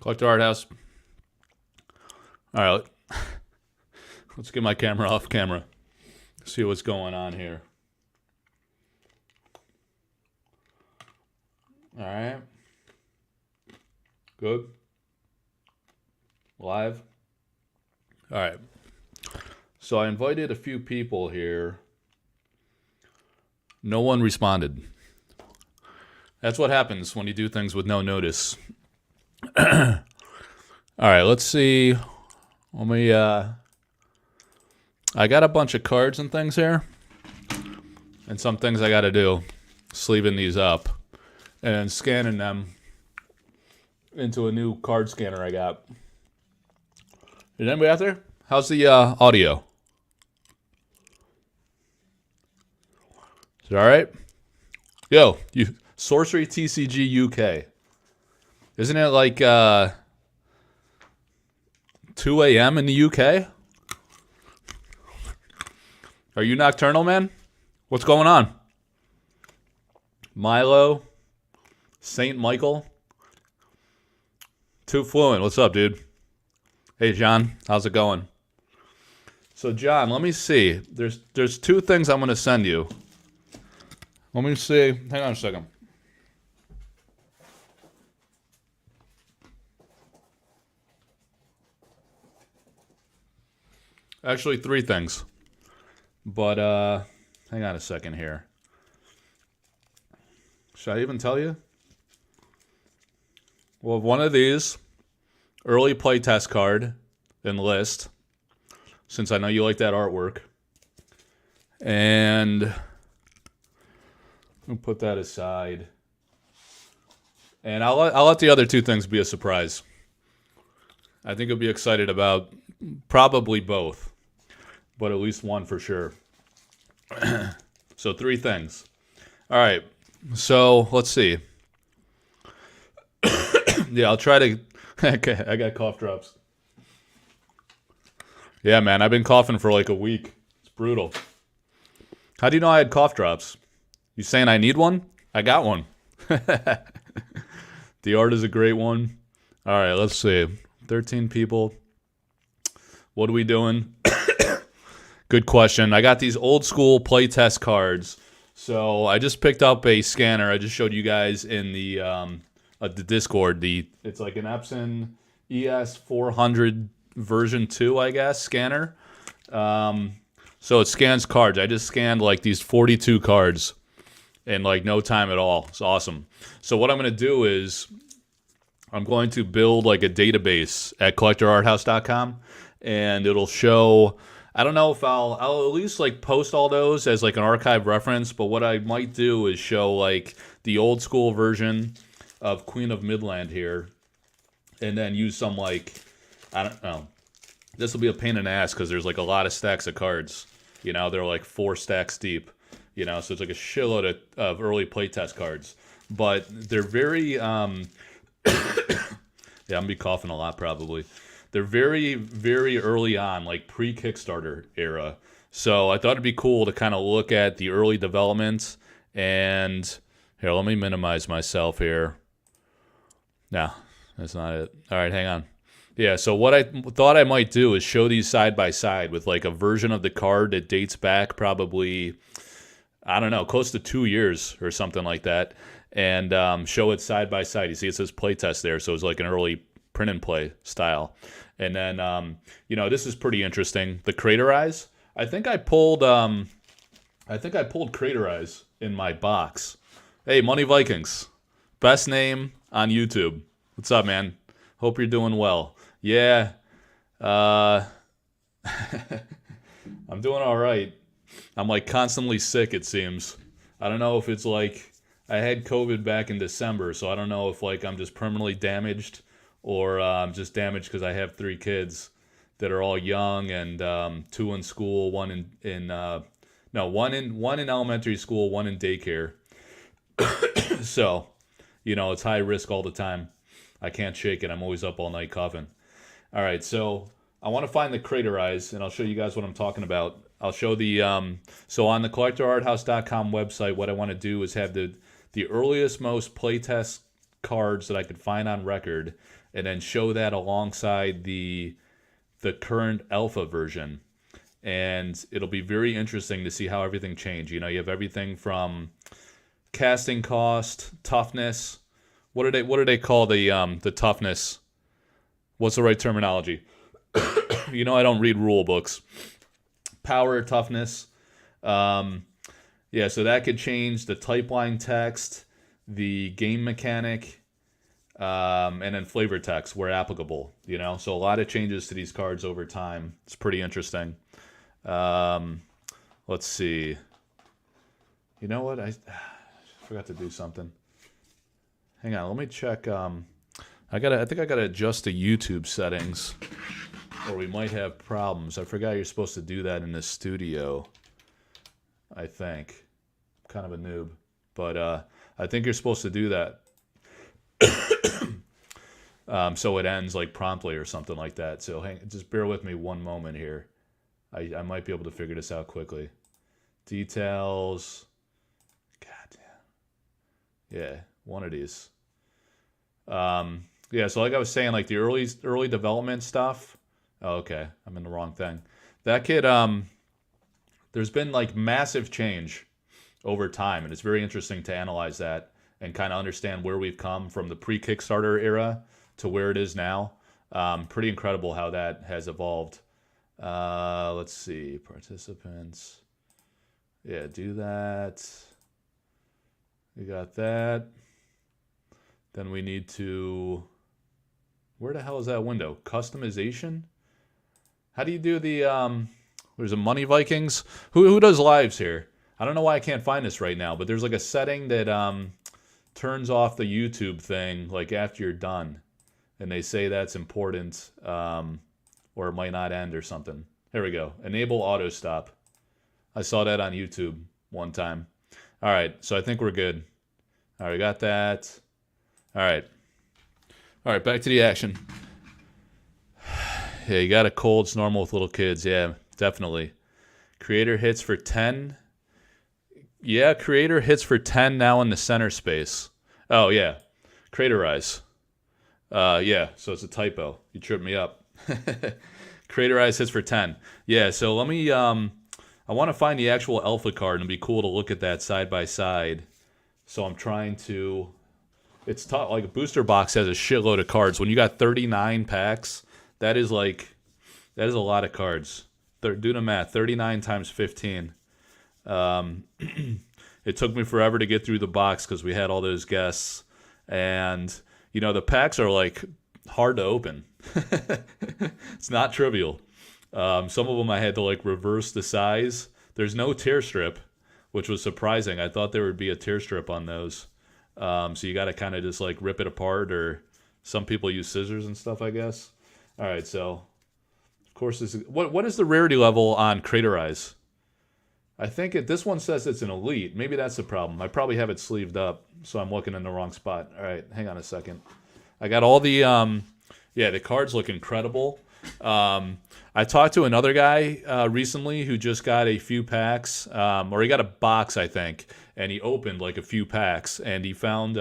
Collector Art House. All right, let's get my camera off camera. See what's going on here. All right. Good. Live. All right. So I invited a few people here. No one responded. That's what happens when you do things with no notice. All right, let's see. Let me, I got a bunch of cards and things here. And some things I got to do. Sleeving these up. And scanning them into a new card scanner I got. Is anybody out there? How's the audio? Is it alright? Yo, you Sorcery TCG UK. Isn't it like 2 a.m. in the UK? Are you nocturnal, man? What's going on? Milo, Saint Michael, Too Fluent. What's up, dude? Hey, John. How's it going? So, John, let me see. There's two things I'm going to send you. Let me see. Hang on a second. Actually, three things. But, hang on a second here. Should I even tell you? Well, one of these, early playtest card and list, since I know you like that artwork. And we'll put that aside. And I'll let the other two things be a surprise. I think you'll be excited about probably both, but at least one for sure. So three things. All right. So let's see. Yeah, I'll try to. Okay, I got cough drops. Yeah, man, I've been coughing for like a week. It's brutal. How do you know I had cough drops? You saying I need one? I got one. The art is a great one. All right, let's see. 13 people. What are we doing? Good question. I got these old school playtest cards. So I just picked up a scanner. I just showed you guys in the Discord. It's like an Epson ES400 version 2, I guess, scanner. So it scans cards. I just scanned like these 42 cards in like no time at all. It's awesome. So what I'm going to do is I'm going to build like a database at collectorarthouse.com, and it'll show. I don't know if I'll at least like post all those as like an archive reference, but what I might do is show like the old school version of Queen of Midland here, and then use some like, I don't know. This will be a pain in the ass because there's like a lot of stacks of cards. You know, they're like 4 stacks deep. You know, so it's like a shitload of early playtest cards. But they're very, yeah, I'm gonna be coughing a lot probably. They're very, very early on, like pre-Kickstarter era. So I thought it'd be cool to kind of look at the early development. And here, let me minimize myself here. No, that's not it. All right, hang on. Yeah, so what I thought I might do is show these side by side with like a version of the card that dates back probably, I don't know, close to 2 years or something like that. And show it side by side. You see it says playtest there, so it's like an early print and play style. And then, you know, this is pretty interesting. The Crater Eyes. I think I pulled Crater Eyes in my box. Hey, Money Vikings. Best name on YouTube. What's up, man? Hope you're doing well. Yeah. I'm doing all right. I'm like constantly sick, it seems. I don't know if it's like I had COVID back in December, so I don't know if like I'm just permanently damaged or just damaged because I have 3 kids that are all young and 2 in school, one in elementary school, 1 in daycare. So, you know, it's high risk all the time. I can't shake it. I'm always up all night coughing. All right, so I want to find the Crater Eyes, and I'll show you guys what I'm talking about. I'll show the so on the collectorarthouse.com website, what I want to do is have the earliest, most playtest cards that I could find on record, and then show that alongside the current alpha version. And it'll be very interesting to see how everything changed. You know, you have everything from casting cost, toughness. What do they call the toughness? What's the right terminology? You know, I don't read rule books. Power, toughness. Yeah, so that could change the type line text, the game mechanic, and then flavor text where applicable. You know, so a lot of changes to these cards over time. It's pretty interesting. Let's see. You know what? I forgot to do something. Hang on, let me check. I think I gotta adjust the YouTube settings, or we might have problems. I forgot you're supposed to do that in the studio. I think. I'm kind of a noob, but I think you're supposed to do that. So it ends like promptly or something like that. So just bear with me one moment here. I might be able to figure this out quickly. Details. God damn. Yeah, one of these. Yeah, so like I was saying, like the early development stuff. Oh, okay, I'm in the wrong thing. That kid, there's been like massive change over time, and it's very interesting to analyze that and kind of understand where we've come from the pre-Kickstarter era to where it is now. Pretty incredible how that has evolved. Let's see, participants. Yeah, do that. We got that. Then we need to... Where the hell is that window? Customization? How do you do the... There's a Money Vikings? Who does lives here? I don't know why I can't find this right now, but there's like a setting that turns off the YouTube thing like after you're done. And they say that's important, or it might not end or something. Here we go. Enable auto stop. I saw that on YouTube one time. All right, so I think we're good. All right, we got that. All right, back to the action. Yeah, you got a cold. It's normal with little kids. Yeah, definitely. Creator hits for 10. Yeah, creator hits for 10 now in the center space. Oh, yeah. Craterize. Yeah, so it's a typo. You tripped me up. Craterize hits for 10. Yeah, so let me... I want to find the actual alpha card, and it'd be cool to look at that side by side. So I'm trying to... It's tough. Like a booster box has a shitload of cards. When you got 39 packs, that is a lot of cards. Do the math. 39 times 15. It took me forever to get through the box because we had all those guests, and you know the packs are like hard to open. It's not trivial. Some of them I had to like reverse the size. There's no tear strip, which was surprising. I thought there would be a tear strip on those. So you got to kind of just like rip it apart, or some people use scissors and stuff, I guess. All right, so of course this is, what is the rarity level on Craterize? I think this one says it's an elite. Maybe that's the problem. I probably have it sleeved up, so I'm looking in the wrong spot. All right, hang on a second. I got all the the cards look incredible. I talked to another guy recently who just got a few packs, or he got a box, I think, and he opened like a few packs, and he found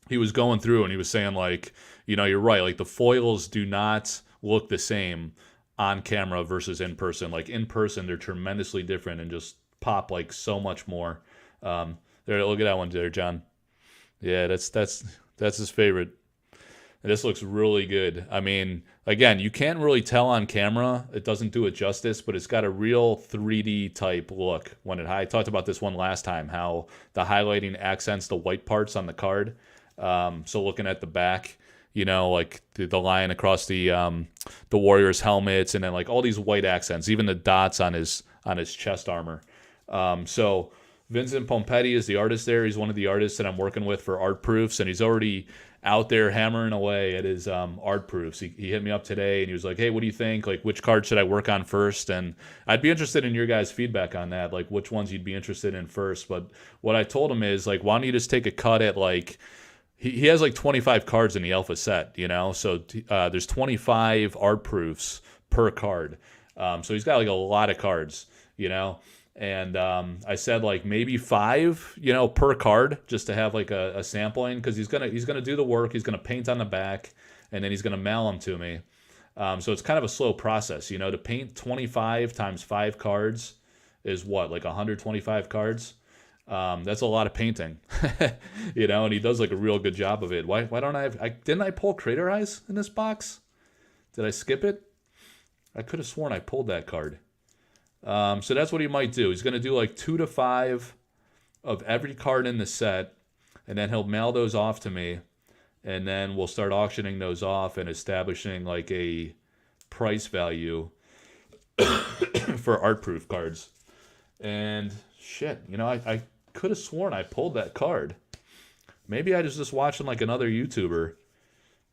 he was going through and he was saying like, you know, you're right, like the foils do not look the same on camera versus in person. Like in person, they're tremendously different and just pop like so much more. There, look at that one there, John. Yeah, that's his favorite. And this looks really good. I mean, again, you can't really tell on camera. It doesn't do it justice, but it's got a real 3D type look. I talked about this one last time, how the highlighting accents the white parts on the card. So looking at the back, you know, like the line across the Warriors helmets, and then like all these white accents, even the dots on his chest armor. So Vincent Pompetti is the artist there. He's one of the artists that I'm working with for art proofs, and he's already out there hammering away at his art proofs. He hit me up today, and he was like, hey, what do you think? Like, which card should I work on first? And I'd be interested in your guys' feedback on that, like which ones you'd be interested in first. But what I told him is, like, why don't you just take a cut at, like, he has like 25 cards in the alpha set, you know? So there's 25 art proofs per card. So he's got like a lot of cards, you know? And I said like maybe 5, per card, just to have like a sampling, because he's gonna do the work. He's gonna paint on the back, and then he's gonna mail them to me. So it's kind of a slow process, to paint 25 times 5 cards is what, like 125 cards. That's a lot of painting, and he does like a real good job of it. Why don't didn't I pull Crater Eyes in this box? Did I skip it? I could have sworn I pulled that card. So that's what he might do. He's going to do like 2 to 5 of every card in the set, and then he'll mail those off to me, and then we'll start auctioning those off and establishing like a price value for art proof cards. And shit, I could have sworn I pulled that card. Maybe I was just watching like another YouTuber.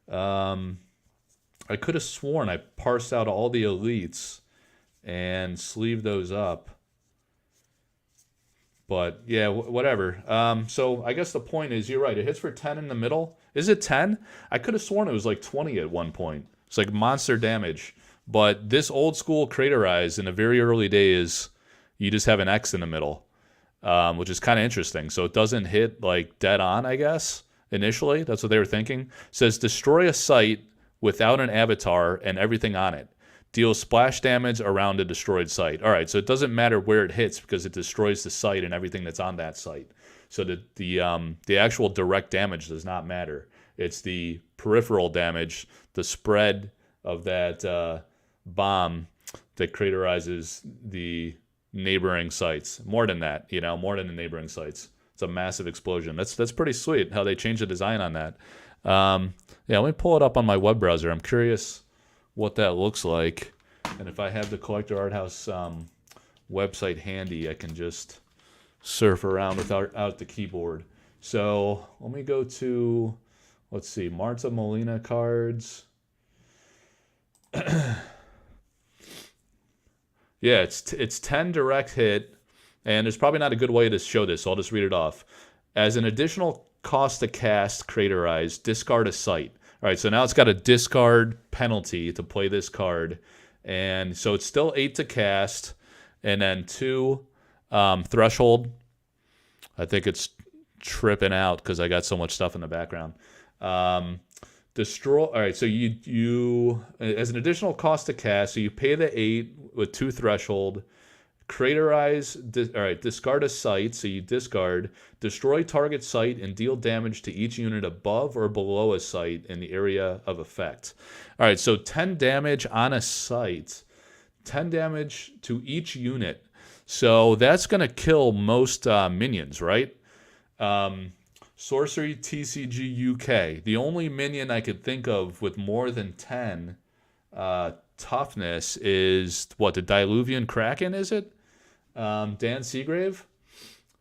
I could have sworn I parsed out all the elites and sleeved those up. But yeah, whatever. So I guess the point is, you're right. It hits for 10 in the middle. Is it 10? I could have sworn it was like 20 at one point. It's like monster damage. But this old school Crater Eyes in the very early days, you just have an X in the middle, which is kind of interesting. So it doesn't hit like dead on, I guess, initially. That's what they were thinking. It says destroy a site without an avatar and everything on it. Deals splash damage around a destroyed site. All right, so it doesn't matter where it hits because it destroys the site and everything that's on that site. So the actual direct damage does not matter. It's the peripheral damage, the spread of that bomb that craterizes the neighboring sites. More than that, more than the neighboring sites. It's a massive explosion. That's pretty sweet how they changed the design on that. Yeah, let me pull it up on my web browser. I'm curious what that looks like, and if I have the Collector Art House website handy, I can just surf around without the keyboard. So let me go to, let's see, Marta Molina cards. Yeah, it's 10 direct hit, and there's probably not a good way to show this, so I'll just read it off. As an additional cost to cast Crater Eyes, discard a site. All right, so now it's got a discard penalty to play this card. And so it's still 8 to cast, and then 2 threshold. I think it's tripping out because I got so much stuff in the background. Destroy. All right, so you as an additional cost to cast, so you pay the 8 with 2 threshold. Crater Eyes, all right, discard a site, so you discard. Destroy target site and deal damage to each unit above or below a site in the area of effect. All right, so 10 damage on a site, 10 damage to each unit. So that's going to kill most minions, right? Sorcery TCG UK. The only minion I could think of with more than 10 toughness is, what, the Diluvian Kraken, is it? Dan Seagrave.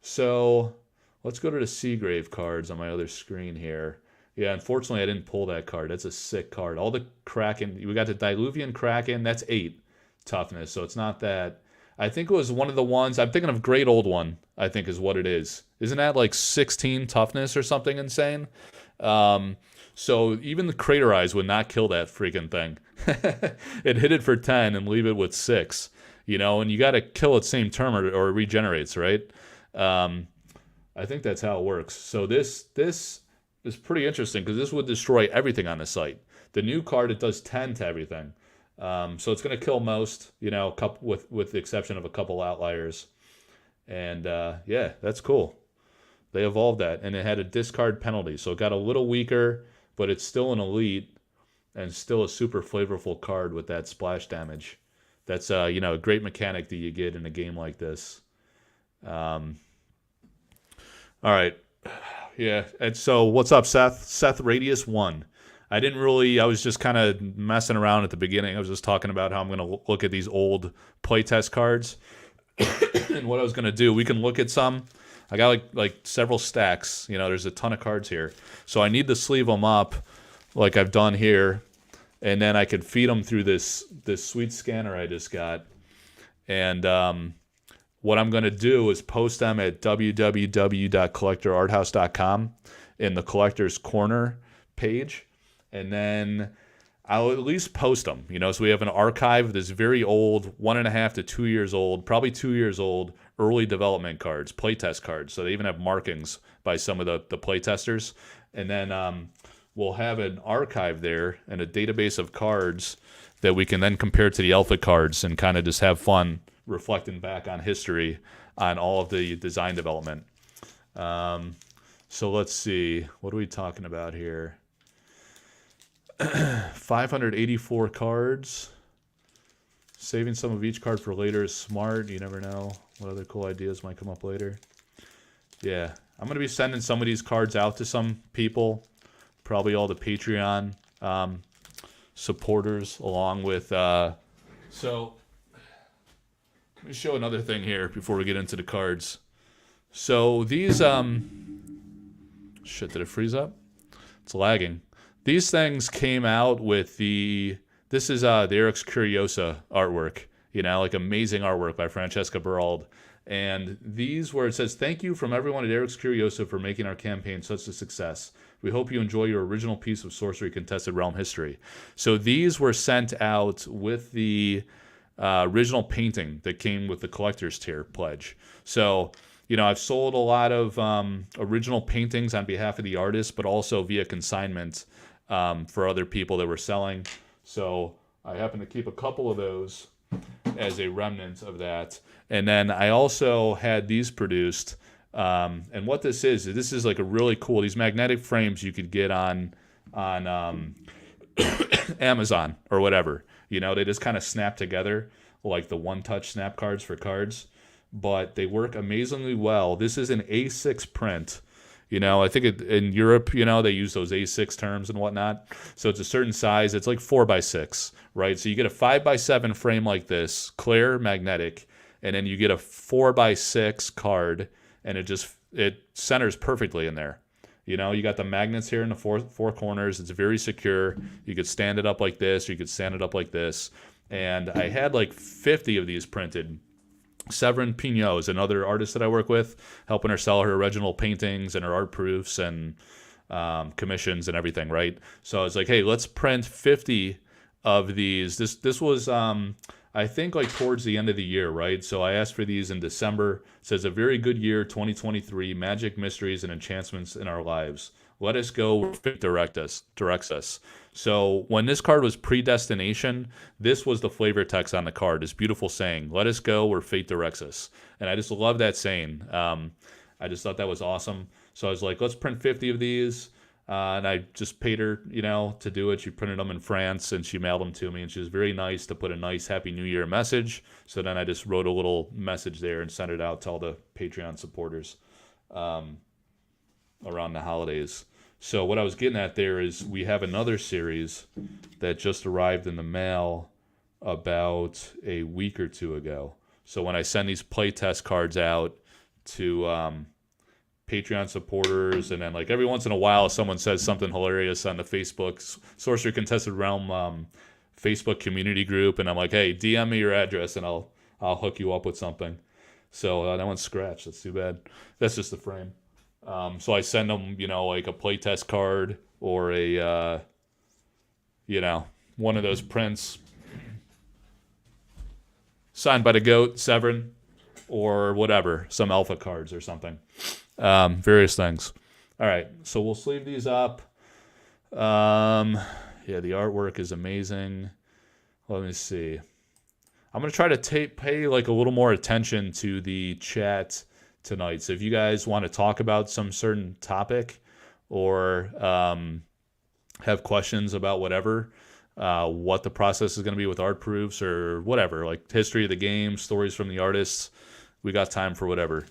So let's go to the Seagrave cards on my other screen here. Yeah, unfortunately I didn't pull that card. That's a sick card. All the Kraken, we got the Diluvian Kraken, that's 8 toughness, so it's not that. I think it was one of the ones, I'm thinking of Great Old One, I think is what it is. Isn't that like 16 toughness or something insane? So even the Crater Eyes would not kill that freaking thing. It hit it for 10 and leave it with 6. And you got to kill it same turn or it regenerates, right? I think that's how it works. So this is pretty interesting because this would destroy everything on the site. The new card, it does 10 to everything. So it's going to kill most, with the exception of a couple outliers. And yeah, that's cool. They evolved that, and it had a discard penalty. So it got a little weaker, but it's still an elite and still a super flavorful card with that splash damage. That's a great mechanic that you get in a game like this. All right. Yeah. And so what's up, Seth? Seth Radius 1. I was just kind of messing around at the beginning. I was just talking about how I'm going to look at these old playtest cards. And what I was going to do, we can look at some. I got like several stacks. There's a ton of cards here. So I need to sleeve them up like I've done here. And then I could feed them through this sweet scanner I just got. And what I'm going to do is post them at www.collectorarthouse.com in the Collector's Corner page. And then I'll at least post them, so we have an archive that's very old, 1.5 to 2 years old, probably 2 years old, early development cards, playtest cards. So they even have markings by some of the playtesters. And then we'll have an archive there and a database of cards that we can then compare to the alpha cards and kind of just have fun reflecting back on history on all of the design development. So let's see. What are we talking about here? 584 cards. Saving some of each card for later is smart. You never know what other cool ideas might come up later. Yeah, I'm going to be sending some of these cards out to some people. Probably all the Patreon supporters along with... So, let me show another thing here before we get into the cards. So these... Shit, did it freeze up? It's lagging. These things came out with the... This is the Eric's Curiosa artwork. Like amazing artwork by Francesca Berald. And these where it says, "Thank you from everyone at Eric's Curiosa for making our campaign such a success. We hope you enjoy your original piece of Sorcery Contested Realm history." So these were sent out with the original painting that came with the collector's tier pledge. So... I've sold a lot of original paintings on behalf of the artists, but also via consignment for other people that were selling. So I happen to keep a couple of those as a remnant of that. And then I also had these produced. And what this is like a really cool, these magnetic frames you could get on Amazon or whatever. They just kind of snap together like the one-touch snap cards for cards. But they work amazingly well. This is an A6 print. I think in Europe, they use those A6 terms and whatnot. So it's a certain size. It's like 4x6, right? So you get a 5x7 frame like this, clear, magnetic, and then you get a 4x6 card, and it centers perfectly in there. You got the magnets here in the four corners. It's very secure. You could stand it up like this, or you could stand it up like this. And I had like 50 of these printed. Severin Pignot is another artist that I work with, helping her sell her original paintings and her art proofs and commissions and everything, right? So I was like, hey, let's print 50 of these. This was, I think, like towards the end of the year, right? So I asked for these in December. It says, "A very good year, 2023, magic, mysteries, and enchantments in our lives. Let us go where fate directs us." So when this card was Predestination, this was the flavor text on the card. This beautiful saying, "Let us go where fate directs us." And I just love that saying. I just thought that was awesome. So I was like, let's print 50 of these. And I just paid her, to do it. She printed them in France, and she mailed them to me. And she was very nice to put a nice Happy New Year message. So then I just wrote a little message there and sent it out to all the Patreon supporters around the holidays. So what I was getting at there is we have another series that just arrived in the mail about a week or two ago. So when I send these playtest cards out to Patreon supporters, and then like every once in a while someone says something hilarious on the Facebook Sorcery Contested Realm Facebook community group, and I'm like, hey, DM me your address and I'll hook you up with something. So that one's scratched. That's too bad. That's just the frame. So I send them, like a playtest card or a, one of those prints signed by the GOAT, Severin, or whatever, some alpha cards or something. Various things. All right, so we'll sleeve these up. Yeah, the artwork is amazing. Let me see. I'm going to try to pay like a little more attention to the chat tonight. So if you guys want to talk about some certain topic or have questions about whatever, what the process is going to be with art proofs or whatever, like history of the game, stories from the artists, we got time for whatever.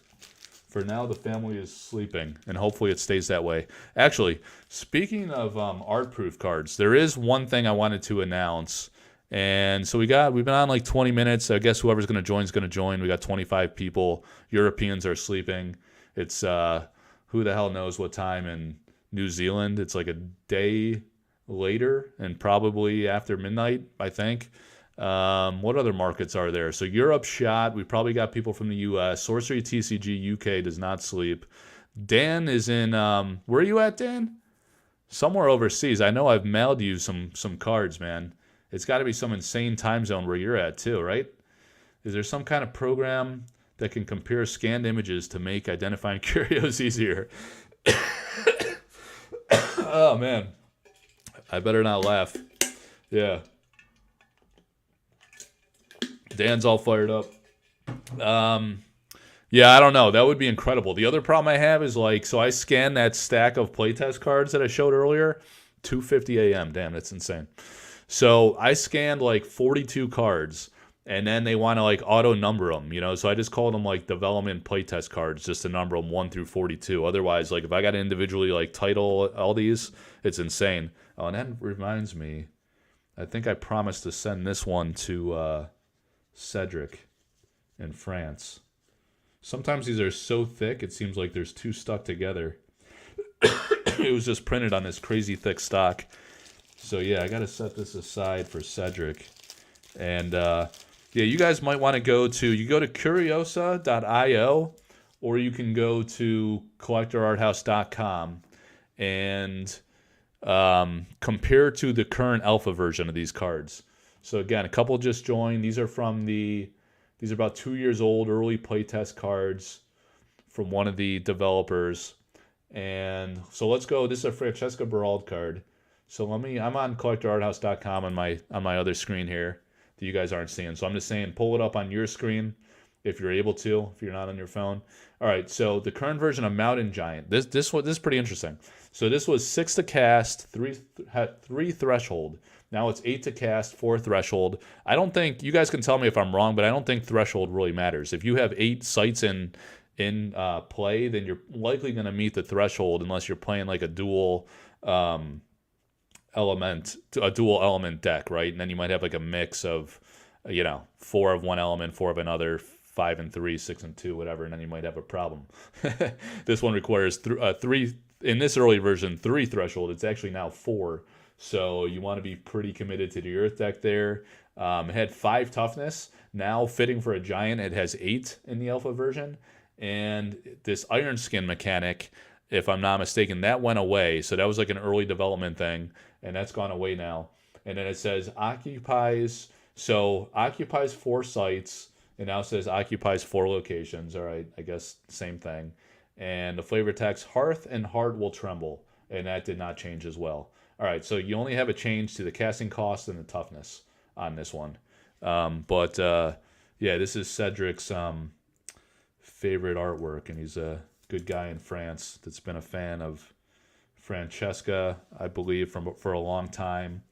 For now, the family is sleeping, and hopefully it stays that way. Actually, speaking of art proof cards, there is one thing I wanted to announce. And so we've been on like 20 minutes. I guess whoever's going to join is going to join. We got 25 people. Europeans are sleeping. It's who the hell knows what time in New Zealand. It's like a day later and probably after midnight, I think. What other markets are there? So Europe shot. We probably got people from the U.S. Sorcery TCG UK does not sleep. Dan is in, where are you at, Dan? somewhere overseas. I know I've mailed you some cards, man. It's got to be some insane time zone where you're at too, right? Is there some kind of program that can compare scanned images to make identifying curios easier? Oh man, I better not laugh. Yeah, Dan's all fired up. Yeah, I don't know. That would be incredible. The other problem I have is like, so I scanned that stack of playtest cards that I showed earlier, 2:50 a.m. Damn, that's insane. So I scanned like 42 cards, and then they want to like auto number them, you know. So I just called them like development playtest cards, just to number them 1 through 42. Otherwise, like if I got to individually like title all these, it's insane. Oh, and that reminds me, I think I promised to send this one to Cedric in France. Sometimes these are so thick, it seems like there's two stuck together. It was just printed on this crazy thick stock. So yeah, I got to set this aside for Cedric. And yeah, you guys might want to go to curiosa.io, or you can go to collectorarthouse.com and compare to the current alpha version of these cards. So again, a couple just joined. These are about 2 years old, early playtest cards from one of the developers. And so let's go. This is a Francesca Berald card. So I'm on collectorarthouse.com on my other screen here that you guys aren't seeing. So I'm just saying, pull it up on your screen if you're able to, if you're not on your phone. All right, so the current version of Mountain Giant. This is pretty interesting. So this was 6 to cast, 3 threshold. Now it's 8 to cast, 4 threshold. I don't think, you guys can tell me if I'm wrong, but I don't think threshold really matters. If you have 8 sites in play, then you're likely going to meet the threshold unless you're playing like a dual element deck, right? And then you might have like a mix of 4 of one element, 4 of another, 5 and 3, 6 and 2, whatever, and then you might have a problem. This one requires 3 in this early version, 3 threshold. It's actually now 4. So you want to be pretty committed to the Earth deck there. It had 5 toughness. Now, fitting for a giant, it has 8 in the alpha version. And this Iron Skin mechanic, if I'm not mistaken, that went away. So that was like an early development thing, and that's gone away now. And then it says occupies 4 sites, and now it says occupies 4 locations. All right, I guess same thing. And the flavor text, Hearth and Heart will tremble, and that did not change as well. All right, so you only have a change to the casting cost and the toughness on this one. Yeah, this is Cedric's favorite artwork, and he's a good guy in France that's been a fan of Francesca, I believe, for a long time,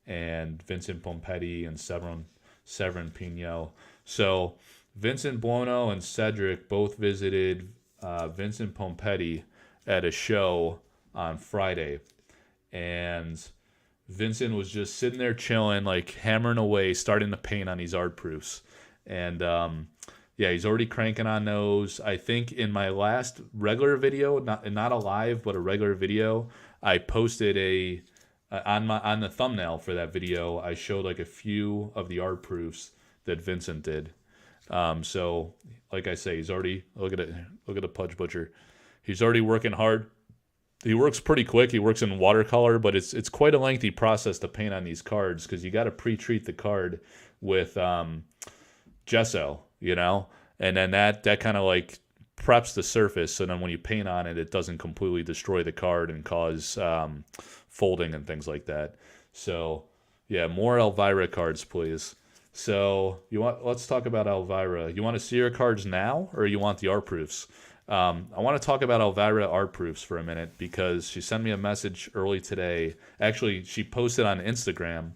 and Vincent Pompetti and Severin Pignot. So Vincent Buono and Cedric both visited Vincent Pompetti at a show on Friday. And Vincent was just sitting there chilling, like hammering away, starting to paint on these art proofs. And yeah, he's already cranking on those. I think in my last regular video, not a live, but a regular video, I posted on the thumbnail for that video, I showed like a few of the art proofs that Vincent did. So like I say, he's already, look at the Pudge Butcher. He's already working hard. He works pretty quick. He works in watercolor, but it's quite a lengthy process to paint on these cards because you got to pre-treat the card with gesso, and then that kind of like preps the surface, so then when you paint on it, it doesn't completely destroy the card and cause folding and things like that. So yeah, more Elvira cards, please. So let's talk about Elvira. You want to see your cards now, or you want the art proofs? I want to talk about Elvira art proofs for a minute because she sent me a message early today. Actually, she posted on Instagram,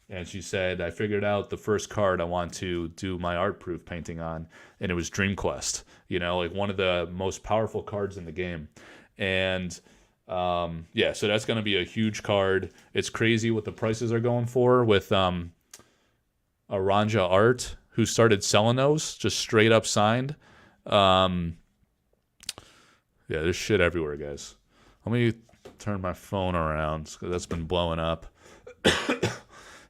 and she said, I figured out the first card I want to do my art proof painting on, and it was Dream Quest, like one of the most powerful cards in the game. And yeah, so that's going to be a huge card. It's crazy what the prices are going for with Aranja Art, who started selling those, just straight up signed. Yeah, there's shit everywhere, guys. Let me turn my phone around because that's been blowing up.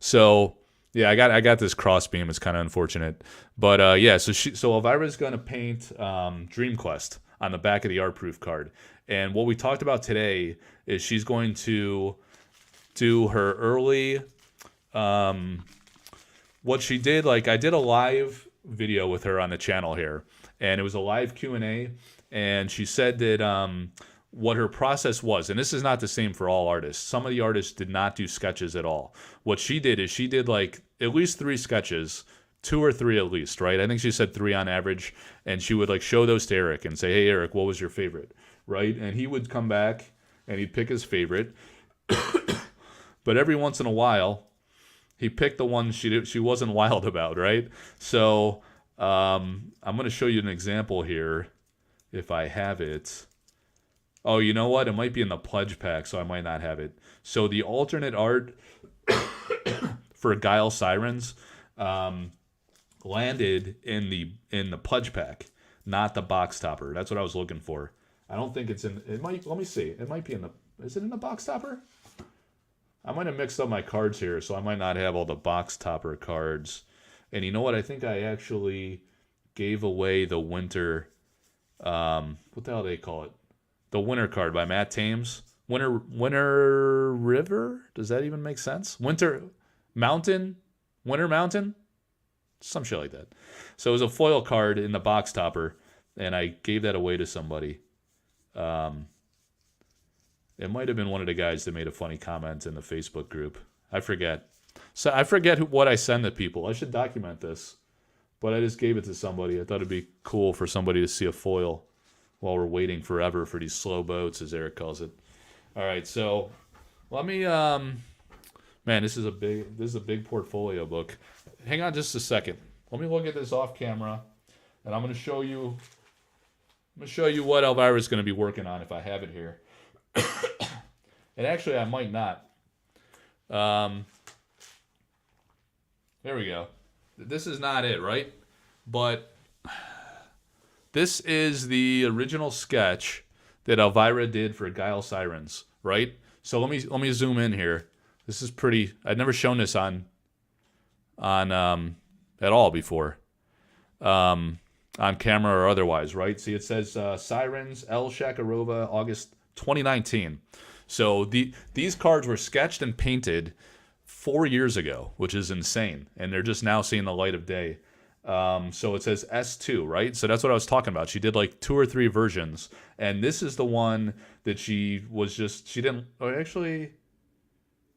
So yeah, I got this crossbeam. It's kind of unfortunate, but yeah. So Elvira's gonna paint Dream Quest on the back of the art proof card. And what we talked about today is she's going to do her early, what she did, like I did a live video with her on the channel here, and it was a live Q&A, and she said that what her process was, and this is not the same for all artists. Some of the artists did not do sketches at all. What she did is she did like at least 3 sketches, 2 or 3 at least, right? I think she said 3 on average, and she would like show those to Eric and say, hey, Eric, what was your favorite, right? And he would come back and he'd pick his favorite. But every once in a while, he picked the one she wasn't wild about, right? So I'm going to show you an example here if I have it. Oh, you know what? It might be in the pledge pack, so I might not have it. So the alternate art for Guile Sirens landed in the pledge pack, not the box topper. That's what I was looking for. I don't think it's in. It might. Let me see. It might be in the. Is it in the box topper? I might have mixed up my cards here, so I might not have all the box topper cards. And you know what? I think I actually gave away the winter. What the hell do they call it? The winter card by Matt Thames. Winter River? Does that even make sense? Winter Mountain? Winter Mountain? Some shit like that. So it was a foil card in the box topper, and I gave that away to somebody. It might have been one of the guys that made a funny comment in the Facebook group. I forget. So I forget what I send to people. I should document this. But I just gave it to somebody. I thought it'd be cool for somebody to see a foil while we're waiting forever for these slow boats, as Eric calls it. All right, so let me. Man, this is a big portfolio book. Hang on just a second. Let me look at this off camera, and I'm going to show you. I'm going to show you what Elvira's going to be working on if I have it here. And actually, I might not. There we go. This is not it, right? But this is the original sketch that Elvira did for Guile Sirens, right? So let me zoom in here. This is pretty. I'd never shown this on at all before, on camera or otherwise, right? See, it says Sirens El Shakarova, August 2019. So these cards were sketched and painted 4 years ago, which is insane, and they're just now seeing the light of day. So it says S2, right? So that's what I was talking about. She did like 2 or 3 versions, and this is the one that she didn't. Oh, actually,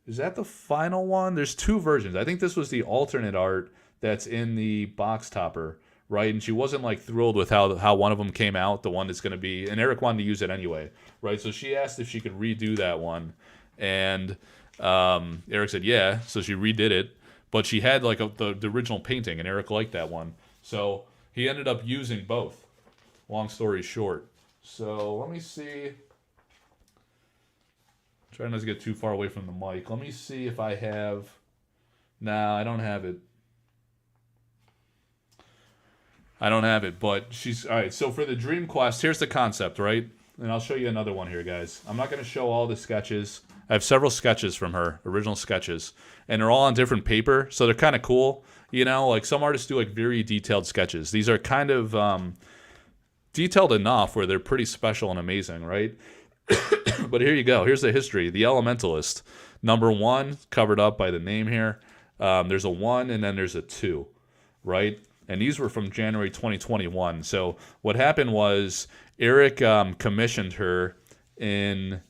is that the final one? There's 2 versions. I think this was the alternate art that's in the box topper, right? And she wasn't like thrilled with how one of them came out, the one that's going to be, and Eric wanted to use it anyway, right? So she asked if she could redo that one, and Eric said yeah, so she redid it, but she had like the original painting, and Eric liked that one, so he ended up using both. Long story short, so let me see. Try not to get too far away from the mic. Let me see if I have. Nah, I don't have it. But she's all right. So for the Dream Quest, here's the concept, right? And I'll show you another one here, guys. I'm not going to show all the sketches. I have several sketches from her, original sketches, and they're all on different paper, so they're kind of cool. You know, like some artists do like very detailed sketches. These are kind of detailed enough where they're pretty special and amazing, right? But here you go. Here's the history. The Elementalist, number 1, covered up by the name here. There's a 1 and then there's a 2, right? And these were from January 2021. So what happened was Eric commissioned her in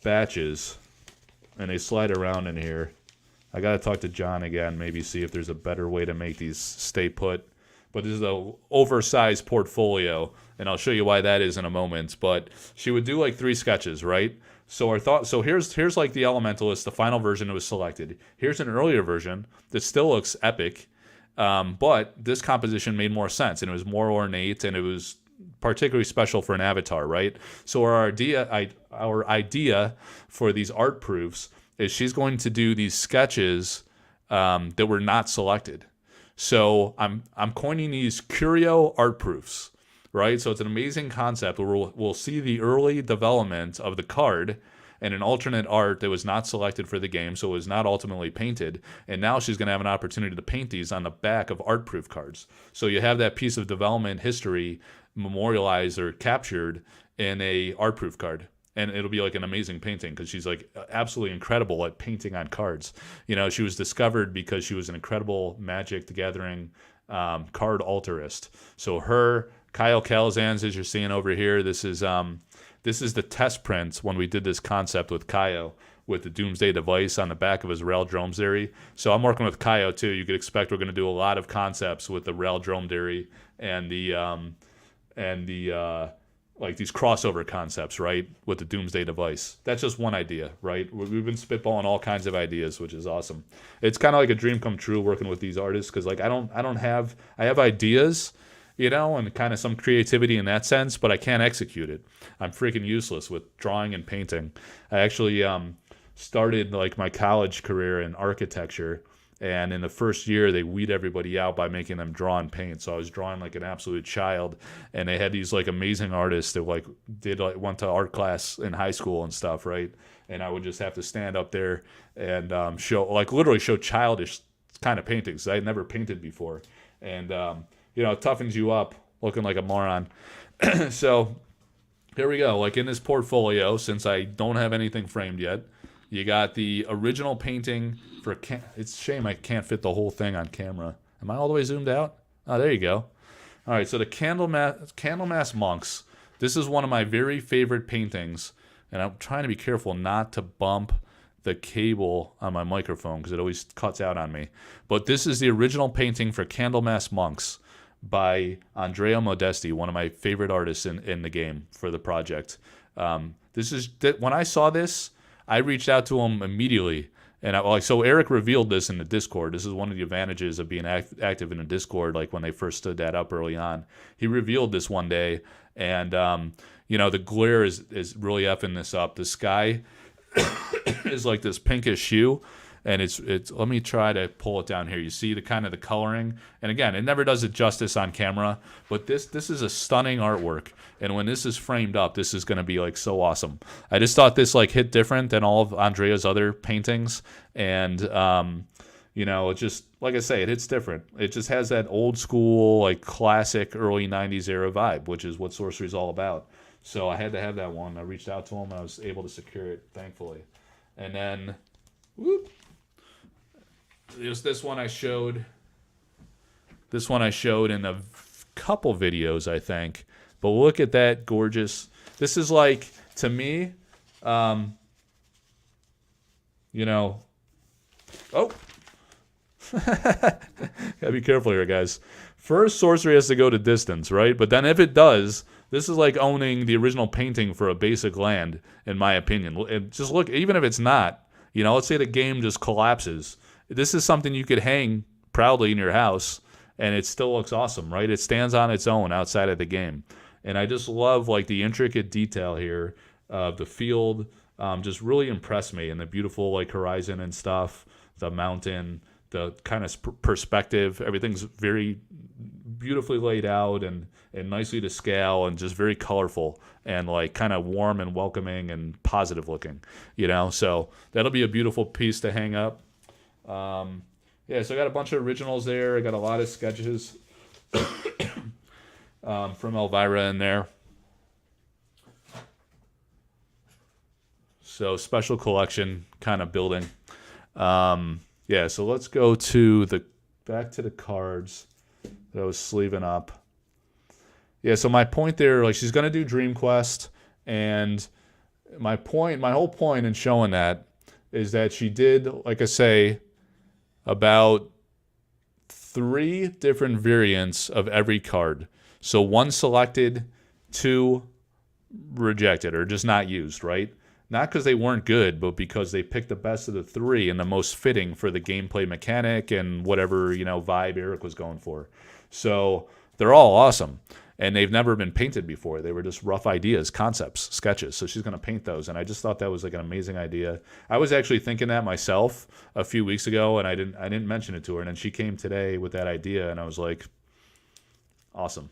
batches, and they slide around in here. I got to talk to John again, maybe see if there's a better way to make these stay put. But this is an oversized portfolio, and I'll show you why that is in a moment. But she would do like 3 sketches, right? So here's like the Elementalist, the final version that was selected. Here's an earlier version that still looks epic, but this composition made more sense, and it was more ornate, and it was particularly special for an avatar, right? So our idea for these art proofs is she's going to do these sketches that were not selected. So I'm coining these curio art proofs, right? So it's an amazing concept where we'll see the early development of the card and an alternate art that was not selected for the game, so it was not ultimately painted. And now she's going to have an opportunity to paint these on the back of art proof cards. So you have that piece of development history memorialized or captured in a art proof card. And it'll be like an amazing painting because she's like absolutely incredible at painting on cards. You know, she was discovered because she was an incredible Magic the Gathering card altarist. So her, Kyle Calzans, as you're seeing over here, this is the test print when we did this concept with Kyle with the Doomsday device on the back of his Rail Dromedary. So I'm working with Kyle too. You could expect we're going to do a lot of concepts with the Rail Dromedary and the like these crossover concepts, right, with the Doomsday device. That's just one idea, right? We've been spitballing all kinds of ideas, which is awesome. It's kind of like a dream come true working with these artists because like I have ideas, you know, and kind of some creativity in that sense, but I can't execute it. I'm freaking useless with drawing and painting. I actually started like my college career in architecture. And in the first year, they weed everybody out by making them draw and paint. So I was drawing like an absolute child, and they had these like amazing artists that like went to art class in high school and stuff, right? And I would just have to stand up there and literally show childish kind of paintings I had never painted before, and you know, it toughens you up looking like a moron. So here we go. Like in this portfolio, since I don't have anything framed yet, you got the original painting for it's a shame I can't fit the whole thing on camera. Am I all the way zoomed out? Oh, there you go. All right, so the Candlemas Monks. This is one of my very favorite paintings, and I'm trying to be careful not to bump the cable on my microphone because it always cuts out on me. But this is the original painting for Candlemas Monks by Andrea Modesti, one of my favorite artists in the game for the project. When I saw this, I reached out to him immediately. And so Eric revealed this in the Discord. This is one of the advantages of being active in a Discord, like when they first stood that up early on. He revealed this one day, and you know, the glare is really effing this up. The sky is like this pinkish hue, and it's. Let me try to pull it down here. You see the kind of the coloring, and again, it never does it justice on camera. But this is a stunning artwork, and when this is framed up, this is going to be like so awesome. I just thought this like hit different than all of Andrea's other paintings, and you know, it just, like I say, it hits different. It just has that old school, like classic early '90s era vibe, which is what Sorcery is all about. So I had to have that one. I reached out to him. I was able to secure it, thankfully. And then, whoop. This one I showed. This one I showed in a couple videos, I think. But look at that gorgeous. This is like, to me, you know. Oh. Gotta be careful here, guys. First, Sorcery has to go to distance, right? But then if it does, this is like owning the original painting for a basic land, in my opinion. And just look, even if it's not, you know, let's say the game just collapses. This is something you could hang proudly in your house, and it still looks awesome, right? It stands on its own outside of the game. And I just love like the intricate detail here of the field. Just really impressed me, and the beautiful like horizon and stuff, the mountain, the kind of perspective. Everything's very beautifully laid out and nicely to scale, and just very colorful and like kind of warm and welcoming and positive looking, you know. So that'll be a beautiful piece to hang up. Yeah, so I got a bunch of originals there. I got a lot of sketches from Elvira in there. So special collection kind of building. Yeah, so let's go to back to the cards that I was sleeving up. Yeah, so my point there, like she's gonna do Dream Quest, and my whole point in showing that is that she did, like I say, about 3 different variants of every card. So 1 selected, 2 rejected or just not used, right? Not because they weren't good, but because they picked the best of the 3 and the most fitting for the gameplay mechanic and whatever, you know, vibe Eric was going for. So they're all awesome. And they've never been painted before. They were just rough ideas, concepts, sketches. So she's going to paint those. And I just thought that was like an amazing idea. I was actually thinking that myself a few weeks ago, and I didn't mention it to her. And then she came today with that idea, and I was like, awesome.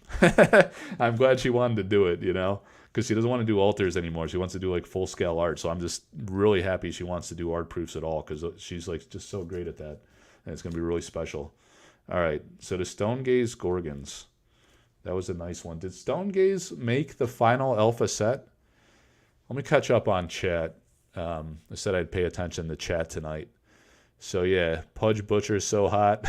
I'm glad she wanted to do it, you know, because she doesn't want to do altars anymore. She wants to do like full-scale art. So I'm just really happy she wants to do art proofs at all, because she's like just so great at that. And it's going to be really special. All right, so the Stone Gaze Gorgons. That was a nice one. Did Stonegaze make the final alpha set? Let me catch up on chat. I said I'd pay attention to chat tonight. So yeah, Pudge Butcher's so hot.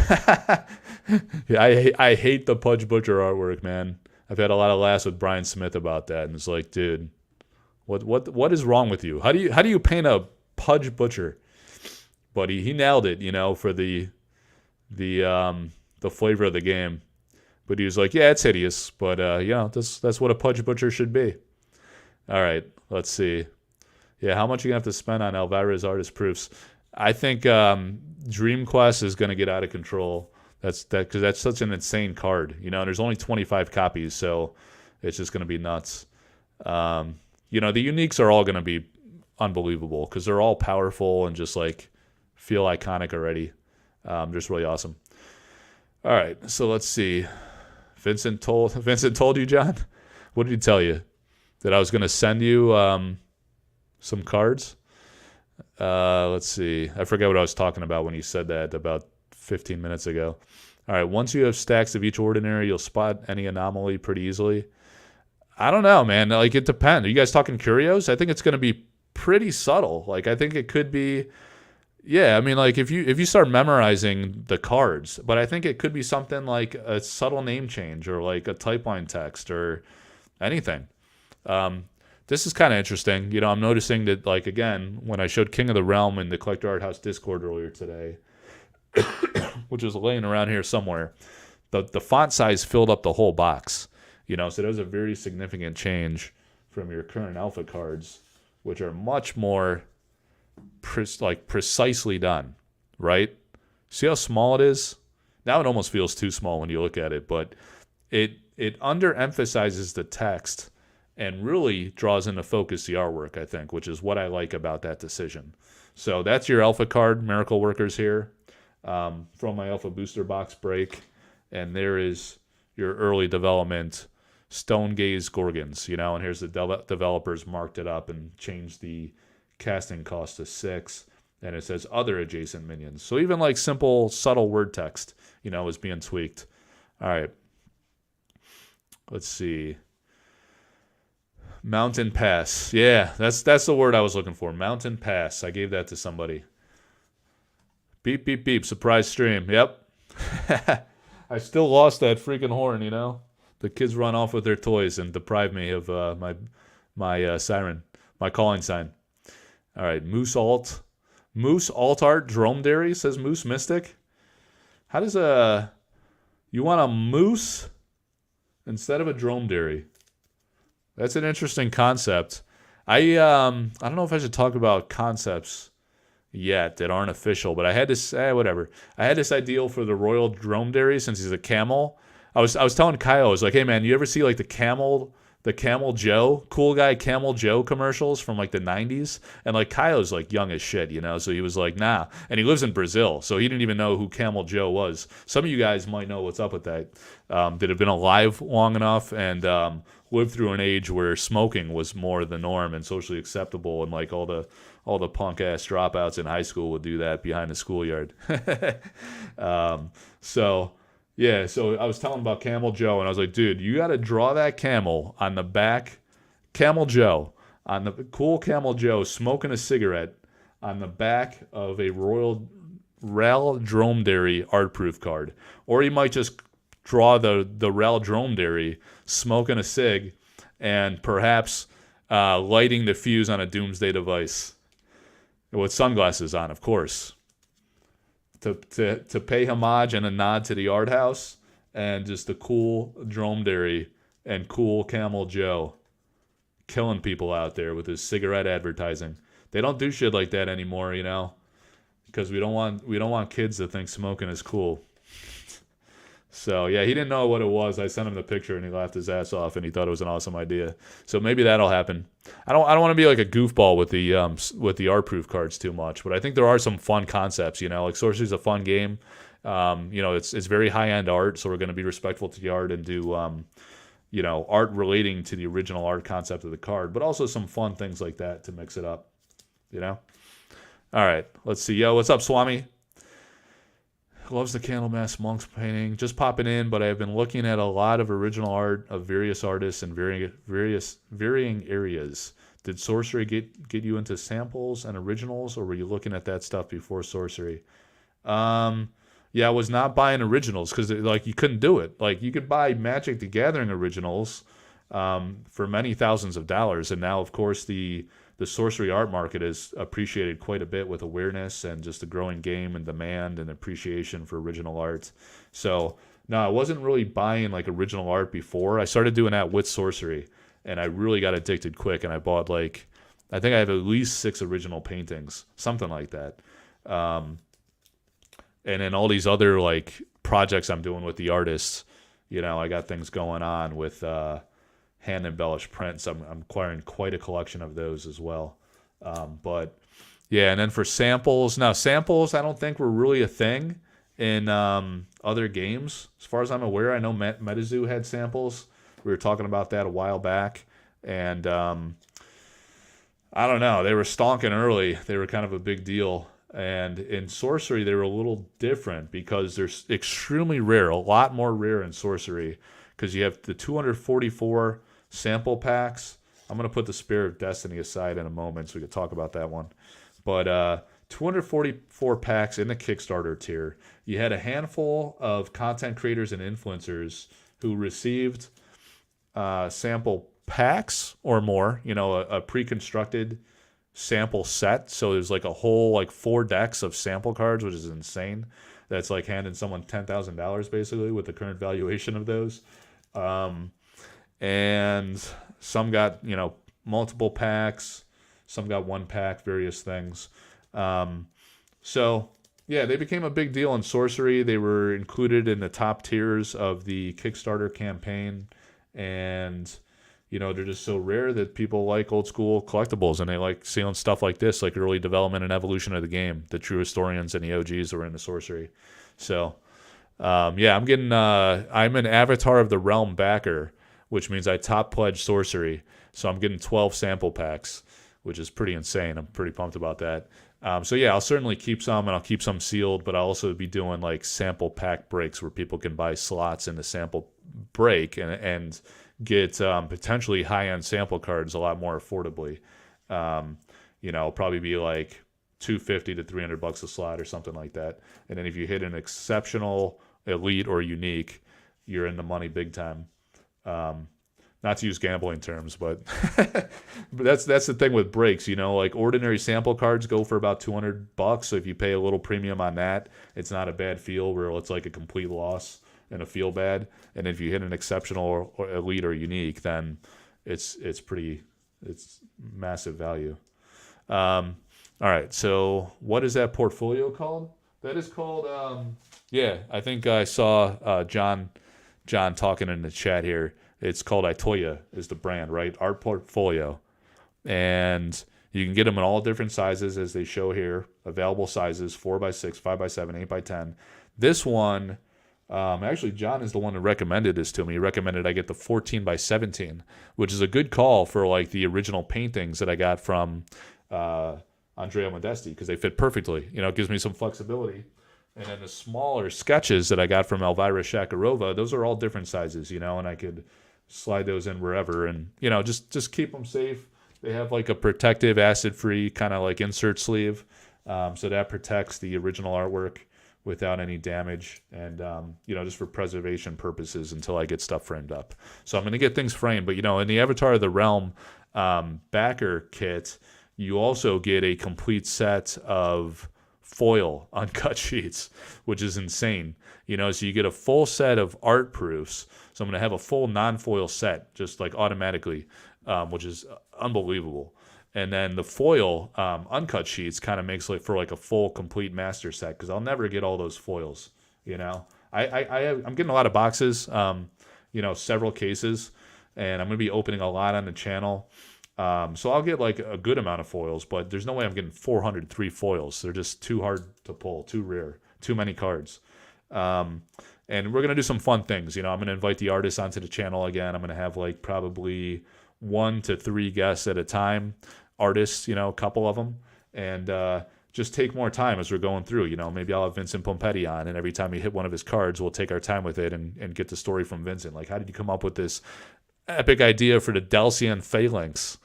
Yeah, I hate the Pudge Butcher artwork, man. I've had a lot of laughs with Brian Smith about that, and it's like, dude, what is wrong with you? How do you paint a Pudge Butcher? But he nailed it, for the flavor of the game. But he was like, yeah, it's hideous, but that's what a Pudge Butcher should be. All right, let's see. Yeah, how much are you gonna have to spend on Elvira's artist proofs? I think Dream Quest is gonna get out of control. Because that's such an insane card. There's only 25 copies, so it's just gonna be nuts. The uniques are all gonna be unbelievable because they're all powerful and just like feel iconic already. Just really awesome. All right, so let's see. Vincent told you, John? What did he tell you? That I was going to send you some cards? Let's see. I forget what I was talking about when he said that about 15 minutes ago. All right, once you have stacks of each ordinary, you'll spot any anomaly pretty easily. I don't know, man. Like, it depends. Are you guys talking curios? I think it's going to be pretty subtle. Like, I think it could be... Yeah, I mean, like, if you start memorizing the cards, but I think it could be something like a subtle name change or like a type line text or anything. This is kind of interesting. I'm noticing that, like, again, when I showed King of the Realm in the Collector Art House Discord earlier today, which is laying around here somewhere, the font size filled up the whole box. So that was a very significant change from your current alpha cards, which are much more precisely done, right? See how small it is? Now it almost feels too small when you look at it, but it underemphasizes the text and really draws into focus the artwork, I think, which is what I like about that decision. So that's your alpha card, Miracle Workers here, from my alpha booster box break, and there is your early development Stonegaze Gorgons, and here's the developers marked it up and changed the casting cost to 6, and it says other adjacent minions. So even like simple, subtle word text, is being tweaked. All right. Let's see. Mountain Pass. Yeah, that's the word I was looking for. Mountain Pass. I gave that to somebody. Beep, beep, beep. Surprise stream. Yep. I still lost that freaking horn, The kids run off with their toys and deprive me of my siren, my calling sign. All right, Moose Alt Art Dromedary, says Moose Mystic. How does you want a moose instead of a dromedary? That's an interesting concept. I don't know if I should talk about concepts yet that aren't official, but I had this whatever. I had this ideal for the Royal Dromedary since he's a camel. I was telling Kyle, I was like, hey man, you ever see like the Camel Joe, cool guy Camel Joe commercials from like the 90s? And like Kyle's like young as shit, so he was like, nah. And he lives in Brazil, so he didn't even know who Camel Joe was. Some of you guys might know what's up with that, that have been alive long enough and lived through an age where smoking was more the norm and socially acceptable, and like all the punk ass dropouts in high school would do that behind the schoolyard. Yeah, so I was telling about Camel Joe, and I was like, dude, you got to draw that camel on the back, Camel Joe, on the cool Camel Joe smoking a cigarette on the back of a Royal Dromedary art proof card. Or you might just draw the Rel Dromedary smoking a cig and perhaps lighting the fuse on a doomsday device with sunglasses on, of course. To pay homage and a nod to the art house, and just a cool dromedary and cool Camel Joe killing people out there with his cigarette advertising. They don't do shit like that anymore, because we don't want kids to think smoking is cool. So yeah, he didn't know what it was. I sent him the picture and he laughed his ass off and he thought it was an awesome idea. So maybe that'll happen. I don't want to be like a goofball with the art proof cards too much, but I think there are some fun concepts. Like Sorcery's a fun game. It's very high end art, so we're going to be respectful to the art and do art relating to the original art concept of the card, but also some fun things like that to mix it up. All right, let's see. Yo, what's up, Swami? loves the Candlemass Monks painting. Just popping in, but I've been looking at a lot of original art of various artists in varying areas. Did Sorcery get you into samples and originals, or were you looking at that stuff before Sorcery? Yeah, I was not buying originals because like you couldn't do it. Like you could buy Magic the Gathering originals for many thousands of dollars, and now of course the Sorcery art market is appreciated quite a bit with awareness and just the growing game and demand and appreciation for original art. So no, I wasn't really buying like original art before. I started doing that with Sorcery, and I really got addicted quick, and I bought like, I think I have at least 6 original paintings, something like that. And then all these other like projects I'm doing with the artists, I got things going on with hand embellished prints. I'm acquiring quite a collection of those as well. But yeah, and then for samples, now samples I don't think were really a thing in other games. As far as I'm aware, I know MetaZoo had samples. We were talking about that a while back, and I don't know. They were stonking early. They were kind of a big deal. And in Sorcery, they were a little different because they're extremely rare, a lot more rare in Sorcery, because you have the 244 sample packs. I'm going to put the Spear of Destiny aside in a moment so we can talk about that one. But 244 packs in the Kickstarter tier. You had a handful of content creators and influencers who received sample packs or more, a pre-constructed sample set. So there's like a whole like 4 decks of sample cards, which is insane. That's like handing someone $10,000 basically with the current valuation of those. And some got, multiple packs, some got 1 pack, various things. So yeah, they became a big deal in Sorcery. They were included in the top tiers of the Kickstarter campaign, and they're just so rare that people like old school collectibles, and they like seeing stuff like this, like early development and evolution of the game. The true historians and the OGs were into Sorcery. So, yeah, I'm an Avatar of the Realm backer, which means I top pledge Sorcery. So I'm getting 12 sample packs, which is pretty insane. I'm pretty pumped about that. So yeah, I'll certainly keep some, and I'll keep some sealed, but I'll also be doing like sample pack breaks where people can buy slots in the sample break and get potentially high-end sample cards a lot more affordably. Probably be like $250 to $300 a slot or something like that. And then if you hit an exceptional, elite, or unique, you're in the money big time. Not to use gambling terms, but but that's the thing with breaks. Like ordinary sample cards go for about $200. So if you pay a little premium on that, it's not a bad feel where it's like a complete loss and a feel bad. And if you hit an exceptional or elite or unique, then it's massive value. All right. So what is that portfolio called? That is called, I think I saw John talking in the chat here. It's called Itoya is the brand, right? Art Portfolio. And you can get them in all different sizes as they show here. Available sizes, 4x6, 5x7, 8x10. This one, actually, John is the one who recommended this to me. He recommended I get the 14x17, which is a good call for like the original paintings that I got from Andrea Modesti because they fit perfectly. It gives me some flexibility. And then the smaller sketches that I got from Elvira Shakarova, those are all different sizes, and I could slide those in wherever and, just keep them safe. They have like a protective acid-free kind of like insert sleeve. So that protects the original artwork without any damage and, just for preservation purposes until I get stuff framed up. So I'm going to get things framed. But, in the Avatar of the Realm backer kit, you also get a complete set of foil uncut sheets, which is insane. So you get a full set of art proofs. So I'm going to have a full non-foil set just like automatically, which is unbelievable. And then the foil uncut sheets kind of makes it for like a full complete master set because I'll never get all those foils. I'm getting a lot of boxes, several cases, and I'm going to be opening a lot on the channel. So I'll get like a good amount of foils, but there's no way I'm getting 403 foils. They're just too hard to pull, too rare, too many cards. And we're going to do some fun things. I'm going to invite the artists onto the channel again. I'm going to have like probably 1 to 3 guests at a time, artists, a couple of them. And just take more time as we're going through. Maybe I'll have Vincent Pompetti on, and every time we hit one of his cards, we'll take our time with it and get the story from Vincent. Like, how did you come up with this epic idea for the Dalcian Phalanx,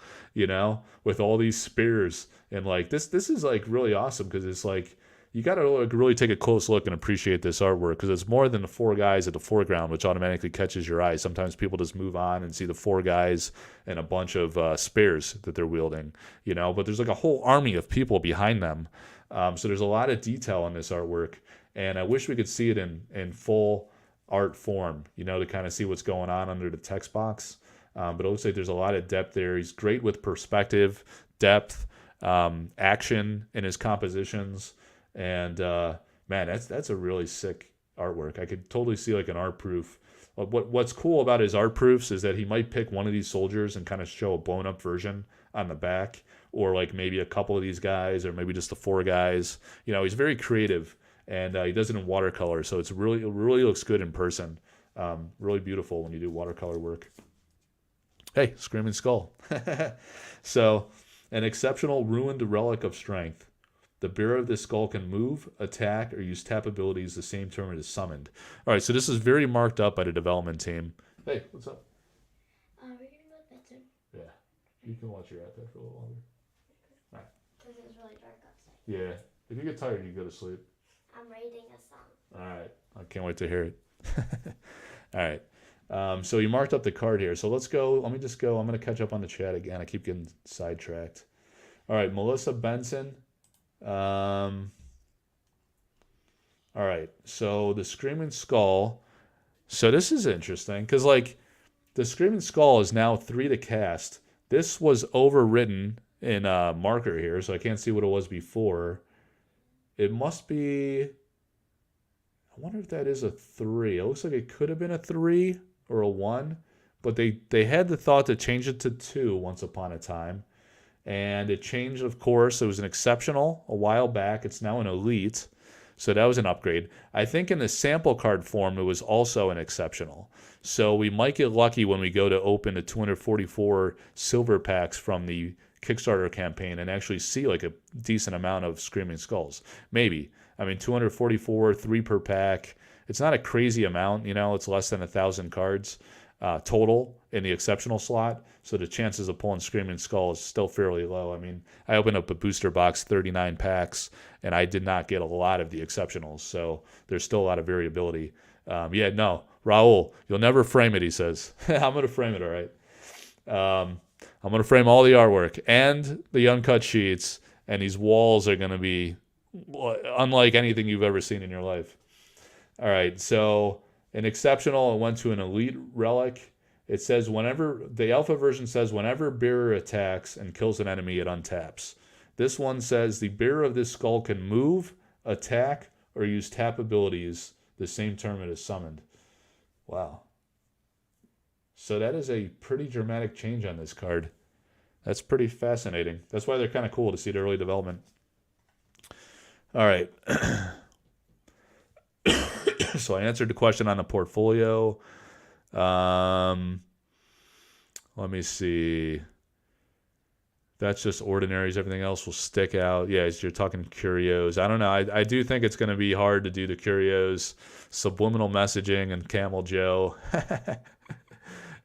with all these spears? And like this is like really awesome, because it's like you got to really take a close look and appreciate this artwork, because it's more than the four guys at the foreground, which automatically catches your eye. Sometimes people just move on and see the four guys and a bunch of spears that they're wielding, but there's like a whole army of people behind them. So there's a lot of detail in this artwork, and I wish we could see it in full art form, to kind of see what's going on under the text box. But it looks like there's a lot of depth there. He's great with perspective, depth, action in his compositions. And man, that's a really sick artwork. I could totally see like an art proof. What's cool about his art proofs is that he might pick one of these soldiers and kind of show a blown up version on the back, or like maybe a couple of these guys, or maybe just the four guys. He's very creative, and he does it in watercolor, so it really looks good in person. Really beautiful when you do watercolor work. Hey, Screaming Skull. So, an exceptional ruined relic of strength. The bearer of this skull can move, attack, or use tap abilities the same turn it is summoned. All right, so this is very marked up by the development team. Hey, what's up? We're going to go to bed soon. Yeah, you can watch your iPad for a little longer. All right. Because it's really dark outside. Yeah, if you get tired, you go to sleep. I'm reading a song. All right, I can't wait to hear it. All right, so you marked up the card here. So let's go. Let me just go. I'm going to catch up on the chat again. I keep getting sidetracked. All right, Melissa Benson. All right, so the Screaming Skull. So this is interesting, because like the Screaming Skull is now 3 to cast. This was overwritten in marker here, so I can't see what it was before. It must be, I wonder if that is a 3. It looks like it could have been a 3 or a 1, but they had the thought to change it to 2 once upon a time. And it changed, of course. It was an exceptional a while back. It's now an elite. So that was an upgrade. I think in the sample card form, it was also an exceptional. So we might get lucky when we go to open the 244 silver packs from the Kickstarter campaign and actually see like a decent amount of Screaming Skulls. Maybe. I mean, 244, 3 per pack. It's not a crazy amount. It's less than 1,000 cards total in the exceptional slot. So the chances of pulling Screaming Skull is still fairly low. I mean, I opened up a booster box, 39 packs, and I did not get a lot of the exceptionals. So there's still a lot of variability. Raul, you'll never frame it, he says. I'm going to frame it, all right? I'm going to frame all the artwork and the uncut sheets, and these walls are going to be unlike anything you've ever seen in your life. All right, so an exceptional, it went to an elite relic. It says the alpha version says whenever bearer attacks and kills an enemy, it untaps. This one says the bearer of this skull can move, attack, or use tap abilities the same turn it is summoned. Wow. So that is a pretty dramatic change on this card. That's pretty fascinating. That's why they're kind of cool to see the early development. All right. So I answered the question on the portfolio. Let me see. That's just ordinaries. Everything else will stick out. Yeah, you're talking curios. I don't know. I do think it's going to be hard to do the curios, subliminal messaging, and Camel Joe.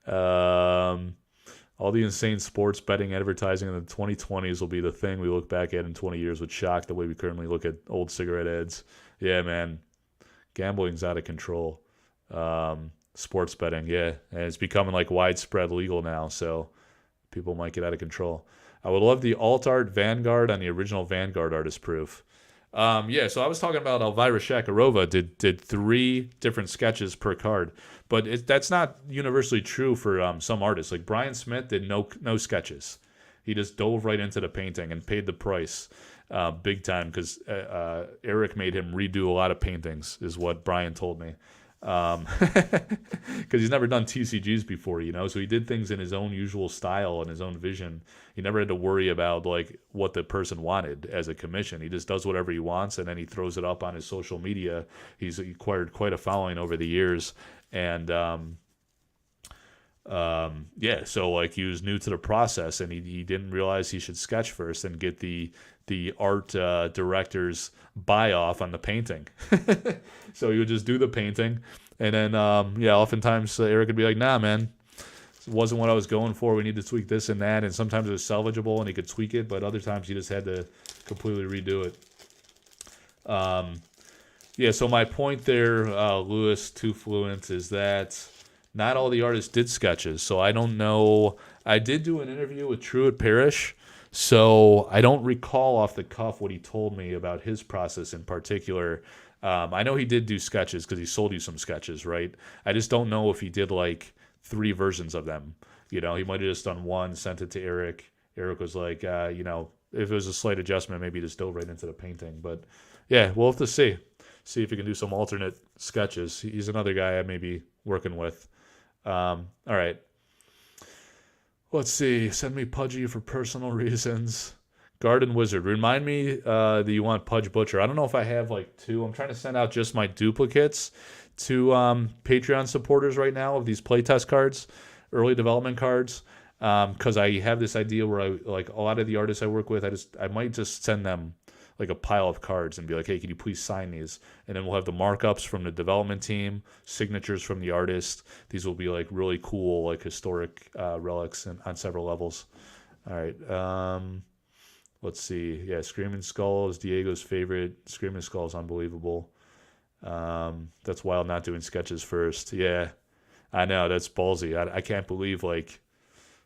All the insane sports betting advertising in the 2020s will be the thing we look back at in 20 years with shock, the way we currently look at old cigarette ads. Yeah, man. Gambling's out of control. Sports betting, yeah. And it's becoming like widespread legal now, so people might get out of control. I would love the alt art Vanguard on the original Vanguard artist proof. So I was talking about Elvira Shakarova did 3 different sketches per card, but that's not universally true for some artists. Like Brian Smith did no sketches. He just dove right into the painting and paid the price big time because Eric made him redo a lot of paintings, is what Brian told me. Because he's never done TCGs before, so he did things in his own usual style and his own vision. He never had to worry about like what the person wanted as a commission. He just does whatever he wants, and then he throws it up on his social media. He's acquired quite a following over the years, and Yeah, so like he was new to the process, and he didn't realize he should sketch first and get the art director's buy off on the painting. So he would just do the painting, and then yeah, oftentimes Eric would be like, "Nah, man, it wasn't what I was going for. We need to tweak this and that." And sometimes it was salvageable, and he could tweak it, but other times he just had to completely redo it. Yeah, so my point there, Lewis, too fluent, is that not all the artists did sketches. So I don't know. I did do an interview with Truett Parrish, so I don't recall off the cuff what he told me about his process in particular. I know he did do sketches because he sold you some sketches, right? I just don't know if he did like 3 versions of them. You know, he might have just done one, sent it to Eric. Eric was like, you know, if it was a slight adjustment, maybe he just dove right into the painting. But yeah, we'll have to see if he can do some alternate sketches. He's another guy I may be working with. All right. Let's see. Send me Pudgy for personal reasons. Garden Wizard. Remind me that you want Pudge Butcher. I don't know if I have like 2. I'm trying to send out just my duplicates to Patreon supporters right now of these playtest cards, early development cards. Because I have this idea where I like a lot of the artists I work with, I might just send them like a pile of cards and be like, hey, can you please sign these? And then we'll have the markups from the development team, signatures from the artist. These will be like really cool, like historic relics on several levels. All right. Let's see. Yeah, Screaming Skull is Diego's favorite. Screaming Skull is unbelievable. That's wild not doing sketches first. Yeah, I know. That's ballsy. I can't believe like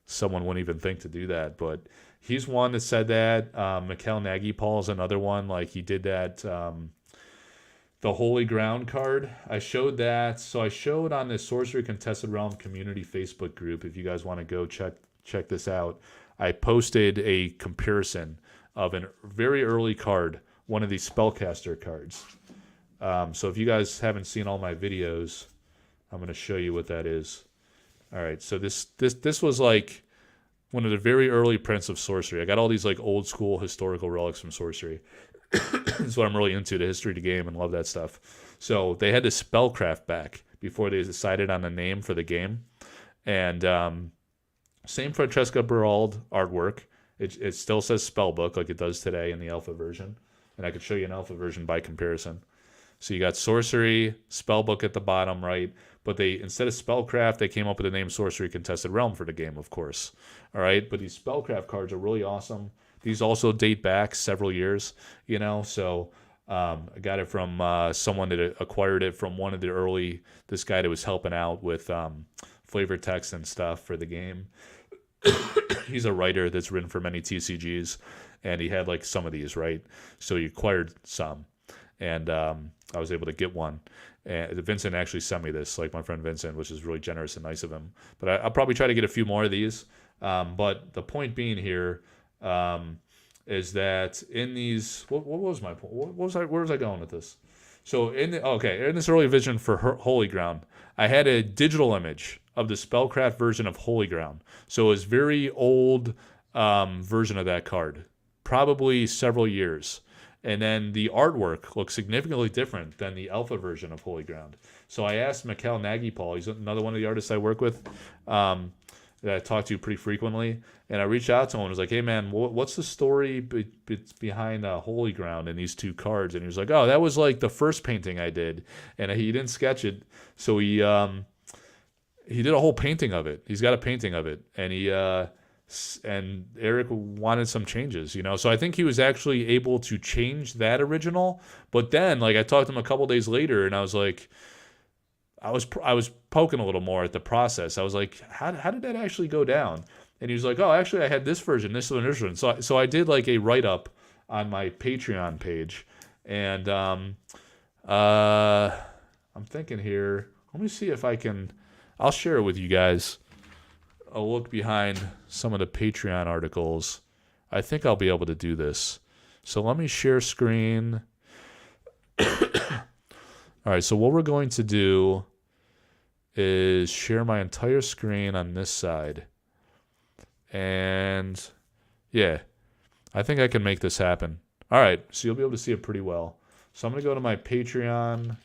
someone wouldn't even think to do that, but he's one that said that. Mikhail Nagy-Paul is another one. Like he did that. The Holy Ground card. I showed that. So I showed on the Sorcery Contested Realm community Facebook group. If you guys want to go check this out, I posted a comparison of a very early card, one of these spellcaster cards. So if you guys haven't seen all my videos, I'm going to show you what that is. All right, so this was like one of the very early prints of Sorcery. I got all these like old school historical relics from Sorcery. That's what I'm really into, the history of the game, and love that stuff. So they had the spellcraft back before they decided on a name for the game. And same Francesca Berald artwork. It still says spellbook like it does today in the alpha version. And I could show you an alpha version by comparison. So you got Sorcery, spellbook at the bottom, right? But they, instead of spellcraft, they came up with the name Sorcery Contested Realm for the game, of course. All right, but these spellcraft cards are really awesome. These also date back several years, you know. So I got it from someone that acquired it from one of the early, this guy that was helping out with flavor text and stuff for the game. He's a writer that's written for many TCGs, and he had like some of these, right? So he acquired some, and I was able to get one. And Vincent actually sent me this, like my friend Vincent, which is really generous and nice of him. But I'll probably try to get a few more of these. But the point being here is that in these, what was my point? Where was I going with this? So in this early vision for Holy Ground, I had a digital image of the spellcraft version of Holy Ground. So it was very old version of that card, probably several years. And then the artwork looks significantly different than the alpha version of Holy Ground. So I asked Mikhail Nagy-Paul, he's another one of the artists I work with, that I talk to pretty frequently, and I reached out to him and was like, hey man, what's the story behind Holy Ground and these 2 cards? And he was like, oh, that was like the first painting I did, and he didn't sketch it, so he did a whole painting of it. He's got a painting of it, and and Eric wanted some changes, you know. So I think he was actually able to change that original. But then, like, I talked to him a couple days later, and I was like, I was poking a little more at the process. I was like, how did that actually go down? And he was like, oh, actually, I had this version, this one, this one. So I did like a write up on my Patreon page, and I'm thinking here. Let me see if I can. I'll share it with you guys. A look behind some of the Patreon articles. I think I'll be able to do this. So let me share screen. All right, so what we're going to do is share my entire screen on this side. And yeah, I think I can make this happen. All right, so you'll be able to see it pretty well. So I'm going to go to my Patreon.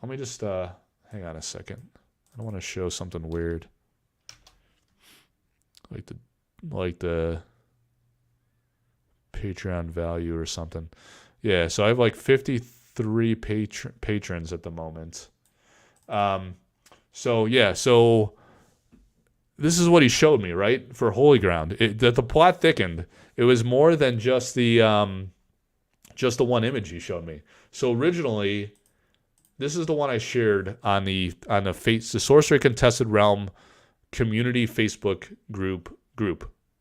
Let me just hang on a second. I don't want to show something weird. Like the Patreon value or something. Yeah, so I have like 53 patrons at the moment. So yeah, so this is what he showed me, right? For Holy Ground. That the plot thickened. It was more than just the one image he showed me. So originally, this is the one I shared on the Sorcery Contested Realm community Facebook group.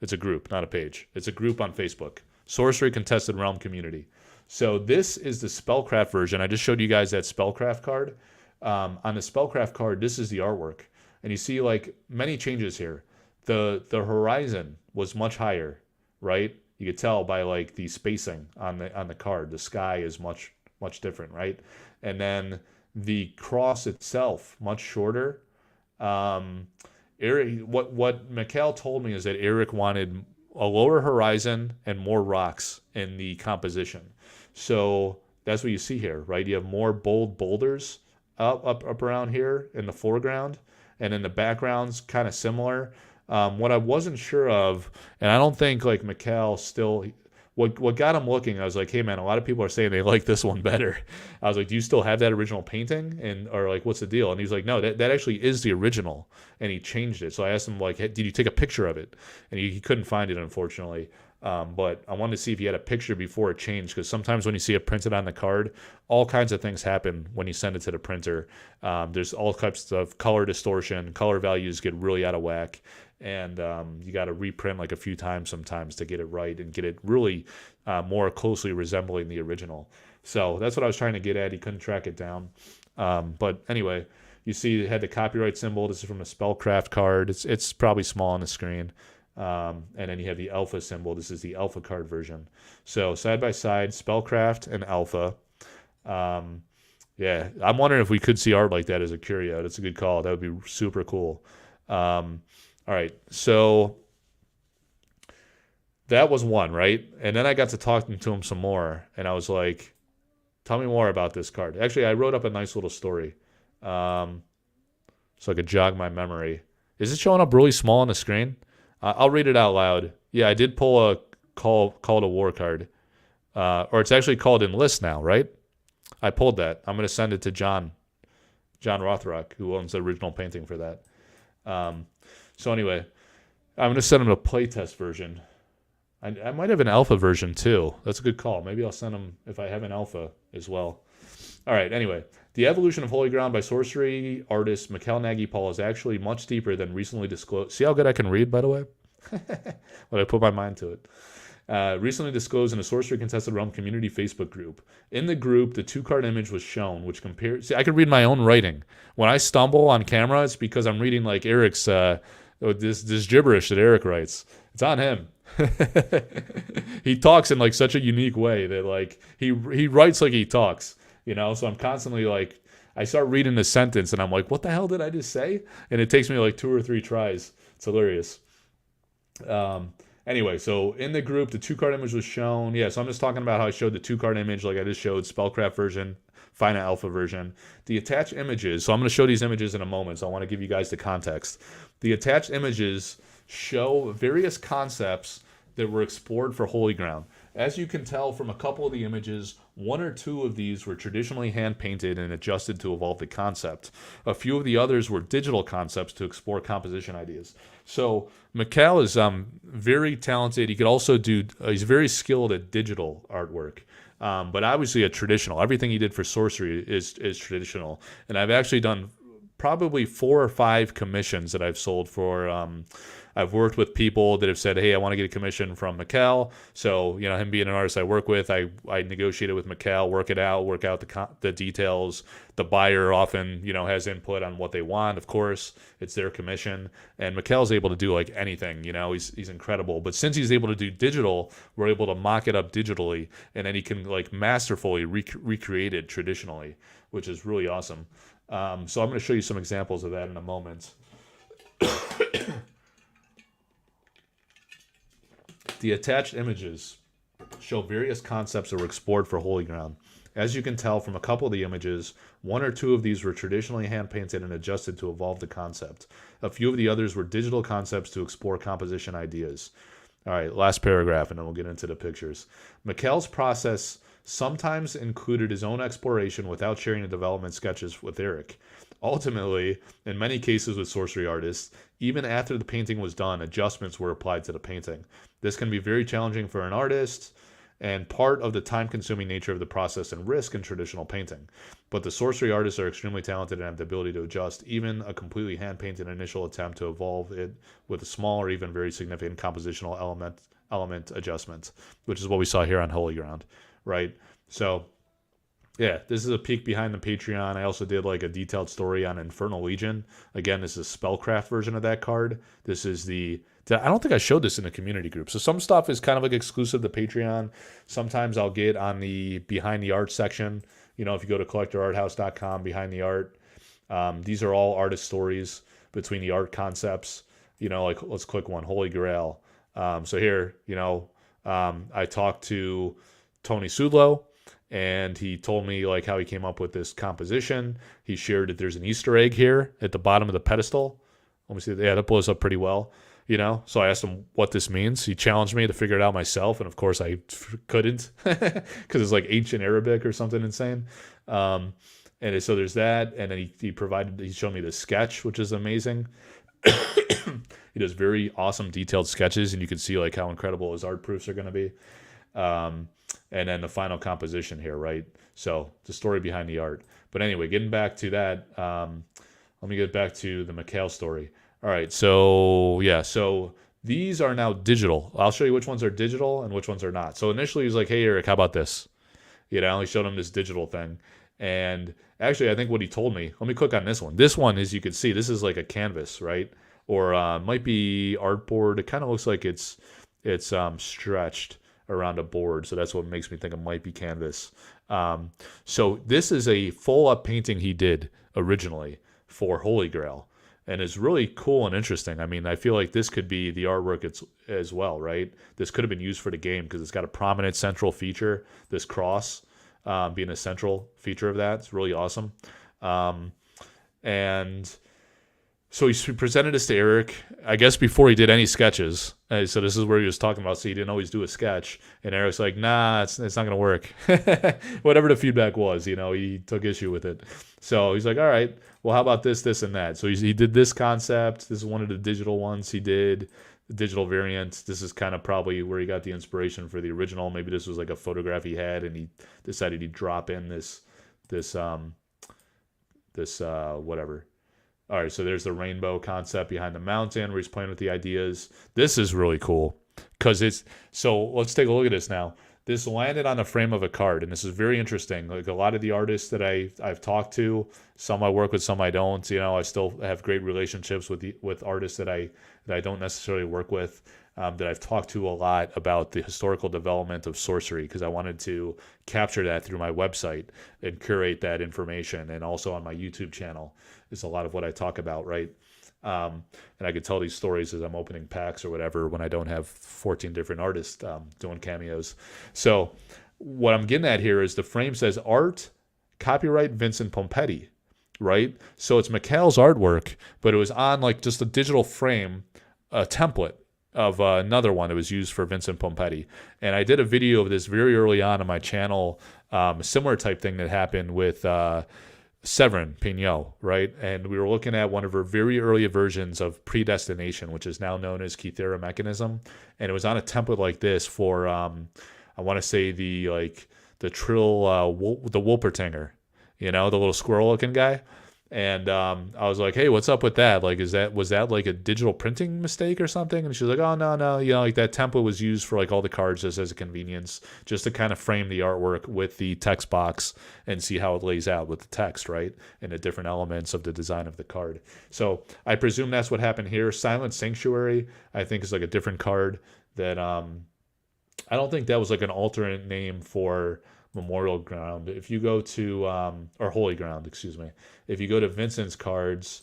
It's a group, not a page. It's a group on Facebook. Sorcery Contested Realm community. So this is the Spellcraft version. I just showed you guys that Spellcraft card. On the Spellcraft card, this is the artwork. And you see like many changes here. The horizon was much higher, right? You could tell by like the spacing on the card. The sky is much different, right? And then the cross itself much shorter. Eric, what Mikhail told me is that Eric wanted a lower horizon and more rocks in the composition. So that's what you see here, right? You have more bold boulders up around here in the foreground, and in the background's kind of similar. What I wasn't sure of, and I don't think like Mikhail still, what got him looking, I was like, hey man, a lot of people are saying they like this one better. I was like, do you still have that original painting? Or like, what's the deal? And he's like, no, that actually is the original, and he changed it. So I asked him like, hey, did you take a picture of it? And he couldn't find it, unfortunately. But I wanted to see if he had a picture before it changed, because sometimes when you see it printed on the card, all kinds of things happen when you send it to the printer. There's all types of color distortion, color values get really out of whack, and you got to reprint like a few times sometimes to get it right and get it really more closely resembling the original. So that's what I was trying to get at. He couldn't track it down. But anyway, you see it had the copyright symbol. This is from a Spellcraft card. It's probably small on the screen. And then you have the alpha symbol. This is the alpha card version. So side by side, Spellcraft and alpha. Yeah, I'm wondering if we could see art like that as a curio. That's a good call. That would be super cool. All right, so that was one, right? And then I got to talking to him some more, and I was like, tell me more about this card. Actually, I wrote up a nice little story so I could jog my memory. Is it showing up really small on the screen? I'll read it out loud. Yeah, I did pull a call to war card. Or it's actually called Enlist now, right? I pulled that. I'm going to send it to John Rothrock, who owns the original painting for that. So anyway, I'm going to send him a playtest version. I might have an alpha version too. That's a good call. Maybe I'll send him if I have an alpha as well. All right, anyway. The evolution of Holy Ground by sorcery artist Mikhail Nagy-Paul is actually much deeper than recently disclosed. See how good I can read, by the way? When I put my mind to it. Recently disclosed in a Sorcery Contested Realm community Facebook group. In the group, the two-card image was shown, which compares... See, I could read my own writing. When I stumble on camera, it's because I'm reading like Eric's... this gibberish that Eric writes. It's on him. He talks in like such a unique way that like he writes like he talks, you know. So I'm constantly like, I start reading the sentence and I'm like, what the hell did I just say? And it takes me like 2 or 3 tries. It's hilarious. Anyway, so in the group, the 2-card image was shown. Yeah, so I'm just talking about how I showed the 2-card image, like I just showed Spellcraft version, Fina Alpha version. The attached images, so I'm going to show these images in a moment, so I want to give you guys the context. The attached images show various concepts that were explored for Holy Ground. As you can tell from a couple of the images, 1 or 2 of these were traditionally hand-painted and adjusted to evolve the concept. A few of the others were digital concepts to explore composition ideas. So Mikhail is very talented. He could also do, he's very skilled at digital artwork. But obviously a traditional. Everything he did for sorcery is traditional. And I've actually done probably 4 or 5 commissions that I've sold for. I've worked with people that have said, hey, I want to get a commission from Mikhail. So, you know, him being an artist I work with, I negotiated with Mikhail, work out the details. The buyer often, you know, has input on what they want. Of course, it's their commission. And Mikhail's able to do like anything, you know, he's incredible. But since he's able to do digital, we're able to mock it up digitally. And then he can like masterfully recreate it traditionally, which is really awesome. So I'm going to show you some examples of that in a moment. The attached images. show various concepts that were explored for Holy Ground. As you can tell from a couple of the images, one or two of these were traditionally hand painted and adjusted to evolve the concept. A few of the others were digital concepts to explore composition ideas. All right, last paragraph, and then we'll get into the pictures. Mikhail's process sometimes included his own exploration without sharing the development sketches with Eric. Ultimately, in many cases with sorcery artists, even after the painting was done, adjustments were applied to the painting. This can be very challenging for an artist and part of the time-consuming nature of the process and risk in traditional painting. But the sorcery artists are extremely talented and have the ability to adjust even a completely hand-painted initial attempt to evolve it with a small or even very significant compositional element adjustment, which is what we saw here on Holy Ground, right? So yeah, this is a peek behind the Patreon. I also did like a detailed story on Infernal Legion. Again, this is a spellcraft version of that card. This is I don't think I showed this in the community group. So some stuff is kind of like exclusive to Patreon. Sometimes I'll get on the behind the art section. You know, if you go to collectorarthouse.com, behind the art, these are all artist stories between the art concepts. You know, like let's click one, Holy Grail. So here, you know, I talked to Tony Sudlow, and he told me like how he came up with this composition. He shared that there's an Easter egg here at the bottom of the pedestal. Let me see. Yeah, that blows up pretty well. You know, so I asked him what this means. He challenged me to figure it out myself, and of course I couldn't because it's like ancient Arabic or something insane. And so there's that, and then he showed me the sketch, which is amazing. He does very awesome detailed sketches, and you can see like how incredible his art proofs are going to be. And then the final composition here, right? So the story behind the art. But anyway, getting back to that, let me get back to the Mikhail story. All right, so yeah, so these are now digital. I'll show you which ones are digital and which ones are not. So initially he was like, hey, Eric, how about this? You know, he showed him this digital thing. And actually, I think what he told me, let me click on this one. This one, as you can see, this is like a canvas, right? Or might be artboard. It kind of looks like it's stretched around a board. So that's what makes me think it might be canvas. So this is a full-up painting he did originally for Holy Grail. And it's really cool and interesting. I mean, I feel like this could be the artwork as well, right? This could have been used for the game because it's got a prominent central feature, this cross being a central feature of that. It's really awesome. And so he presented this to Eric, I guess before he did any sketches. So this is where he was talking about, so he didn't always do a sketch. And Eric's like, nah, it's not going to work. Whatever the feedback was, you know, he took issue with it. So he's like, all right, well, how about this, this, and that? So he did this concept. This is one of the digital ones he did, the digital variant. This is kind of probably where he got the inspiration for the original. Maybe this was like a photograph he had, and he decided he'd drop in this whatever. All right, so there's the rainbow concept behind the mountain where he's playing with the ideas. This is really cool because so let's take a look at this now. This landed on the frame of a card, and this is very interesting. Like a lot of the artists that I've talked to, some I work with, some I don't. You know, I still have great relationships with artists that I don't necessarily work with. That I've talked to a lot about the historical development of sorcery because I wanted to capture that through my website and curate that information, and also on my YouTube channel is a lot of what I talk about, right? And I could tell these stories as I'm opening packs or whatever when I don't have 14 different artists doing cameos. So what I'm getting at here is the frame says art, copyright Vincent Pompetti, right? So it's Mikhail's artwork, but it was on like just a digital frame, a template of another one that was used for Vincent Pompetti. And I did a video of this very early on my channel, a similar type thing that happened with Severin Pignot, right? And we were looking at one of her very early versions of Predestination, which is now known as Kythera Mechanism. And it was on a template like this for, I want to say the Trill, the Wolpertinger, you know, the little squirrel looking guy. And I was like, hey, what's up with that? Like, was that like a digital printing mistake or something? And she's like, oh, no. You know, like that template was used for like all the cards just as a convenience, just to kind of frame the artwork with the text box and see how it lays out with the text, right? And the different elements of the design of the card. So I presume that's what happened here. Silent Sanctuary, I think, is like a different card that I don't think that was like an alternate name for Memorial Ground. If you go to or Holy Ground, excuse me. If you go to Vincent's cards,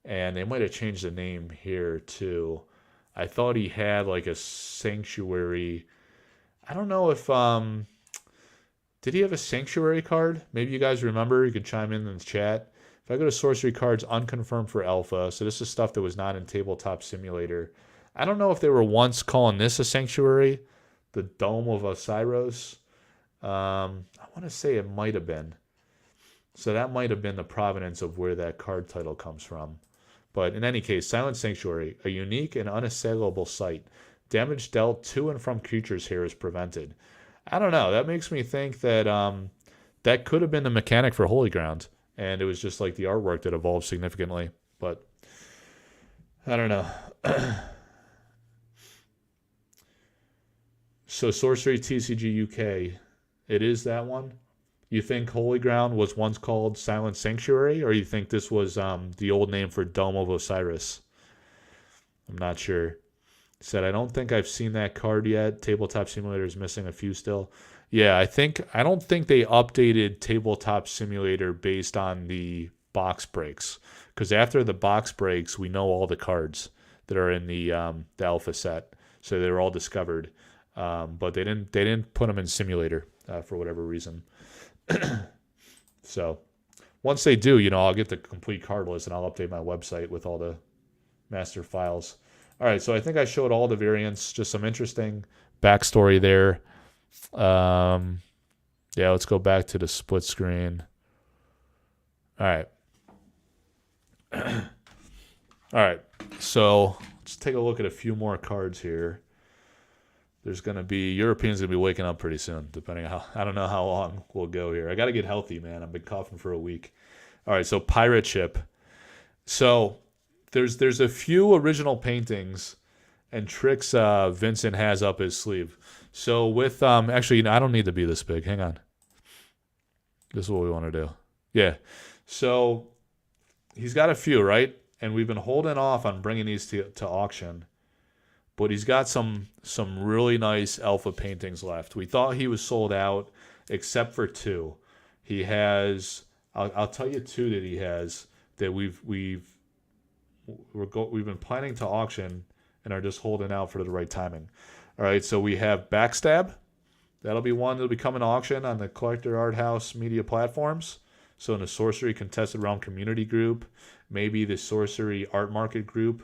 and they might have changed the name here too. I thought he had like a sanctuary. I don't know if did he have a Sanctuary card? Maybe you guys remember. You could chime in the chat. If I go to Sorcery cards unconfirmed for Alpha, so this is stuff that was not in Tabletop Simulator. I don't know if they were once calling this a Sanctuary, the Dome of Osiris. I want to say it might have been. So that might have been the provenance of where that card title comes from. But in any case, Silent Sanctuary, a unique and unassailable site. Damage dealt to and from creatures here is prevented. I don't know. That makes me think that that could have been the mechanic for Holy Ground, and it was just like the artwork that evolved significantly. But I don't know. So Sorcery TCG UK, it is that one. You think Holy Ground was once called Silent Sanctuary, or you think this was the old name for Dome of Osiris? I'm not sure. Said, I don't think I've seen that card yet. Tabletop Simulator is missing a few still. Yeah, I don't think they updated Tabletop Simulator based on the box breaks. Because after the box breaks, we know all the cards that are in the alpha set. So they were all discovered. But they didn't put them in Simulator for whatever reason. So once they do, I'll get the complete card list and I'll update my website with all the master files. All right, so I think I showed all the variants, just some interesting backstory there. Yeah, let's go back to the split screen. All right. All right, so let's take a look at a few more cards here. There's going to be, Europeans going to be waking up pretty soon, depending on I don't know how long we'll go here. I got to get healthy, man. I've been coughing for a week. All right, so Pirate Ship. So there's a few original paintings and tricks Vincent has up his sleeve. So with actually, I don't need to be this big. Hang on. This is what we want to do. Yeah. So he's got a few, right? And we've been holding off on bringing these to auction. But he's got some really nice alpha paintings left. We thought he was sold out, except for two. He has, I'll tell you two that he has that we've been planning to auction and are just holding out for the right timing. All right, so we have Backstab. That'll be one that'll be coming to auction on the Collector Art House media platforms. So in the Sorcery Contested Realm community group, maybe the Sorcery Art Market group.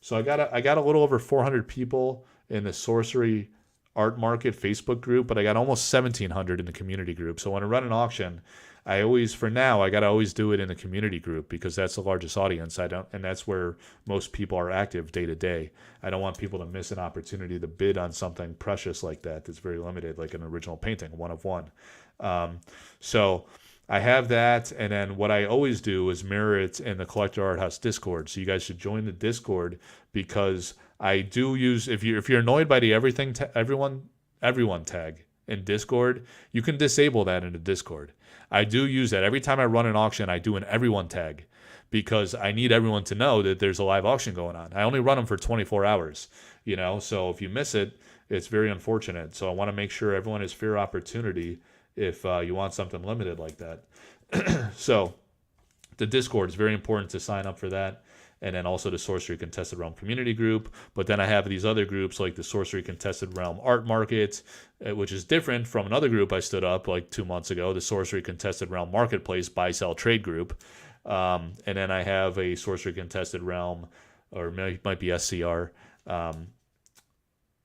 So I got a little over 400 people in the Sorcery Art Market Facebook group, but I got almost 1,700 in the community group. So when I run an auction, I gotta always do it in the community group because that's the largest audience. And that's where most people are active day to day. I don't want people to miss an opportunity to bid on something precious like that that's very limited, like an original painting, one of one. So I have that, and then what I always do is mirror it in the Collector Art House Discord. So you guys should join the Discord because I do use, if you're annoyed by the everyone tag in Discord, you can disable that in the Discord. I do use that every time I run an auction. I do an everyone tag because I need everyone to know that there's a live auction going on. I only run them for 24 hours, so if you miss it, it's very unfortunate. So I want to make sure everyone has fair opportunity if you want something limited like that. So the Discord is very important to sign up for that. And then also the Sorcery Contested Realm community group. But then I have these other groups like the Sorcery Contested Realm Art Market, which is different from another group I stood up like 2 months ago, the Sorcery Contested Realm Marketplace Buy Sell Trade group. And then I have a Sorcery Contested Realm, or it might be SCR,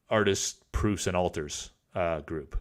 Artists, Proofs, and Altars group.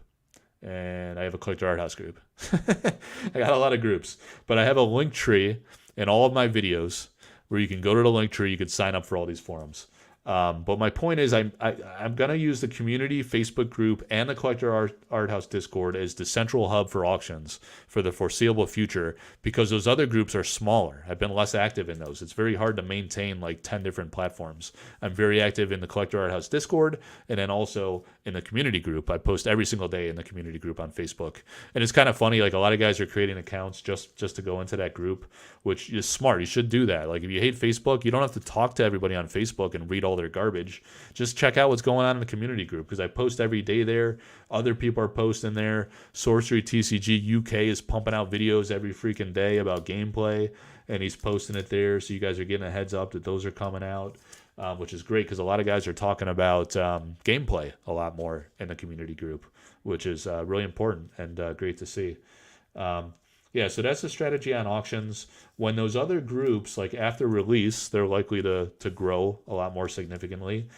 And I have a Collector Art House group. I got a lot of groups. But I have a link tree in all of my videos where you can go to the link tree, you can sign up for all these forums. But my point is I'm going to use the community Facebook group and the Collector Art House Discord as the central hub for auctions for the foreseeable future because those other groups are smaller. I've been less active in those. It's very hard to maintain like 10 different platforms. I'm very active in the Collector Art House Discord and then also in the community group. I post every single day in the community group on Facebook. And it's kind of funny, like a lot of guys are creating accounts just to go into that group, which is smart. You should do that. Like if you hate Facebook, you don't have to talk to everybody on Facebook and read all their garbage. Just check out what's going on in the community group because I post every day there. Other people are posting there. Sorcery TCG UK is pumping out videos every freaking day about gameplay, and he's posting it there, so you guys are getting a heads up that those are coming out. which is great because a lot of guys are talking about gameplay a lot more in the community group, which is really important and great to see. Yeah, so that's the strategy on auctions. When those other groups, like after release, they're likely to grow a lot more significantly.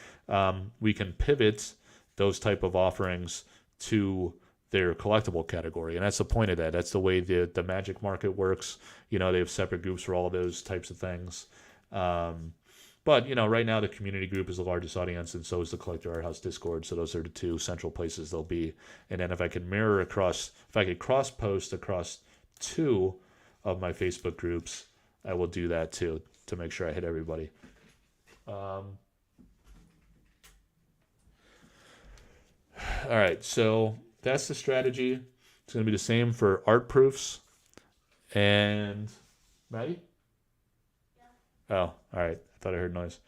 We can pivot those type of offerings to their collectible category, and that's the point of that. That's the way the Magic market works. They have separate groups for all of those types of things. But right now the community group is the largest audience, and so is the Collector Art House Discord. So those are the two central places they'll be. And then if I could cross post across two of my Facebook groups, I will do that too to make sure I hit everybody. All right, so that's the strategy. It's going to be the same for art proofs. And Maddie? Yeah. Oh, all right. I thought I heard noise.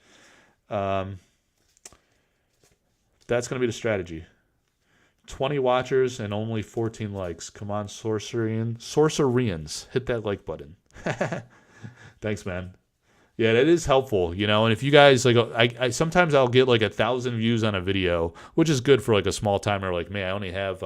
That's going to be the strategy. 20 watchers and only 14 likes. Come on, Sorcerians. Hit that like button. Thanks, man. Yeah, that is helpful, and if you guys, like, I sometimes I'll get like 1,000 views on a video, which is good for like a small timer like me. I only have,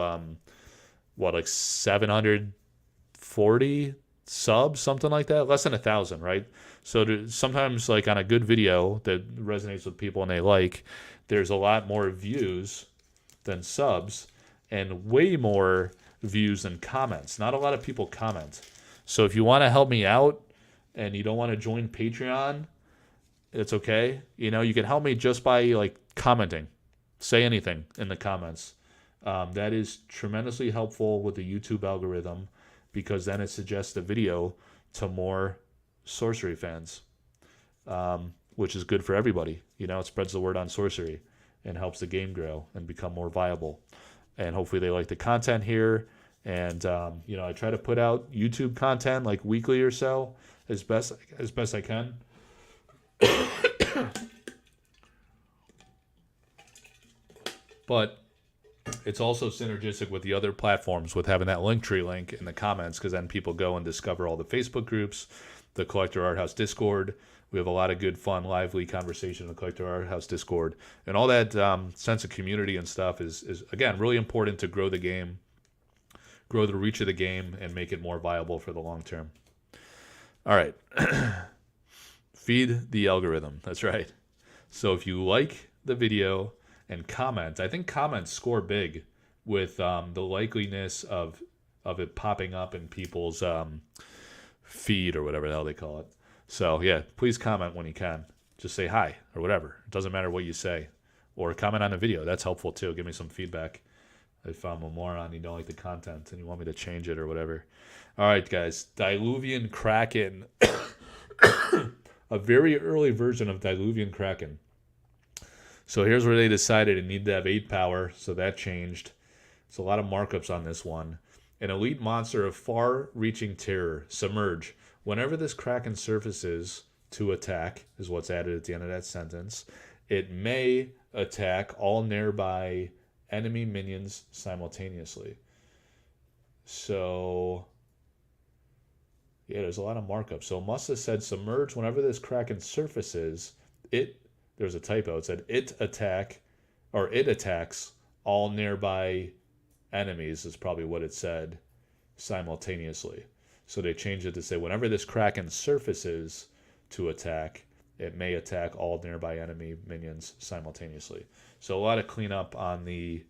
like 740 subs, something like that, less than 1,000, right? So sometimes, like on a good video that resonates with people and they like, there's a lot more views than subs and way more views than comments. Not a lot of people comment. So if you want to help me out and you don't want to join Patreon, it's okay. You can help me just by like commenting. Say anything in the comments. That is tremendously helpful with the YouTube algorithm because then it suggests the video to more Sorcery fans, which is good for everybody. It spreads the word on Sorcery and helps the game grow and become more viable. And hopefully they like the content here. And, I try to put out YouTube content like weekly or so as best I can. But it's also synergistic with the other platforms with having that Linktree link in the comments because then people go and discover all the Facebook groups, the Collector Art House Discord. We have a lot of good, fun, lively conversation in the Collector Art House Discord. And all that sense of community and stuff is, again, really important to grow the game, grow the reach of the game, and make it more viable for the long term. All right. Feed the algorithm. That's right. So if you like the video and comment, I think comments score big with the likeliness of it popping up in people's feed or whatever the hell they call it. So yeah, please comment when you can. Just say hi or whatever. It doesn't matter what you say. Or comment on the video. That's helpful too. Give me some feedback. If I'm a moron, you don't like the content and you want me to change it or whatever. All right, guys. Diluvian Kraken. A very early version of Diluvian Kraken. So here's where they decided it needed to have 8 power, so that changed. It's a lot of markups on this one. An elite monster of far-reaching terror. Submerge. Whenever this Kraken surfaces to attack, is what's added at the end of that sentence, it may attack all nearby enemy minions simultaneously. So, yeah, there's a lot of markup. So it must have said submerge whenever this Kraken surfaces. There's a typo. It said it attacks all nearby enemies is probably what it said simultaneously. So they changed it to say whenever this Kraken surfaces to attack, it may attack all nearby enemy minions simultaneously. So a lot of cleanup on the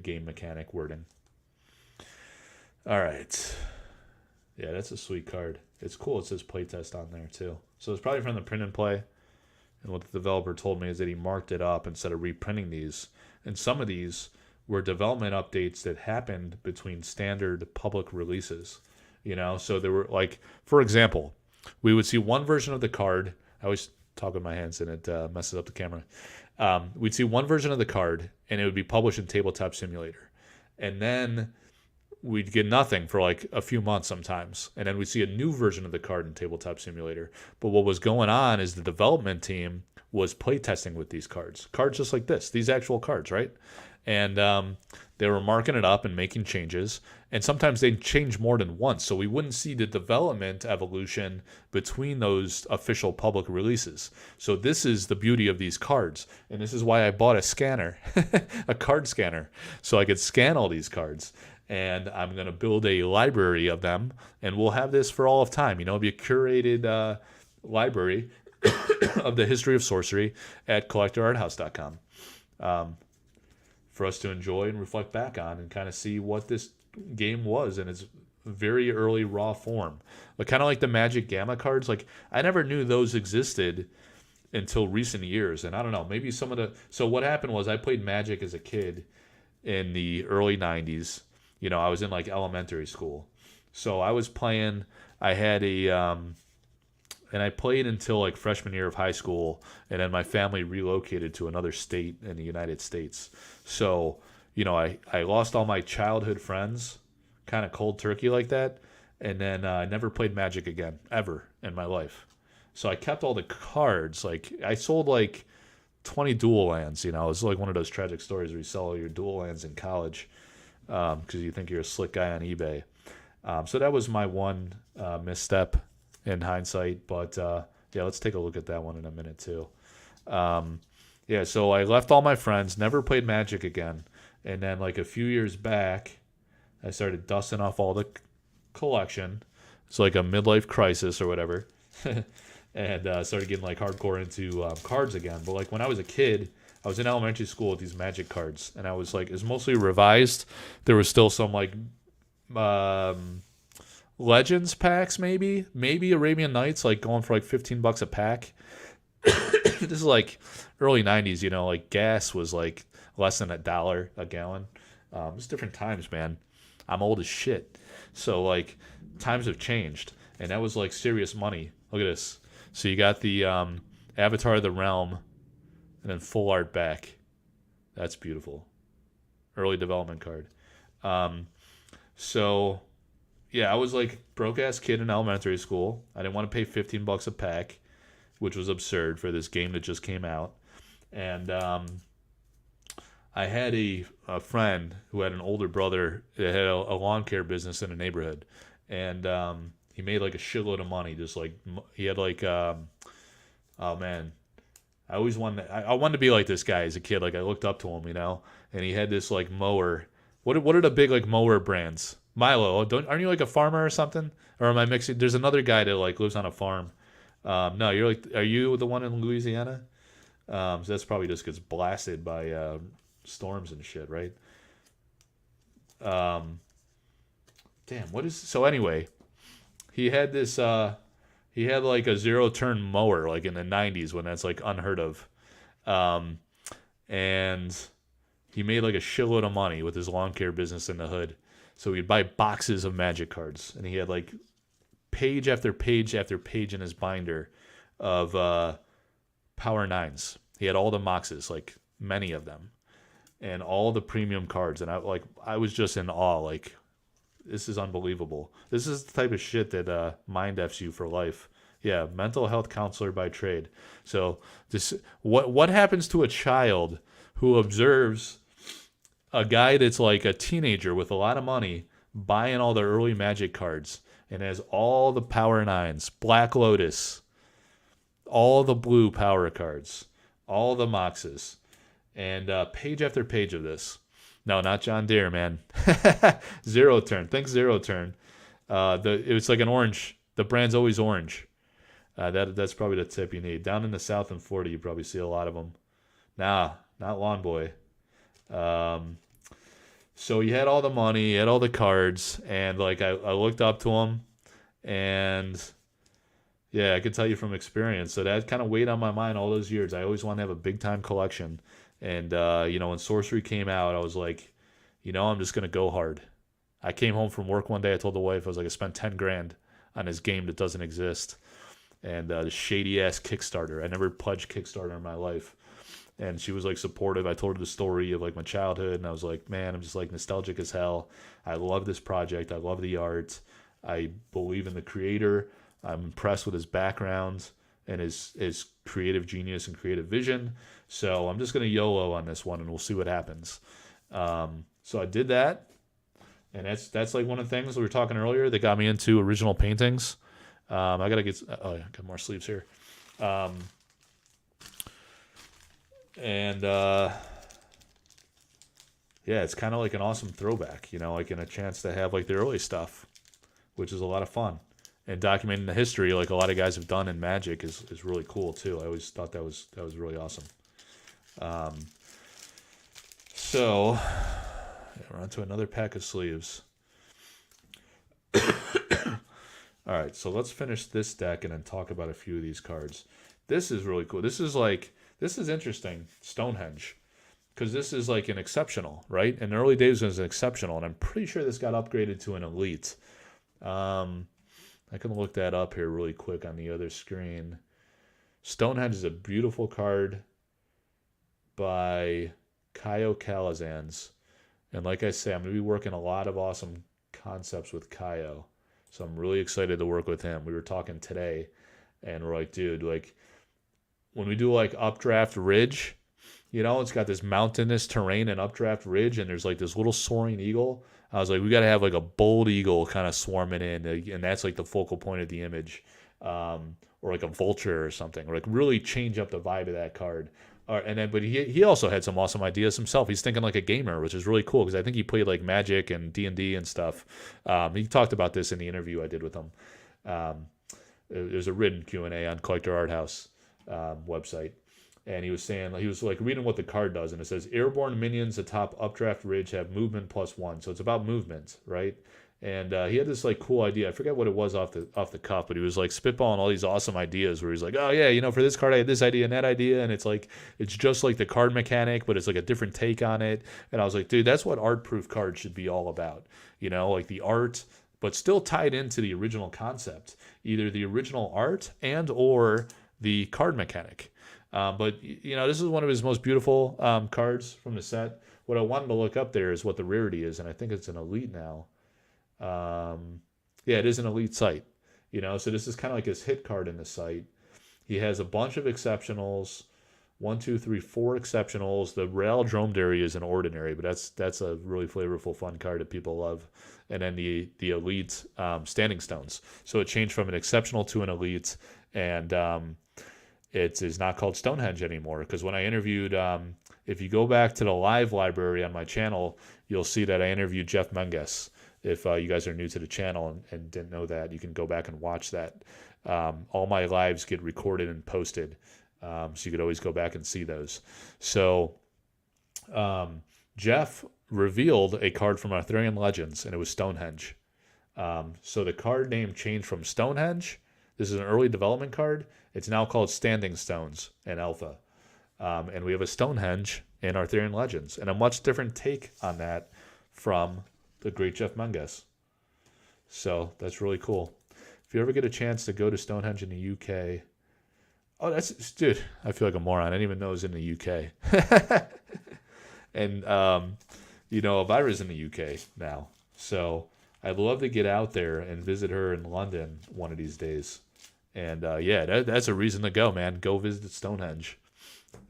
game mechanic wording. All right. Yeah, that's a sweet card. It's cool. It says playtest on there too. So it's probably from the print and play. And what the developer told me is that he marked it up instead of reprinting these. And some of these were development updates that happened between standard public releases. So there were, like, for example, we would see one version of the card. I always talk with my hands and it messes up the camera. We'd see one version of the card and it would be published in Tabletop Simulator. And then we'd get nothing for like a few months sometimes. And then we'd see a new version of the card in Tabletop Simulator. But what was going on is the development team was playtesting with these cards. Cards just like this, these actual cards, right? and they were marking it up and making changes. And sometimes they'd change more than once, so we wouldn't see the development evolution between those official public releases. So this is the beauty of these cards, and this is why I bought a scanner, a card scanner, so I could scan all these cards. And I'm going to build a library of them, and we'll have this for all of time. It'll be a curated library of the history of sorcery at collectorarthouse.com, for us to enjoy and reflect back on and kind of see what this game was in its very early raw form. But kind of like the Magic Gamma cards, like I never knew those existed until recent years. And I don't know, maybe some of the... So what happened was I played Magic as a kid in the early 90s. I was in like elementary school. So I was playing, I had and I played until like freshman year of high school, and then my family relocated to another state in the United States. So, I lost all my childhood friends, kind of cold turkey like that, and then I never played Magic again, ever in my life. So I kept all the cards. Like, I sold like 20 dual lands, It's like one of those tragic stories where you sell all your dual lands in college because you think you're a slick guy on eBay. So that was my one misstep in hindsight, but let's take a look at that one in a minute too. So I left all my friends, never played Magic again, and then like a few years back, I started dusting off all the collection. It's like a midlife crisis or whatever, and started getting like hardcore into cards again. But like when I was a kid, I was in elementary school with these Magic cards, and I was like, it's mostly revised. There was still some like Legends packs, maybe Arabian Nights, like going for like $15 a pack. This is like early 90s, like gas was like less than $1 a gallon. It's different times, man. I'm old as shit. So like times have changed, and that was like serious money. Look at this. So you got the Avatar of the Realm and then full art back. That's beautiful. Early development card. So yeah, I was like broke ass kid in elementary school. I didn't want to pay $15 a pack, which was absurd for this game that just came out. And I had a friend who had an older brother that had a lawn care business in a neighborhood, and he made like a shitload of money. Just like he had like, oh man, I always wanted. I wanted to be like this guy as a kid. Like I looked up to him, and he had this like mower. What are the big like mower brands? Milo, aren't you like a farmer or something? Or am I mixing? There's another guy that like lives on a farm. No, you're like, are you the one in Louisiana? So that's probably just gets blasted by storms and shit, right? Damn, what is... So anyway, he had this, he had like a zero-turn mower like in the 90s when that's like unheard of. And he made like a shitload of money with his lawn care business in the hood. So he'd buy boxes of Magic cards, and he had like page after page after page in his binder of Power Nines. He had all the moxes, like many of them, and all the premium cards. And I was just in awe. Like, this is unbelievable. This is the type of shit that mind F's you for life. Yeah, mental health counselor by trade. So this, what happens to a child who observes a guy that's like a teenager with a lot of money buying all the early Magic cards and has all the Power Nines, Black Lotus, all the blue Power cards, all the Moxes, and page after page of this. No, not John Deere, man. Zero Turn. Think Zero Turn. It's like an orange. The brand's always orange. That's probably the tip you need. Down in the South in Florida, you probably see a lot of them. Nah, not Lawn Boy. So he had all the money, he had all the cards, and like I looked up to him, and yeah, I could tell you from experience. So that kind of weighed on my mind all those years. I always wanted to have a big time collection, and when Sorcery came out, I was like, I'm just gonna go hard. I came home from work one day. I told the wife, I was like, I spent 10 grand on this game that doesn't exist, and the shady ass Kickstarter. I never pledged Kickstarter in my life. And she was like supportive. I told her the story of like my childhood, and I was like, man, I'm just like nostalgic as hell. I love this project. I love the art. I believe in the creator. I'm impressed with his background and his creative genius and creative vision. So I'm just gonna YOLO on this one, and we'll see what happens. So I did that, and that's like one of the things we were talking earlier that got me into original paintings. I gotta get yeah, got more sleeves here, um, and yeah, it's kind of like an awesome throwback, like in a chance to have like the early stuff, which is a lot of fun. And documenting the history, like a lot of guys have done in Magic, is really cool too. I always thought that was really awesome. Um, so yeah, we're on to another pack of sleeves. All right, so let's finish this deck and then talk about a few of these cards. This is really cool. This is interesting. Stonehenge, because this is like an exceptional, right? In the early days, it was an exceptional, and I'm pretty sure this got upgraded to an elite. I can look that up here really quick on the other screen. Stonehenge is a beautiful card by Kaio Calazans. And like I say, I'm going to be working a lot of awesome concepts with Kaio. So I'm really excited to work with him. We were talking today, and we're like, dude, like when we do like Updraft Ridge, it's got this mountainous terrain and Updraft Ridge, and there's like this little soaring eagle. I was like, we got to have like a bold eagle kind of swarming in, and that's like the focal point of the image, or like a vulture or something, or like really change up the vibe of that card. But he also had some awesome ideas himself. He's thinking like a gamer, which is really cool because I think he played like Magic and D&D and stuff. He talked about this in the interview I did with him. It was a written Q&A on Collector Art House website. And he was saying, he was like reading what the card does, and it says airborne minions atop Updraft Ridge have movement +1. So it's about movement, right? And he had this like cool idea. I forget what it was off the cuff, but he was like spitballing all these awesome ideas where he's like, oh yeah, for this card I had this idea and that idea, and it's just like the card mechanic, but it's like a different take on it. And I was like, dude, that's what art proof cards should be all about. Like the art, but still tied into the original concept, either the original art and or the card mechanic. But this is one of his most beautiful cards from the set. What I wanted to look up there is what the rarity is, and I think it's an elite now. Yeah, it is an elite site. So this is kind of like his hit card in the site. He has a bunch of exceptionals, 1, 2, 3, 4 exceptionals. The Real Dromedary is an ordinary, but that's a really flavorful, fun card that people love. And then the elite standing stones. So it changed from an exceptional to an elite, and it is not called Stonehenge anymore, because when I interviewed, if you go back to the live library on my channel, you'll see that I interviewed Jeff Menges. If you guys are new to the channel and didn't know that, you can go back and watch that. All my lives get recorded and posted, so you could always go back and see those. So Jeff revealed a card from Arthurian Legends, and it was Stonehenge. So the card name changed from Stonehenge. This is an early development card. It's now called Standing Stones in Alpha. And we have a Stonehenge in Arthurian Legends, and a much different take on that from the great Jeff Menges. So that's really cool. If you ever get a chance to go to Stonehenge in the UK, dude, I feel like a moron. I didn't even know it was in the UK. And, Elvira's in the UK now. So I'd love to get out there and visit her in London one of these days. And, that's a reason to go, man. Go visit Stonehenge.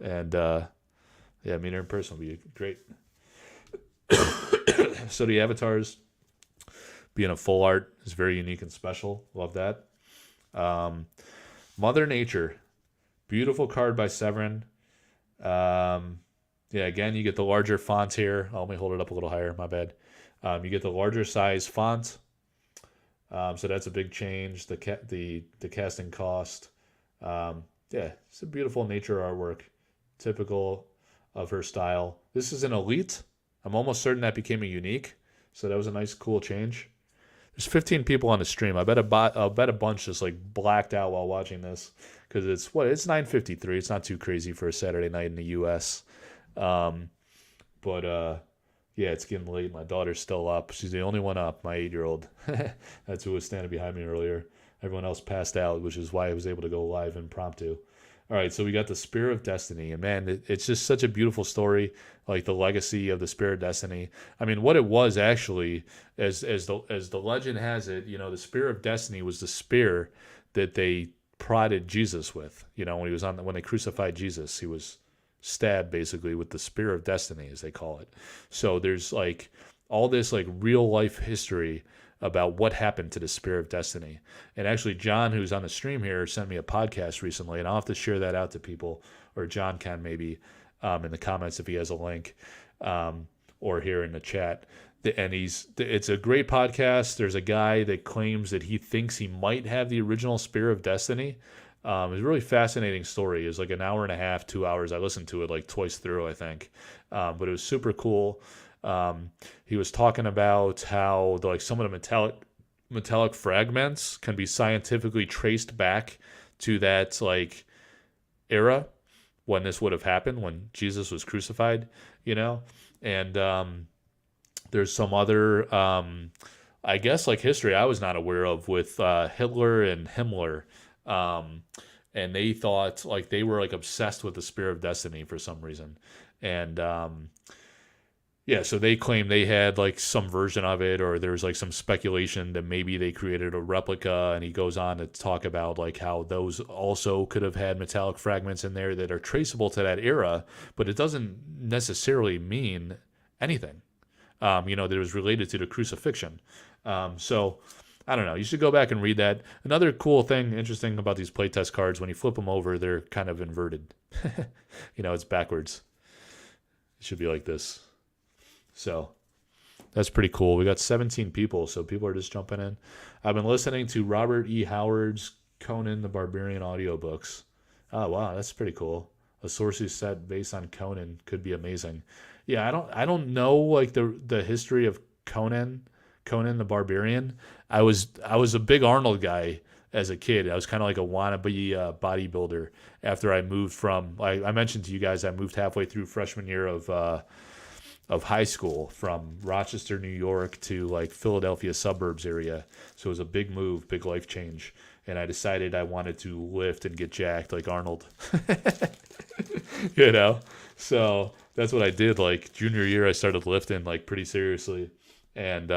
And, meet her in person would be great. So the avatars being a full art is very unique and special. Love that. Mother Nature. Beautiful card by Severin. Again, you get the larger font here. Let me hold it up a little higher. My bad. You get the larger size font. So that's a big change. The casting cost. It's a beautiful nature artwork. Typical of her style. This is an elite. I'm almost certain that became a unique. So that was a nice, cool change. There's 15 people on the stream. I bet a bunch just like blacked out while watching this, because it's 9:53. It's not too crazy for a Saturday night in the U.S. It's getting late. My daughter's still up. She's the only one up. My 8-year-old. That's who was standing behind me earlier. Everyone else passed out, which is why I was able to go live impromptu. All right, so we got the Spear of Destiny, and man, it's just such a beautiful story, like the legacy of the Spear of Destiny. I mean, what it was actually, as the legend has it, the Spear of Destiny was the spear that they prodded Jesus with. When he was when they crucified Jesus, he was stabbed basically with the spear of destiny, as they call it. So there's like all this like real life history about what happened to the spear of destiny. And actually, John, who's on the stream here, sent me a podcast recently, and I'll have to share that out to people, or John can maybe in the comments if he has a link, or here in the chat. And it's a great podcast. There's a guy that claims that he thinks he might have the original spear of destiny. It's a really fascinating story. It's like an hour and a half, 2 hours. I listened to it like twice through, I think. But it was super cool. He was talking about how like some of the metallic fragments can be scientifically traced back to that like era when this would have happened, when Jesus was crucified, and there's some other I guess like history I was not aware of with Hitler and Himmler. And they thought like they were like obsessed with the spear of destiny for some reason. And yeah, so they claim they had like some version of it, or there's like some speculation that maybe they created a replica. And he goes on to talk about like how those also could have had metallic fragments in there that are traceable to that era, but it doesn't necessarily mean anything, that it was related to the crucifixion. So I don't know. You should go back and read that. Another cool thing, interesting about these playtest cards, when you flip them over, they're kind of inverted. It's backwards. It should be like this. So that's pretty cool. We got 17 people, so people are just jumping in. I've been listening to Robert E. Howard's Conan the Barbarian audiobooks. Oh, wow, that's pretty cool. A Sorcery set based on Conan could be amazing. Yeah, I don't know like the history of Conan the Barbarian. I was a big Arnold guy as a kid. I was kind of like a wannabe bodybuilder after I moved from, I mentioned to you guys, I moved halfway through freshman year of high school from Rochester, New York to like Philadelphia suburbs area. So it was a big move, big life change. And I decided I wanted to lift and get jacked like Arnold. So that's what I did. Like junior year, I started lifting like pretty seriously. And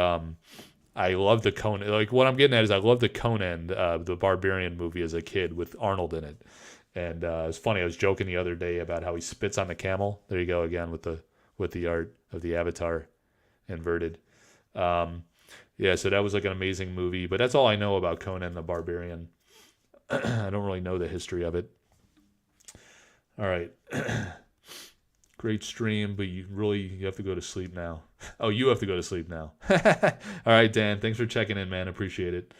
I love the Conan. Like what I'm getting at is I love the Conan, the Barbarian movie as a kid with Arnold in it. And it's funny. I was joking the other day about how he spits on the camel. There you go again with the art of the avatar inverted. Yeah, so that was like an amazing movie. But that's all I know about Conan the Barbarian. I don't really know the history of it. All right. Great stream, but you have to go to sleep now. Oh, you have to go to sleep now. All right, Dan. Thanks for checking in, man. Appreciate it.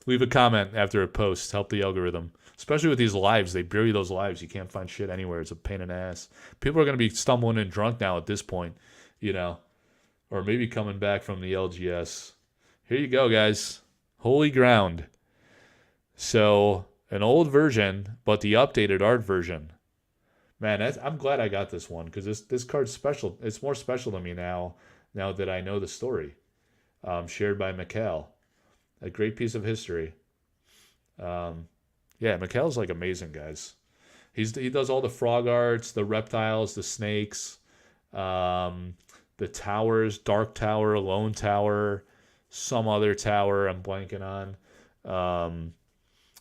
Leave a comment after a post. Help the algorithm. Especially with these lives. They bury those lives. You can't find shit anywhere. It's a pain in the ass. People are going to be stumbling and drunk now at this point, or maybe coming back from the LGS. Here you go, guys. Holy ground. So, an old version, but the updated art version. Man, I'm glad I got this one because this card's special. It's more special to me now that I know the story. Shared by Mikhail. A great piece of history. Yeah, Mikhail's like amazing, guys. He does all the frog arts, the reptiles, the snakes, the towers, Dark Tower, Lone Tower, some other tower I'm blanking on.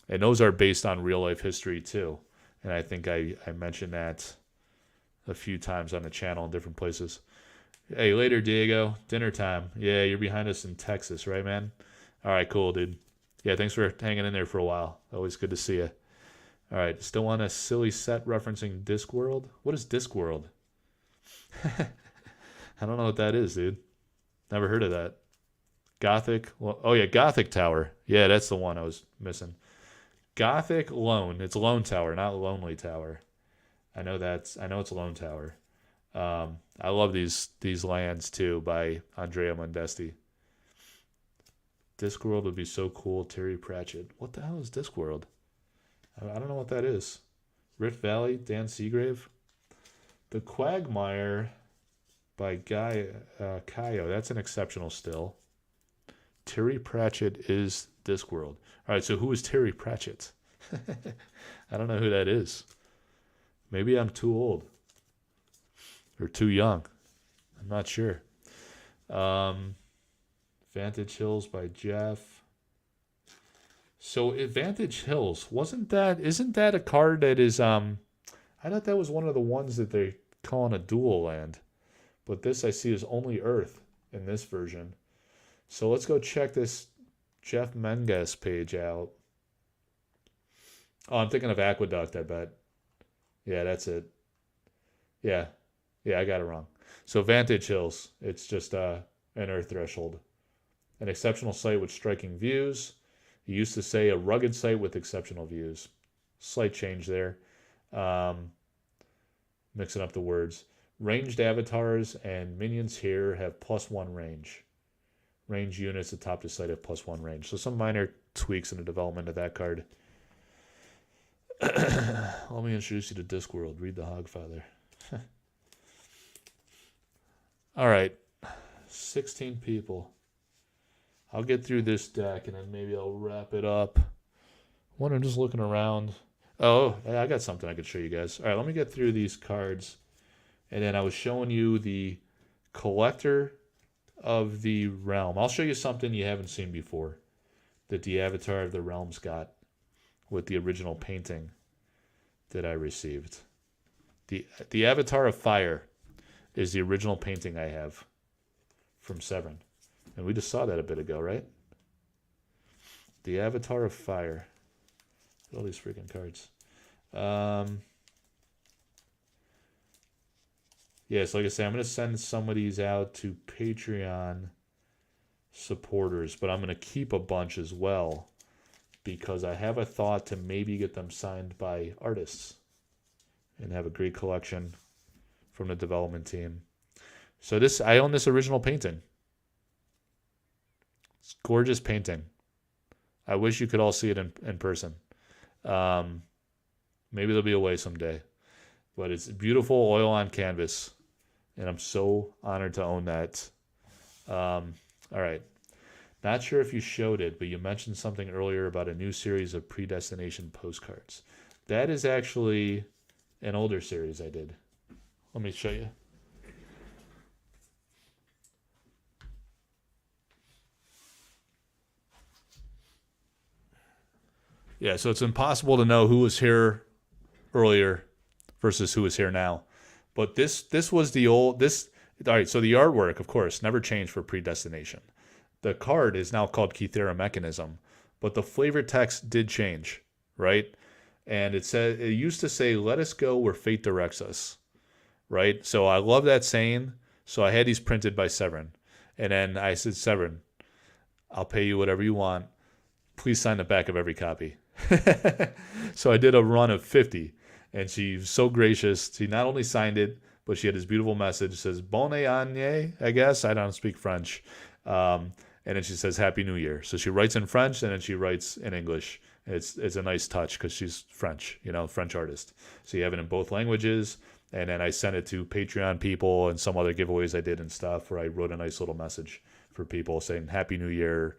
And those are based on real life history too. And I think I mentioned that a few times on the channel in different places. Hey, later, Diego. Dinner time. Yeah, you're behind us in Texas, right, man? All right, cool, dude. Yeah, thanks for hanging in there for a while. Always good to see you. All right, still on a silly set referencing Discworld? What is Discworld? I don't know what that is, dude. Never heard of that. Gothic. Well, oh, yeah, Gothic Tower. Yeah, that's the one I was missing. Gothic Lone. It's Lone Tower, not Lonely Tower. I know it's Lone Tower. I love these lands too by Andrea Mondesti. Discworld would be so cool. Terry Pratchett. What the hell is Discworld? I don't know what that is. Rift Valley, Dan Seagrave. The Quagmire by Guy Kayo. That's an exceptional still. Terry Pratchett is Discworld. All right, so who is Terry Pratchett? I don't know who that is. Maybe I'm too old. Or too young. I'm not sure. Vantage Hills by Jeff. So Vantage Hills, isn't that a card that is I I thought that was one of the ones that they calling a dual land. But this I see is only Earth in this version. So let's go check this Jeff Menges page out. Oh, I'm thinking of Aqueduct, I bet. Yeah, that's it. Yeah. Yeah, I got it wrong. So Vantage Hills, it's just an Earth threshold. An exceptional site with striking views. You used to say a rugged site with exceptional views. Slight change there. Mixing up the words. Ranged avatars and minions here have +1 range. Range units atop the site have +1 range. So some minor tweaks in the development of that card. Let me introduce you to Discworld. Read the Hogfather. All right. 16 people. I'll get through this deck and then maybe I'll wrap it up. I'm just looking around. Oh, I got something I could show you guys. All right, let me get through these cards. And then I was showing you the collector of the realm. I'll show you something you haven't seen before that the Avatar of the Realms got with the original painting that I received. The Avatar of Fire is the original painting I have from Severn. And we just saw that a bit ago, right? The Avatar of Fire. All these freaking cards. Yeah, so like I said, I'm going to send some of these out to Patreon supporters, but I'm going to keep a bunch as well because I have a thought to maybe get them signed by artists and have a great collection from the development team. So I own this original painting. It's a gorgeous painting. I wish you could all see it in person. Maybe there'll be a way someday. But it's beautiful oil on canvas. And I'm so honored to own that. All right. Not sure if you showed it, but you mentioned something earlier about a new series of Predestination postcards. That is actually an older series I did. Let me show you. Yeah, so it's impossible to know who was here earlier versus who is here now. But this was the old all right, so the artwork, of course, never changed for Predestination. The card is now called Kythera Mechanism, but the flavor text did change, right? And it used to say, "Let us go where fate directs us." Right? So I love that saying. So I had these printed by Severn. And then I said, "Severn, I'll pay you whatever you want. Please sign the back of every copy." So I did a run of 50. And she was so gracious. She not only signed it, but she had this beautiful message. It says, "Bonne année," I guess. I don't speak French. And then she says, "Happy New Year." So she writes in French, and then she writes in English. It's a nice touch because she's French, French artist. So you have it in both languages. And then I sent it to Patreon people and some other giveaways I did and stuff where I wrote a nice little message for people saying, "Happy New Year.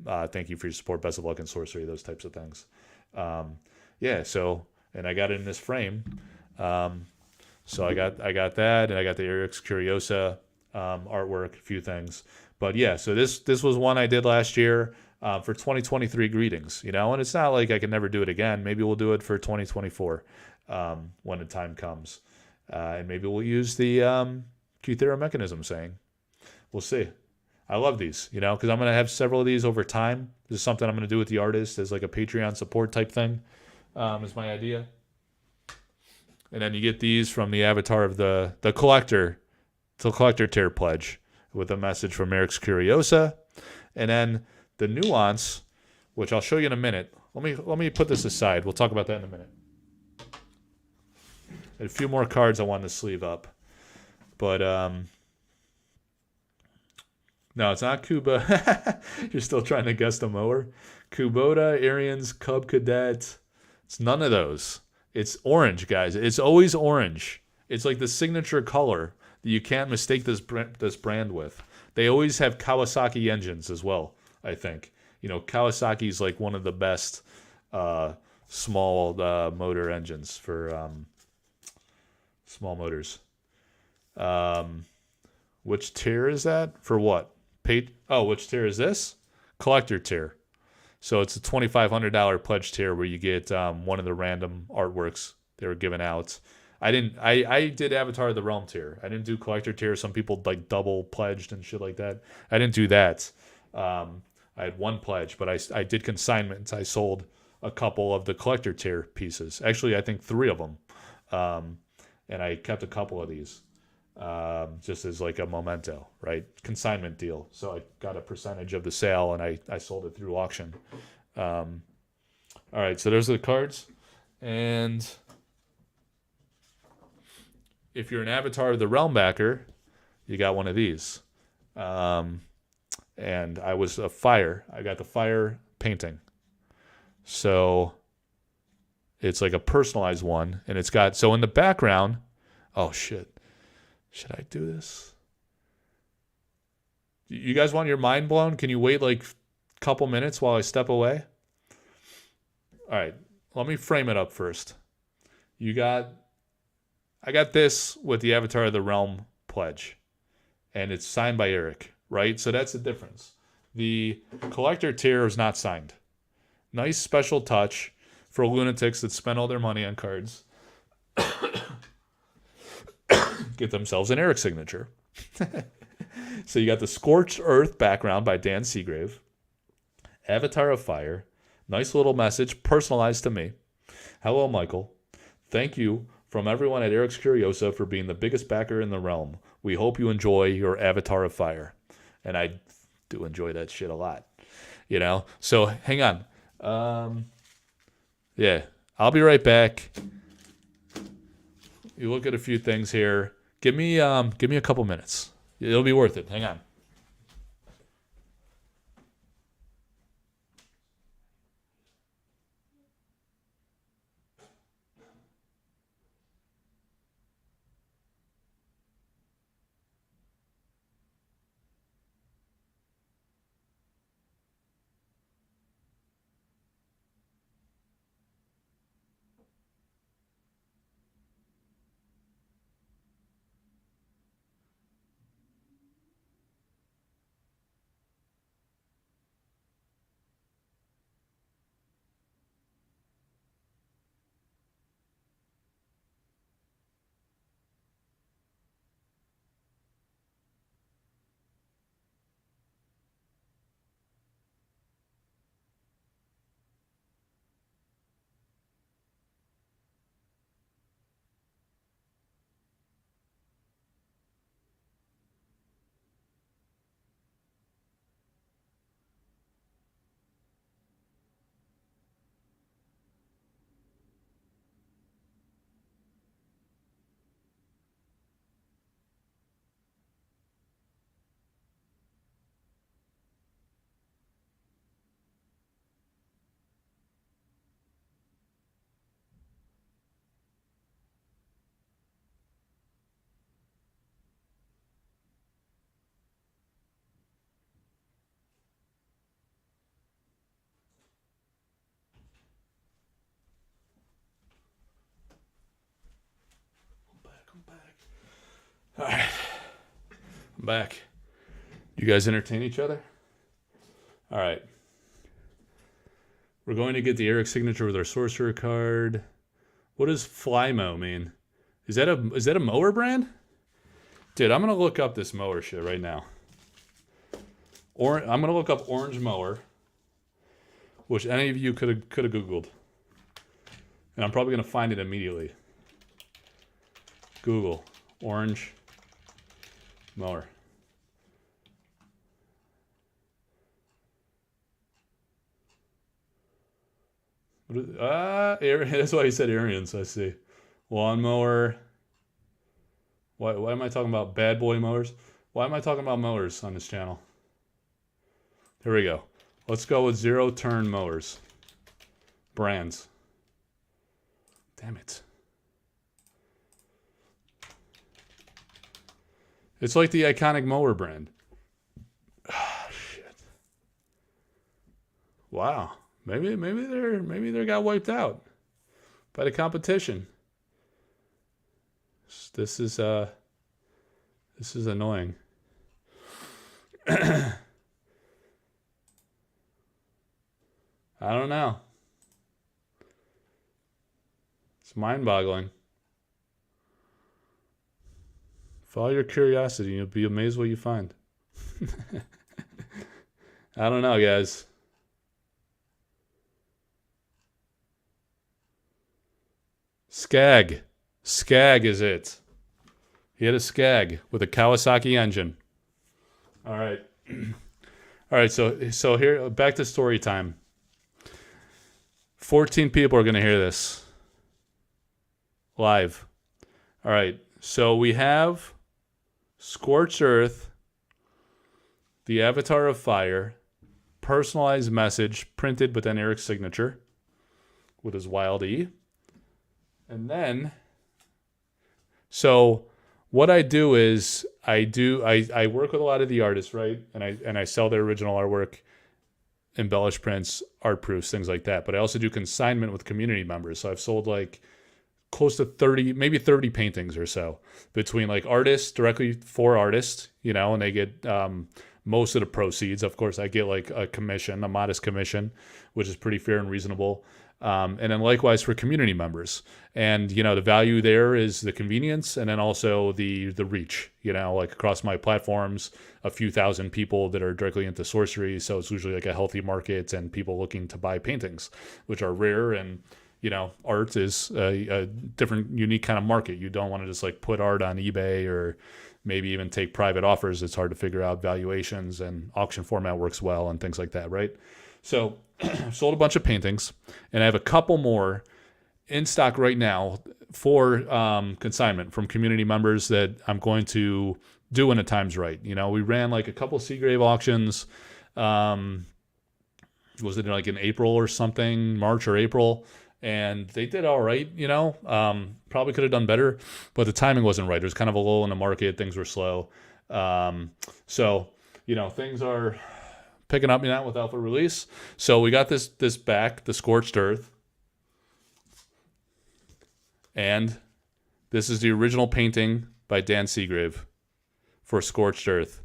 Thank you for your support. Best of luck in Sorcery," those types of things. Yeah, so... And I got it in this frame. So I got that, and I got the Eric's Curiosa artwork, a few things. But yeah, so this was one I did last year for 2023 greetings, and it's not like I can never do it again. Maybe we'll do it for 2024 when the time comes. And maybe we'll use the Kythera Mechanism saying. We'll see. I love these, because I'm going to have several of these over time. This is something I'm going to do with the artist as like a Patreon support type thing. Is my idea. And then you get these from the Avatar of the collector tier pledge with a message from Eric's Curiosa. And then the nuance, which I'll show you in a minute. Let me put this aside. We'll talk about that in a minute. And a few more cards I wanted to sleeve up. But no, it's not Kuba. You're still trying to guess the mower. Kubota, Arians, Cub Cadet. It's none of those. It's orange, guys. It's always orange. It's like the signature color that you can't mistake this brand with. They always have Kawasaki engines as well, I think. Kawasaki's like one of the best small motor engines for small motors. Which tier is that? For what? Which tier is this? Collector tier. So it's a $2,500 pledge tier where you get one of the random artworks they were giving out. I did Avatar of the Realm tier. I didn't do collector tier. Some people like double pledged and shit like that. I didn't do that. I had one pledge, but I did consignments. I sold a couple of the collector tier pieces. Actually, I think 3 of them. And I kept a couple of these just as like a memento, right? Consignment deal. So I got a percentage of the sale and I sold it through auction. All right, so there's the cards. And if you're an Avatar of the Realm backer, you got one of these. And I was a fire. I got the fire painting. So it's like a personalized one. And it's got, so in the background, oh shit. Should I do this? You guys want your mind blown? Can you wait like a couple minutes while I step away? All right, let me frame it up first. I got this with the Avatar of the Realm pledge, and it's signed by Eric, right? So that's the difference. The collector tier is not signed. Nice special touch for lunatics that spend all their money on cards. Get themselves an Eric signature. So you got the Scorched Earth background by Dan Seagrave. Avatar of Fire. Nice little message, personalized to me. Hello, Michael. Thank you from everyone at Eric's Curiosa for being the biggest backer in the realm. We hope you enjoy your Avatar of Fire. And I do enjoy that shit a lot. You know? So hang on. Yeah, I'll be right back. You look at a few things here. Give me a couple minutes. It'll be worth it. Hang on. I'm back. All right. I'm back. You guys entertain each other? All right. We're going to get the Eric signature with our sorcerer card. What does Flymo mean? Is that a mower brand? Dude, I'm gonna look up this mower shit right now. Or I'm gonna look up orange mower, which any of you could have Googled, and I'm probably gonna find it immediately. Google orange mower. That's why he said Arians. I see. Lawnmower. Why am I talking about bad boy mowers? Why am I talking about mowers on this channel? Here we go. Let's go with zero turn mowers. Brands. Damn it. It's like the iconic mower brand. Oh, shit. Wow. Maybe they got wiped out by the competition. This is annoying. I don't know. It's mind-boggling. Follow your curiosity. You'll be amazed what you find. I don't know, guys. Skag. Skag is it. He had a Skag with a Kawasaki engine. All right. All right, so here, back to story time. 14 people are going to hear this live. All right, so we have Scorched Earth, the Avatar of Fire, personalized message, printed but then Eric's signature with his wild E. And then, so what I do is I work with a lot of the artists, right? And I sell their original artwork, embellished prints, art proofs, things like that. But I also do consignment with community members. So I've sold like close to 30, maybe 30 paintings or so between like artists, directly for artists, you know, and they get most of the proceeds. Of course, I get like a commission, a modest commission, which is pretty fair and reasonable. And then likewise for community members. And, you know, the value there is the convenience and then also the reach, you know, like across my platforms, a few thousand people that are directly into sorcery. So it's usually like a healthy market and people looking to buy paintings, which are rare. And, you know, art is a different, unique kind of market. You don't want to just like put art on eBay or maybe even take private offers. It's hard to figure out valuations, and auction format works well and things like that, right? So sold a bunch of paintings, and I have a couple more in stock right now for consignment from community members that I'm going to do when the time's right. You know, we ran like a couple Seagrave auctions. Was it like in April or something, March or April? And they did all right, you know. Probably could have done better, but the timing wasn't right. There was kind of a lull in the market. Things were slow. So, you know, things are picking up now with alpha release. So we got this back, the Scorched Earth. And this is the original painting by Dan Seagrave for Scorched Earth.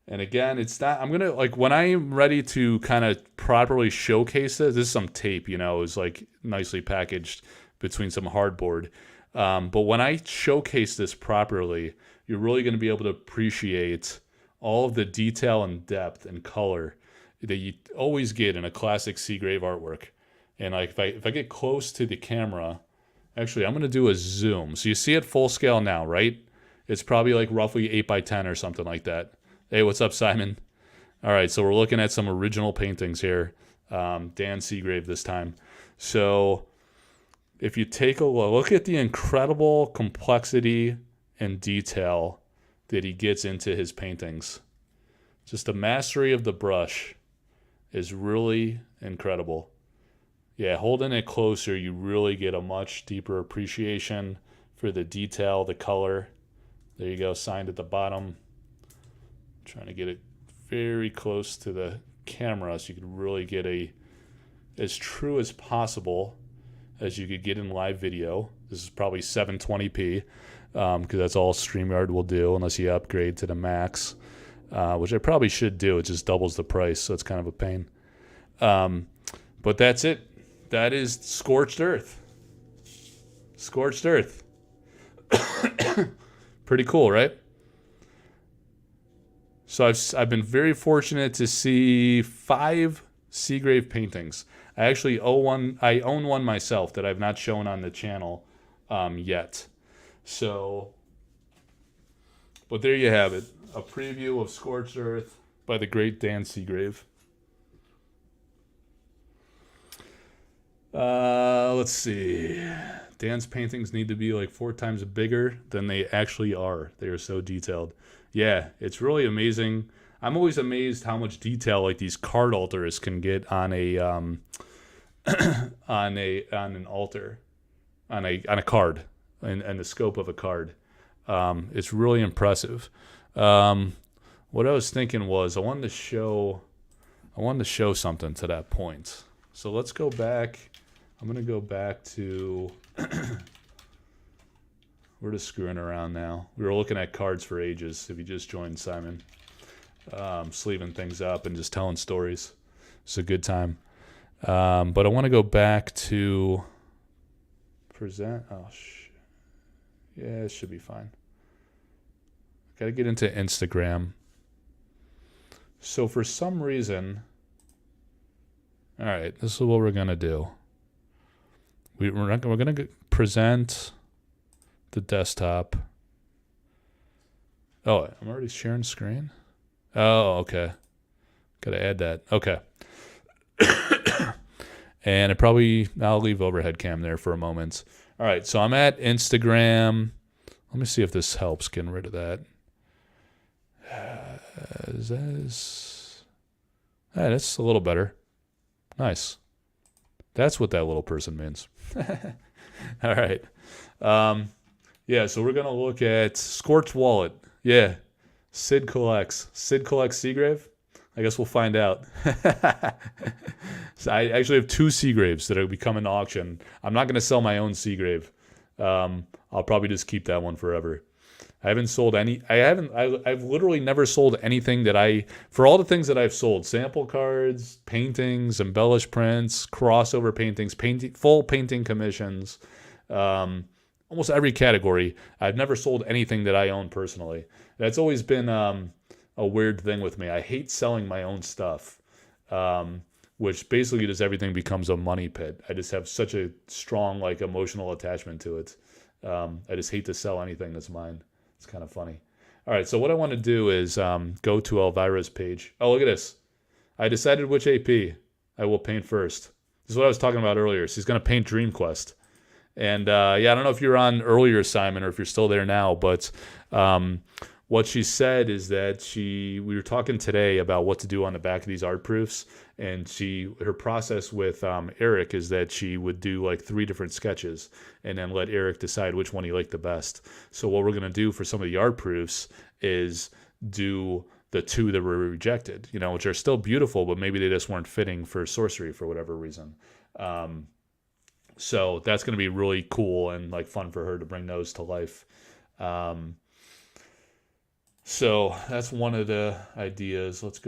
And again, it's not, I'm going to, like, when I'm ready to kind of properly showcase this is some tape, you know, it's like nicely packaged between some hardboard. But when I showcase this properly, you're really going to be able to appreciate all of the detail and depth and color that you always get in a classic Seagrave artwork. And like if I get close to the camera, actually I'm going to do a zoom. So you see it full scale now, right? It's probably like roughly 8x10 or something like that. Hey, what's up, Simon? All right, so we're looking at some original paintings here. Dan Seagrave this time. So if you take a look at the incredible complexity and detail that he gets into his paintings. Just the mastery of the brush is really incredible. Yeah, holding it closer, you really get a much deeper appreciation for the detail, the color. There you go, signed at the bottom. Trying to get it very close to the camera so you could really get as true as possible as you could get in live video. This is probably 720p. Because that's all StreamYard will do unless you upgrade to the max, which I probably should do. It just doubles the price, so it's kind of a pain. But that's it. That is Scorched Earth. Scorched Earth. Pretty cool, right? So I've been very fortunate to see 5 Seagrave paintings. I actually own one myself that I've not shown on the channel yet. So, but there you have it. A preview of Scorched Earth by the great Dan Seagrave. Let's see. Dan's paintings need to be like 4 times bigger than they actually are. They are so detailed. Yeah, it's really amazing. I'm always amazed how much detail like these card altars can get on a on an altar, on a card. And the scope of a card. It's really impressive. What I was thinking was I wanted to show something to that point. So let's go back. I'm going to go back to we're just screwing around now. We were looking at cards for ages. If you just joined, Simon, sleeving things up and just telling stories. It's a good time. But I want to go back to present. Oh, Yeah, it should be fine. Got to get into Instagram. So for some reason, all right, this is what we're gonna do. We're gonna present the desktop. Oh, I'm already sharing screen. Oh, okay. Gotta add that. Okay. And I'll leave overhead cam there for a moment. All right, so I'm at Instagram. Let me see if this helps getting rid of that. That's a little better. Nice. That's what that little person means. All right. Yeah, so we're going to look at Scorch Wallet. Yeah. Sid collects Seagrave? I guess we'll find out. So I actually have 2 Seagraves that will be coming to auction. I'm not going to sell my own Seagrave. I'll probably just keep that one forever. I haven't sold any. I've literally never sold anything for all the things that I've sold: sample cards, paintings, embellished prints, crossover paintings, full painting commissions, almost every category. I've never sold anything that I own personally. That's always been a weird thing with me. I hate selling my own stuff, which basically just everything becomes a money pit. I just have such a strong emotional attachment to it. I just hate to sell anything that's mine. It's kind of funny. All right, so what I want to do is go to Elvira's page. Oh, look at this. I decided which AP I will paint first. This is what I was talking about earlier. She's going to paint Dream Quest. And I don't know if you're on earlier, Simon, or if you're still there now, but what she said is that we were talking today about what to do on the back of these art proofs, and her process with Eric is that she would do 3 different sketches and then let Eric decide which one he liked the best. So what we're going to do for some of the art proofs is do the 2 that were rejected, which are still beautiful, but maybe they just weren't fitting for Sorcery for whatever reason. So that's going to be really cool and fun for her to bring those to life. So that's one of the ideas. Let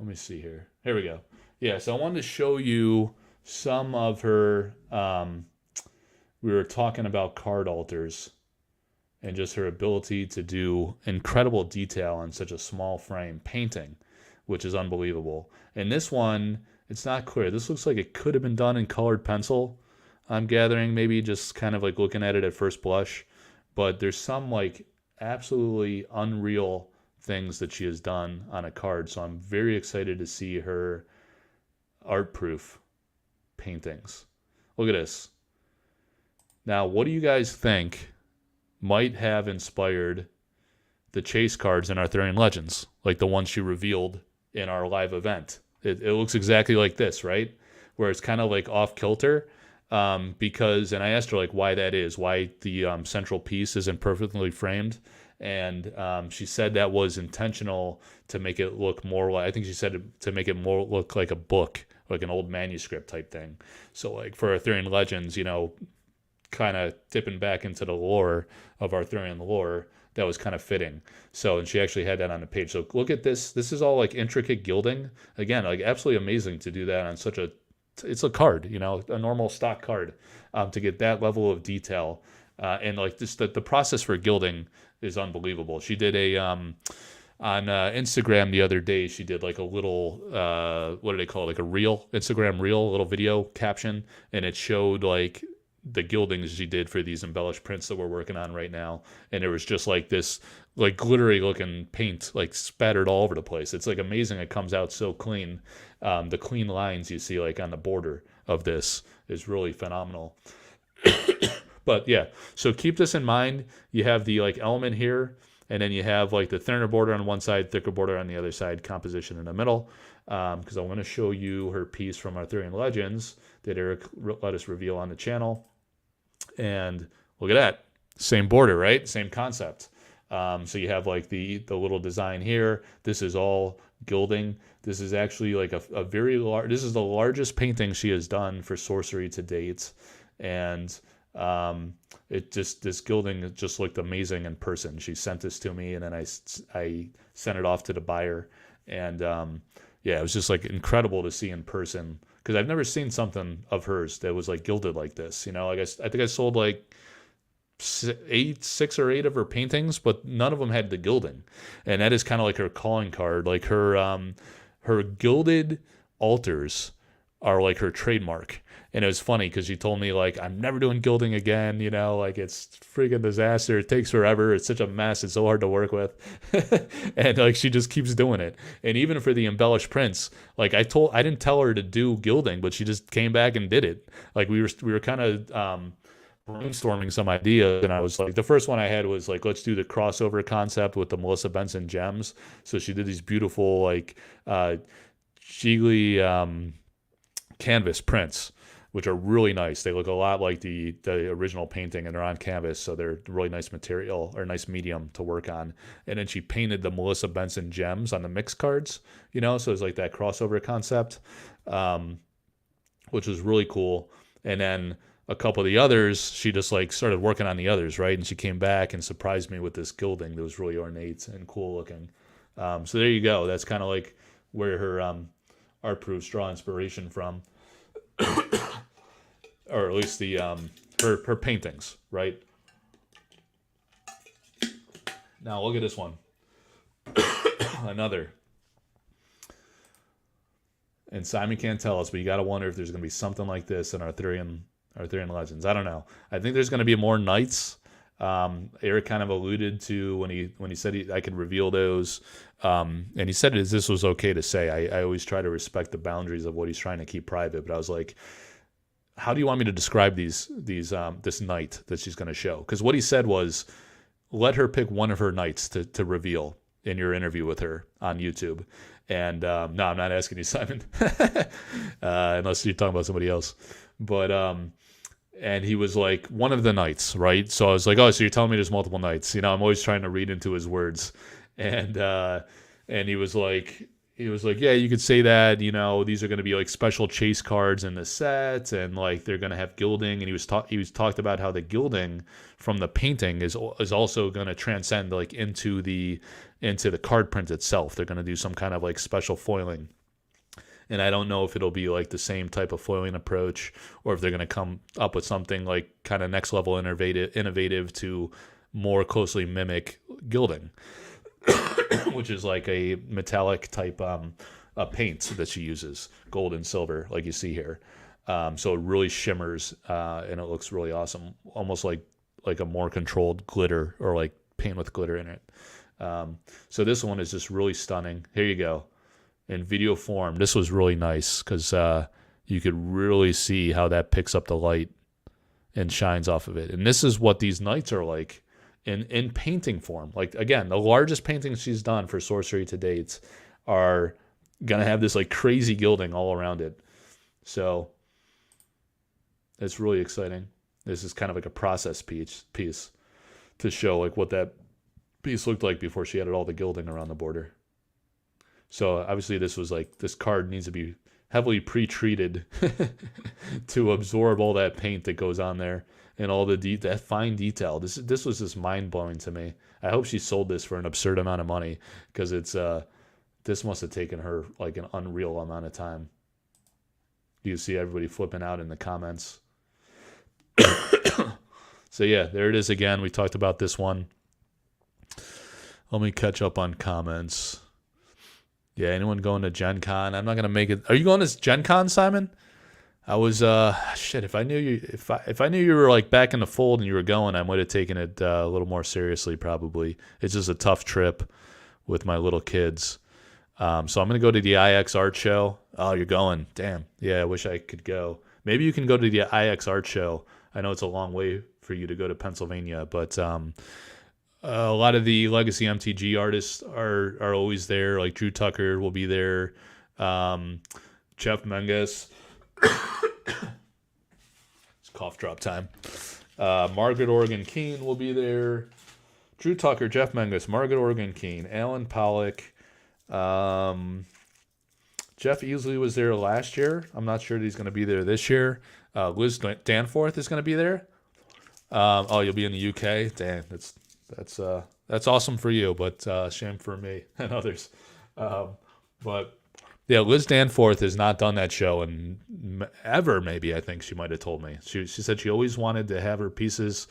me see here. Here we go. Yeah, so I wanted to show you some of her, we were talking about card alters and just her ability to do incredible detail on such a small frame painting, which is unbelievable. And this one, it's not clear. This looks like it could have been done in colored pencil, I'm gathering, maybe just kind of looking at it at first blush. But there's some absolutely unreal things that she has done on a card. So I'm very excited to see her art proof paintings. Look at this. Now, what do you guys think might have inspired the chase cards in Arthurian Legends, like the ones she revealed in our live event? It looks exactly like this, right? Where it's kind of off kilter. Because, and I asked her why that is, why the central piece isn't perfectly framed. And she said that was intentional to make it look more I think she said to make it more look like a book, like an old manuscript type thing. So for Arthurian Legends, kind of dipping back into the lore of Arthurian lore, that was kind of fitting. So, and she actually had that on the page. So look at this. This is all intricate gilding. Again, absolutely amazing to do that on it's a card, a normal stock card, to get that level of detail. And just the process for gilding is unbelievable. She did on Instagram the other day, she did a little, what do they call it? A reel, Instagram reel, a little video caption. And it showed the gildings she did for these embellished prints that we're working on right now. And it was just this glittery looking paint spattered all over the place. It's amazing. It comes out so clean. The clean lines you see on the border of this is really phenomenal. But yeah, so keep this in mind. You have the element here, and then you have the thinner border on one side, thicker border on the other side, composition in the middle. Because I'm going to show you her piece from Arthurian Legends that Eric let us reveal on the channel. And look at that. Same border, right? Same concept. So you have the little design here. This is all gilding. This is actually a very large, this is the largest painting she has done for Sorcery to date. And this gilding just looked amazing in person. She sent this to me, and then I sent it off to the buyer. And yeah, it was just incredible to see in person, because I've never seen something of hers that was gilded like this. I think I sold six or eight of her paintings, but none of them had the gilding, and that is kind of like her calling card. Like her gilded altars are like her trademark. And it was funny because she told me like, I'm never doing gilding again. Like it's freaking disaster. It takes forever. It's such a mess. It's so hard to work with. And like she just keeps doing it. And even for the embellished prints, like I didn't tell her to do gilding, but she just came back and did it. Like we were kind of brainstorming some ideas, and I was like, the first one I had was like, let's do the crossover concept with the Melissa Benson gems. So she did these beautiful like Jiggly canvas prints, which are really nice. They look a lot like the original painting, and they're on canvas, so they're really nice material or nice medium to work on. And then she painted the Melissa Benson gems on the mix cards, so it's like that crossover concept, which was really cool. And then a couple of the others, she just like started working on the others, right? And she came back and surprised me with this gilding that was really ornate and cool looking. So there you go. That's kind of like where her art proofs draw inspiration from. Or at least the her paintings, right? Now look at this one. Another. And Simon can't tell us, but you got to wonder if there's going to be something like this in Arthurian Legends. I don't know. I think there's going to be more knights. Eric kind of alluded to when he said I could reveal those, and he said this was okay to say. I always try to respect the boundaries of what he's trying to keep private, but I was like, how do you want me to describe this knight that she's going to show? Because what he said was, let her pick one of her knights to reveal in your interview with her on YouTube. And no, I'm not asking you, Simon, unless you're talking about somebody else. But and he was like, one of the knights, right? So I was like, oh, so you're telling me there's multiple knights? I'm always trying to read into his words. And he was like, yeah, you could say that, these are going to be like special chase cards in the set, and like they're going to have gilding. And he was talked about how the gilding from the painting is also going to transcend like into the card print itself. They're going to do some kind of like special foiling. And I don't know if it'll be like the same type of foiling approach, or if they're going to come up with something like kind of next level innovative to more closely mimic gilding, which is like a metallic type paint that she uses, gold and silver, like you see here. So it really shimmers, and it looks really awesome, almost like a more controlled glitter, or like paint with glitter in it. So this one is just really stunning. Here you go. In video form, this was really nice because you could really see how that picks up the light and shines off of it. And this is what these knights are like in painting form. Like, again, the largest paintings she's done for Sorcery to date are going to have this like crazy gilding all around it. So it's really exciting. This is kind of like a process piece to show like what that piece looked like before she added all the gilding around the border. So obviously this card needs to be heavily pre-treated to absorb all that paint that goes on there and all that fine detail. This was just mind-blowing to me. I hope she sold this for an absurd amount of money, because this must have taken her like an unreal amount of time. You see everybody flipping out in the comments. So yeah, there it is again. We talked about this one. Let me catch up on comments. Yeah, anyone going to Gen Con? I'm not gonna make it. Are you going to Gen Con, Simon? I was shit. If I knew you were like back in the fold and you were going, I might have taken it a little more seriously. Probably. It's just a tough trip with my little kids. So I'm gonna go to the IX Art Show. Oh, you're going? Damn. Yeah, I wish I could go. Maybe you can go to the IX Art Show. I know it's a long way for you to go to Pennsylvania, but a lot of the legacy MTG artists are always there. Like Drew Tucker will be there. Jeff Menges. It's cough drop time. Margaret Organ Keene will be there. Drew Tucker, Jeff Menges, Margaret Organ Keene, Alan Pollock. Jeff Easley was there last year. I'm not sure that he's going to be there this year. Liz Danforth is going to be there. You'll be in the UK. Damn, that's awesome for you, but shame for me and others. But yeah, Liz Danforth has not done that show in ever. Maybe, I think she might have told me. She said she always wanted to have her pieces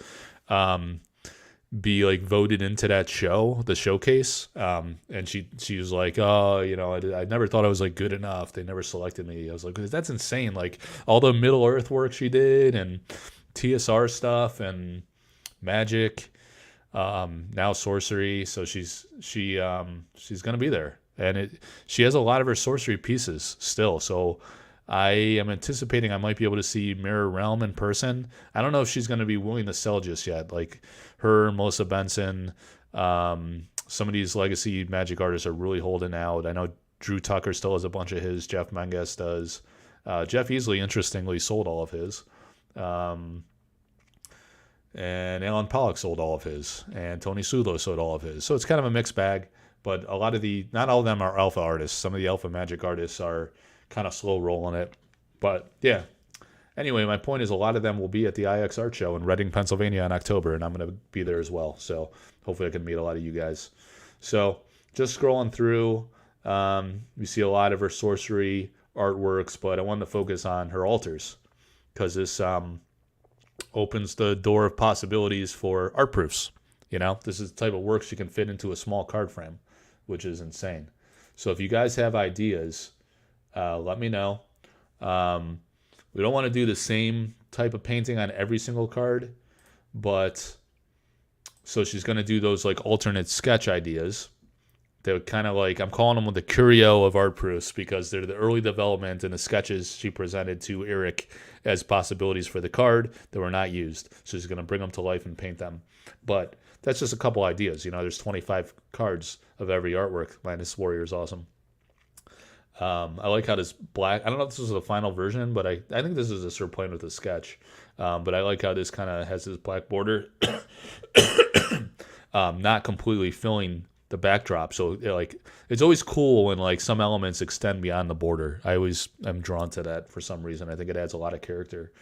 be like voted into that show, the showcase. And she was like, oh, I never thought I was like good enough. They never selected me. I was like, that's insane. Like all the Middle Earth work she did and TSR stuff and Magic, now Sorcery. So she's gonna be there, and she has a lot of her Sorcery pieces still. So I am anticipating I might be able to see Mirror Realm in person. I don't know if she's going to be willing to sell just yet. Like her, Melissa Benson, some of these legacy Magic artists are really holding out. I know Drew Tucker still has a bunch of his. Jeff Menges does. Jeff Easley, interestingly, sold all of his. And Alan Pollock sold all of his. And Tony Sulo sold all of his. So it's kind of a mixed bag. But a lot of not all of them are alpha artists. Some of the alpha Magic artists are kind of slow rolling it. But yeah. Anyway, my point is a lot of them will be at the IX Art Show in Reading, Pennsylvania in October, and I'm going to be there as well. So hopefully I can meet a lot of you guys. So just scrolling through, you see a lot of her Sorcery artworks, but I wanted to focus on her altars because this opens the door of possibilities for art proofs. This is the type of work she can fit into a small card frame, which is insane. So if you guys have ideas, let me know. We don't want to do the same type of painting on every single card, but so she's going to do those like alternate sketch ideas. They're kind of like, I'm calling them the curio of art proofs because they're the early development and the sketches she presented to Eric as possibilities for the card that were not used. So she's going to bring them to life and paint them. But that's just a couple ideas. There's 25 cards of every artwork. Minus Warrior is awesome. I like how this black, I don't know if this is the final version, but I think this is just her playing with the sketch. But I like how this kind of has this black border, not completely filling the backdrop. So it's always cool when like some elements extend beyond the border. I always am drawn to that for some reason. I think it adds a lot of character.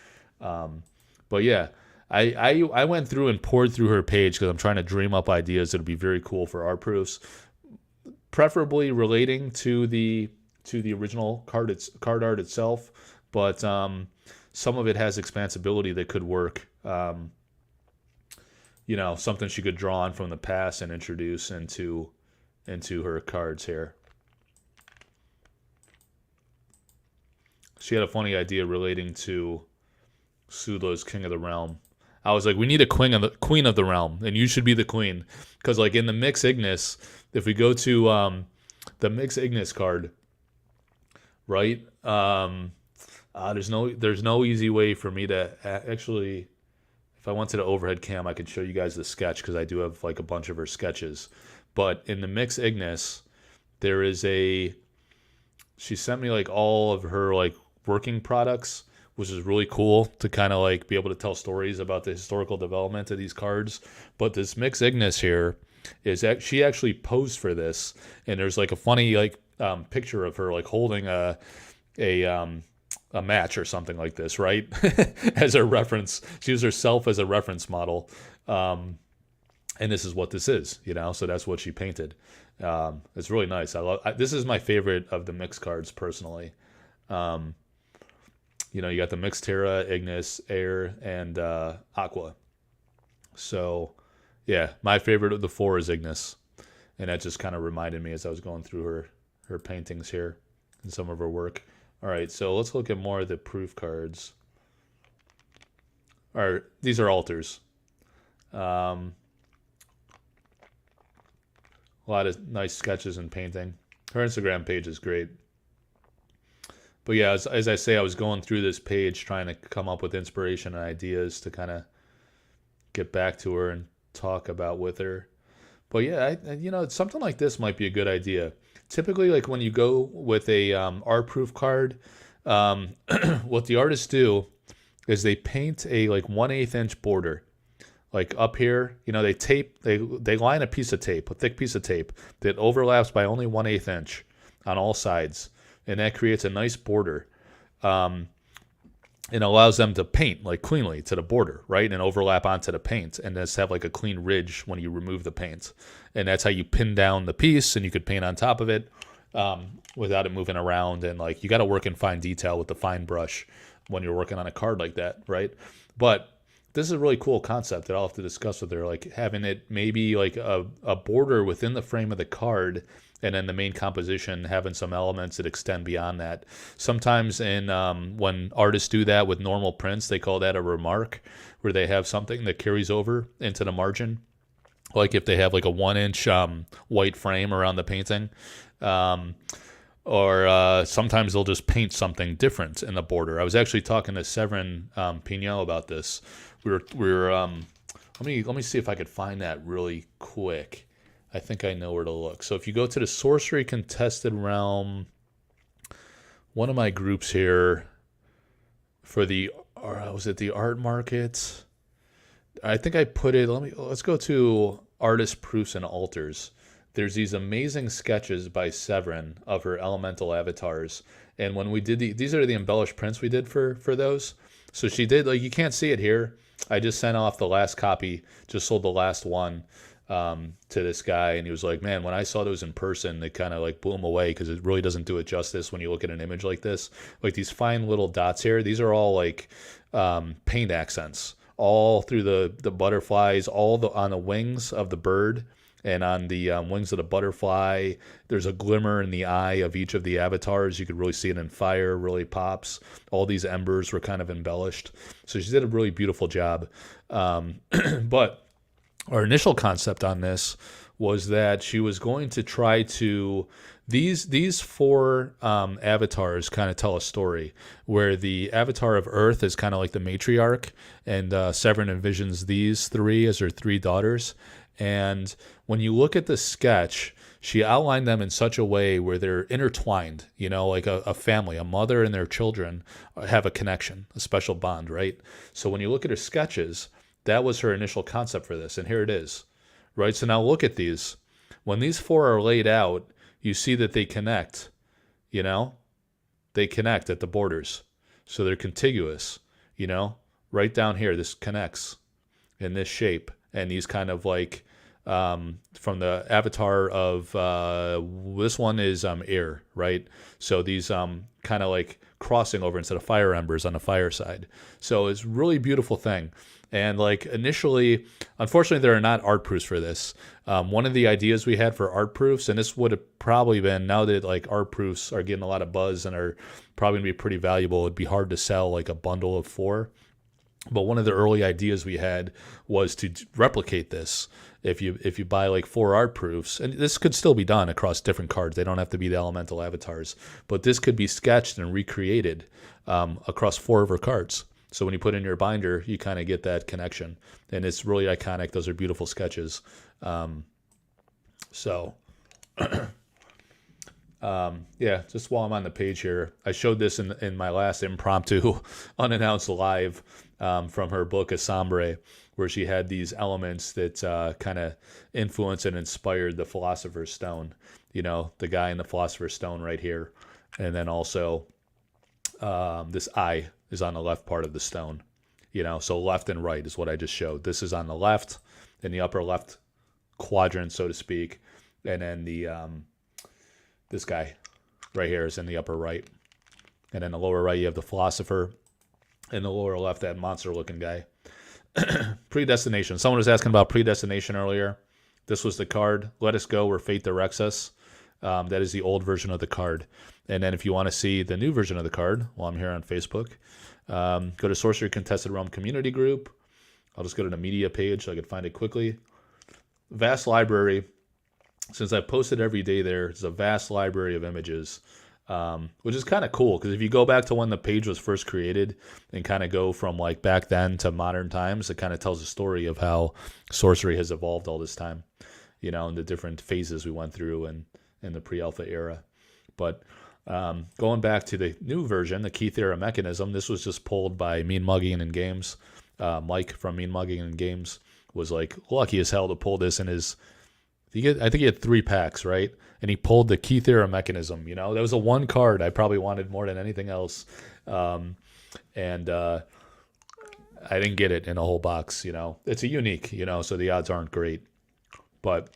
But yeah, I went through and poured through her page because I'm trying to dream up ideas that would be very cool for art proofs, preferably relating to the original card art itself, but some of it has expansibility that could work. Something she could draw on from the past and introduce into her cards here. She had a funny idea relating to Sulo's King of the Realm. I was like, we need a queen of the realm, and you should be the queen, because like in the Mix Ignis, if we go to the Mix Ignis card, right? There's no easy way for me to actually. If I went to the overhead cam, I could show you guys the sketch because I do have like a bunch of her sketches. But in the Mix Ignis, there is she sent me like all of her like working products, which is really cool to kind of like be able to tell stories about the historical development of these cards. But this Mix Ignis here she actually posed for this, and there's like a funny like picture of her like holding a match or something like this, right? As a reference. She used herself as a reference model. And this is what this is, so that's what she painted. It's really nice. This is my favorite of the mix cards personally. You got the Mixed Terra, Ignis, Air, and Aqua. So yeah, my favorite of the 4 is Ignis. And that just kind of reminded me as I was going through her paintings here and some of her work. All right, so let's look at more of the proof cards. All right, these are altars. A lot of nice sketches and painting. Her Instagram page is great. But yeah, as I say, I was going through this page trying to come up with inspiration and ideas to kind of get back to her and talk about with her. But yeah, something like this might be a good idea. Typically, like when you go with a art proof card, what the artists do is they paint a like 1/8 inch border, like up here. They line a piece of tape, a thick piece of tape that overlaps by only 1/8 inch on all sides, and that creates a nice border. And allows them to paint like cleanly to the border, right? And overlap onto the paint and just have like a clean ridge when you remove the paint. And that's how you pin down the piece, and you could paint on top of it without it moving around. And like you got to work in fine detail with the fine brush when you're working on a card like that, right? But this is a really cool concept that I'll have to discuss with her, like having it maybe like a border within the frame of the card, and then the main composition having some elements that extend beyond that. Sometimes in when artists do that with normal prints, they call that a remark, where they have something that carries over into the margin. Like if they have like a 1 inch white frame around the painting, um, or sometimes they'll just paint something different in the border. I was actually talking to Severin Pignot about this. We were let me see if I could find that really quick. I think I know where to look. So if you go to the Sorcery Contested Realm, one of my groups here for the, or was it the art market? I think I put it. Let's go to artist proofs and altars. There's these amazing sketches by Severin of her elemental avatars, and when we did these are the embellished prints we did for those. So she did, like, you can't see it here. I just sent off the last copy, just sold the last one to this guy, and he was like, "Man, when I saw those in person, they kind of like blew him away because it really doesn't do it justice when you look at an image like this. Like these fine little dots here, these are all like paint accents." All through the butterflies, on the wings of the bird, and on the wings of the butterfly. There's a glimmer in the eye of each of the avatars. You could really see it in fire, really pops. All these embers were kind of embellished. So she did a really beautiful job. But our initial concept on this was that she was going to try to, these four avatars kind of tell a story, where the avatar of Earth is kind of like the matriarch, and Severin envisions these three as her three daughters. And when you look at the sketch, she outlined them in such a way where they're intertwined, like a family, a mother and their children have a connection, a special bond, right? So when you look at her sketches, that was her initial concept for this, and here it is, right? So now look at these. When these four are laid out, you see that they connect, They connect at the borders. So they're contiguous, Right down here, this connects in this shape. And these kind of like, from the avatar of, this one is air, right? So these kind of like crossing over instead of fire embers on the fire side. So it's a really beautiful thing. And like initially, unfortunately, there are not art proofs for this. One of the ideas we had for art proofs, and this would have probably been, now that like art proofs are getting a lot of buzz and are probably going to be pretty valuable, it'd be hard to sell like a bundle of 4. But one of the early ideas we had was to replicate this. If you buy like 4 art proofs, and this could still be done across different cards. They don't have to be the elemental avatars, but this could be sketched and recreated across 4 of her cards. So when you put in your binder, you kind of get that connection, and it's really iconic. Those are beautiful sketches. Yeah, just while I'm on the page here, I showed this in my last impromptu unannounced live from her book Asombre, where she had these elements that kind of influenced and inspired the Philosopher's Stone. The guy in the Philosopher's Stone right here, and then also this eye is on the left part of the stone. So left and right is what I just showed. This is on the left, in the upper left quadrant, so to speak, and then the this guy right here is in the upper right. And in the lower right, you have the philosopher. In the lower left, that monster-looking guy. Predestination. Someone was asking about predestination earlier. This was the card. Let us go where fate directs us. That is the old version of the card. And then if you want to see the new version of the card, while I'm here on Facebook, go to Sorcery Contested Realm Community Group. I'll just go to the media page so I can find it quickly. Vast library. Since I posted every day there's a vast library of images, which is kind of cool because if you go back to when the page was first created and kind of go from like back then to modern times, it kind of tells a story of how sorcery has evolved all this time, and the different phases we went through in the pre-alpha era. But going back to the new version, the Key Theorem Mechanism, this was just pulled by Mean Mugging and Games. Mike from Mean Mugging and Games was like lucky as hell to pull this in his... I think he had 3 packs, right? And he pulled the Key Theorem Mechanism. That was a one card I probably wanted more than anything else. And I didn't get it in a whole box, It's a unique, so the odds aren't great. But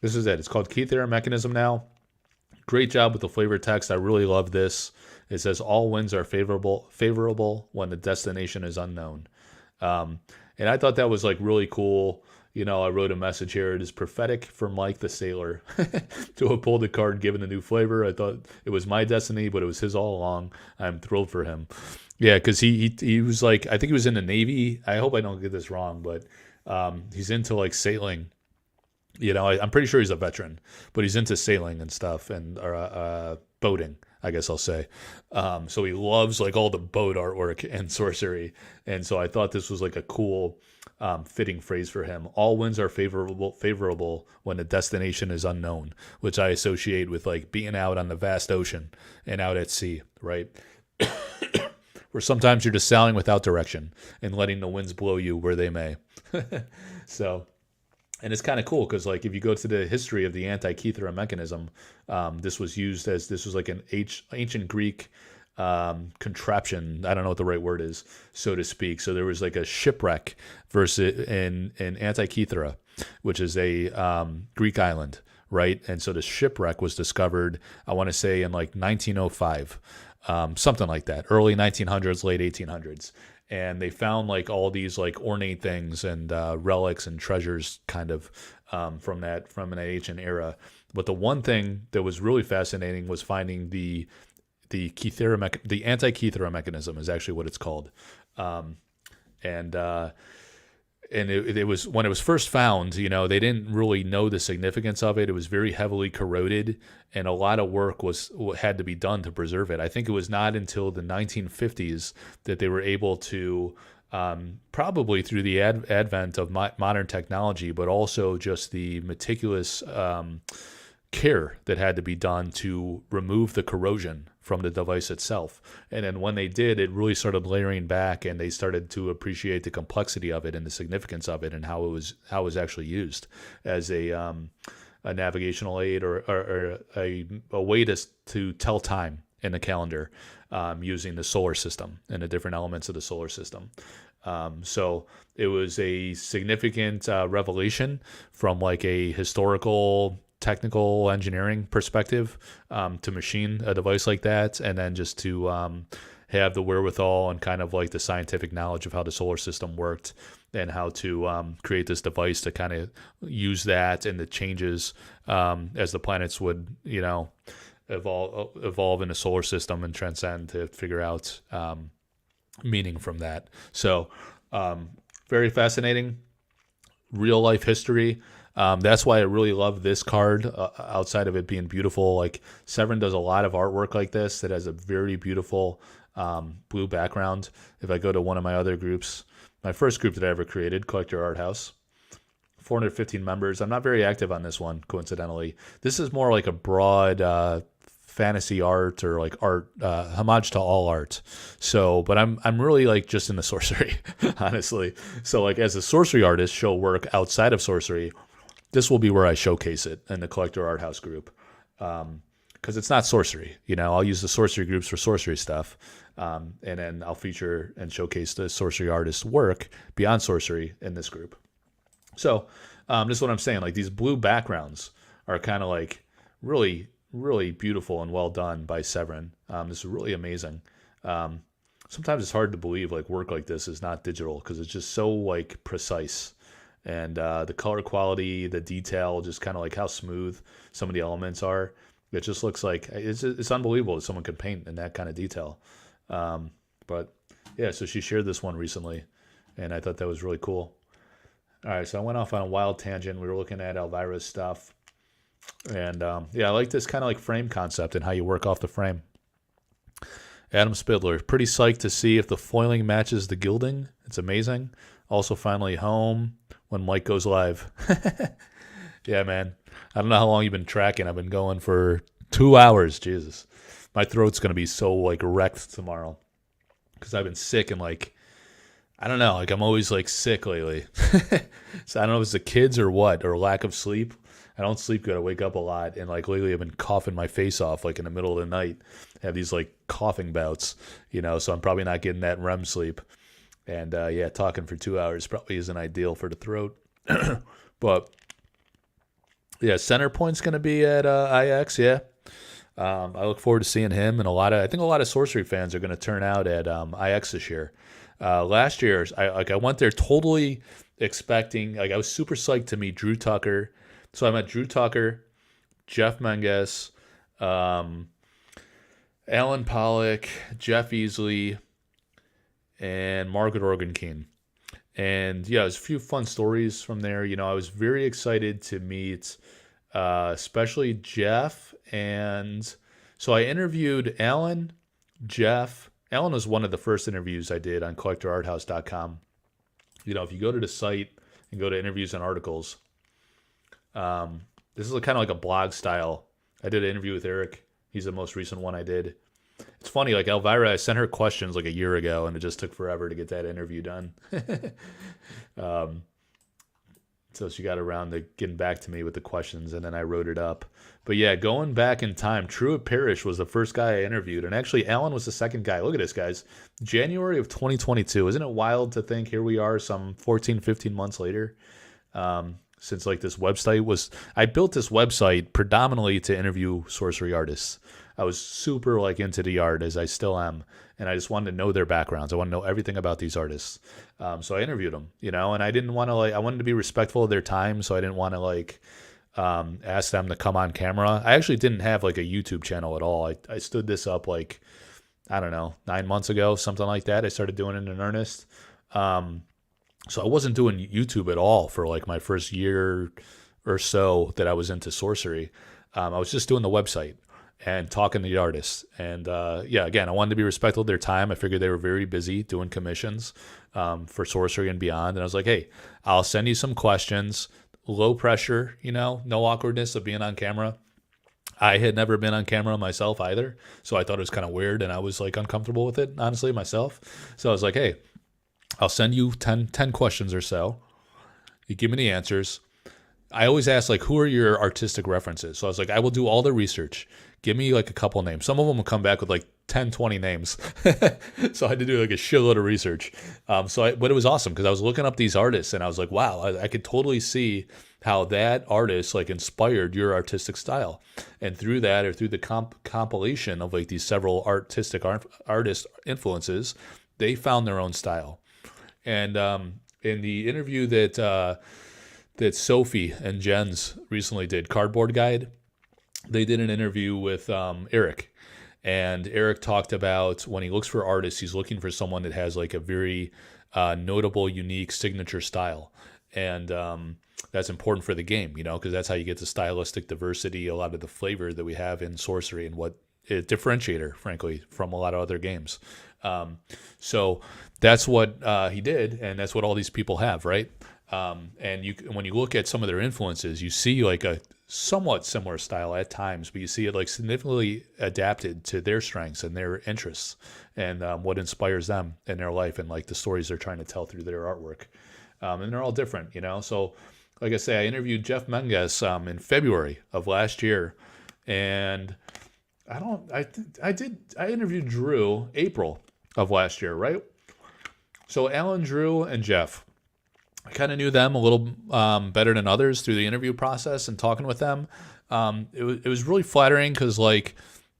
this is it. It's called Key Theorem Mechanism now. Great job with the flavor text. I really love this. It says all winds are favorable when the destination is unknown. And I thought that was like really cool. I wrote a message here. It is prophetic for Mike the Sailor to have pulled the card, given a new flavor. I thought it was my destiny, but it was his all along. I'm thrilled for him. Yeah, because he was like, I think he was in the Navy. I hope I don't get this wrong, but he's into like sailing. I'm pretty sure he's a veteran, but he's into sailing and stuff and boating, I guess I'll say. So he loves like all the boat artwork and sorcery. And so I thought this was like a cool fitting phrase for him. All winds are favorable when the destination is unknown, which I associate with like being out on the vast ocean and out at sea, right? Where sometimes you're just sailing without direction and letting the winds blow you where they may. So, and it's kind of cool because like if you go to the history of the Antikythera mechanism, this was like an ancient Greek contraption. I don't know what the right word is, so to speak. So there was like a shipwreck versus in Antikythera, which is a Greek island, right? And so the shipwreck was discovered, I want to say, in like 1905, something like that, early 1900s, late 1800s. And they found like all these like ornate things and relics and treasures kind of from an ancient era. But the one thing that was really fascinating was finding the Antikythera mechanism is actually what it's called. And it was when it was first found, they didn't really know the significance of it. It was very heavily corroded, and a lot of work had to be done to preserve it. I think it was not until the 1950s that they were able to, probably through the advent of modern technology, but also just the meticulous care that had to be done to remove the corrosion from the device itself. And then when they did, it really started layering back, and they started to appreciate the complexity of it and the significance of it and how it was actually used as a navigational aid or a way to tell time in the calendar, using the solar system and the different elements of the solar system. So it was a significant revelation from like a historical technical engineering perspective, to machine a device like that, and then just to have the wherewithal and kind of like the scientific knowledge of how the solar system worked and how to create this device to kind of use that and the changes as the planets would, evolve in the solar system and transcend to figure out meaning from that. So very fascinating real life history. That's why I really love this card, outside of it being beautiful. Like Severin does a lot of artwork like this that has a very beautiful blue background. If I go to one of my other groups, my first group that I ever created, Collector Art House, 415 members. I'm not very active on this one, coincidentally. This is more like a broad fantasy art or like art, homage to all art. So, but I'm really like just in the sorcery, honestly. So like as a sorcery artist, show work outside of sorcery, this will be where I showcase it in the Collector Art House group. Because it's not sorcery. I'll use the sorcery groups for sorcery stuff. And then I'll feature and showcase the sorcery artist's work beyond sorcery in this group. So this is what I'm saying. Like these blue backgrounds are kind of like really, really beautiful and well done by Severin. This is really amazing. Sometimes it's hard to believe like work like this is not digital because it's just so like precise. And the color quality, the detail, just kind of like how smooth some of the elements are. It just looks like it's unbelievable that someone could paint in that kind of detail. But yeah, so she shared this one recently, and I thought that was really cool. All right, so I went off on a wild tangent. We were looking at Elvira's stuff. And I like this kind of like frame concept and how you work off the frame. Adam Spidler, pretty psyched to see if the foiling matches the gilding. It's amazing. Also finally home when Mike goes live. Yeah, man. I don't know how long you've been tracking. I've been going for 2 hours. Jesus. My throat's going to be so like wrecked tomorrow because I've been sick and like, I don't know, like I'm always like sick lately. So I don't know if it's the kids or what, or lack of sleep. I don't sleep good. I wake up a lot, and like lately I've been coughing my face off like in the middle of the night. I have these like coughing bouts, so I'm probably not getting that REM sleep. And talking for 2 hours probably isn't ideal for the throat. But yeah, center point's going to be at IX, yeah. I look forward to seeing him, and I think a lot of Sorcery fans are going to turn out at IX this year. Last year, I went there totally expecting, I was super psyched to meet Drew Tucker. So I met Drew Tucker, Jeff Menges, um, Alan Pollock, Jeff Easley, and Margaret Organ-Keene. And yeah, there's a few fun stories from there. I was very excited to meet, especially Jeff. And so I interviewed Alan, Jeff. Alan was one of the first interviews I did on collectorarthouse.com. If you go to the site and go to interviews and articles, this is kind of like a blog style. I did an interview with Eric. He's the most recent one I did. It's funny, like Elvira, I sent her questions like a year ago, and it just took forever to get that interview done. So she got around to getting back to me with the questions, and then I wrote it up. But yeah, going back in time, Truett Parrish was the first guy I interviewed, and actually Alan was the second guy. Look at this, guys. January of 2022. Isn't it wild to think here we are some 14, 15 months later? Since like this website I built this website predominantly to interview sorcery artists. I was super like into the art, as I still am, and I just wanted to know their backgrounds. I want to know everything about these artists. So I interviewed them, and I didn't want to I wanted to be respectful of their time, so I didn't want to ask them to come on camera. I actually didn't have like a YouTube channel at all. I stood this up like, I don't know, 9 months ago, something like that. I started doing it in earnest. So I wasn't doing YouTube at all for like my first year or so that I was into sorcery. I was just doing the website and talking to the artists. And again, I wanted to be respectful of their time. I figured they were very busy doing commissions for sorcery and beyond. And I was like, hey, I'll send you some questions, low pressure, no awkwardness of being on camera. I had never been on camera myself either, so I thought it was kind of weird, and I was like uncomfortable with it, honestly, myself. So I was like, hey, I'll send you 10 questions or so. You give me the answers. I always ask, like, who are your artistic references? So I was like, I will do all the research. Give me, like, a couple names. Some of them will come back with, like, 10, 20 names. So I had to do, like, a shitload of research. But it was awesome because I was looking up these artists, and I was like, wow, I could totally see how that artist, like, inspired your artistic style. And through that, or through the compilation of, like, these several artist influences, they found their own style. And in the interview that Sophie and Jens recently did, Cardboard Guide, they did an interview with Eric. And Eric talked about when he looks for artists, he's looking for someone that has like a very notable, unique signature style. And that's important for the game, because that's how you get the stylistic diversity, a lot of the flavor that we have in sorcery and what a differentiator, frankly, from a lot of other games. So that's what he did, and that's what all these people have, right? And when you look at some of their influences, you see like a somewhat similar style at times, but you see it like significantly adapted to their strengths and their interests and what inspires them in their life and like the stories they're trying to tell through their artwork. And they're all different, So, like I say, I interviewed Jeff Menges in February of last year, and I interviewed Drew April of last year, right? So Alan, Drew, and Jeff, I kind of knew them a little better than others through the interview process and talking with them. It was really flattering because like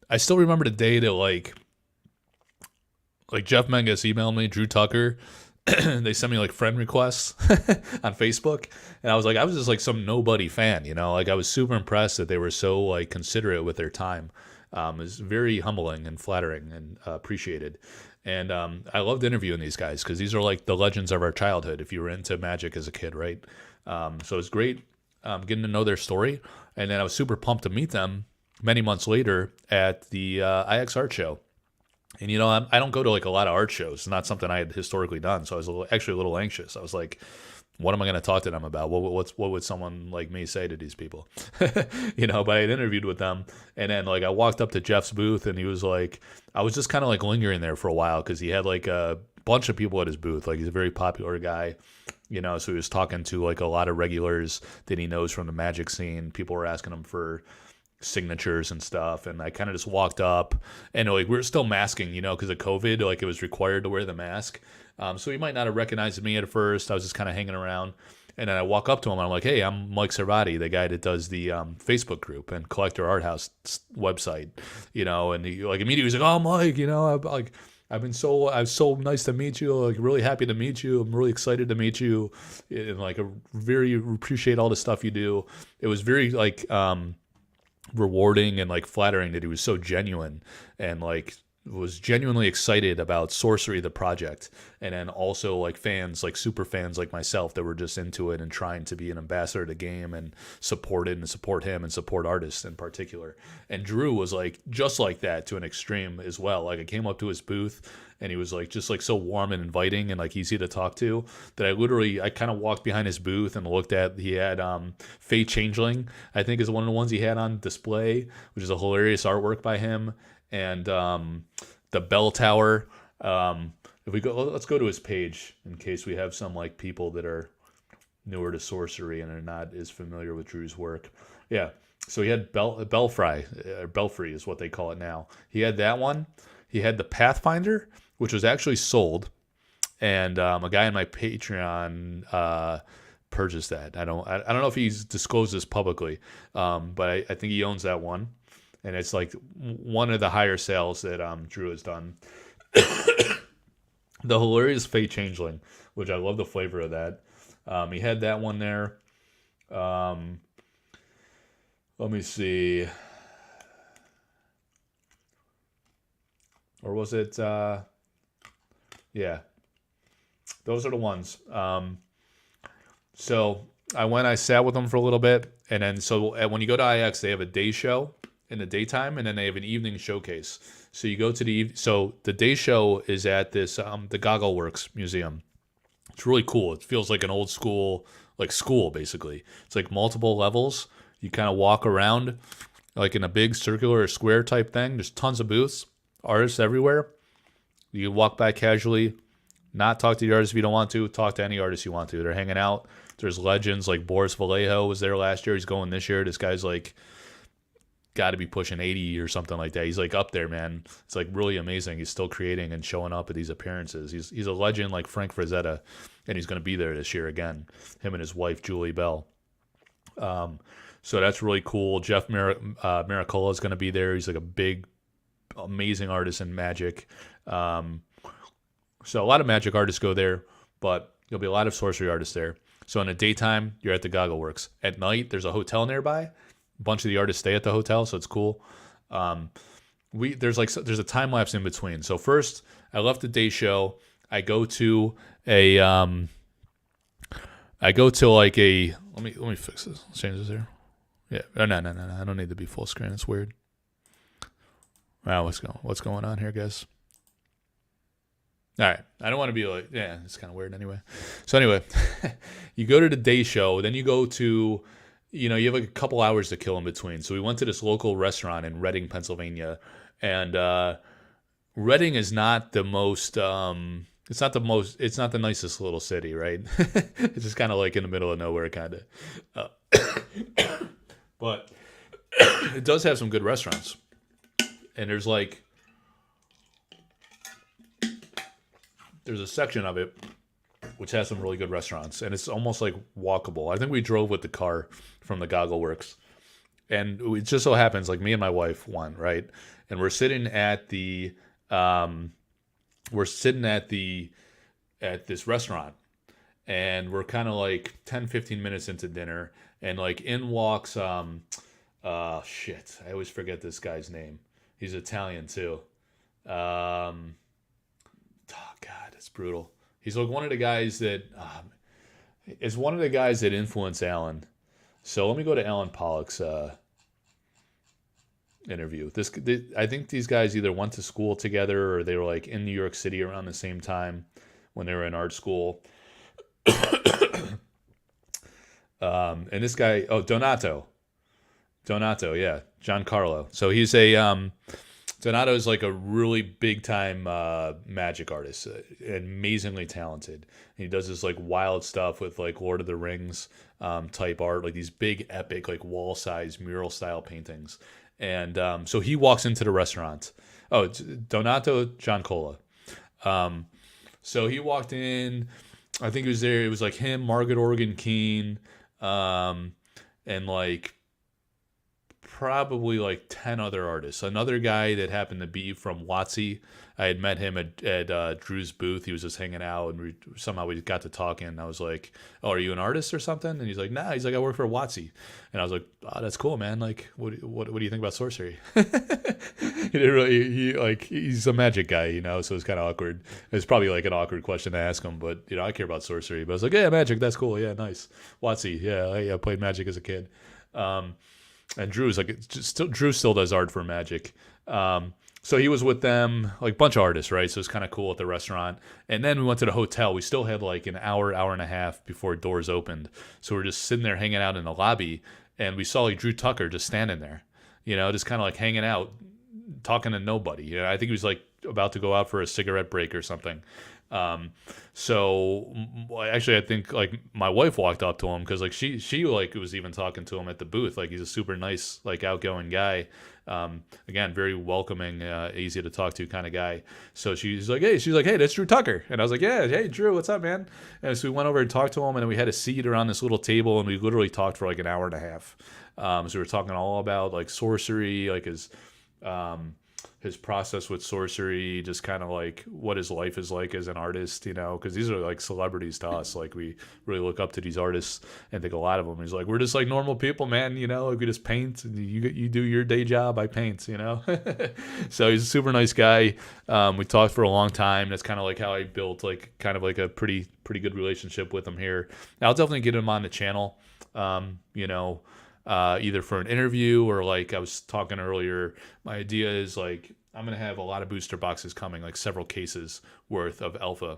I still remember the day that like Jeff Menges emailed me, Drew Tucker. They sent me like friend requests on Facebook, and I was just like some nobody fan, Like I was super impressed that they were so like considerate with their time. It was very humbling and flattering and appreciated. And I loved interviewing these guys because these are like the legends of our childhood if you were into Magic as a kid, right? So it was great getting to know their story. And then I was super pumped to meet them many months later at the IX Art Show. And, I don't go to like a lot of art shows. It's not something I had historically done. So I was actually a little anxious. I was like, what am I going to talk to them about? What would someone like me say to these people? But I had interviewed with them. And then like I walked up to Jeff's booth and he was like, I was just kind of like lingering there for a while because he had like a bunch of people at his booth. Like he's a very popular guy, so he was talking to like a lot of regulars that he knows from the Magic scene. People were asking him for signatures and stuff, and I kind of just walked up, and like we were still masking, because of COVID, like it was required to wear the mask. So he might not have recognized me at first. I was just kind of hanging around, And then I walk up to him and I'm like, hey, I'm Mike Servati, the guy that does the Facebook group and Collector Art House website, and he like immediately was like, oh, Mike, I'm so nice to meet you. Like, really happy to meet you. I'm really excited to meet you, and like, I very appreciate all the stuff you do. It was very like rewarding and like flattering that he was so genuine and like was genuinely excited about Sorcery, the project, and then also like fans, like super fans like myself that were just into it and trying to be an ambassador of the game and support it and support him and support artists in particular. And Drew was like just like that to an extreme as well. Like I came up to his booth and he was like just like so warm and inviting and like easy to talk to that I kind of walked behind his booth and looked at, he had Fate Changeling, I think is one of the ones he had on display, which is a hilarious artwork by him. And the bell tower. If we go, let's go to his page in case we have some like people that are newer to Sorcery and are not as familiar with Drew's work. Yeah, so he had Belfry is what they call it now. He had that one. He had the Pathfinder, which was actually sold, and a guy in my Patreon purchased that. I don't know if he's disclosed this publicly, but I think he owns that one. And it's like one of the higher sales that Drew has done. The hilarious Fate Changeling, which I love the flavor of that. He had that one there. Let me see. Or was it? Yeah. Those are the ones. So I sat with them for a little bit. And then when you go to IX, they have a day show in the daytime, and then they have an evening showcase. So you go to the day show is at this the Goggle Works Museum. It's really cool. It feels like an old school, like school basically. It's like multiple levels. You kind of walk around like in a big circular or square type thing. There's tons of booths, artists everywhere. You can walk by casually, not talk to the artist if you don't want to. Talk to any artist you want to. They're hanging out. There's legends like Boris Vallejo was there last year. He's going this year. This guy's like got to be pushing 80 or something like that. He's like up there, man. It's like really amazing. He's still creating and showing up at these appearances. He's a legend like Frank Frazetta, and he's going to be there this year again. Him and his wife Julie Bell. So that's really cool. Jeff Maricola is going to be there. He's like a big, amazing artist in Magic. So a lot of Magic artists go there, but there'll be a lot of Sorcery artists there. So in the daytime, you're at the Goggle Works. At night, there's a hotel nearby. A bunch of the artists stay at the hotel, so it's cool. There's a time lapse in between. So first, I left the day show. I go to let me fix this. Let's change this here. Yeah. Oh, no. I don't need to be full screen. It's weird. Wow, what's going on here, guys? All right. I don't want to be like, yeah, it's kind of weird anyway. So anyway, you go to the day show, then you go to, you have like a couple hours to kill in between. So we went to this local restaurant in Reading, Pennsylvania, and Reading is not the most, it's not the nicest little city, right? It's just kind of like in the middle of nowhere, kind of. But it does have some good restaurants. And there's a section of it which has some really good restaurants, and it's almost like walkable. I think we drove with the car from the Goggle Works, and it just so happens like me and my wife won, right? And we're sitting at this restaurant, and we're kind of like 10-15 minutes into dinner, and like in walks shit, I always forget this guy's name. He's Italian too. Oh God, it's brutal. He's like one of the guys that influenced Alan. So let me go to Alan Pollock's interview. I think these guys either went to school together or they were like in New York City around the same time when they were in art school. And this guy, Donato, yeah, Giancarlo. So he's Donato is like a really big time magic artist, amazingly talented. And he does this like wild stuff with like Lord of the Rings type art, like these big epic like wall size mural style paintings. And so he walks into the restaurant. Oh, it's Donato Giancola. So he walked in. I think he was there. It was like him, Margaret Organ Keene, um, and like probably like 10 other artists. Another guy that happened to be from Watsy. I had met him at Drew's booth. He was just hanging out, and somehow we got to talking. And I was like, "Oh, are you an artist or something?" And he's like, "Nah." He's like, "I work for Watsy." And I was like, "Oh, that's cool, man. Like, what do you think about sorcery?" He didn't really. He's a magic guy, So it's kind of awkward. It's probably like an awkward question to ask him, but I care about sorcery. But I was like, "Yeah, magic. That's cool. Yeah, nice. Watsy. Yeah, I played magic as a kid." And Drew's like Drew still does art for Magic. So he was with them, like bunch of artists, right? So it's kind of cool at the restaurant. And then we went to the hotel. We still had like an hour and a half before doors opened. So we're just sitting there hanging out in the lobby, and we saw like Drew Tucker just standing there, just kind of like hanging out, talking to nobody. I think he was like about to go out for a cigarette break or something. Actually, I think like my wife walked up to him because like she like was even talking to him at the booth. Like he's a super nice, like outgoing guy. Again, very welcoming, easy to talk to kind of guy. So she's like, hey, that's Drew Tucker. And I was like, yeah, hey, Drew, what's up, man? And so we went over and talked to him, and then we had a seat around this little table, and we literally talked for like an hour and a half. So we were talking all about like sorcery, like his process with sorcery, just kind of like what his life is like as an artist, because these are like celebrities to us. Like we really look up to these artists and think a lot of them. He's like, we're just like normal people, man. Like we just paint. And you do your day job, I paint. So he's a super nice guy. We talked for a long time. That's kind of like how I built like kind of like a pretty good relationship with him here. I'll definitely get him on the channel. Either for an interview or like I was talking earlier, my idea is like I'm going to have a lot of booster boxes coming, like several cases worth of alpha.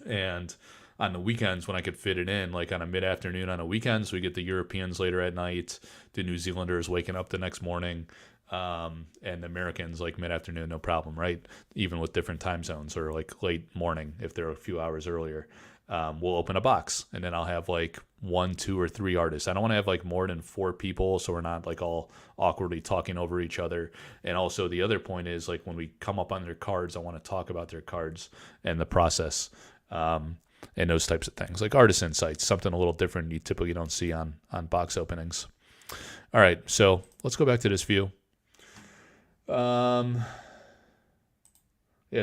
And on the weekends when I could fit it in, like on a mid-afternoon on a weekend, so we get the Europeans later at night, the New Zealanders waking up the next morning, and the Americans like mid-afternoon, no problem, right? Even with different time zones or like late morning if they're a few hours earlier. We'll open a box, and then I'll have like 1, 2, or 3 artists. I don't want to have like more than 4 people, so we're not like all awkwardly talking over each other. And also the other point is like when we come up on their cards, I want to talk about their cards and the process, and those types of things, like artist insights, something a little different you typically don't see on box openings. All right, so let's go back to this view. Yeah,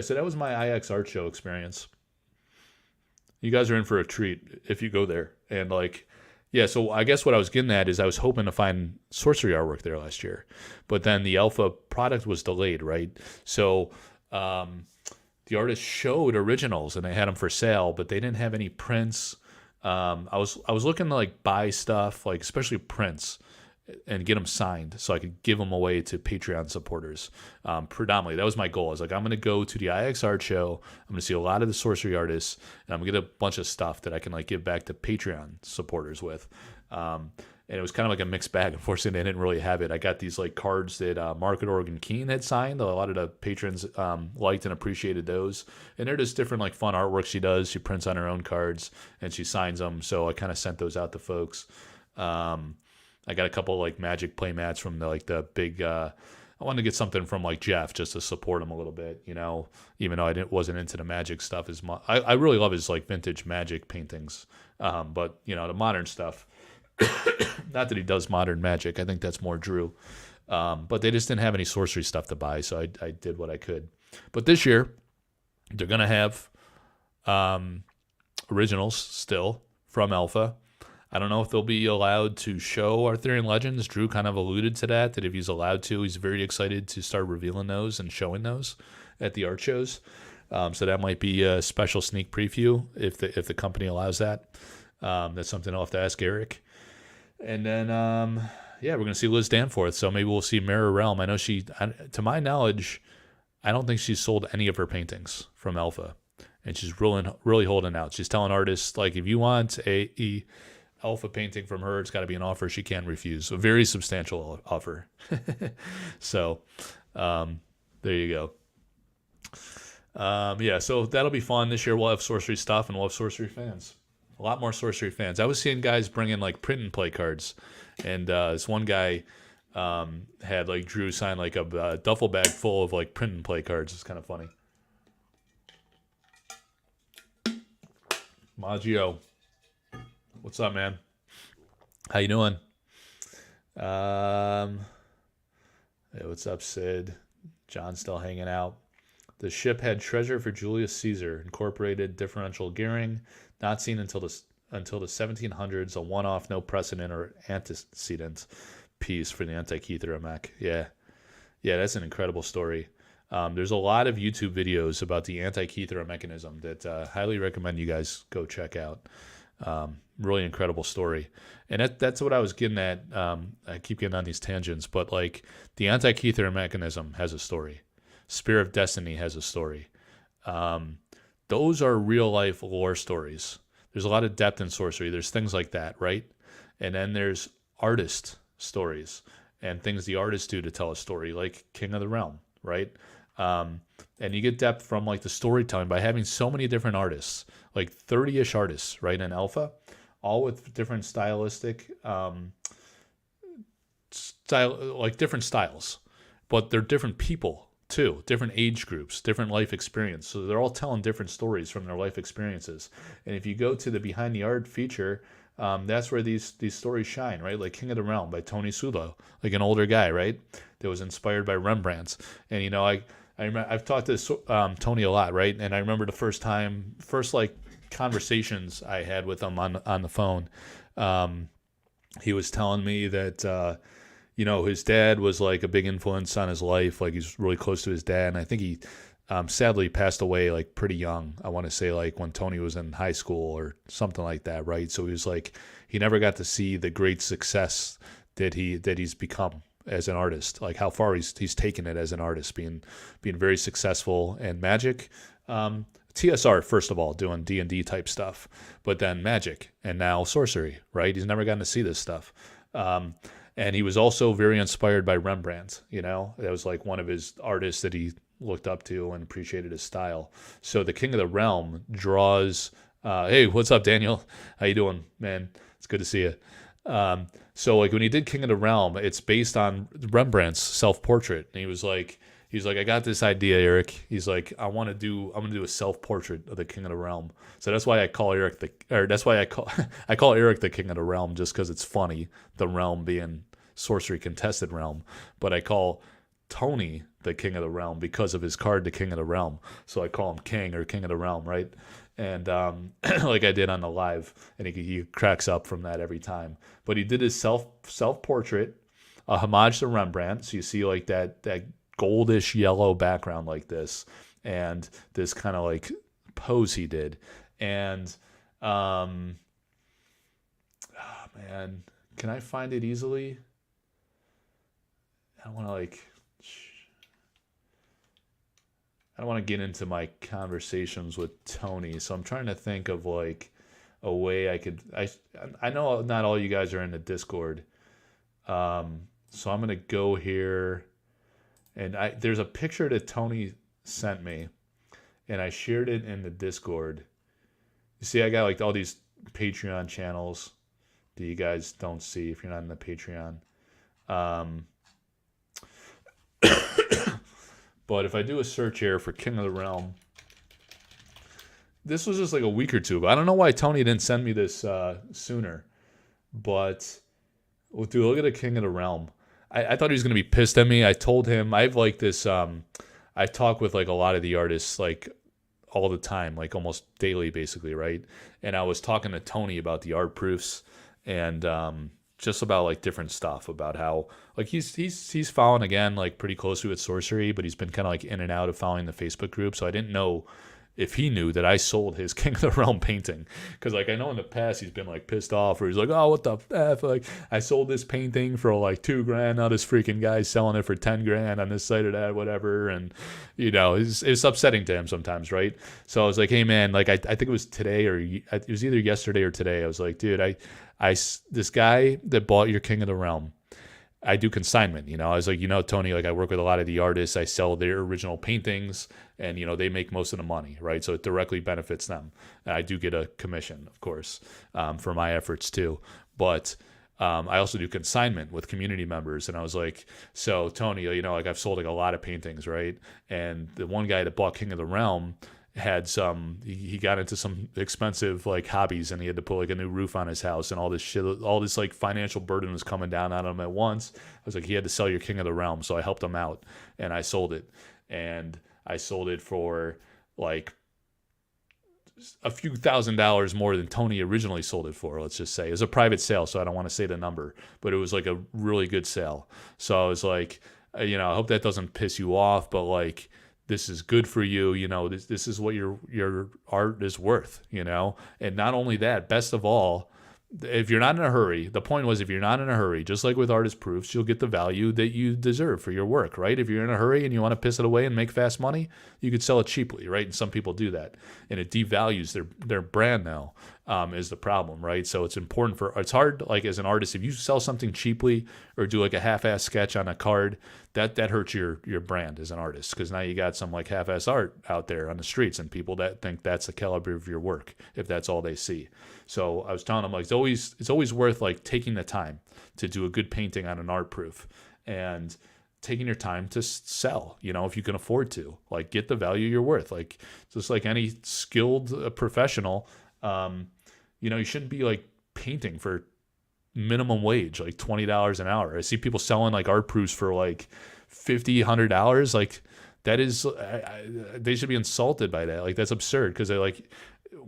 so that was my IX art show experience. You guys are in for a treat if you go there. And like, yeah, so I guess what I was getting at is I was hoping to find sorcery artwork there last year, but then the alpha product was delayed, right? So the artist showed originals and they had them for sale, but they didn't have any prints. I was looking to like buy stuff, like especially prints, and get them signed so I could give them away to Patreon supporters. Predominantly, that was my goal. I was like, I'm going to go to the IX art show. I'm going to see a lot of the sorcery artists, and I'm going to get a bunch of stuff that I can like give back to Patreon supporters with. And it was kind of like a mixed bag. Unfortunately, they didn't really have it. I got these like cards that Margaret Organ Keene had signed. A lot of the patrons liked and appreciated those. And they're just different like fun artwork she does. She prints on her own cards and she signs them. So I kind of sent those out to folks. I got a couple like Magic play mats from the big. I wanted to get something from like Jeff just to support him a little bit, even though I wasn't into the Magic stuff as much. I really love his like vintage Magic paintings, but the modern stuff. Not that he does modern Magic. I think that's more Drew. But they just didn't have any sorcery stuff to buy, so I did what I could. But this year, they're gonna have originals still from Alpha. I don't know if they'll be allowed to show Arthurian Legends. Drew kind of alluded to that if he's allowed to, he's very excited to start revealing those and showing those at the art shows. So that might be a special sneak preview if the company allows that. That's something I'll have to ask Eric. And then, we're going to see Liz Danforth. So maybe we'll see Mirror Realm. I know to my knowledge, I don't think she's sold any of her paintings from Alpha. And she's really holding out. She's telling artists, like, if you want a Alpha painting from her, it's got to be an offer she can't refuse. A very substantial offer. So there you go. So that'll be fun. This year we'll have sorcery stuff and we'll have sorcery fans. A lot more sorcery fans. I was seeing guys bring in like print and play cards. And this one guy had like Drew sign like a duffel bag full of like print and play cards. It's kind of funny. Maggio, what's up, man? How you doing? Um, hey, what's up, Sid? John's still hanging out. The ship had treasure for Julius Caesar, incorporated differential gearing, not seen until the 1700s, a one-off, no precedent or antecedent piece for the Antikythera mech. Yeah, yeah, that's an incredible story. There's a lot of YouTube videos about the Antikythera mechanism that highly recommend you guys go check out. Really incredible story, and that's what I was getting at. I keep getting on these tangents, but like the Antikythera mechanism has a story. Spear of Destiny has a story. Um, those are real life lore stories. There's a lot of depth in sorcery. There's things like that, right? And then there's artist stories and things the artists do to tell a story, like King of the Realm, right? Um, and you get depth from like the storytelling by having so many different artists, like 30-ish artists, right, in Alpha, all with different stylistic style, like different styles, but they're different people too, different age groups, different life experience. So they're all telling different stories from their life experiences. And if you go to the behind the art feature, that's where these stories shine, right? Like King of the Realm by Tony Sulo, like an older guy, right? That was inspired by Rembrandt's. And I've talked to Tony a lot, right? And I remember the first like conversations I had with him on the phone. He was telling me that his dad was like a big influence on his life. Like he's really close to his dad, and I think he sadly passed away like pretty young. I want to say like when Tony was in high school or something like that, right? So he was like he never got to see the great success that he's become as an artist, like how far he's taken it as an artist, being very successful in Magic. TSR, first of all, doing D&D type stuff, but then Magic and now Sorcery, right? He's never gotten to see this stuff. And he was also very inspired by Rembrandt, that was like one of his artists that he looked up to and appreciated his style. So the King of the Realm draws, hey, what's up, Daniel? How you doing, man? It's good to see you. So like when he did King of the Realm, it's based on Rembrandt's self-portrait. And he's like, I got this idea, Eric. He's like, I'm gonna do a self-portrait of the King of the Realm. So that's why I call I call Eric the King of the Realm, just because it's funny, the realm being sorcery contested realm. But I call Tony the King of the Realm because of his card, the King of the Realm. So I call him King or King of the Realm, right? And like I did on the live, and he cracks up from that every time. But he did his self portrait, a homage to Rembrandt. So you see like that goldish yellow background like this, and this kind of like pose he did. And oh man, can I find it easily? I don't want to get into my conversations with Tony, so I'm trying to think of like a way I know not all you guys are in the Discord. So I'm gonna go here, and there's a picture that Tony sent me, and I shared it in the Discord. You see, I got like all these Patreon channels that you guys don't see if you're not in the Patreon. But if I do a search here for King of the Realm, this was just like a week or two ago. I don't know why Tony didn't send me this sooner. But, well, dude, look at the King of the Realm. I thought he was going to be pissed at me. I told him, I have like this, I talk with like a lot of the artists like all the time, like almost daily basically, right? And I was talking to Tony about the art proofs and just about like different stuff about how like he's following again like pretty closely with Sorcery, but he's been kind of like in and out of following the Facebook group. So I didn't know if he knew that I sold his King of the Realm painting, because like I know in the past he's been like pissed off, or he's like, oh, what the f, like I sold this painting for like $2,000, now this freaking guy's selling it for $10,000 on this site or that, whatever, and it's upsetting to him sometimes, right? So I was like, hey man, like I think it was today or it was either yesterday or today. I was like, dude, this guy that bought your King of the Realm, I do consignment, I was like, Tony, like I work with a lot of the artists, I sell their original paintings, and they make most of the money, right? So it directly benefits them. And I do get a commission, of course, for my efforts too. But I also do consignment with community members. And I was like, so Tony, like I've sold like a lot of paintings, right? And the one guy that bought King of the Realm, had he got into some expensive like hobbies, and he had to put like a new roof on his house, and all this shit, all this like financial burden was coming down on him at once. I was like, he had to sell your King of the Realm, so I helped him out, and I sold it, and I sold it for like a few $1,000s more than Tony originally sold it for. Let's just say it was a private sale, so I don't want to say the number, but it was like a really good sale. So I was like, I hope that doesn't piss you off, but like, this is good for you. This is what your art is worth. And not only that, best of all, if you're not in a hurry, the point was, if you're not in a hurry, just like with artist proofs, you'll get the value that you deserve for your work, right? If you're in a hurry and you want to piss it away and make fast money, you could sell it cheaply, right? And some people do that, and it devalues their brand now, is the problem, right? So it's hard, like as an artist, if you sell something cheaply or do like a half-ass sketch on a card, that hurts your brand as an artist, because now you got some like half-ass art out there on the streets, and people that think that's the caliber of your work if that's all they see. So I was telling them, like, it's always worth like taking the time to do a good painting on an art proof, and taking your time to sell, if you can afford to, like, get the value you're worth. Like, just like any skilled professional, you shouldn't be like painting for minimum wage, like $20 an hour. I see people selling like art proofs for like $50, $100. Like, that is, they should be insulted by that. Like, that's absurd, because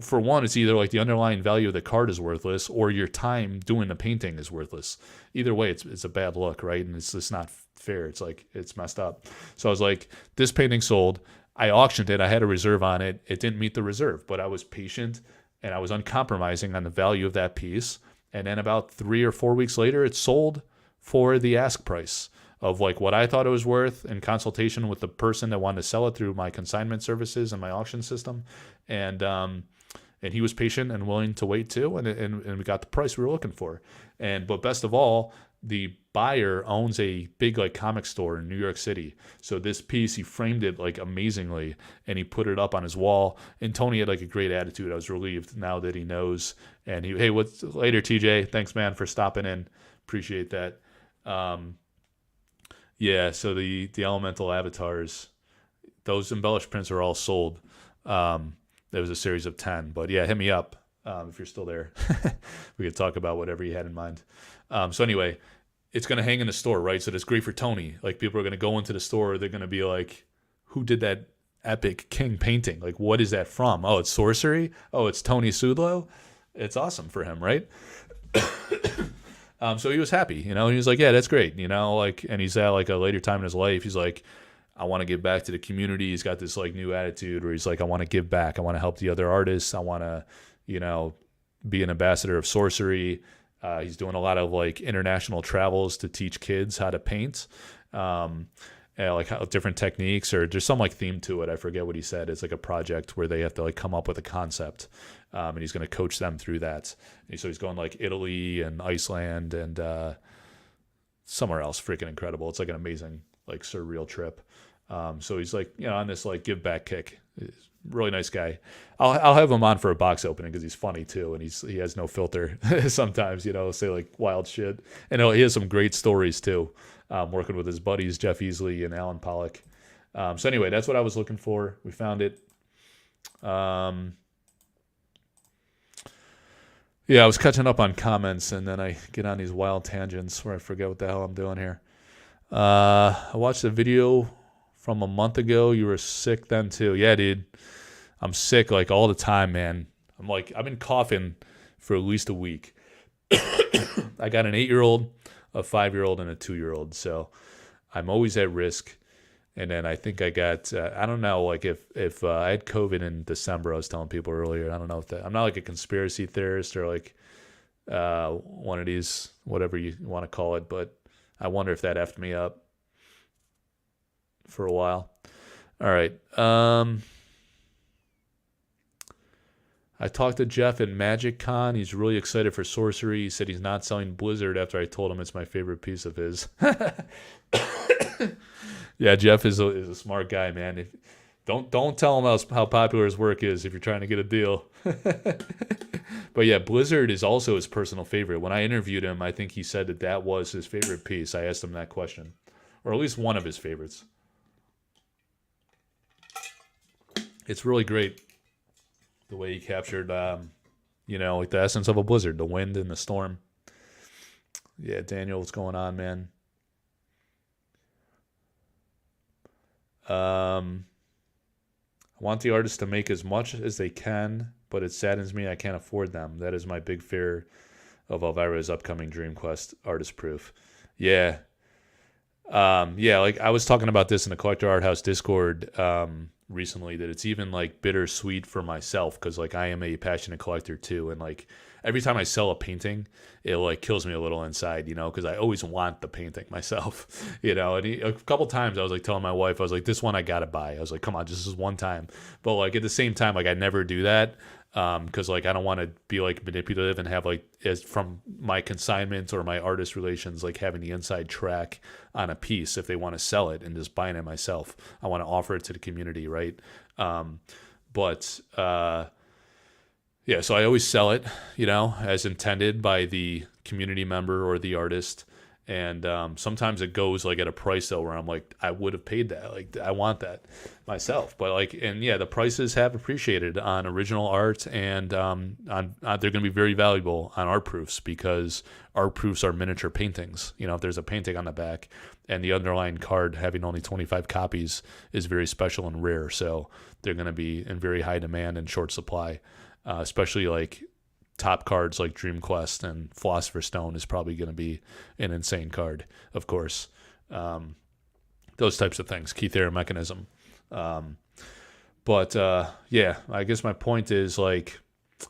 for one, it's either like the underlying value of the card is worthless, or your time doing the painting is worthless. Either way, it's a bad look, right? And it's just not fair. It's like, it's messed up. So I was like, this painting sold. I auctioned it. I had a reserve on it. It didn't meet the reserve, but I was patient and I was uncompromising on the value of that piece. And then about 3 or 4 weeks later, it sold for the ask price of like what I thought it was worth, in consultation with the person that wanted to sell it through my consignment services and my auction system. And he was patient and willing to wait too, and we got the price we were looking for. But best of all, the buyer owns a big like comic store in New York City. So this piece, he framed it like amazingly, and he put it up on his wall. And Tony had like a great attitude. I was relieved now that he knows. And hey, what's later, TJ? Thanks, man, for stopping in. Appreciate that. Yeah. So the elemental avatars, those embellished prints are all sold. There was a series of 10, but yeah, hit me up if you're still there. We could talk about whatever you had in mind. So anyway, it's going to hang in the store, right? So that's great for Tony. Like, people are going to go into the store. They're going to be like, who did that epic king painting? Like, what is that from? Oh, it's Sorcery. Oh, it's Tony Sudlow. It's awesome for him, right? So he was happy, he was like, yeah, that's great. And he's at like a later time in his life. He's like, I want to give back to the community. He's got this like new attitude where he's like, I want to give back. I want to help the other artists. I want to, be an ambassador of Sorcery. He's doing a lot of like international travels to teach kids how to paint, like how different techniques, or there's some like theme to it. I forget what he said. It's like a project where they have to like come up with a concept, and he's going to coach them through that. And so he's going like Italy and Iceland and somewhere else. Freaking incredible. It's like an amazing like surreal trip. So he's like, on this like give back kick. Really nice guy. I'll have him on for a box opening because he's funny too, and he has no filter. Sometimes, say like wild shit, and he has some great stories too. Working with his buddies Jeff Easley and Alan Pollock. So anyway, that's what I was looking for. We found it. Yeah, I was catching up on comments, and then I get on these wild tangents where I forget what the hell I'm doing here. I watched a video from a month ago. You were sick then too. Yeah, dude. I'm sick like all the time, man. I've been coughing for at least a week. I got an 8-year-old, a 5-year-old, and a 2-year-old. So I'm always at risk. And then I think I got, I don't know, like if I had COVID in December, I was telling people earlier, I don't know if I'm not like a conspiracy theorist or like one of these, whatever you want to call it, but I wonder if that effed me up for a while. All right. I talked to Jeff at Magic Con. He's really excited for Sorcery. He said he's not selling Blizzard after I told him it's my favorite piece of his. Yeah, Jeff is a smart guy, man. Don't tell him how popular his work is if you're trying to get a deal. But yeah, Blizzard is also his personal favorite. When I interviewed him, I think he said that was his favorite piece. I asked him that question, or at least one of his favorites. It's really great the way he captured, like the essence of a blizzard, the wind and the storm. Yeah, Daniel, what's going on, man? Um, I want the artists to make as much as they can, but it saddens me I can't afford them. That is my big fear of Elvira's upcoming Dream Quest artist proof. Yeah. Yeah, like I was talking about this in the Collector Art House Discord recently, that it's even like bittersweet for myself because like I am a passionate collector too, and like every time I sell a painting, it like kills me a little inside, because I always want the painting myself, and a couple times I was like telling my wife, I was like, this one I gotta buy. I was like, come on, just this one time, but like at the same time, like I never do that because like I don't want to be like manipulative and have like as from my consignments or my artist relations like having the inside track on a piece if they want to sell it and just buying it myself. I want to offer it to the community, right? But yeah, so I always sell it, as intended by the community member or the artist. And sometimes it goes like at a price though where I'm like, I would have paid that. Like I want that myself. But like, and yeah, the prices have appreciated on original art, and they're going to be very valuable on art proofs because art proofs are miniature paintings. If there's a painting on the back and the underlying card having only 25 copies is very special and rare. So they're going to be in very high demand and short supply, especially like top cards like Dream Quest and Philosopher's Stone is probably going to be an insane card, of course. Those types of things, key theory mechanism. But yeah, I guess my point is like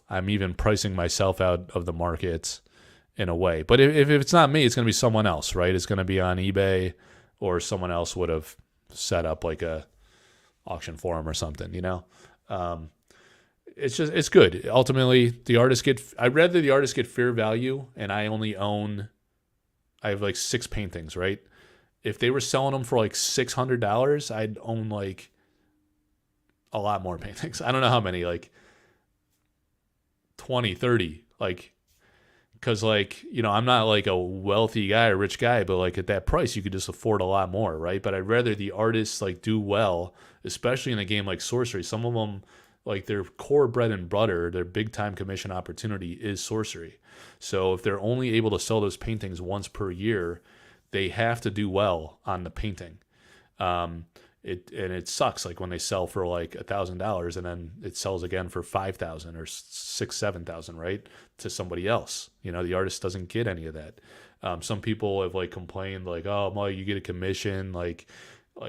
I'm even pricing myself out of the market in a way. But if it's not me, it's going to be someone else, right? It's going to be on eBay, or someone else would have set up like a auction forum or something, it's good. Ultimately, I'd rather the artists get fair value, and I have like 6 paintings, right? If they were selling them for like $600, I'd own like a lot more paintings. I don't know how many, like 20, 30, like, because like, I'm not like a wealthy guy or rich guy, but like at that price, you could just afford a lot more, right? But I'd rather the artists like do well, especially in a game like Sorcery. Some of them, like their core bread and butter, their big time commission opportunity is Sorcery. So if they're only able to sell those paintings once per year, they have to do well on the painting. It sucks like when they sell for like $1,000 and then it sells again for 5,000 or 6,000-7,000, right, to somebody else. The artist doesn't get any of that. Some people have like complained like, oh, well, you get a commission, like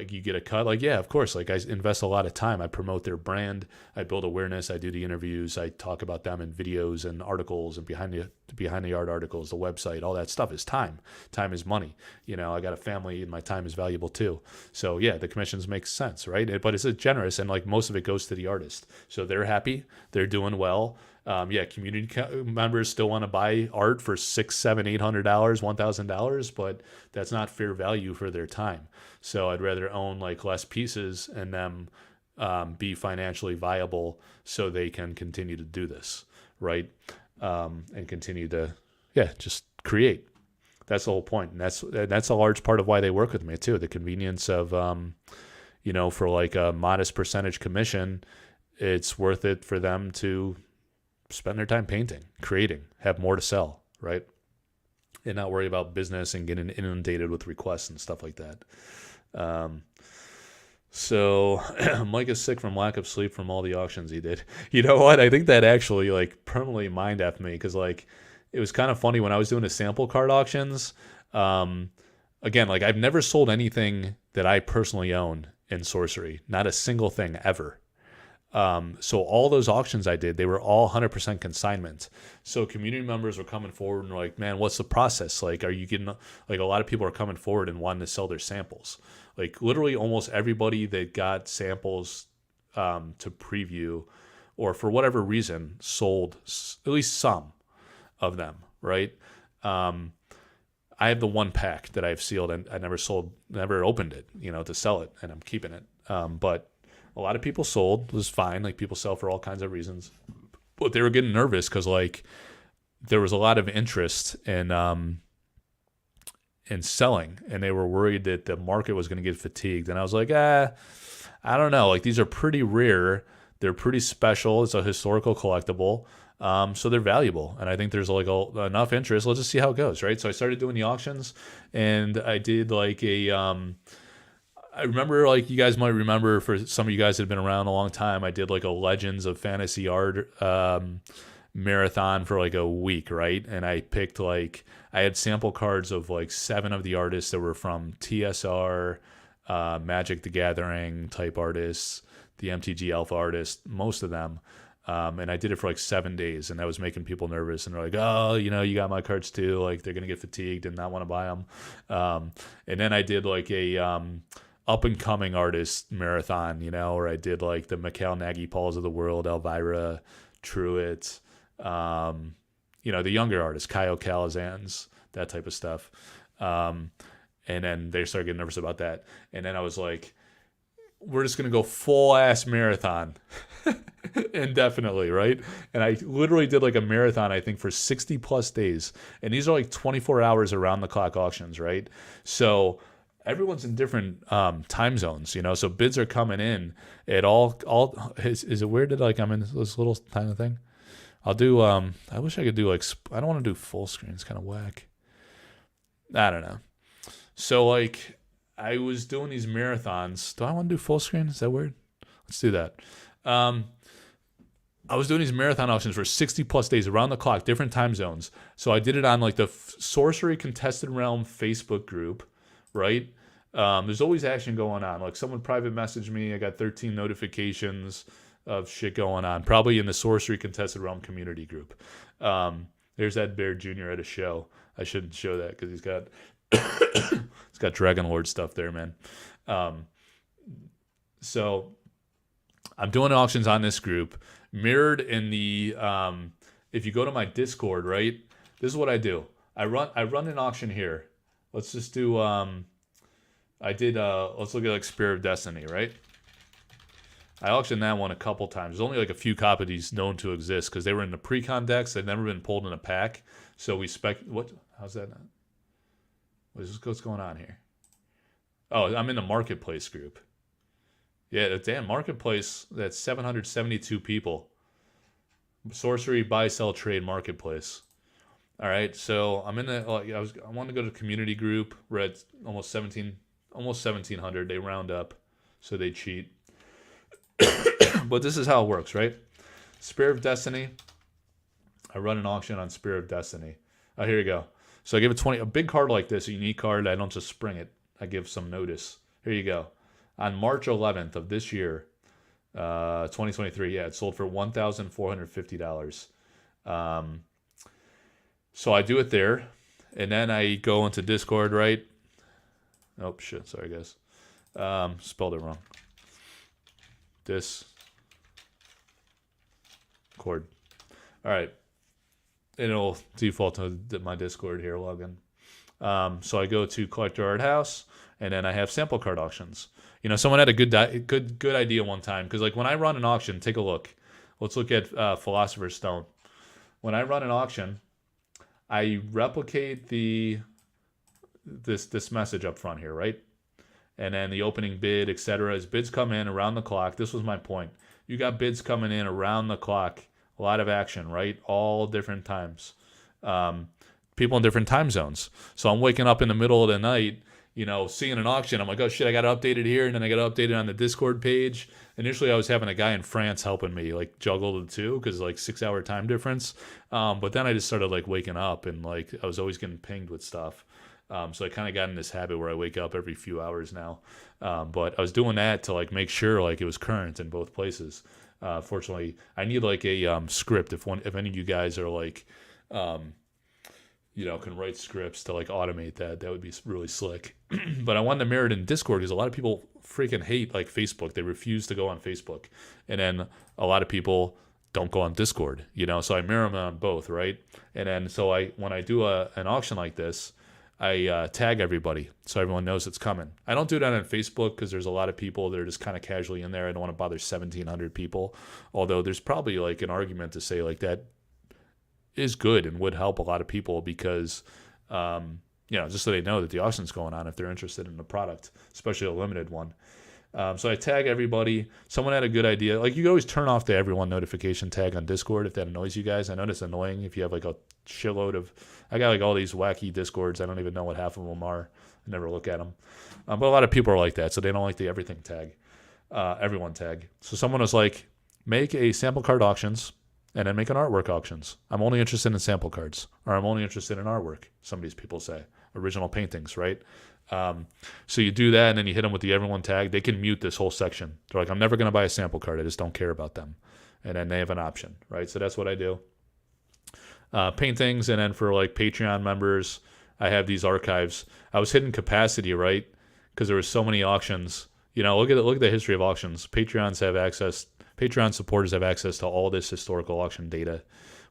you get a cut. Like, yeah, of course. Like I invest a lot of time. I promote their brand. I build awareness. I do the interviews. I talk about them in videos and articles and behind the art articles, the website, all that stuff is time. Time is money. I got a family and my time is valuable too. So yeah, the commissions make sense, right? But it's generous, and like most of it goes to the artist. So they're happy. They're doing well. Yeah, community members still want to buy art for $600, $700, $800, $1,000, but that's not fair value for their time. So I'd rather own like less pieces and them be financially viable so they can continue to do this, right? And continue to, yeah, just create. That's the whole point, and that's a large part of why they work with me too. The convenience of, for like a modest percentage commission, it's worth it for them to spend their time painting, creating, have more to sell, right? And not worry about business and getting inundated with requests and stuff like that. So Mike is sick from lack of sleep from all the auctions he did. You know what? I think that actually like permanently mind effed me because like it was kind of funny when I was doing the sample card auctions. Again, like I've never sold anything that I personally own in Sorcery, not a single thing ever. So all those auctions I did, they were all 100% consignment. So community members were coming forward and were like, man, what's the process? Like, are you getting, like a lot of people are coming forward and wanting to sell their samples. Like literally almost everybody that got samples to preview or for whatever reason sold at least some of them, right? I have the one pack that I've sealed and I never opened it, to sell it, and I'm keeping it. But a lot of people sold. It was fine. Like people sell for all kinds of reasons, but they were getting nervous because like there was a lot of interest in selling, and they were worried that the market was going to get fatigued. And I was like, I don't know. Like these are pretty rare. They're pretty special. It's a historical collectible. So they're valuable, and I think there's like enough interest. Let's just see how it goes, right? So I started doing the auctions, and I did like a. I remember, like you guys might remember, for some of you guys that have been around a long time, I did like a Legends of Fantasy Art marathon for like a week, right? And I picked like I had sample cards of like 7 of the artists that were from TSR, Magic the Gathering type artists, the MTG Alpha artists, most of them. And I did it for like 7 days, and that was making people nervous. And they're like, "Oh, you got my cards too." Like they're gonna get fatigued and not want to buy them. And then I did like a up and coming artist marathon, where I did like the Mikhail Nagy Pauls of the world, Elvira, Truitt, the younger artists, Kyle Calazans, that type of stuff. And then they started getting nervous about that. And then I was like, we're just going to go full ass marathon indefinitely, right? And I literally did like a marathon, I think, for 60 plus days. And these are like 24 hours around the clock auctions, right? So everyone's in different time zones, so bids are coming in at all is it weird that like I'm in this little tiny thing? I'll do I wish I could do like, I don't want to do full screen. It's kind of whack. I don't know. So like I was doing these marathons. Do I want to do full screen? Is that weird? Let's do that. I was doing these marathon auctions for 60 plus days around the clock, different time zones. So I did it on like the Sorcery Contested Realm Facebook group, right? There's always action going on. Like someone private messaged me. I got 13 notifications of shit going on, probably in the Sorcery Contested Realm community group. There's Ed Bear Jr. at a show. I shouldn't show that because he's got he's got Dragon Lord stuff there, man. So I'm doing auctions on this group, mirrored in the if you go to my Discord, right? This is what I do. I run an auction here. Let's just do let's look at like Spear of Destiny, right? I auctioned that one a couple times. There's only like a few copies known to exist because they were in the pre-con decks. They've never been pulled in a pack. So we how's that not? What's going on here? Oh, I'm in the marketplace group. Yeah, the damn marketplace, that's 772 people. Sorcery buy, sell, trade marketplace. All right, so I'm in the I want to go to the community group. We're at almost 1700. They round up, so they cheat. But this is how it works, right? Spear of Destiny. I run an auction on Spear of Destiny. Oh, here you go. So I give a big card like this, a unique card. I don't just spring it. I give some notice. Here you go. On March 11th of this year, 2023, yeah, it sold for $1,450. So I do it there, and then I go into Discord, right? Oh, shit. Sorry, guys. Spelled it wrong. Discord. All right. And it'll default to my Discord here, login. So I go to Collector Art House, and then I have sample card auctions. Someone had a good idea one time, because like when I run an auction, take a look. Let's look at Philosopher's Stone. When I run an auction, I replicate this message up front here, right? And then the opening bid, etc. As bids come in around the clock, this was my point. You got bids coming in around the clock. A lot of action, right? All different times. People in different time zones. So I'm waking up in the middle of the night, seeing an auction. I'm like, oh shit, I got to update it here. And then I got to update it on the Discord page. Initially, I was having a guy in France helping me, like juggle the two, because like 6-hour time difference. But then I just started like waking up, and like I was always getting pinged with stuff. So I kind of got in this habit where I wake up every few hours now. But I was doing that to like make sure like it was current in both places. Fortunately, I need like a script. If any of you guys are like, can write scripts to like automate that would be really slick. But I wanted to mirror it in Discord because a lot of people freaking hate like Facebook. They refuse to go on Facebook, and then a lot of people don't go on Discord. So I mirror them on both, right? And then when I do an auction like this, I tag everybody so everyone knows it's coming. I don't do that on Facebook because there's a lot of people that are just kind of casually in there. I don't want to bother 1,700 people. Although there's probably like an argument to say like that is good and would help a lot of people because, just so they know that the auction's going on if they're interested in the product, especially a limited one. So I tag everybody. Someone had a good idea. Like, you can always turn off the everyone notification tag on Discord if that annoys you guys. I know it's annoying if you have like a shitload of. I got like all these wacky Discords. I don't even know what half of them are. I never look at them. But a lot of people are like that, so they don't like the everything tag, everyone tag. So someone was like, make a sample card auctions and then make an artwork auctions. I'm only interested in sample cards, or I'm only interested in artwork. Some of these people say original paintings, right? So you do that, and then you hit them with the everyone tag. They can mute this whole section. They're like, I'm never going to buy a sample card. I just don't care about them. And then they have an option, right? So that's what I do. Paintings, and then for like Patreon members, I have these archives. I was hitting capacity, right? Because there were so many auctions. You know, look at the history of auctions. Patreon supporters have access to all this historical auction data,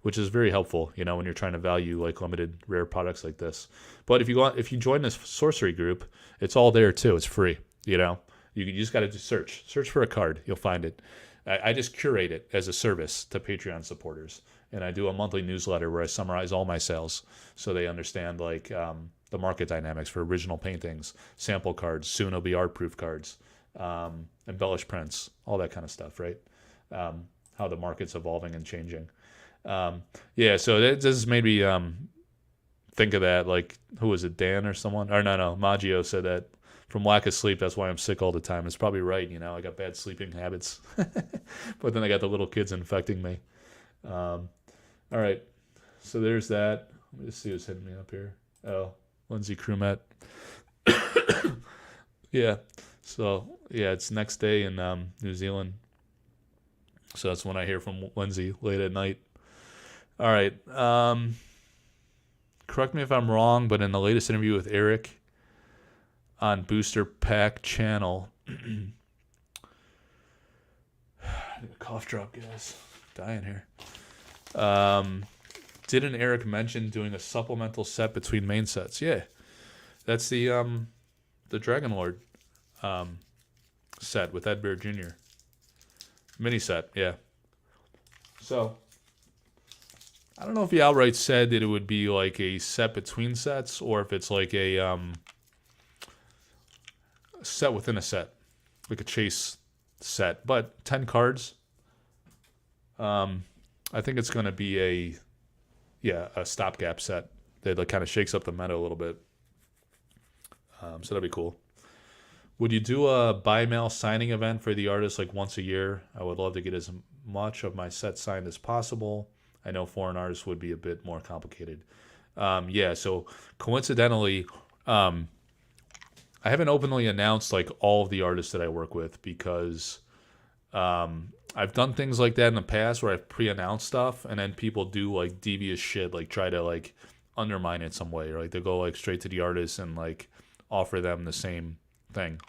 which is very helpful, you know, when you're trying to value like limited rare products like this. But if you join this sorcery group, it's all there too. It's free, you know. You just got to just search for a card, you'll find it. I just curate it as a service to Patreon supporters, and I do a monthly newsletter where I summarize all my sales so they understand like the market dynamics for original paintings, sample cards, soon it'll be art proof cards, embellished prints, all that kind of stuff, right? How the market's evolving and changing. Yeah, so this has made me think of that. Like, who was it, Dan or someone? Or no, Maggio said that from lack of sleep, that's why I'm sick all the time. It's probably right, you know. I got bad sleeping habits. But then I got the little kids infecting me. All right, so there's that. Let me just see who's hitting me up here. Oh, Lindsay Crumet. Yeah, so, yeah, it's next day in New Zealand. So that's when I hear from Lindsay late at night. All right. Correct me if I'm wrong, but in the latest interview with Eric on Booster Pack channel, I need a cough drop, guys. Dying here. Didn't Eric mention doing a supplemental set between main sets? Yeah, that's the Dragon Lord set with Ed Bear Jr. Mini set, yeah. So I don't know if he outright said that it would be like a set between sets, or if it's like a set within a set, like a chase set. But 10 cards. I think it's going to be a stopgap set that like kind of shakes up the meta a little bit. So that'd be cool. Would you do a buy mail signing event for the artist like once a year? I would love to get as much of my set signed as possible. I know foreign artists would be a bit more complicated. Yeah, so coincidentally, I haven't openly announced like all of the artists that I work with because I've done things like that in the past where I've pre-announced stuff and then people do like devious shit, like try to like undermine it some way, or like they go like straight to the artist and like offer them the same thing,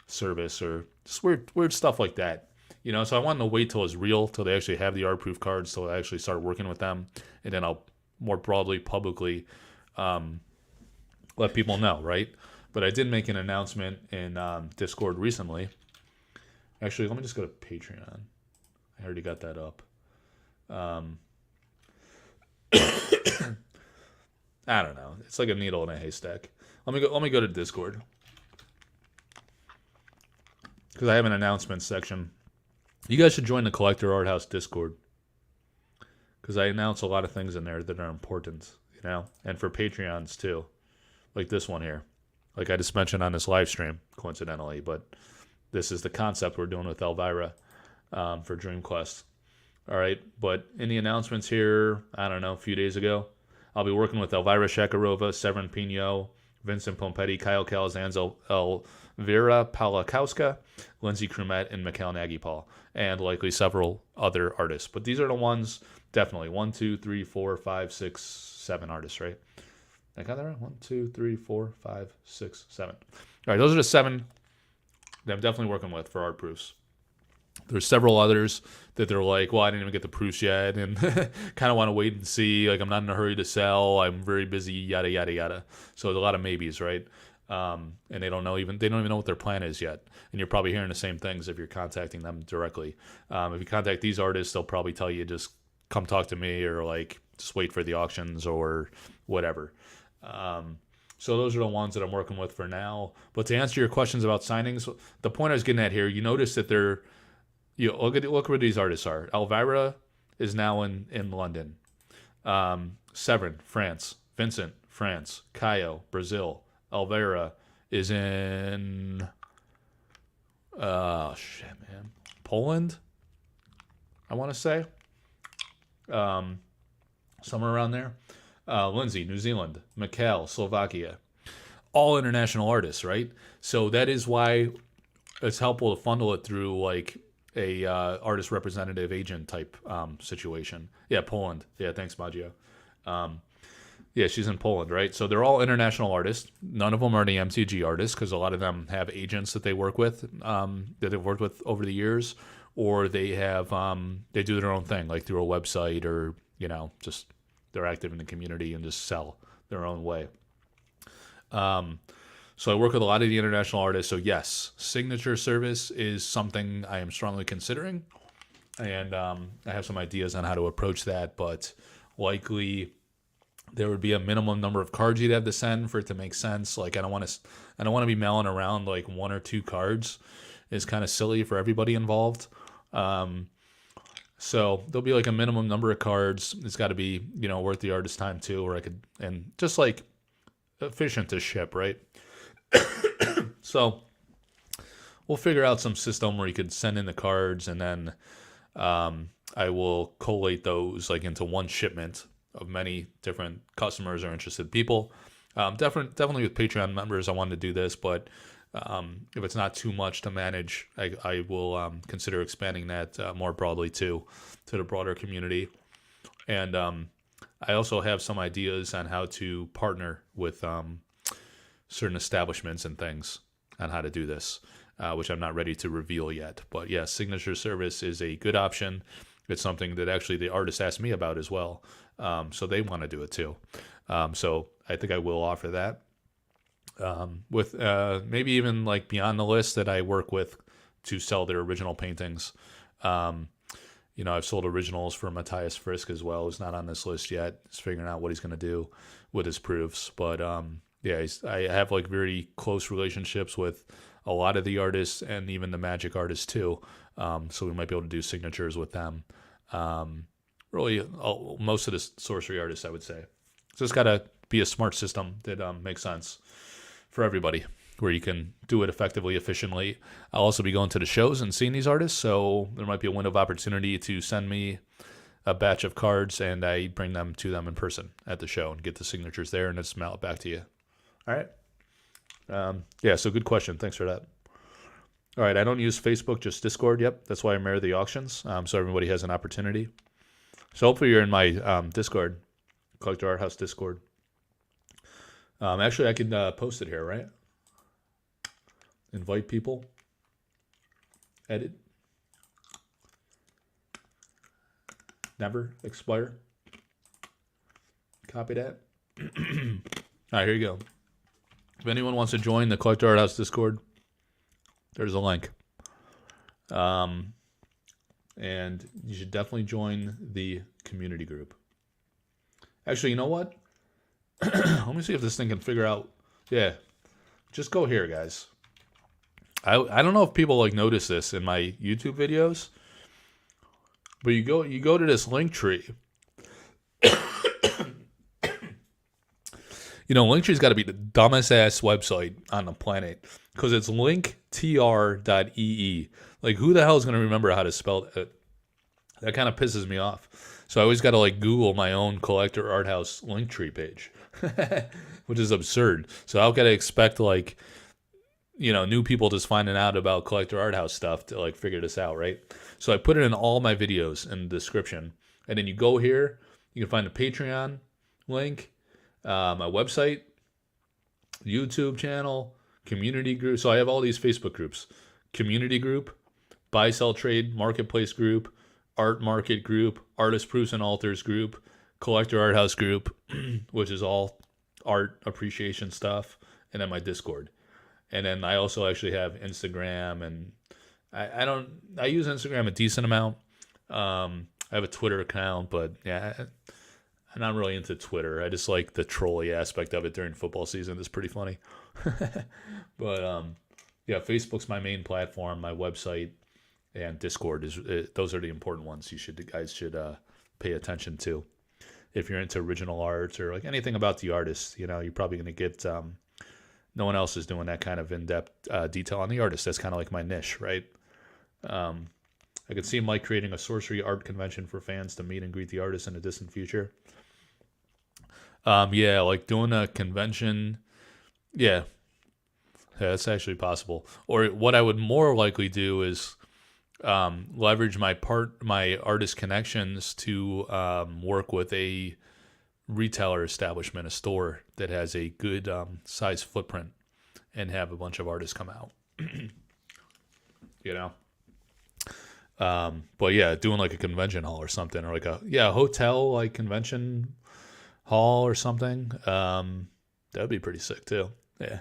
service, or just weird stuff like that, you know. So I wanted to wait till it's real, till they actually have the art proof cards, till I actually start working with them, and then I'll more broadly publicly let people know, right? But I did make an announcement in Discord recently. Actually, let me just go to Patreon. I already got that up. I don't know. It's like a needle in a haystack. Let me go to Discord, because I have an announcement section. You guys should join the Collector Art House Discord, because I announce a lot of things in there that are important, you know, and for Patreons too, like this one here, like I just mentioned on this live stream, coincidentally, but this is the concept we're doing with Elvira for Dream Quest. All right, but in the announcements here, I don't know, a few days ago, I'll be working with Elvira Shakarova, Severin Pino, Vincent Pompetti, Kyle Calazans, Elvira Palakowska, Lindsay Crumet, and Mikhail Nagypal, and likely several other artists. But these are the ones, definitely. 1, 2, 3, 4, 5, 6, 7 artists, right? I got that right? 1, 2, 3, 4, 5, 6, 7. All right, those are the 7 that I'm definitely working with for art proofs. There's several others that they're like, well, I didn't even get the proofs yet, and kind of want to wait and see. Like, I'm not in a hurry to sell. I'm very busy, yada yada yada. So there's a lot of maybes, right? And they don't even know what their plan is yet. And you're probably hearing the same things if you're contacting them directly. If you contact these artists, they'll probably tell you just come talk to me, or like just wait for the auctions or whatever. So those are the ones that I'm working with for now. But to answer your questions about signings, the point I was getting at here, you notice that they're look where these artists are. Elvira is now in London. Severin, France. Vincent, France. Caio, Brazil. Elvira is in shit, man. Poland, I want to say. Somewhere around there. Lindsay, New Zealand. Mikhail, Slovakia. All international artists, right? So that is why it's helpful to funnel it through like a artist representative agent type situation. Yeah, Poland. Yeah, thanks, Maggio. Yeah, she's in Poland, right? So they're all international artists. None of them are the MTG artists because a lot of them have agents that they work with, that they've worked with over the years, or they have they do their own thing, like through a website, or just they're active in the community and just sell their own way. So I work with a lot of the international artists. So yes, signature service is something I am strongly considering, and I have some ideas on how to approach that. But likely, there would be a minimum number of cards you'd have to send for it to make sense. Like I don't want to be mailing around like 1 or 2 cards. It's kind of silly for everybody involved. So there'll be like a minimum number of cards. It's got to be worth the artist's time too, or and just like efficient to ship, right? So we'll figure out some system where you could send in the cards, and then I will collate those like into one shipment of many different customers or interested people. Definitely with Patreon members, I wanted to do this, but if it's not too much to manage, I will consider expanding that more broadly to the broader community. And I also have some ideas on how to partner with certain establishments and things on how to do this, which I'm not ready to reveal yet. But yeah, signature service is a good option. It's something that actually the artist asked me about as well. So they want to do it too. So I think I will offer that. With maybe even like beyond the list that I work with to sell their original paintings. I've sold originals for Matthias Frisk as well, who's not on this list yet. He's figuring out what he's going to do with his proofs. But yeah, I have like very close relationships with a lot of the artists and even the Magic artists too. So we might be able to do signatures with them. Really, most of the sorcery artists, I would say. So it's got to be a smart system that makes sense for everybody, where you can do it effectively, efficiently. I'll also be going to the shows and seeing these artists, so there might be a window of opportunity to send me a batch of cards, and I bring them to them in person at the show and get the signatures there, and just mail it back to you. All right. Yeah, so good question. Thanks for that. All right, I don't use Facebook, just Discord. Yep, that's why I mirror the auctions, so everybody has an opportunity. So hopefully you're in my Discord, Collector Art House Discord. Actually, I can post it here, right? Invite people. Edit. Never expire. Copy that. All right, here you go. If anyone wants to join the Collector Art House Discord, there's a link. And you should definitely join the community group. Actually, you know what? Let me see if this thing can figure out. Yeah, just go here, guys. I don't know if people like notice this in my YouTube videos, but you go to this link tree. Linktree's got to be the dumbest ass website on the planet because it's linktr.ee. Like, who the hell is going to remember how to spell that? That kind of pisses me off. So I always got to like Google my own Collector Art House Linktree page, which is absurd. So how could I expect like, new people just finding out about Collector Art House stuff to like figure this out, right? So I put it in all my videos in the description, and then you go here, you can find the Patreon link, my website, YouTube channel, community group. So I have all these Facebook groups: community group, buy, sell, trade, marketplace group, art market group, artist proofs and altars group, Collector Art House group, which is all art appreciation stuff, and then my Discord. And then I also actually have Instagram, and I use Instagram a decent amount. I have a Twitter account, but yeah, not really into Twitter. I just like the trolley aspect of it during football season. It's pretty funny. But yeah, Facebook's my main platform. My website and Discord those are the important ones. Guys should pay attention to if you're into original art or like anything about the artist. You're probably going to get. No one else is doing that kind of in-depth detail on the artist. That's kind of like my niche, right? I could see Mike creating a sorcery art convention for fans to meet and greet the artist in the distant future. Yeah, like doing a convention. Yeah, that's actually possible. Or what I would more likely do is leverage my artist connections to work with a retailer establishment, a store that has a good size footprint, and have a bunch of artists come out. you know. But yeah, doing like a convention hall or something, or like a hotel like convention hall or something. That'd be pretty sick too. Yeah.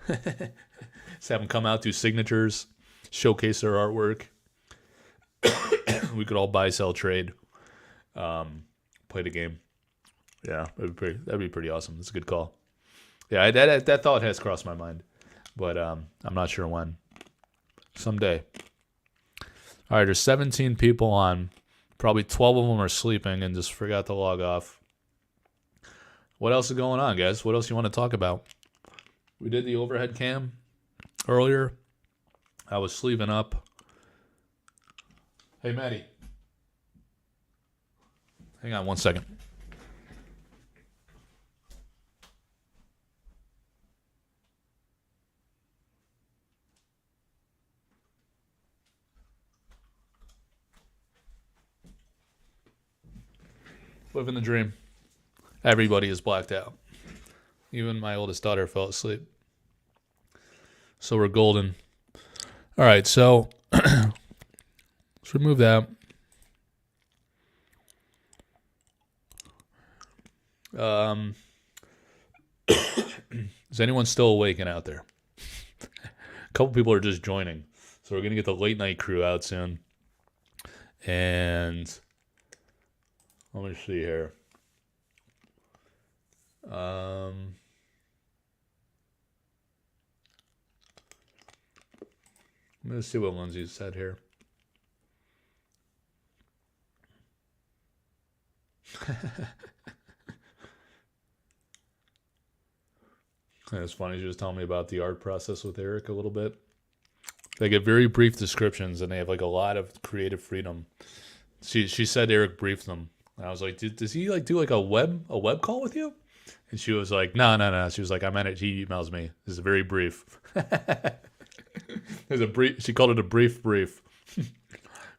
Just have them come out, do signatures, showcase their artwork. We could all buy, sell, trade, play the game. Yeah, that'd be pretty awesome. That's a good call. Yeah, that thought has crossed my mind, but I'm not sure when. Someday. All right, there's 17 people on. Probably 12 of them are sleeping and just forgot to log off. What else is going on, guys? What else you want to talk about? We did the overhead cam earlier. I was sleeving up. Hey, Maddie. Hang on one second. Living the dream. Everybody is blacked out. Even my oldest daughter fell asleep. So we're golden. All right, so let's remove that. Is anyone still awake and out there? A couple people are just joining. So we're going to get the late night crew out soon. And let me see here. Let's see what Lindsay said here. It's funny. She was telling me about the art process with Eric a little bit. They get very brief descriptions, and they have like a lot of creative freedom. She said Eric briefed them. And I was like, does he like do like a web call with you? And she was like, no. She was like, I meant it. He emails me. This is very brief. There's a brief. She called it a brief,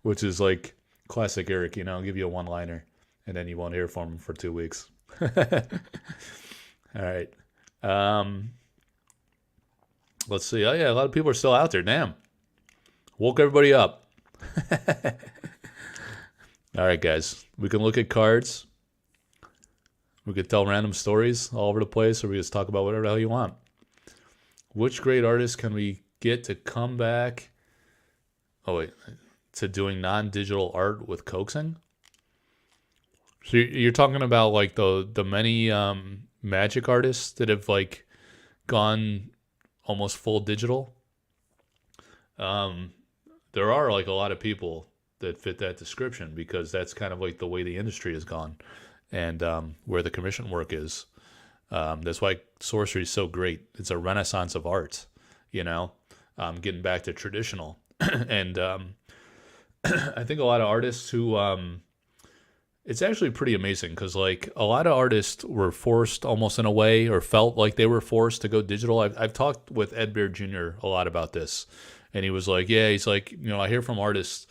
which is like classic Eric. I'll give you a one-liner, and then you won't hear from him for 2 weeks. All right. Let's see. Oh yeah, a lot of people are still out there. Damn. Woke everybody up. All right, guys. We can look at cards. We could tell random stories all over the place, or we just talk about whatever the hell you want. Which great artist can we get to come back? Oh, wait. To doing non-digital art with coaxing? So you're talking about like the many magic artists that have like gone almost full digital? There are like a lot of people that fit that description because that's kind of like the way the industry has gone and where the commission work is. That's why sorcery is so great. It's a renaissance of art, getting back to traditional. And I think a lot of artists who, it's actually pretty amazing because like a lot of artists were forced almost in a way or felt like they were forced to go digital. I've talked with Ed Bear Jr. a lot about this. And he was like, he's like, I hear from artists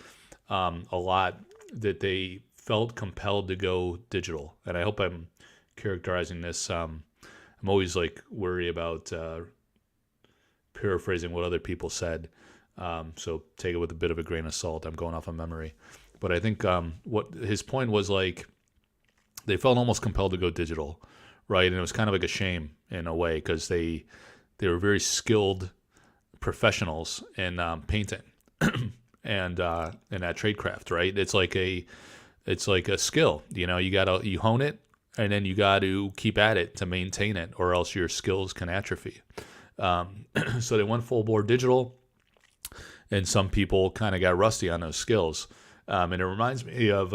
a lot that they felt compelled to go digital. And I hope I'm characterizing this. I'm always like worried about paraphrasing what other people said. So take it with a bit of a grain of salt. I'm going off of memory. But I think what his point was like, they felt almost compelled to go digital, right? And it was kind of like a shame in a way because they were very skilled professionals in painting and in that trade craft, right? It's like a skill, you hone it and then you got to keep at it to maintain it, or else your skills can atrophy. So they went full bore digital, and some people kind of got rusty on those skills. And it reminds me of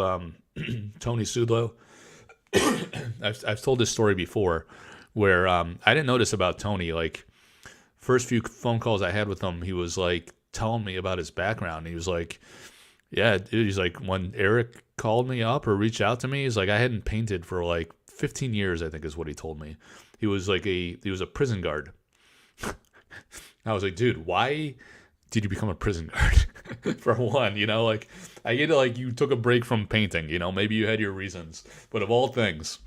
Tony Sudlow. I've told this story before, where I didn't notice about Tony. Like, first few phone calls I had with him, he was like telling me about his background. He was like, "Yeah, dude." He's like, when Eric called me up or reached out to me, he's like, I hadn't painted for like 15 years, I think is what he told me. He was a prison guard. I was like, dude, why did you become a prison guard? For one, like, I get it, like, you took a break from painting, maybe you had your reasons, but of all things,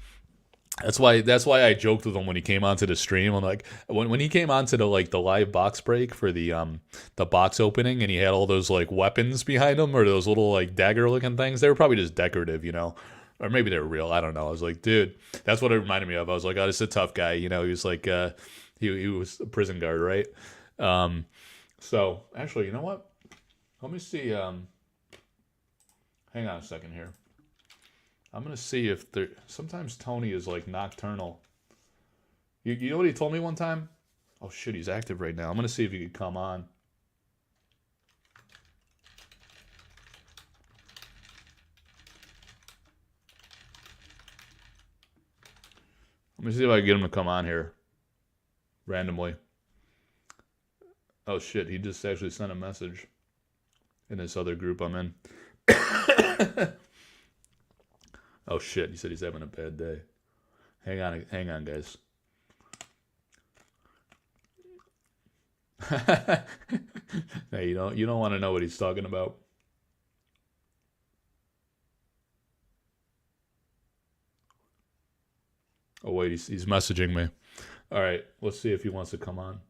that's why I joked with him when he came onto the stream. I'm like, when he came onto the live box break for the box opening, and he had all those like weapons behind him, or those little like dagger looking things. They were probably just decorative, or maybe they're real. I don't know. I was like, dude, that's what it reminded me of. I was like, oh, this is a tough guy. He was like, he was a prison guard, right? So actually, you know what? Let me see. Hang on a second here. I'm gonna see if there. Sometimes Tony is like nocturnal. You know what he told me one time? Oh shit, he's active right now. I'm gonna see if he could come on. Let me see if I can get him to come on here randomly. Oh shit, he just actually sent a message in this other group I'm in. Oh shit, he said he's having a bad day. Hang on, guys. Hey, you don't want to know what he's talking about. Oh wait, he's messaging me. All right, let's see if he wants to come on.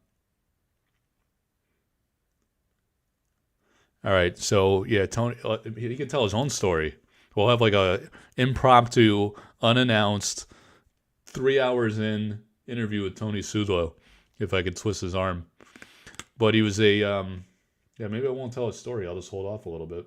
All right, so yeah, Tony, he can tell his own story. We'll have like a impromptu, unannounced, 3 hours in interview with Tony Sudlow, if I could twist his arm. But he was yeah, maybe I won't tell his story. I'll just hold off a little bit.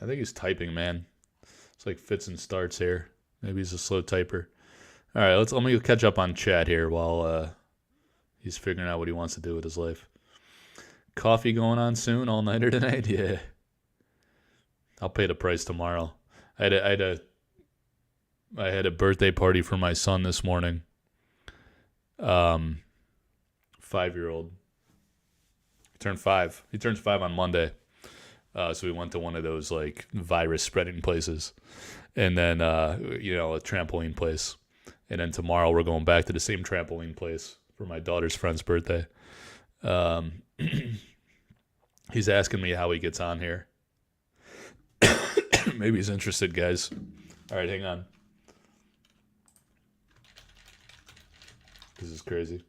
I think he's typing, man. It's like fits and starts here. Maybe he's a slow typer. All right, let me catch up on chat here while he's figuring out what he wants to do with his life. Coffee going on soon, all nighter tonight. Yeah, I'll pay the price tomorrow. I had a birthday party for my son this morning. 5-year-old. He turned 5. He turns 5 on Monday. So we went to one of those like virus spreading places, and then a trampoline place, and then tomorrow we're going back to the same trampoline place for my daughter's friend's birthday. He's asking me how he gets on here. Maybe he's interested, guys. All right, hang on. This is crazy.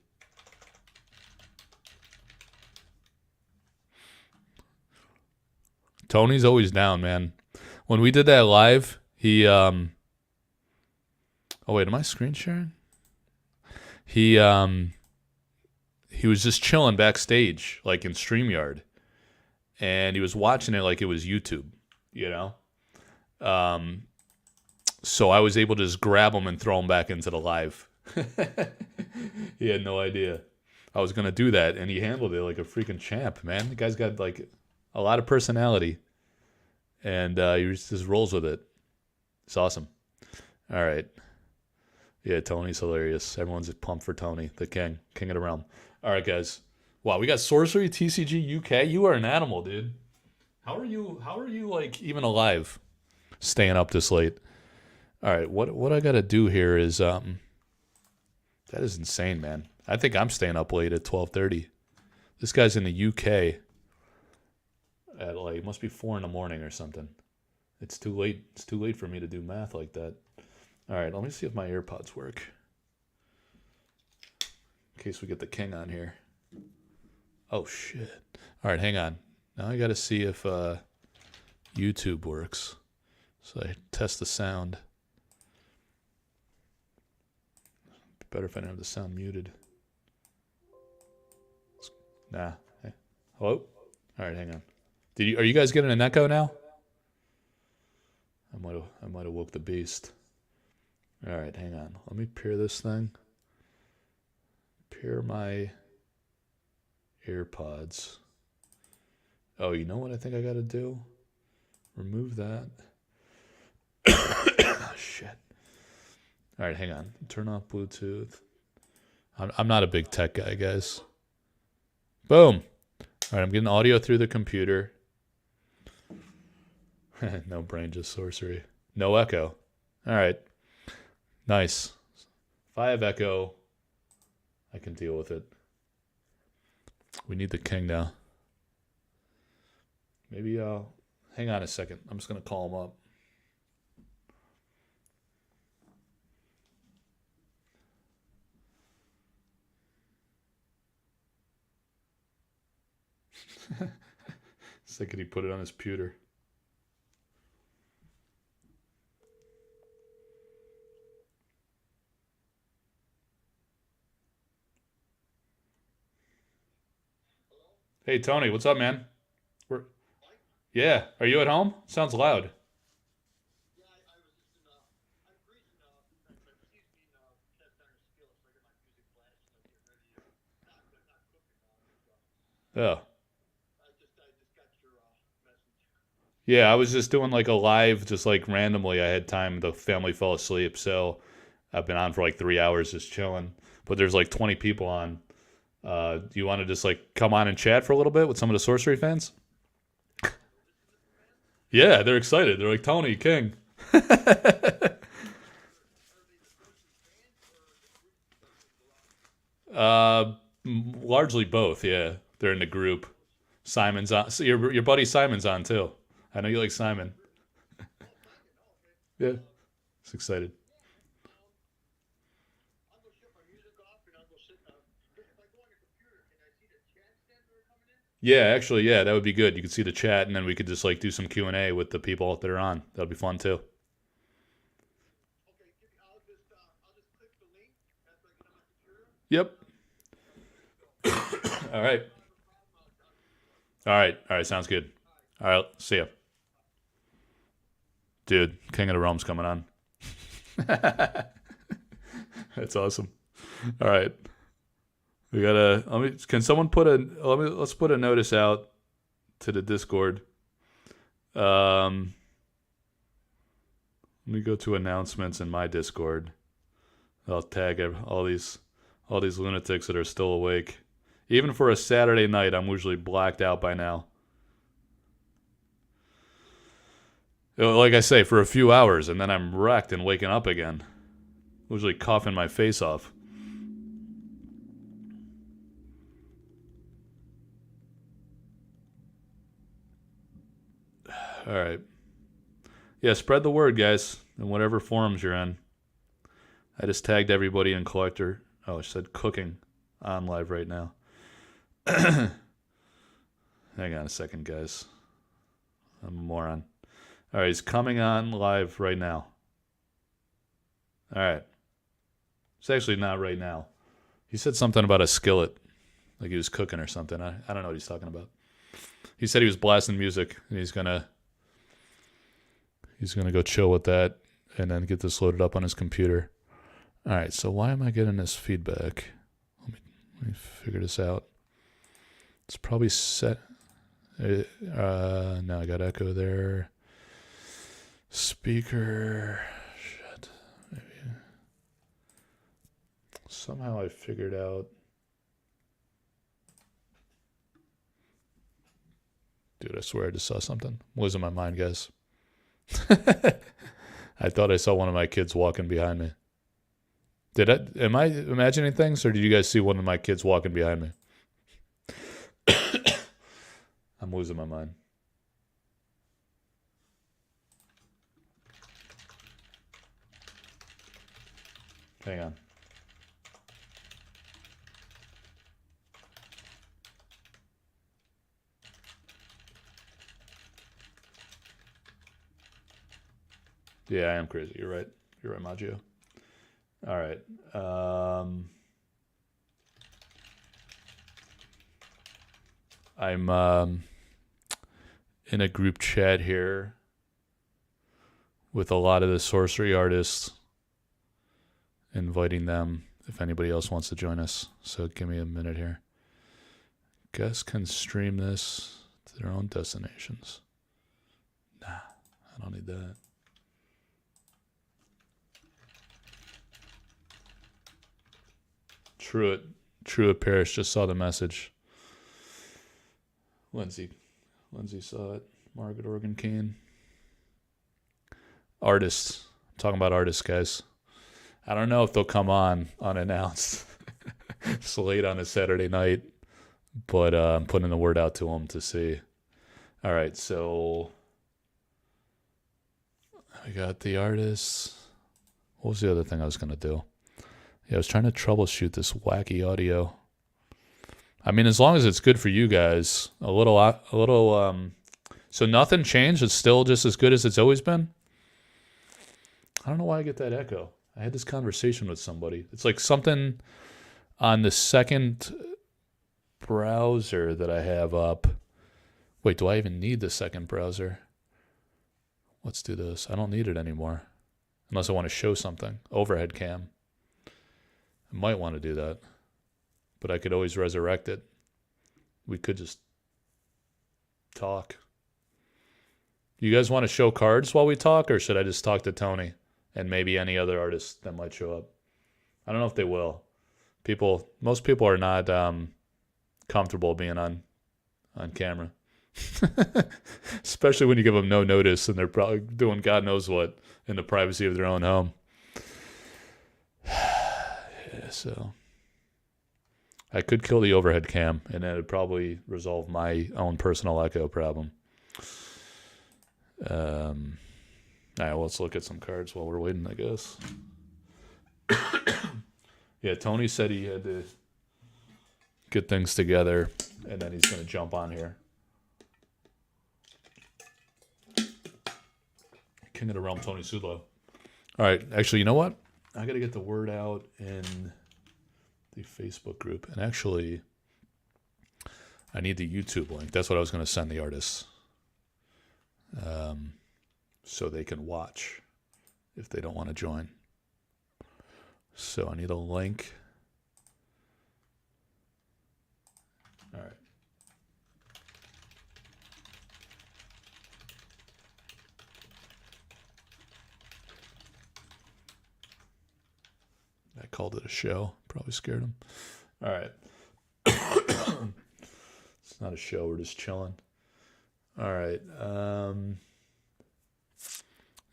Tony's always down, man. When we did that live, he oh wait, am I screen sharing? He was just chilling backstage, like in StreamYard. And he was watching it like it was YouTube, So I was able to just grab him and throw him back into the live. He had no idea I was gonna do that, and he handled it like a freaking champ, man. The guy's got like a lot of personality, and he just rolls with it. It's awesome. All right. Yeah, Tony's hilarious. Everyone's pumped for Tony, the king of the realm. All right, guys. Wow, we got Sorcery TCG UK. You are an animal, dude. How are you like even alive, staying up this late? All right, what I gotta do here is that is insane, man. I think I'm staying up late at 12:30. This guy's in the UK at like, it must be 4 a.m. or something. It's too late. It's too late for me to do math like that. All right, let me see if my AirPods work, in case we get the king on here. Oh shit! All right, hang on. Now I got to see if YouTube works. So I test the sound. better if I didn't have the sound muted. Nah. Hey. Hello? Alright, hang on. Are you guys getting an echo now? I might have woke the beast. Alright, hang on. Let me pair this thing. Pair my AirPods. Oh, you know what I think I gotta do? Remove that. Shit. Alright, hang on. Turn off Bluetooth. I'm not a big tech guy, guys. Boom! Alright, I'm getting audio through the computer. No brain, just sorcery. No echo. Alright. Nice. If I have echo, I can deal with it. We need the king now. Maybe hang on a second. I'm just gonna call him up. Second he put it on his pewter. Hey Tony, what's up, man? Yeah, are you at home? Sounds loud. Yeah. Yeah, I was just doing like a live, just like randomly. I had time. The family fell asleep, so I've been on for like 3 hours just chilling. But there's like 20 people on. Do you want to just like come on and chat for a little bit with some of the sorcery fans? Yeah, they're excited. They're like, Tony, King. uh, Largely both. Yeah, they're in the group. Simon's on. So your buddy Simon's on too. I know you like Simon. Yeah, he's excited. Yeah, actually, yeah, that would be good. You could see the chat, and then we could just like do some Q&A with the people that are on. That'd be fun too. Yep. All right. All right. All right. Sounds good. All right. See ya, dude. King of the Realm's coming on. That's awesome. All right. We gotta. Can someone put a? Let's put a notice out to the Discord. Um. Let me go to announcements in my Discord. I'll tag all these lunatics that are still awake. Even for a Saturday night, I'm usually blacked out by now. Like I say, for a few hours, and then I'm wrecked and waking up again. Usually coughing my face off. All right. Yeah, spread the word, guys, in whatever forums you're in. I just tagged everybody in collector. Oh, it said cooking on live right now. Hang on a second, guys. I'm a moron. All right, he's coming on live right now. All right. It's actually not right now. He said something about a skillet, like he was cooking or something. I don't know what he's talking about. He said he was blasting music, and he's gonna go chill with that, and then get this loaded up on his computer. All right. So why am I getting this feedback? Let me figure this out. It's probably set. No, I got echo there. Speaker. Shit. Maybe. Somehow I figured out. Dude, I swear I just saw something. I'm losing my mind, guys. I thought I saw one of my kids walking behind me. Am I imagining things, or did you guys see one of my kids walking behind me? I'm losing my mind. Hang on. Yeah, I am crazy. You're right. You're right, Maggio. All right. I'm in a group chat here with a lot of the sorcery artists, inviting them if anybody else wants to join us. So give me a minute here. Guests can stream this to their own destinations. Nah, I don't need that. Truett Parrish just saw the message. Lindsay saw it. Margaret Organ Kane. Artists. I'm talking about artists, guys. I don't know if they'll come on unannounced. It's late on a Saturday night, but I'm putting the word out to them to see. All right, so I got the artists. What was the other thing I was going to do? Yeah, I was trying to troubleshoot this wacky audio. I mean, as long as it's good for you guys, so nothing changed. It's still just as good as it's always been. I don't know why I get that echo. I had this conversation with somebody. It's like something on the second browser that I have up. Wait, do I even need the second browser? Let's do this. I don't need it anymore. Unless I want to show something. Overhead cam. I might want to do that. But I could always resurrect it. We could just talk. You guys want to show cards while we talk, or should I just talk to Tony and maybe any other artists that might show up? I don't know if they will. Most people are not comfortable being on camera. Especially when you give them no notice and they're probably doing God knows what in the privacy of their own home. Yeah, so I could kill the overhead cam, and that would probably resolve my own personal echo problem. All right, well, let's look at some cards while we're waiting, I guess. Yeah, Tony said he had to get things together, and then he's going to jump on here. King of the Realm, Tony Sudlow. All right, actually, you know what? I got to get the word out in the Facebook group. And actually, I need the YouTube link. That's what I was going to send the artists. So they can watch if they don't want to join. So I need a link. All right. I called it a show. Probably scared him. All right. It's not a show. We're just chilling. All right.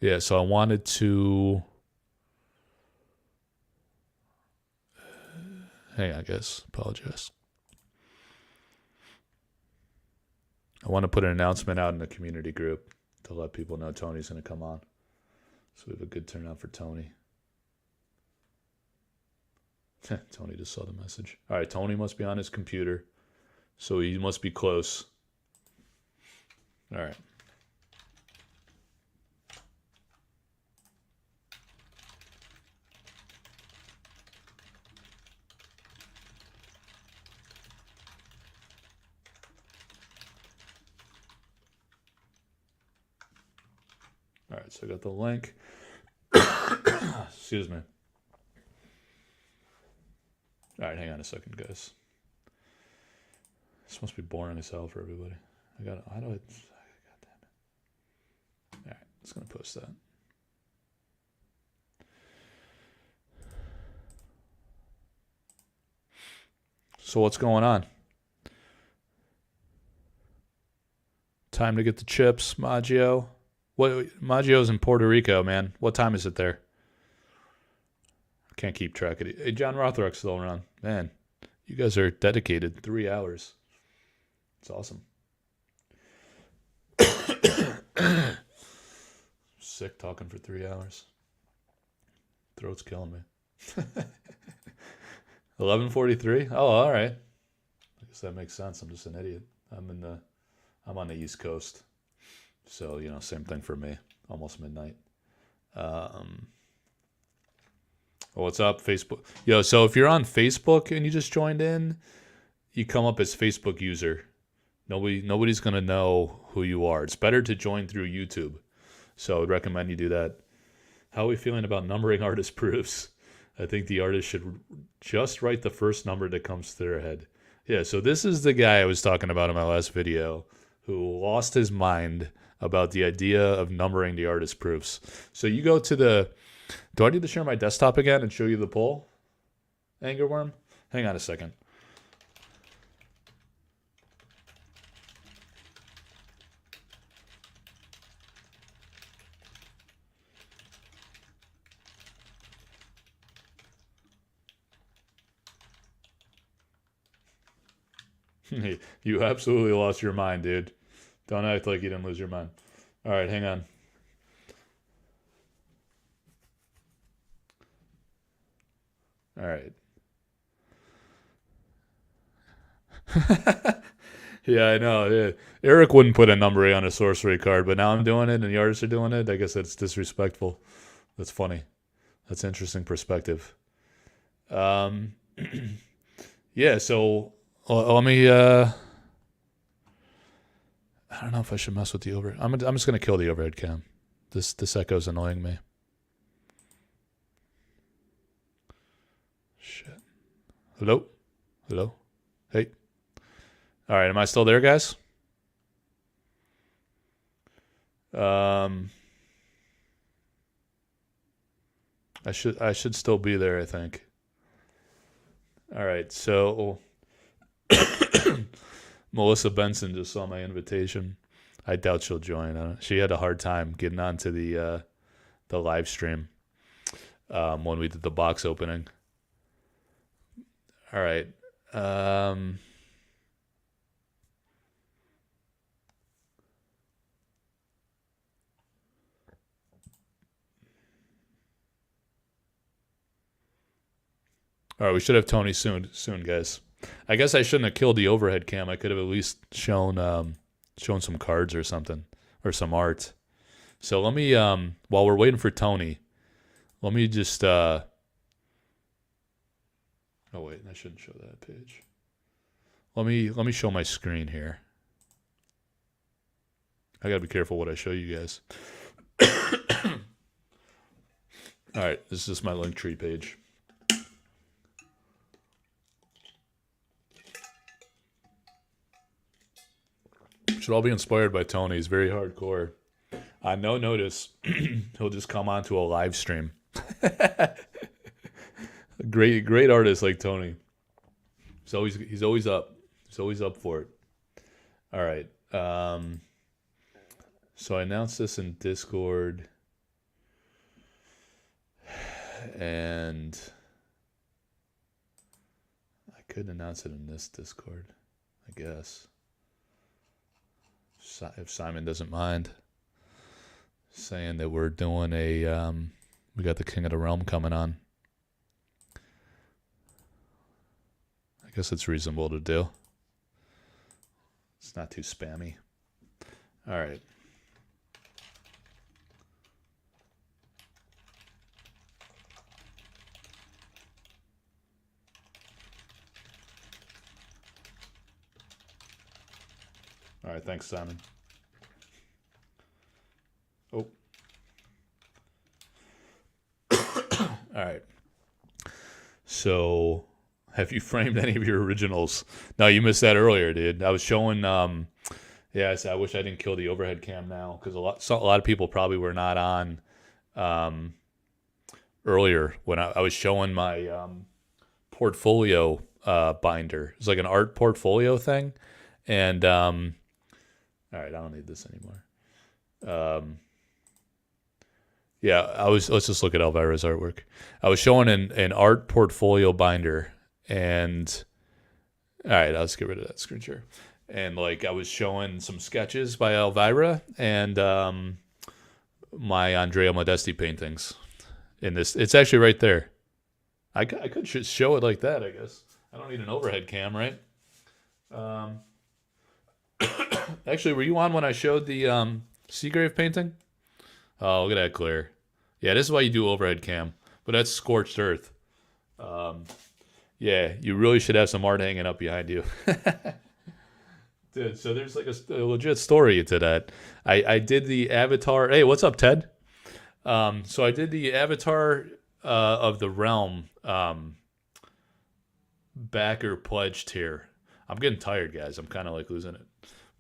Yeah, so I wanted to... Hang on, guys. Apologize. I want to put an announcement out in the community group to let people know Tony's going to come on. So we have a good turnout for Tony. Tony just saw the message. All right, Tony must be on his computer, so he must be close. All right. All right, so I got the link. Excuse me. All right, hang on a second, guys. This must be boring as hell for everybody. How do I... God damn it. All right, it's going to post that. So what's going on? Time to get the chips, Maggio. Maggio's in Puerto Rico, man. What time is it there? I can't keep track of it. Hey, John Rothrock's still around. Man, you guys are dedicated. 3 hours. It's awesome. Sick talking for 3 hours. Throat's killing me. 11:43. Oh, all right. I guess that makes sense. I'm just an idiot. I'm on the East Coast, so same thing for me. Almost midnight. Oh, what's up, Facebook? Yo, so if you're on Facebook and you just joined in, you come up as Facebook user. Nobody's gonna know who you are. It's better to join through YouTube. So I would recommend you do that. How are we feeling about numbering artist proofs? I think the artist should just write the first number that comes to their head. Yeah, so this is the guy I was talking about in my last video who lost his mind about the idea of numbering the artist proofs. So you go to the... Do I need to share my desktop again and show you the poll? Angerworm? Hang on a second. You absolutely lost your mind, dude. Don't act like you didn't lose your mind. All right, hang on. All right. Yeah, I know. Yeah. Eric wouldn't put a number on a sorcery card, but now I'm doing it and the artists are doing it. I guess that's disrespectful. That's funny. That's interesting perspective. Um, yeah, so let me I don't know if I should mess with the overhead. I'm just gonna kill the overhead cam. This echo's annoying me. Shit. Hello? Hello? Hey. All right, am I still there, guys? I should still be there, I think. All right, so Melissa Benson just saw my invitation. I doubt she'll join. She had a hard time getting onto the live stream when we did the box opening. All right. All right, we should have Tony soon, guys. I guess I shouldn't have killed the overhead cam. I could have at least shown some cards or something, or some art. So let me while we're waiting for Tony, let me just oh wait, I shouldn't show that page. Let me show my screen here. I gotta be careful what I show you guys. All right, this is my Linktree page. Should all be inspired by Tony. He's very hardcore. On no notice, he'll just come onto a live stream. Great artist like Tony. He's always up. He's always up for it. All right. So I announced this in Discord, and I could announce it in this Discord, I guess. If Simon doesn't mind, saying that we're doing we got the King of the Realm coming on. I guess it's reasonable to do. It's not too spammy. All right. All right, thanks, Simon. Oh. All right. So, have you framed any of your originals? No, you missed that earlier, dude. I was showing. Yeah, I wish I didn't kill the overhead cam now because a lot of people probably were not on earlier when I was showing my portfolio binder. It's like an art portfolio thing, and all right, I don't need this anymore. Yeah, let's just look at Elvira's artwork. I was showing an art portfolio binder, and all right, I'll just get rid of that screen share. And like I was showing some sketches by Elvira and my Andrea Modesti paintings. In this, it's actually right there. I could just show it like that, I guess. I don't need an overhead cam, right? Actually, were you on when I showed the Seagrave painting? Oh, look at that glare. Yeah, this is why you do overhead cam. but that's scorched earth. Yeah, you really should have some art hanging up behind you. Dude, so there's like a legit story to that. I did the avatar. Hey, what's up, Ted? So I did the avatar of the realm backer pledge tier. I'm getting tired, guys. I'm kind of like losing it.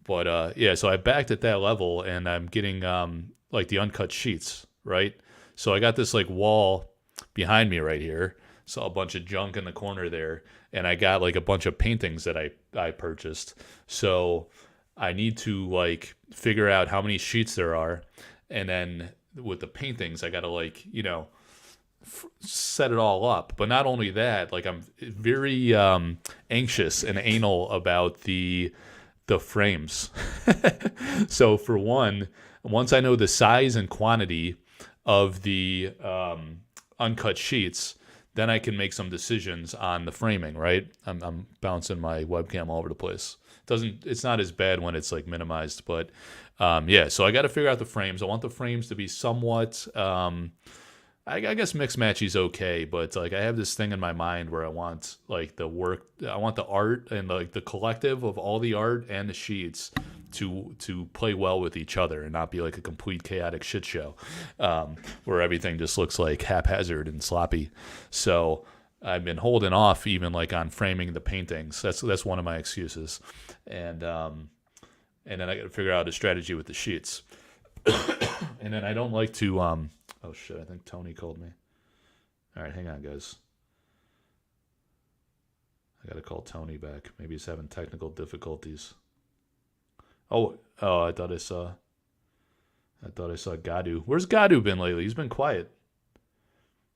But yeah, so I backed at that level, and I'm getting like the uncut sheets, right? So I got this like wall behind me right here. Saw a bunch of junk in the corner there, and I got like a bunch of paintings that I purchased. So I need to like figure out how many sheets there are, and then with the paintings, I gotta like set it all up. But not only that, like I'm very anxious and anal about the frames. So for one, once I know the size and quantity of the uncut sheets, then I can make some decisions on the framing, right? I'm bouncing my webcam all over the place. It's not as bad when it's like minimized, but yeah, so I got to figure out the frames. I want the frames to be somewhat I guess mixed matchy's okay, but like I have this thing in my mind where I want like the work, I want the art and like the collective of all the art and the sheets to play well with each other and not be like a complete chaotic shit show, where everything just looks like haphazard and sloppy. So I've been holding off even like on framing the paintings. That's one of my excuses, and then I got to figure out a strategy with the sheets, and then I don't like to Oh shit, I think Tony called me. All right, hang on, guys. I gotta call Tony back. Maybe he's having technical difficulties. Oh, I thought I saw Gadu. Where's Gadu been lately? He's been quiet.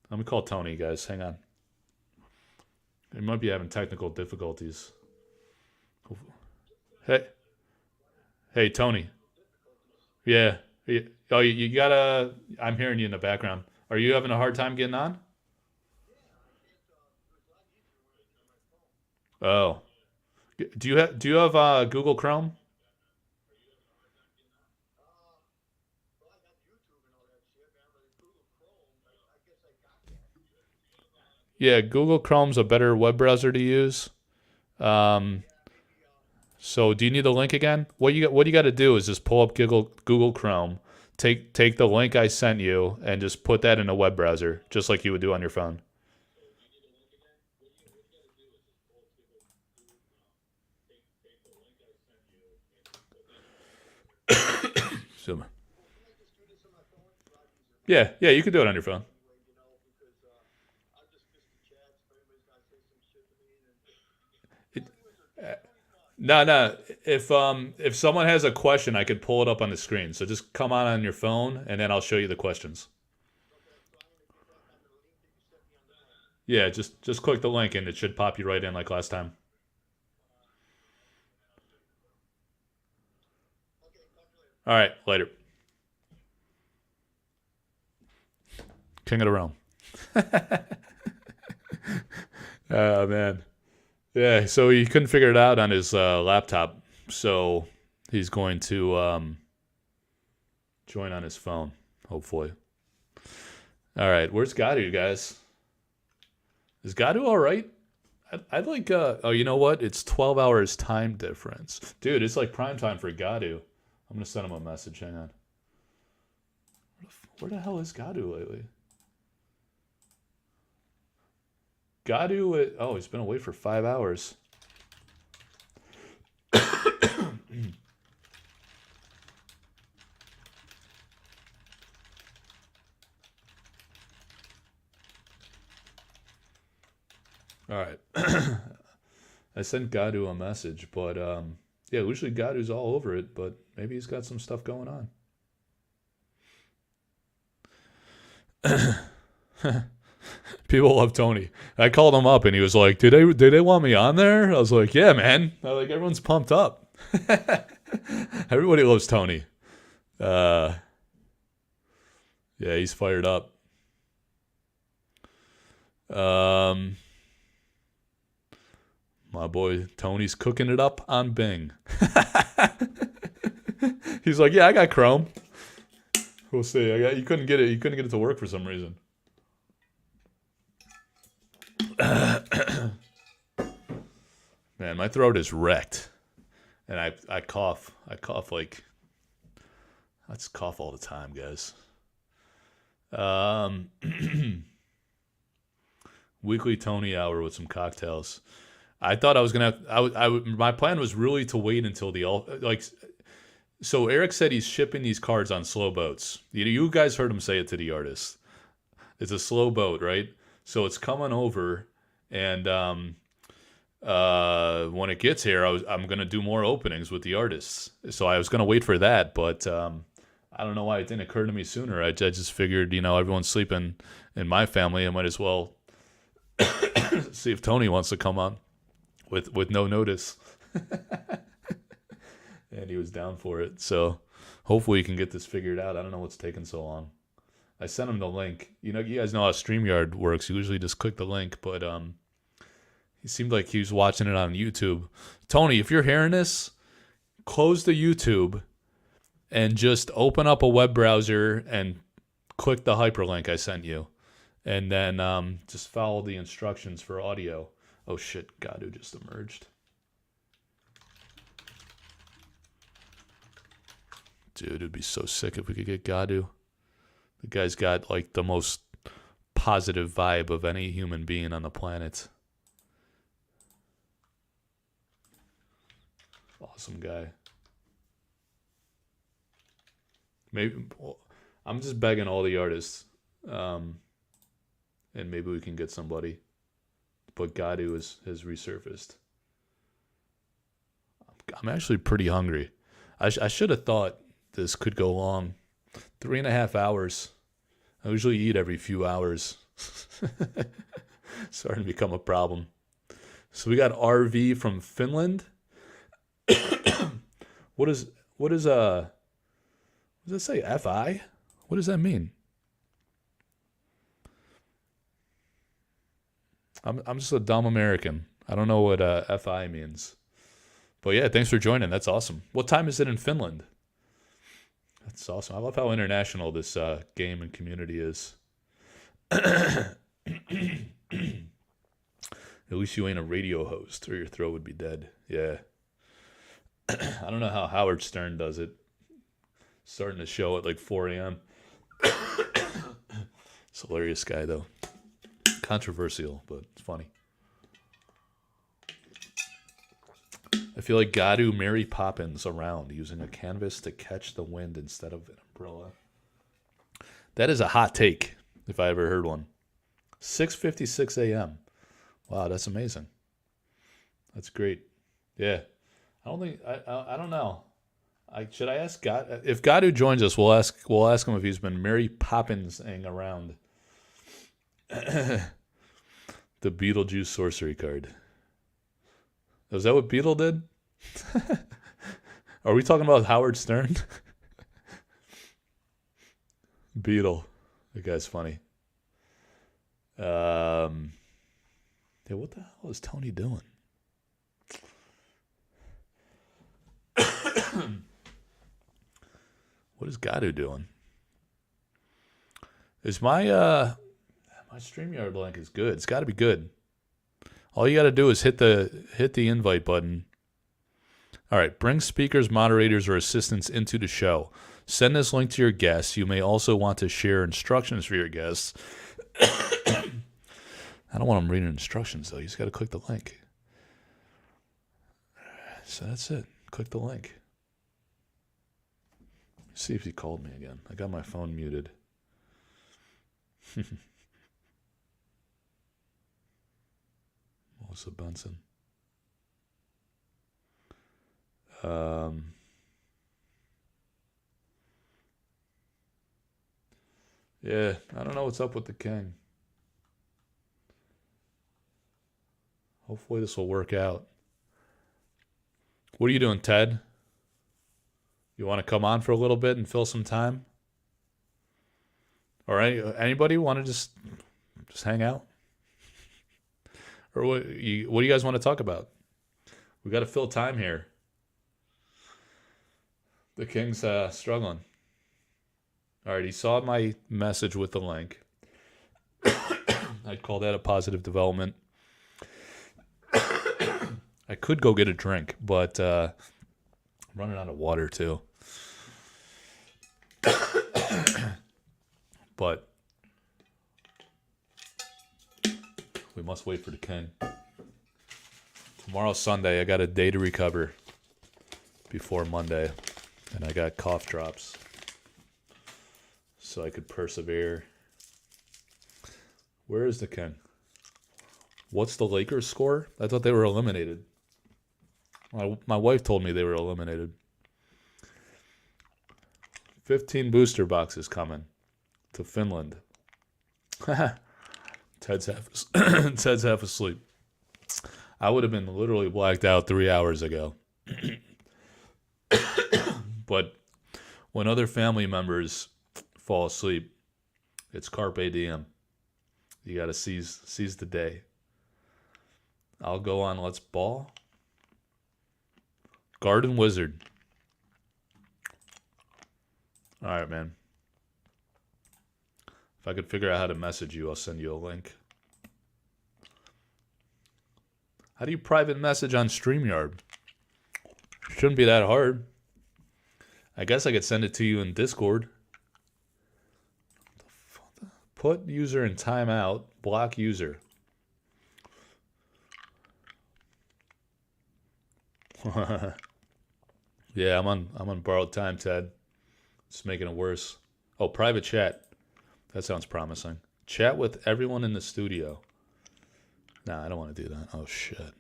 Let me call Tony, guys. Hang on. He might be having technical difficulties. Hey, Tony. Yeah. Oh, you gotta. I'm hearing you in the background. Are you having a hard time getting on? Oh, do you have Google Chrome? Yeah, Google Chrome's a better web browser to use. Um, so do you need the link again? What you got to do is just pull up Google Chrome, take the link I sent you, and just put that in a web browser, just like you would do on your phone. So, yeah, you can do it on your phone. It, no. If someone has a question, I could pull it up on the screen. So just come on your phone, and then I'll show you the questions. Yeah, just click the link, and it should pop you right in like last time. All right, later. King of the realm. Oh man. Yeah, so he couldn't figure it out on his laptop, so he's going to join on his phone, hopefully. All right, where's Gadu, guys? Is Gadu all right? I'd like. Oh, you know what? It's 12 hours time difference, dude. It's like prime time for Gadu. I'm gonna send him a message. Hang on. Where the hell is Gadu lately? Gadu. Oh, he's been away for 5 hours. All right. I sent Gadu a message, but yeah, usually Gadu's all over it, but maybe he's got some stuff going on. People love Tony. I called him up and he was like, "Did they want me on there?" I was like, "Yeah, man." Like everyone's pumped up. Everybody loves Tony. Uh, yeah, he's fired up. Um, my boy Tony's cooking it up on Bing. He's like, "Yeah, I got Chrome. We'll see. You couldn't get it. You couldn't get it to work for some reason." Man, my throat is wrecked. And I cough. I cough like I just cough all the time, guys. Um Weekly Tony hour with some cocktails. I thought I was gonna. My plan was really to wait until like. So Eric said he's shipping these cards on slow boats. You guys heard him say it to the artist. It's a slow boat, right? So it's coming over, and when it gets here, I'm gonna do more openings with the artists. So I was gonna wait for that, but I don't know why it didn't occur to me sooner. I just figured, everyone's sleeping in my family. I might as well see if Tony wants to come on with no notice. And he was down for it. So hopefully you can get this figured out. I don't know what's taking so long. I sent him the link. You guys know how StreamYard works. You usually just click the link, but he seemed like he was watching it on YouTube. Tony, if you're hearing this, close the YouTube and just open up a web browser and click the hyperlink I sent you. And then just follow the instructions for audio. Oh shit, Gadu just emerged. Dude, it'd be so sick if we could get Gadu. The guy's got like the most positive vibe of any human being on the planet. Awesome guy. Maybe I'm just begging all the artists, and maybe we can get somebody. But Gadu has resurfaced. I'm actually pretty hungry. I should have thought this could go long. 3.5 hours. I usually eat every few hours. Starting to become a problem. So we got RV from Finland. What does it say? FI? What does that mean? I'm just a dumb American. I don't know what FI means. But yeah, thanks for joining. That's awesome. What time is it in Finland? That's awesome. I love how international this game and community is. At least you ain't a radio host or your throat would be dead. Yeah. I don't know how Howard Stern does it. Starting the show at like 4 a.m. It's a hilarious guy, though. Controversial, but it's funny. I feel like Gadu Mary Poppins around using a canvas to catch the wind instead of an umbrella. That is a hot take, if I ever heard one. 6:56 a.m. Wow, that's amazing. That's great. Yeah. I don't know. Should I ask God if Gadu joins us? We'll ask him if he's been Mary Poppinsing around. The Beetlejuice sorcery card. Is that what Beetle did? Are we talking about Howard Stern? Beetle. The guy's funny. Yeah, what the hell is Tony doing? What is Gadu doing? Is my StreamYard link is good. It's got to be good. All you got to do is hit the invite button. All right, bring speakers, moderators, or assistants into the show. Send this link to your guests. You may also want to share instructions for your guests. I don't want them reading instructions, though. You just got to click the link. So that's it. Click the link. See if he called me again. I got my phone muted. Melissa Benson. Yeah, I don't know what's up with the king. Hopefully this will work out. What are you doing, Ted? You want to come on for a little bit and fill some time? Or anybody want to just hang out? Or what do you guys want to talk about? We got to fill time here. The king's struggling. All right, he saw my message with the link. I'd call that a positive development. I could go get a drink, but I'm running out of water too. But we must wait for the king. Tomorrow's Sunday. I got a day to recover before Monday, and I got cough drops so I could persevere. Where is the king? What's the Lakers score? I thought they were eliminated. My wife told me they were eliminated. 15 booster boxes coming to Finland. Ted's half asleep. I would have been literally blacked out 3 hours ago. But when other family members fall asleep, it's carpe diem. You got to seize the day. I'll go on Let's Ball. Garden Wizard. All right, man. If I could figure out how to message you, I'll send you a link. How do you private message on StreamYard? Shouldn't be that hard. I guess I could send it to you in Discord. Put user in timeout. Block user. Yeah, I'm on borrowed time, Ted. It's making it worse. Oh, private chat. That sounds promising. Chat with everyone in the studio. Nah, I don't want to do that. Oh, shit.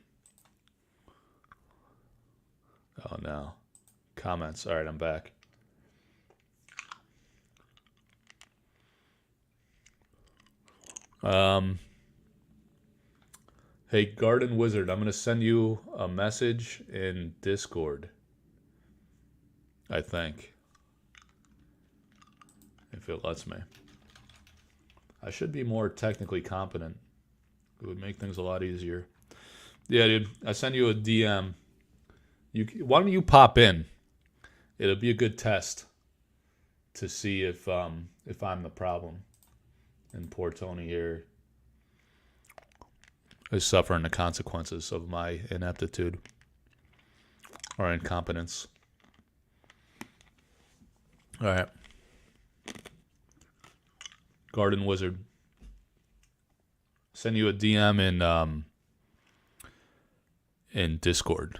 Oh, no. Comments. All right, I'm back. Hey, Garden Wizard, I'm going to send you a message in Discord. I think. If it lets me. I should be more technically competent. It would make things a lot easier. Yeah, dude. I send you a DM. Why don't you pop in? It'll be a good test to see if I'm the problem. And poor Tony here is suffering the consequences of my ineptitude or incompetence. All right. Garden Wizard. Send you a DM in Discord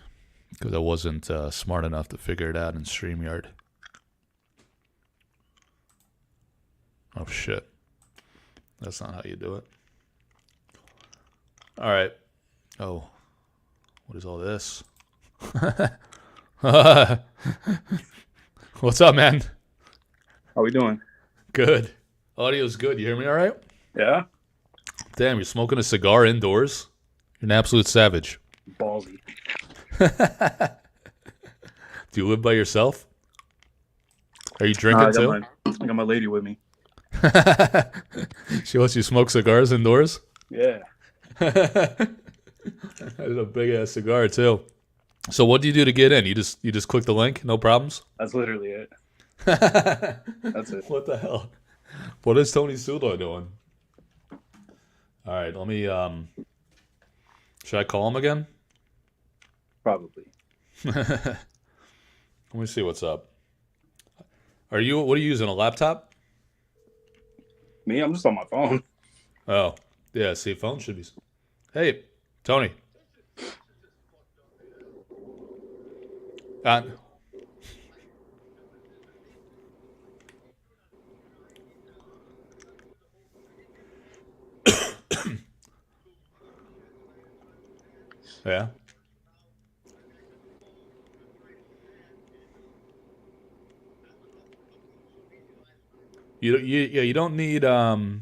because I wasn't smart enough to figure it out in StreamYard. Oh shit. That's not how you do it. All right. Oh. What is all this? What's up, man? How we doing? Good. Audio's good. You hear me all right? Yeah? Damn, you're smoking a cigar indoors? You're an absolute savage. Ballsy. Do you live by yourself? Are you drinking too? I got my lady with me. She lets you smoke cigars indoors? Yeah. That's a big ass cigar too. So what do you do to get in? You just click the link, no problems? That's literally it. That's it. What the hell? What is Tony Sudo doing? All right, let me should I call him again? Probably. Let me see what's up. What are you using, a laptop? Me? I'm just on my phone. Oh, yeah, see, phone should be. Hey, Tony. Yeah. You don't need well,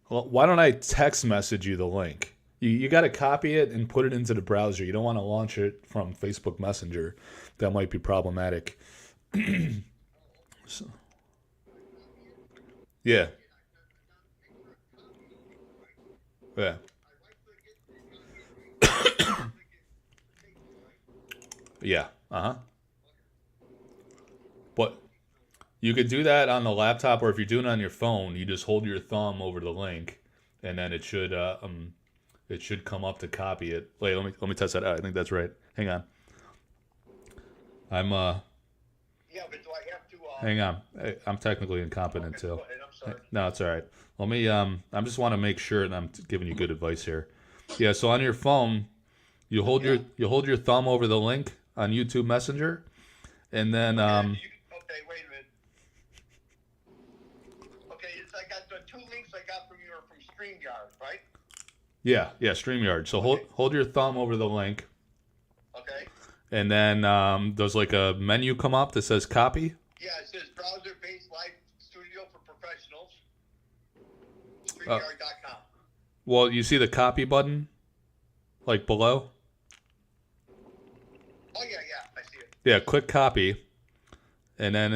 why don't I text message you the link? You got to copy it and put it into the browser. You don't want to launch it from Facebook Messenger. That might be problematic. So, yeah. Yeah. Yeah. Uh-huh. But you could do that on the laptop, or if you're doing it on your phone, you just hold your thumb over the link, and then it It should come up to copy it. Wait, let me test that out. I think that's right. Hang on. I'm Yeah, but do I have to? hang on. I'm technically incompetent Okay, too. go ahead. I'm sorry. No, it's all right. Let me I just want to make sure that I'm giving you good advice here. Yeah, so on your phone, you hold your thumb over the link on YouTube Messenger, and then Okay, wait a minute. Okay, I got the 2 links I got from you are from StreamYard, right? yeah, StreamYard. So hold your thumb over the link, Okay. and then there's like a menu come up that says copy. Yeah, it says browser-based live studio for professionals. StreamYard.com. Well, you see the copy button, like below. Oh yeah, I see it. Yeah, click copy, and then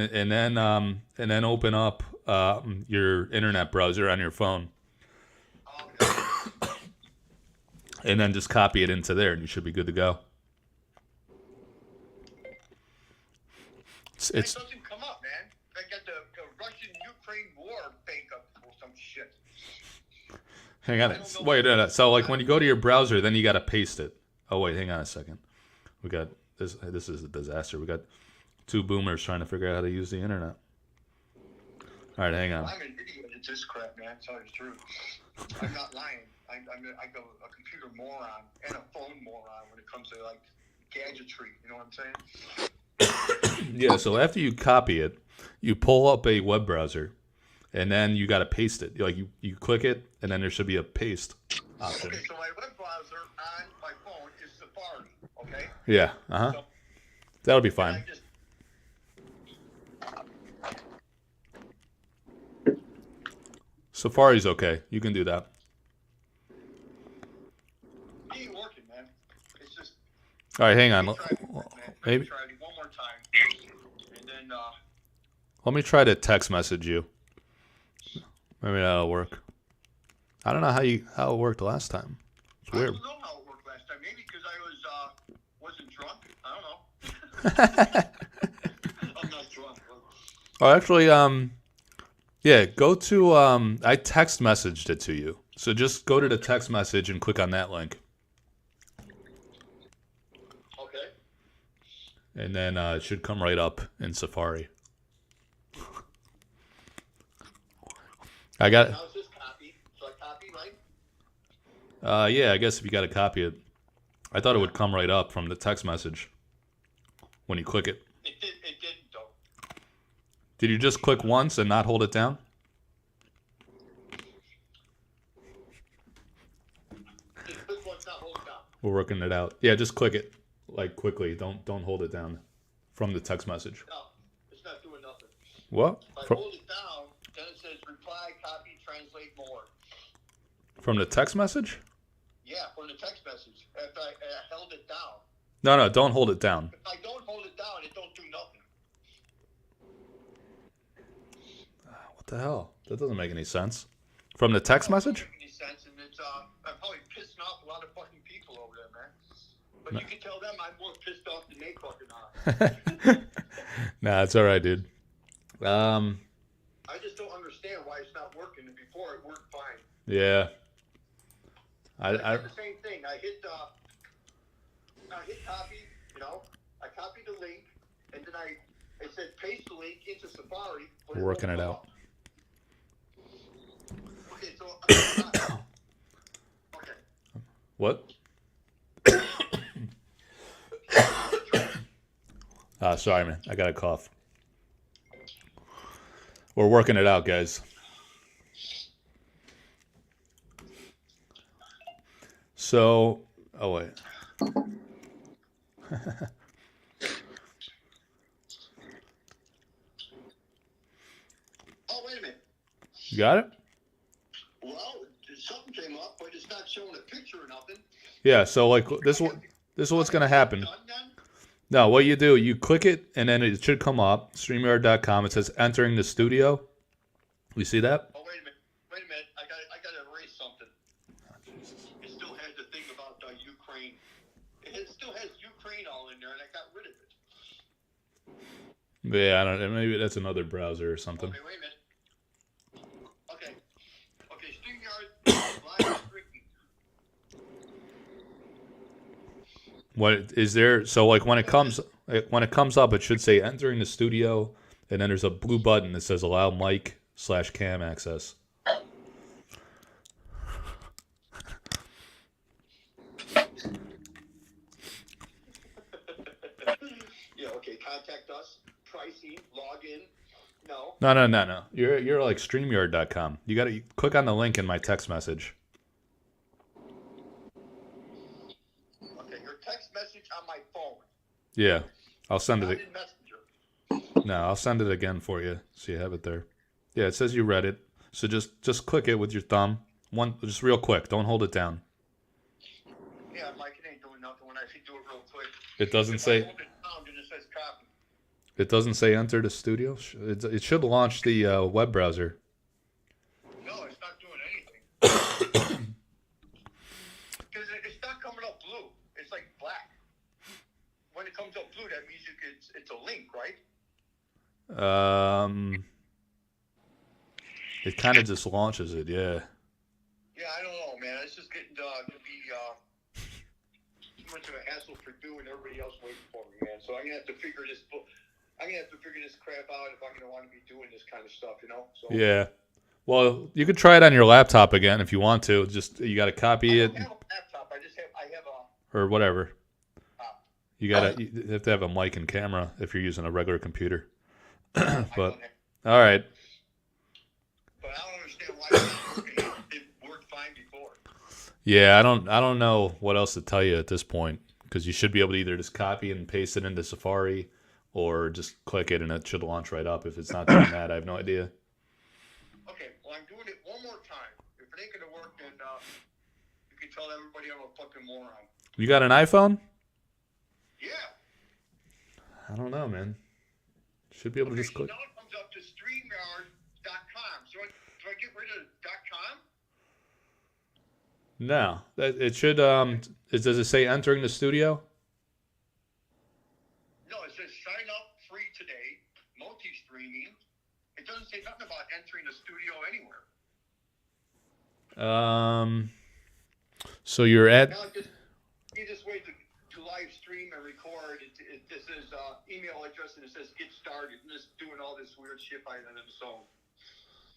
open up your internet browser on your phone, Okay. and then just copy it into there, and you should be good to go. It It's doesn't come up, man. I got the Russian-Ukraine war fake up or some shit. hang on. Wait, no. So like when you go to your browser, then you got to paste it. Oh wait, hang on a second. We got this. This is a disaster. We got 2 boomers trying to figure out how to use the internet. All right, hang on. I'm an idiot at this crap, man. Tell you the truth. I'm not lying. I'm a computer moron and a phone moron when it comes to like gadgetry. You know what I'm saying? Yeah. So after you copy it, you pull up a web browser, and then you got to paste it. Like you click it, and then there should be a paste option. Okay, so my web browser on my phone is Safari. Okay. Yeah. So That'll be I fine. just Safari's okay. You can do that. it ain't working, man. It's just. All right, hang on. Let me try it, man. Let me Maybe try it one more time, and then let me try to text message you. Maybe that'll work. I don't know how it worked last time. It's I weird. don't know how it worked last time. Maybe because I wasn't drunk. I don't know. I'm not drunk. Oh, actually, yeah, go to I text messaged it to you. So just go to the text message and click on that link, Okay. and then it should come right up in Safari. I got Now it's just copy. So I copy, right? yeah, I guess if you got to copy it, I thought it would come right up from the text message when you click it. It didn't though. Did you just click once and not hold it down? Just click once, not hold it down. We're working it out. Yeah, just click it like quickly. Don't hold it down from the text message. No, it's not doing nothing. What? If I hold it down, then it says reply, copy, translate more. From the text message? Yeah, from the text message. If I held it down. No, don't hold it down. If I don't hold it down, it don't do nothing. What the hell? That doesn't make any sense. From the text message? Doesn't make any sense, and it's I'm probably pissing off a lot of fucking people over there, man. But you can tell them I'm more pissed off than they fucking are. Nah, it's all right, dude. I just don't understand why it's not working, and before it worked fine. Yeah. I did the same thing. I hit copy, I copied the link, and then it said paste the link into Safari. But We're working it won't out. come up. Okay, so okay. What? Sorry, man. I got a cough. We're working it out, guys. So, oh wait. Oh, wait a minute. You got it? Well, something came up, but it's not showing a picture or nothing. Yeah, so like this is what's going to happen. Done then? No, what you do, you click it and then it should come up, StreamYard.com. It says entering the studio. You see that? Oh, wait a minute. I got to erase something. It still has the thing about Ukraine. It still has Ukraine all in there, and I got rid of it. Yeah, I don't know. Maybe that's another browser or something. Okay, wait a minute. Okay, StreamYard live streaming. What is there? So like when it comes up, it should say entering the studio, and then there's a blue button that says allow mic/cam access. Yeah, okay, contact us, pricing, log in. No. No. You're like StreamYard.com. You got to click on the link in my text message. Okay, your text message on my phone. Yeah, I'll send Not it. in Messenger. No, I'll send it again for you, so you have it there. Yeah, it says you read it. So just click it with your thumb. Just real quick. Don't hold it down. Yeah, Mike, it ain't doing nothing when I do it real quick. It doesn't If say. I hold it down, then it says copy. It doesn't say enter the studio. It should launch the web browser. No, it's not doing anything. Because it's not coming up blue. It's like black. When it comes up blue, that means it's a link, right? It kind of just launches it. Yeah. Yeah, I don't know, man. It's just getting to be too much of a hassle for you and everybody else waiting for me, man. So I'm gonna have to figure this. I'm gonna have to figure this crap out if I'm gonna want to be doing this kind of stuff, you know. So Yeah. Well, you could try it on your laptop again if you want to. Just you got to copy I it don't have a laptop. I have a. or whatever. You have to have a mic and camera if you're using a regular computer. But all right. But I don't understand why it worked fine before. Yeah, I don't know what else to tell you at this point because you should be able to either just copy and paste it into Safari or just click it and it should launch right up. If it's not doing that, I have no idea. Okay, well, I'm doing it one more time. If it ain't gonna work, then you can tell everybody I'm a fucking moron. You got an iPhone? Yeah. I don't know, man. Should be able to just click. Now it comes up to StreamYard.com. So do I get rid of .com? No, it should. Does it say entering the studio? No, it says sign up free today, multi-streaming. It doesn't say nothing about entering the studio anywhere. So you're at. Now, just easiest way to live stream and record. This is email address and it says get started and just doing all this weird shit by then. So.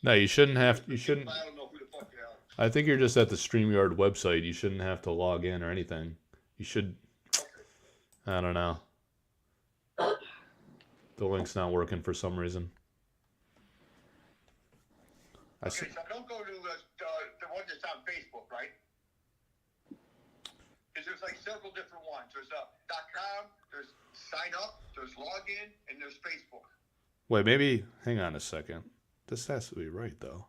No, you shouldn't have. You shouldn't. I don't know who the fuck you are. I think you're just at the StreamYard website. You shouldn't have to log in or anything. You should. I don't know. The link's not working for some reason. Okay, so don't go to the one that's on Facebook, right? Because there's like several different ones. There's .com, there's sign up, there's login, and there's Facebook. Wait, maybe. Hang on a second. This has to be right though.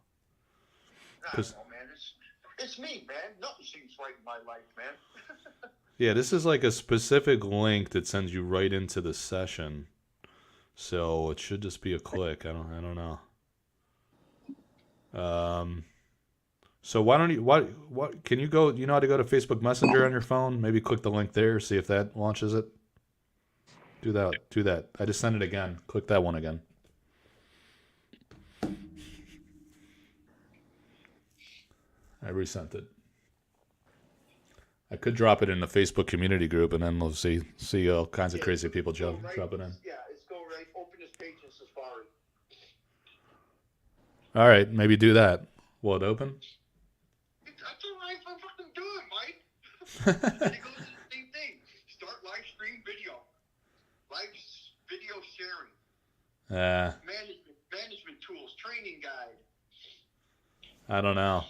I don't know, man. It's me, man. Nothing seems right in my life, man. Yeah, this is like a specific link that sends you right into the session. So it should just be a click. I don't know. So why don't you what can you go, you know how to go to Facebook Messenger on your phone? Maybe click the link there, see if that launches it. Do that. I just sent it again. Click that one again. I resent it. I could drop it in the Facebook community group, and then we'll see all kinds of crazy people drop it in. Yeah, let's go right. Open this page in Safari. All right, maybe do that. Will it open? That's all right. I'm fucking doing, Mike. And it goes to the same thing. Start live stream video. Live video sharing. Management tools. Training guide. I don't know.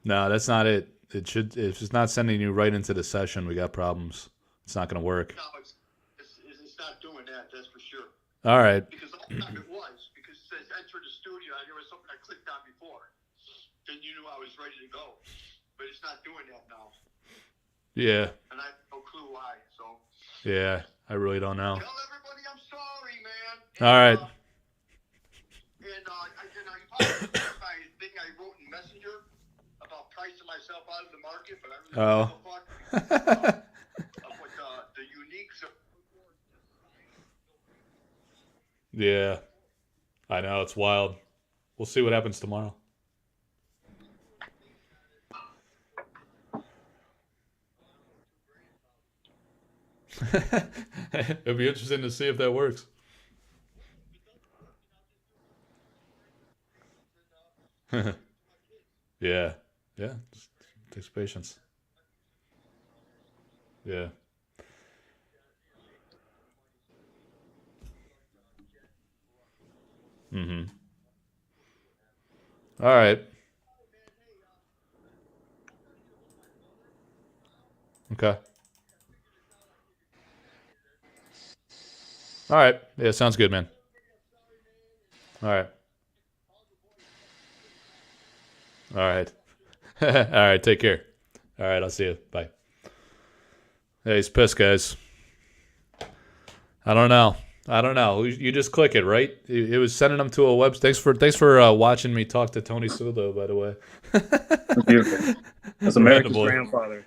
No, that's not it. It should. If it's not sending you right into the session, we got problems. It's not going to work. No, it's not doing that. That's for sure. All right. Because the whole time it was. Because it says enter the studio, and there was something I clicked on before. Then you knew I was ready to go. But it's not doing that now. Yeah. And I have no clue why. So. Yeah, I really don't know. Tell everybody I'm sorry, man. All right. And you probably my thing I wrote in Messenger about pricing myself out of the market, but I really don't give a fuck of what the uniques are. Yeah, I know, it's wild. We'll see what happens tomorrow. It'd be interesting to see if that works. Yeah. Yeah. Just takes patience. Yeah. Mm-hmm. All right. Okay. All right. Yeah, sounds good, man. All right. All right. All right. Take care. All right. I'll see you. Bye. Hey, he's pissed, guys. I don't know. I don't know. You just click it, right? It was sending them to a web. Thanks for watching me talk to Tony Sulo, by the way. That's beautiful. That's Random America's boy. grandfather.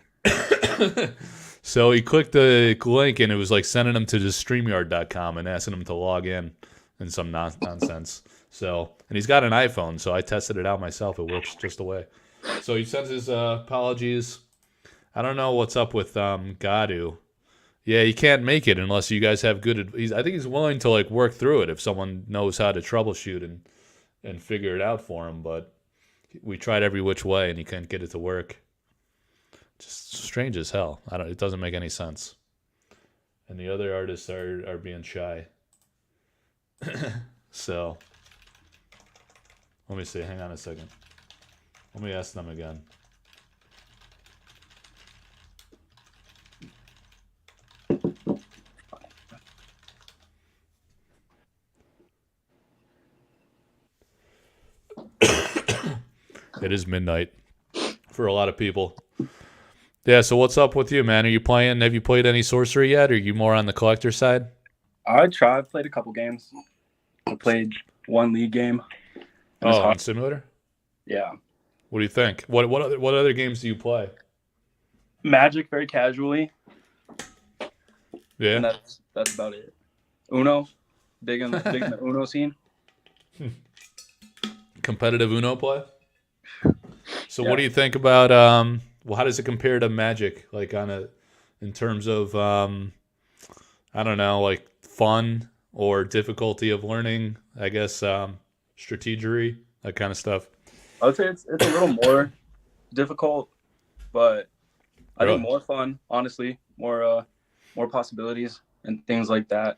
So he clicked the link and it was like sending him to just StreamYard.com and asking him to log in and some nonsense. So, and he's got an iPhone, so I tested it out myself. It works just the way. So he sends his apologies. I don't know what's up with Gadu. Yeah, he can't make it unless you guys have good. I think he's willing to like work through it if someone knows how to troubleshoot and figure it out for him. But we tried every which way and he couldn't get it to work. Just strange as hell. It doesn't make any sense. And the other artists are being shy. So let me see. Hang on a second. Let me ask them again. It is midnight for a lot of people. Yeah, so what's up with you, man? Are you playing? Have you played any Sorcery yet? Or are you more on the collector side? I played a couple games. I played one league game. It was Oh, on hard. Simulator? Yeah. What do you think? What other games do you play? Magic very casually, Yeah. and that's about it. Uno, big in the Uno scene. Competitive Uno play? So Yeah. what do you think about how does it compare to Magic? Like in terms of I don't know, like fun or difficulty of learning, I guess strategery, that kind of stuff. I would say it's a little more difficult, but I Really? think more fun, honestly. More possibilities and things like that.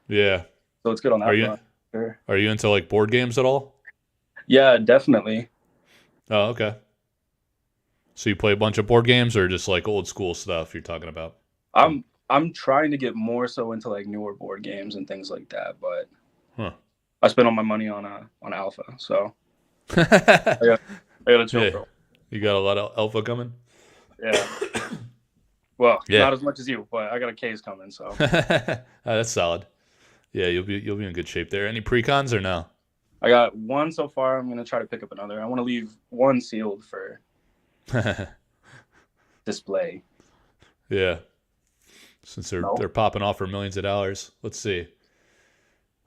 Yeah. So it's good on that Are you front. Sure. are you into like board games at all? Yeah, definitely. Oh, okay. So you play a bunch of board games or just like old school stuff you're talking about? I'm trying to get more so into like newer board games and things like that, but Huh. I spent all my money on Alpha, so I gotta chill Yeah. for a while. You got a lot of alpha coming? Yeah. Well, Yeah. not as much as you, but I got a case coming, so That's solid. Yeah, you'll be in good shape there. Any precons or no? I got one so far. I'm gonna try to pick up another. I want to leave one sealed for display. Yeah. Since they're popping off for millions of dollars. Let's see.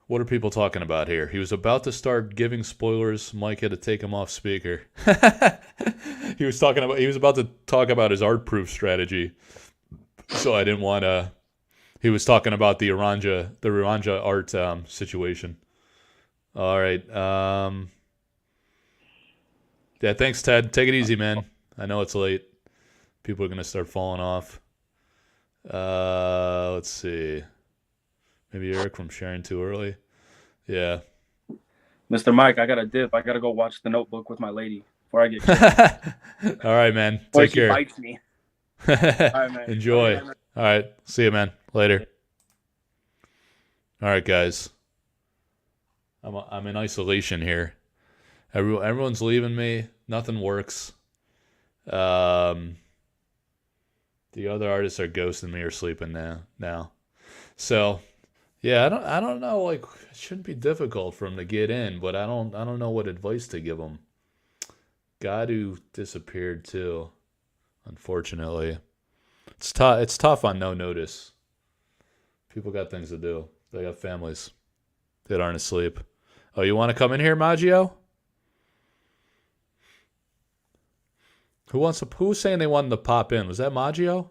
What are people talking about here? He was about to start giving spoilers. Mike had to take him off speaker. He was about to talk about his art proof strategy. So I didn't want to. He was talking about the Oranja art situation. All right. Yeah, thanks, Ted. Take it easy, man. I know it's late. People are going to start falling off. Let's see. Maybe Eric from sharing too early. Yeah. Mr. Mike, I got to dip. I got to go watch The Notebook with my lady before I get killed. All right, man. Before Take she care. bites me. All right, man. Enjoy. All right, man. All right. See you, man. Later. All right, guys. I'm in isolation here. Everyone's leaving me. Nothing works. The other artists are ghosting me or sleeping now. So, yeah, I don't know. Like, it shouldn't be difficult for him to get in, but I don't know what advice to give him. Gadu disappeared too, unfortunately. It's tough. It's tough on no notice. People got things to do. They got families that aren't asleep. Oh, you want to come in here, Maggio? Who's saying they wanted to pop in? Was that Maggio?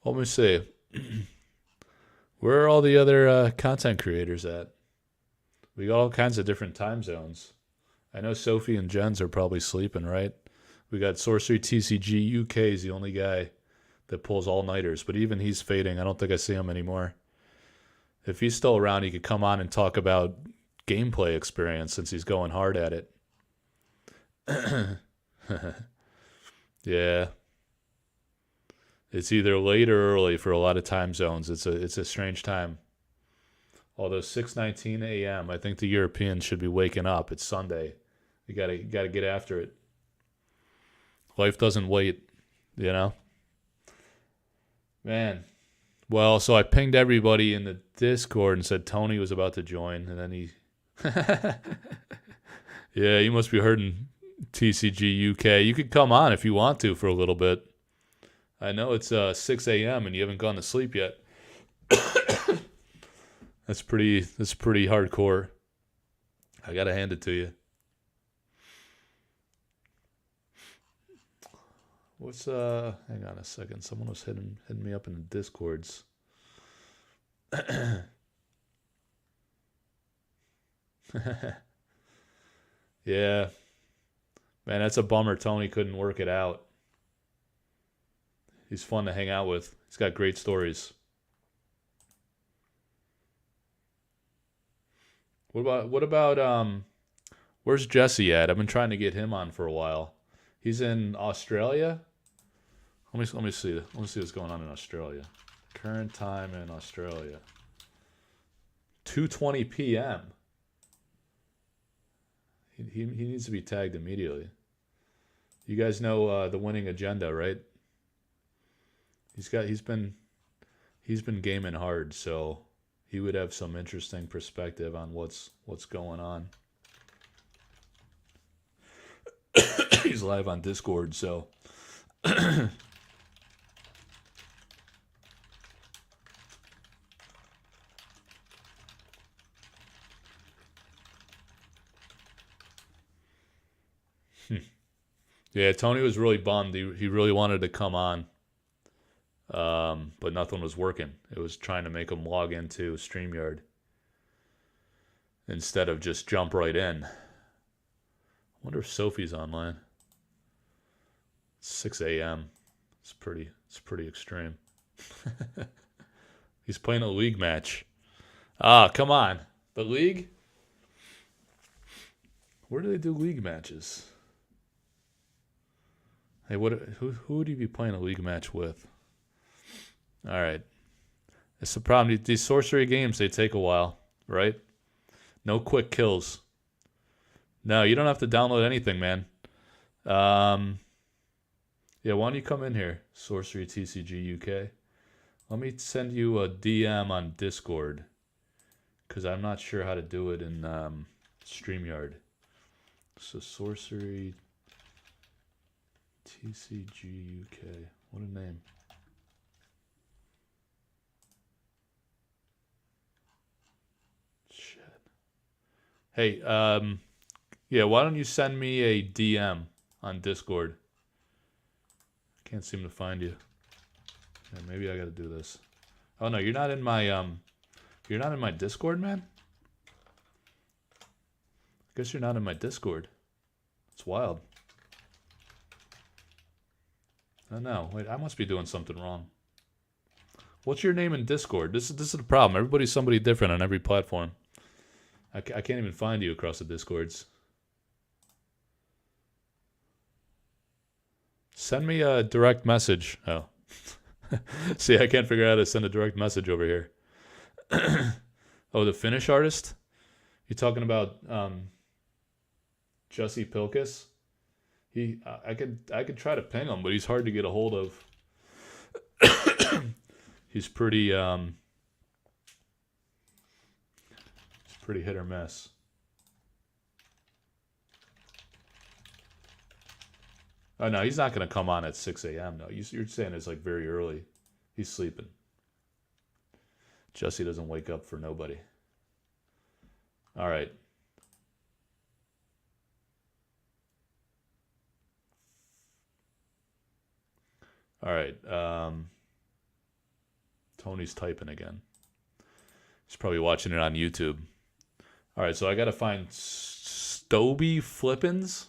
Let me see. Where are all the other content creators at? We got all kinds of different time zones. I know Sophie and Jens are probably sleeping, right? We got Sorcery TCG UK is the only guy that pulls all-nighters, but even he's fading. I don't think I see him anymore. If he's still around, he could come on and talk about gameplay experience since he's going hard at it. Yeah. It's either late or early for a lot of time zones. It's a strange time. Although 6:19 a.m., I think the Europeans should be waking up. It's Sunday. You gotta get after it. Life doesn't wait, you know? Man. Well, so I pinged everybody in the Discord and said Tony was about to join, and then he Yeah, you must be hurting TCG UK. You could come on if you want to for a little bit. I know it's 6 a.m. and you haven't gone to sleep yet. That's pretty hardcore. I gotta hand it to you. What's hang on a second. Someone was hitting me up in the Discords. Yeah. Man, that's a bummer Tony couldn't work it out. He's fun to hang out with. He's got great stories. What about where's Jesse at? I've been trying to get him on for a while. He's in Australia. Let me see. Let me see what's going on in Australia. Current time in Australia. 2:20 p.m. He needs to be tagged immediately. You guys know the winning agenda, right? He's been gaming hard, so he would have some interesting perspective on what's going on. He's live on Discord, so yeah, Tony was really bummed. He really wanted to come on, but nothing was working. It was trying to make him log into StreamYard instead of just jump right in. I wonder if Sophie's online. 6 a.m. It's pretty extreme. He's playing a league match. Ah, come on. The league? Where do they do league matches? Hey, who would you be playing a league match with? All right. It's the problem. These sorcery games, they take a while, right? No quick kills. No, you don't have to download anything, man. Yeah, why don't you come in here, Sorcery TCG UK? Let me send you a DM on Discord, because I'm not sure how to do it in StreamYard. So Sorcery TCG UK. What a name. Shit. Hey, yeah, why don't you send me a DM on Discord? Can't seem to find you. Yeah, maybe I gotta do this. Oh no, you're not in my Discord, man? I guess you're not in my Discord. It's wild. Oh no, wait, I must be doing something wrong. What's your name in Discord? This is the problem. Everybody's somebody different on every platform. I can't even find you across the Discords. Send me a direct message. Oh. See, I can't figure out how to send a direct message over here. Oh, the Finnish artist? You talking about Jussi Pilkus? I could try to ping him, but he's hard to get a hold of. He's pretty hit or miss. Oh no, he's not gonna come on at 6 a.m. No, you're saying it's like very early. He's sleeping. Jesse doesn't wake up for nobody. All right. All right. Tony's typing again. He's probably watching it on YouTube. All right, so I got to find Stoby Flippins.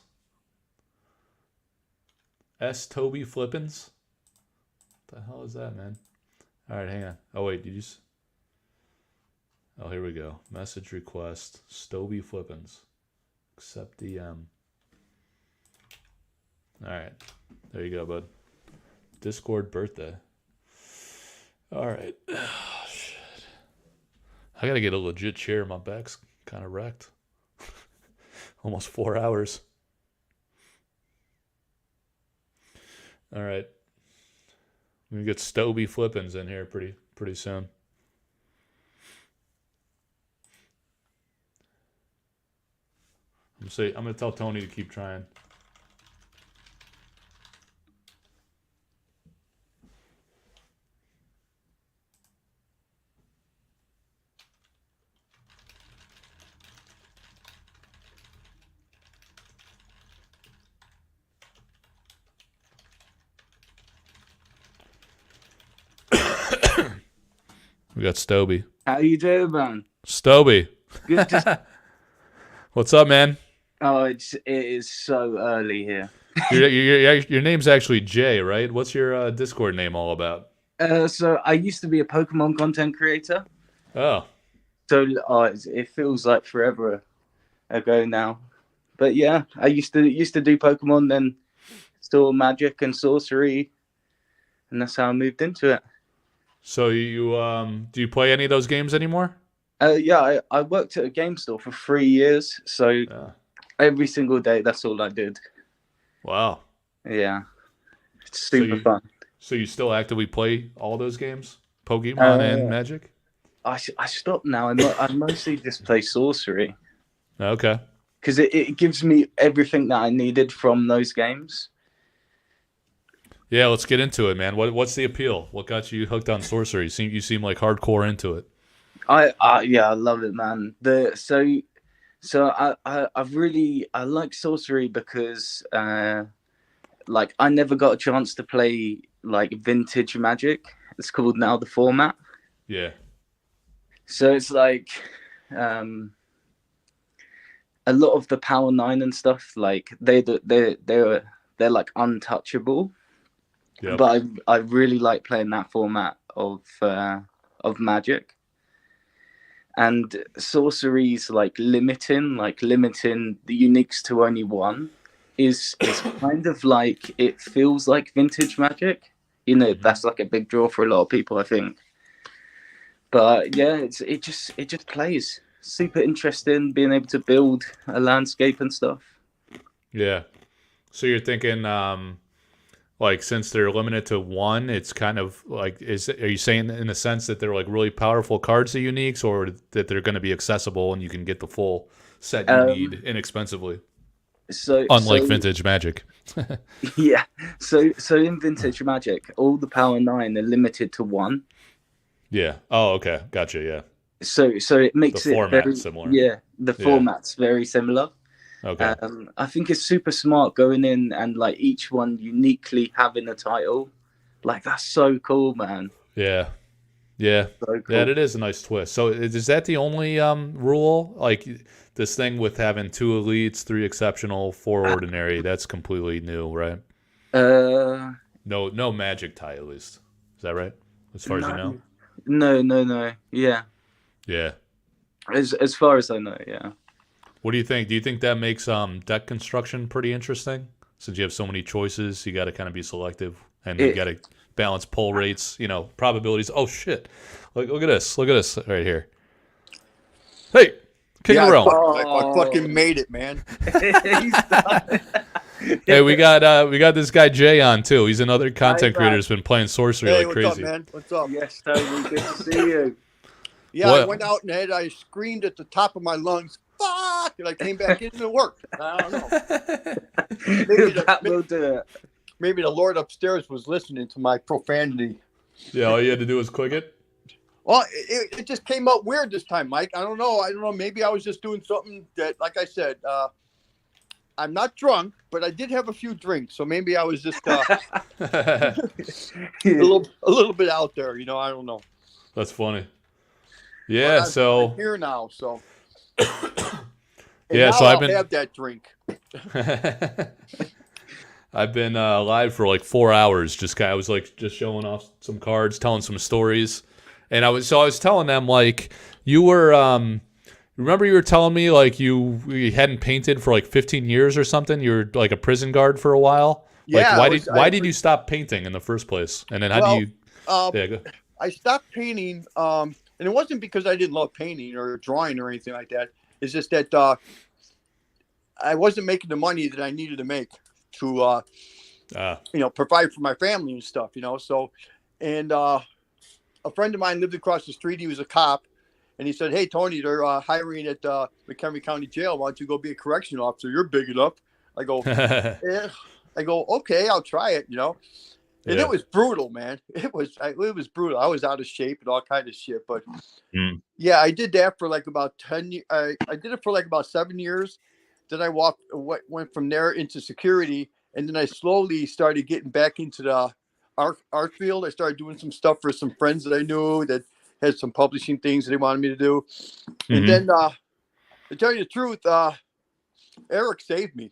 S. Toby Flippins? What the hell is that, man? All right, hang on. Oh, wait, did you... Oh, here we go. Message request. Stoby Flippins. Accept DM. All right. There you go, bud. Discord birthday. All right. Oh, shit. I got to get a legit chair. My back's kind of wrecked. Almost 4 hours. All right. We're going to get Stoby Flippins in here pretty soon. I'm going to tell Tony to keep trying. We got Stoby. How you doing, man? Stoby. Good. What's up, man? Oh, it is so early here. Your name's actually Jay, right? What's your Discord name all about? So I used to be a Pokemon content creator. Oh. So it feels like forever ago now. But yeah, I used to do Pokemon, then still Magic and Sorcery, and that's how I moved into it. So you do you play any of those games anymore? Yeah, I worked at a game store for 3 years, so every single day that's all I did. Wow. Yeah, it's super fun. So you still actively play all those games, Pokemon and Magic? I stopped now. I mostly just play Sorcery. Okay. Because it gives me everything that I needed from those games. Yeah, let's get into it, man. What's the appeal? What got you hooked on Sorcery? You seem like hardcore into it. I love it, man. I like Sorcery because like I never got a chance to play like vintage Magic. It's called now the format. Yeah. So it's like a lot of the Power 9 and stuff, like they're like untouchable. Yep. But I really like playing that format of Magic. And Sorcery's like limiting the uniques to only one is kind of like, it feels like vintage Magic. You know, that's like a big draw for a lot of people, I think. But yeah, it just plays super interesting, being able to build a landscape and stuff. Yeah. So you're thinking, like, since they're limited to one, it's kind of like, are you saying in a sense that they're like really powerful cards, the uniques, or that they're going to be accessible and you can get the full set you need inexpensively? Unlike vintage Magic. Yeah. So in vintage Magic, all the Power 9 are limited to one. Yeah. Oh, okay. Gotcha. Yeah. So it makes the format very similar. Yeah, the format's very similar. Okay. I think it's super smart going in and like each one uniquely having a title. Like that's so cool, man. Yeah. Yeah. So cool. Yeah, it is a nice twist. So is that the only rule? Like this thing with having 2 elites, 3 exceptional, 4 ordinary, that's completely new, right? No Magic tie at least. Is that right? As far as you know? No. Yeah. Yeah. As far as I know, yeah. What do you think? Do you think that makes deck construction pretty interesting? Since you have so many choices, you got to kind of be selective, and you got to balance pull rates, probabilities. Oh shit! Look at this! Look at this right here. Hey, King of Realm. I fucking made it, man. Hey, we got this guy Jay on too. He's another content creator who's been playing Sorcery like crazy. What's up, man? What's up? Yes, Tony. Good to see you. Yeah, I went out and I screamed at the top of my lungs. Fuck! And I came back in and it worked. I don't know. Maybe the Lord upstairs was listening to my profanity. Yeah, all you had to do was click it. Well, it just came out weird this time, Mike. I don't know. Maybe I was just doing something that, like I said, I'm not drunk, but I did have a few drinks, so maybe I was just a little bit out there. I don't know. That's funny. But Yeah, I'm so here now, so yeah, now so I've I'll been have that drink. I've been live for like 4 hours. I was like just showing off some cards, telling some stories, and I was telling them like you were remember you were telling me like you hadn't painted for like 15 years or something. You were like a prison guard for a while. Like Yeah, why did you stop painting in the first place? And then how do well, you? um, Yeah, go. I stopped painting, and it wasn't because I didn't love painting or drawing or anything like that. It's just that I wasn't making the money that I needed to make to provide for my family and stuff. So, and a friend of mine lived across the street. He was a cop, and he said, "Hey, Tony, they're hiring at McHenry County Jail. Why don't you go be a correction officer? You're big enough." I go, "Yeah." I go, "Okay, I'll try it." And it was brutal, man. It was brutal. I was out of shape and all kind of shit. But yeah, I did that for like about 10 years. I did it for like about 7 years. Then I went from there into security, and then I slowly started getting back into the art field. I started doing some stuff for some friends that I knew that had some publishing things that they wanted me to do. And then, to tell you the truth, Eric saved me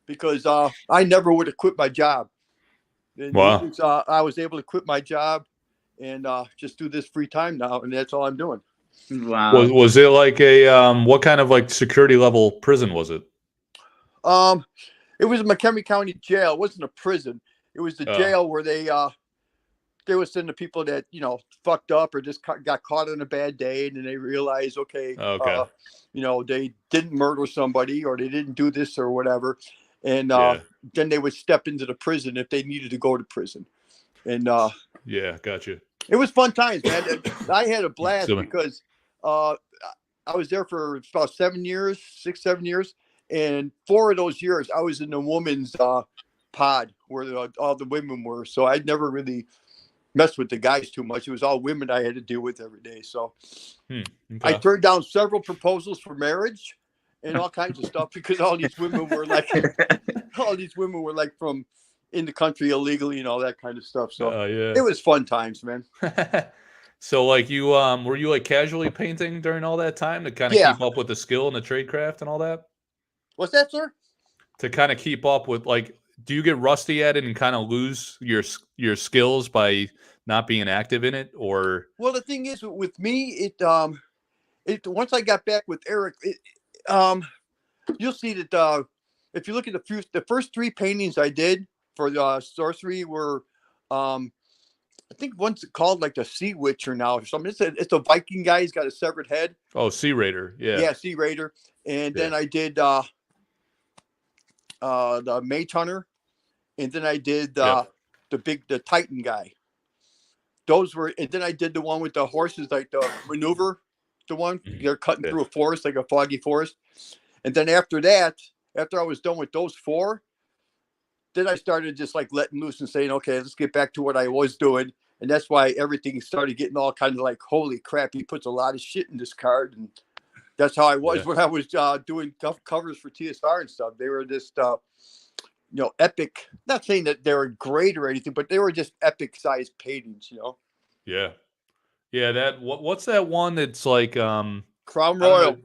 because I never would have quit my job. And Wow. I was able to quit my job and just do this free time now, and that's all I'm doing. Wow. Was it like a what kind of like security level prison was it? It was a McHenry County Jail. It wasn't a prison. It was the jail where they would send the people that fucked up or just got caught on a bad day, and then they realized, okay, they didn't murder somebody or they didn't do this or whatever, and then they would step into the prison if they needed to go to prison, and yeah, gotcha. it was fun times, man. I had a blast because I was there for about 7 years, 6, 7 years. And 4 of those years, I was in the women's pod where all the women were. So I never really messed with the guys too much. It was all women I had to deal with every day. So I turned down several proposals for marriage and all kinds of stuff because all these women were like from in the country illegally and all that kind of stuff. So it was fun times, man. So like you were you like casually painting during all that time to kind of keep up with the skill and the trade craft and all that? What's that, sir? To kind of keep up with, like, do you get rusty at it and kind of lose your skills by not being active in it, or? Well, the thing is with me, it once I got back with Eric, you'll see that if you look at the first 3 paintings I did for the Sorcery were I think one's called like the Sea Witcher now or something. It's a Viking guy. He's got a severed head. Oh, Sea Raider. Yeah, Sea Raider. And then I did the Mage Hunter, and then I did the Titan guy. Those were, and then I did the one with the horses, like the maneuver, the one they're cutting through a forest, like a foggy forest. And then after that, after I was done with those 4, then I started just like letting loose and saying, okay, let's get back to what I was doing. And that's why everything started getting all kind of like, holy crap, he puts a lot of shit in this card. And that's how I was when I was doing covers for TSR and stuff. They were just, epic. Not saying that they were great or anything, but they were just epic sized paintings, Yeah. Yeah. What's that one that's like Crown Royal.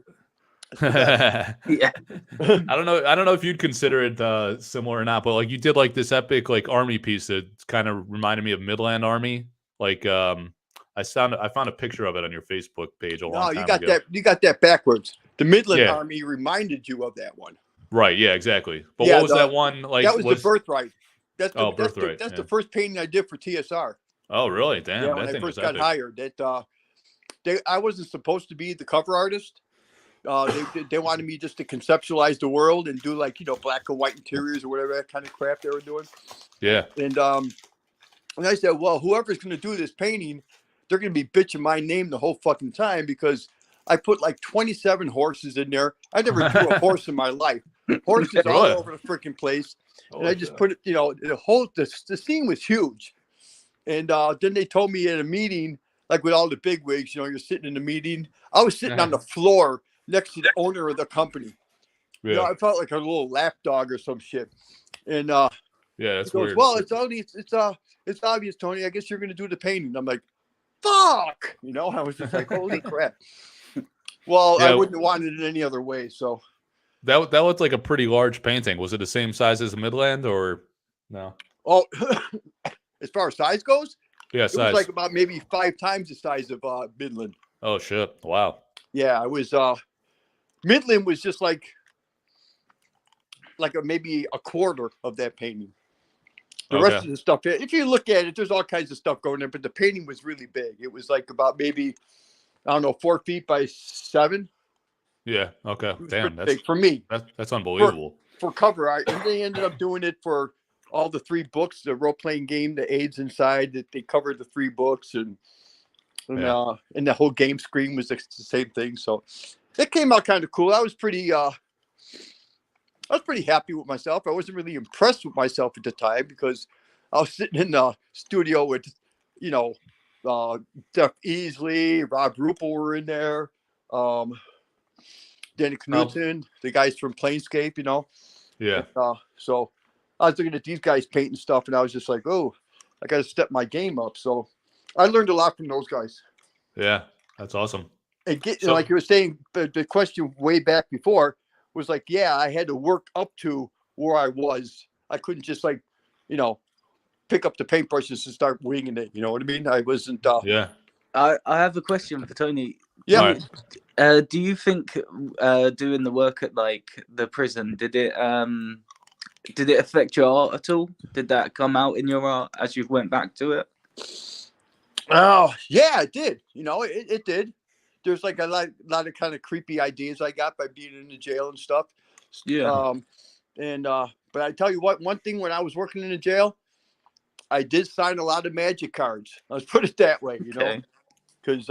Yeah. I don't know if you'd consider it similar or not, but like you did like this epic like army piece that kind of reminded me of Midland Army. Like I found a picture of it on your Facebook page a long time ago. You got that backwards. The Midland Army reminded you of that one. Right, yeah, exactly. But what was that one like? That was the Birthright. That's Birthright. That's the first painting I did for TSR. Oh, really? Damn. Yeah, when I first got hired, I wasn't supposed to be the cover artist. They wanted me just to conceptualize the world and do like black and white interiors or whatever that kind of crap they were doing. Yeah. And I said, well, whoever's going to do this painting, they're going to be bitching my name the whole fucking time because I put like 27 horses in there. I never drew a horse in my life. Horses all over the freaking place. And I just put it, the scene was huge. And then they told me in a meeting, like with all the big wigs, you're sitting in a meeting. I was sitting on the floor next to the owner of the company. Yeah. I felt like a little lapdog or some shit. And that's goes, weird. well, it's obvious, Tony. I guess you're going to do the painting. I'm like, fuck, you know, I was just like, holy crap. Well, Yeah. I wouldn't have wanted it any other way. So That looked like a pretty large painting. Was it the same size as Midland or no? oh, as far as size goes, Yeah, it was size. like about maybe 5 times the size of Midland. Oh shit! Wow. Yeah, it was Midland was just like maybe a quarter of that painting. The rest of the stuff, if you look at it, there's all kinds of stuff going there, but the painting was really big. It was like about maybe, I don't know, 4 feet by 7. Yeah. Okay. It was Damn. pretty big for me. That's unbelievable. For cover art, and they ended up doing it for all the 3 books, the role-playing game, the aids inside, that they covered the 3 books, and the whole game screen was the same thing. So it came out kind of cool. I was pretty happy with myself. I wasn't really impressed with myself at the time because I was sitting in the studio with, you know, Jeff Easley, Rob Rupel were in there, Danny Knudsen, the guys from Planescape, you know. Yeah. So I was looking at these guys painting stuff, and I was just like, oh, I got to step my game up. So I learned a lot from those guys. Yeah, that's awesome. And like you were saying, the question way back before was like, yeah, I had to work up to where I was. I couldn't just like, you know, pick up the paintbrushes and start winging it. You know what I mean? I wasn't. Yeah. I have a question for Tony. Yeah. Do you think doing the work at like the prison did it affect your art at all? Did that come out in your art as you went back to it? Oh yeah, it did. You know, it did. There's like a lot of kind of creepy ideas I got by being in the jail and stuff. Yeah. But I tell you what, one thing when I was working in the jail, I did sign a lot of magic cards. Let's put it that way, you know, because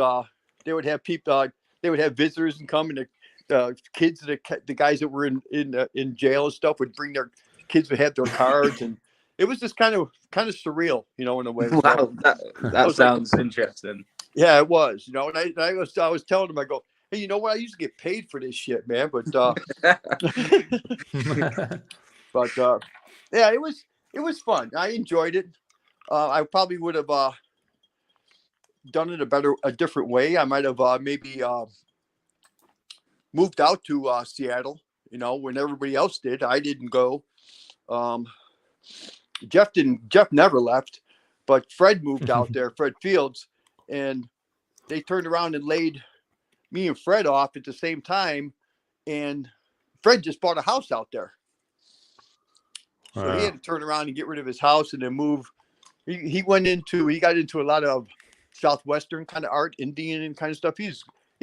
they would have people, they would have visitors and come, and the kids, the guys that were in jail and stuff would bring their kids, would have their cards, and it was just kind of surreal, you know, in a way. Wow, that sounds like, interesting. Yeah, it was, you know, and I was telling them, I go, hey, you know what? I used to get paid for this shit, man, but yeah, it was fun. I enjoyed it. I probably would have done it a different way. I might have maybe moved out to Seattle, you know, when everybody else did. I didn't go. Jeff never left, but Fred moved out there, Fred Fields, and they turned around and laid me and Fred off at the same time, and Fred just bought a house out there. So he had to turn around and get rid of his house and then move. He got into a lot of Southwestern kind of art, Indian and kind of stuff. He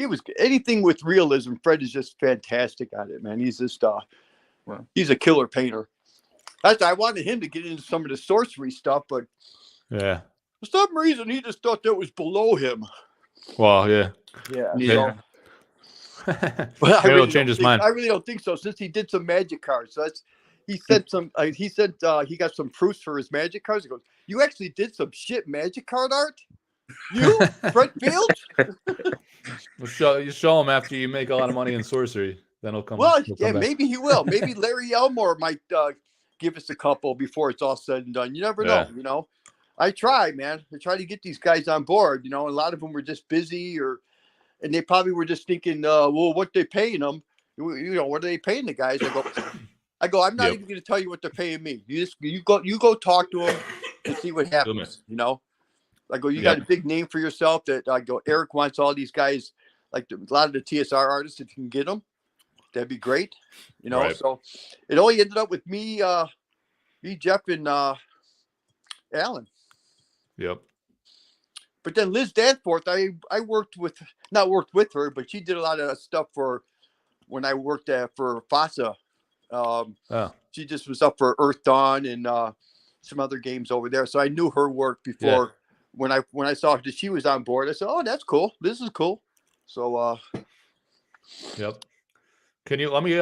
was anything with realism. Fred is just fantastic at it, man. He's just he's a killer painter. I wanted him to get into some of the sorcery stuff, but yeah, for some reason he just thought that was below him. Well, yeah. So, but Maybe he'll change his mind. I really don't think so, since he did some magic cards. So he said he got some proofs for his magic cards. He goes, "You actually did some shit magic card art? You, Fred Fields?" You show him after you make a lot of money in sorcery. Then he'll come. Well, he'll come yeah, back. maybe he will. Maybe Larry Elmore might give us a couple before it's all said and done. You never know, you know. I try, man. I try to get these guys on board, you know. A lot of them were just busy, and they probably were just thinking, well, what they paying them? You know, what are they paying the guys? I go, I'm not even going to tell you what they're paying me. You go talk to them and see what happens. You know, I go, you got a big name for yourself. That I go, Eric wants all these guys, like a lot of the TSR artists. If you can get them, that'd be great. You know, so it only ended up with me, Jeff, and Alan. Yep. But then Liz Danforth, I not worked with her, but she did a lot of stuff for when I worked for FASA. She just was up for Earth Dawn and some other games over there. So I knew her work before. When I saw that she was on board, I said, "Oh, that's cool. This is cool." So yep. Can you let me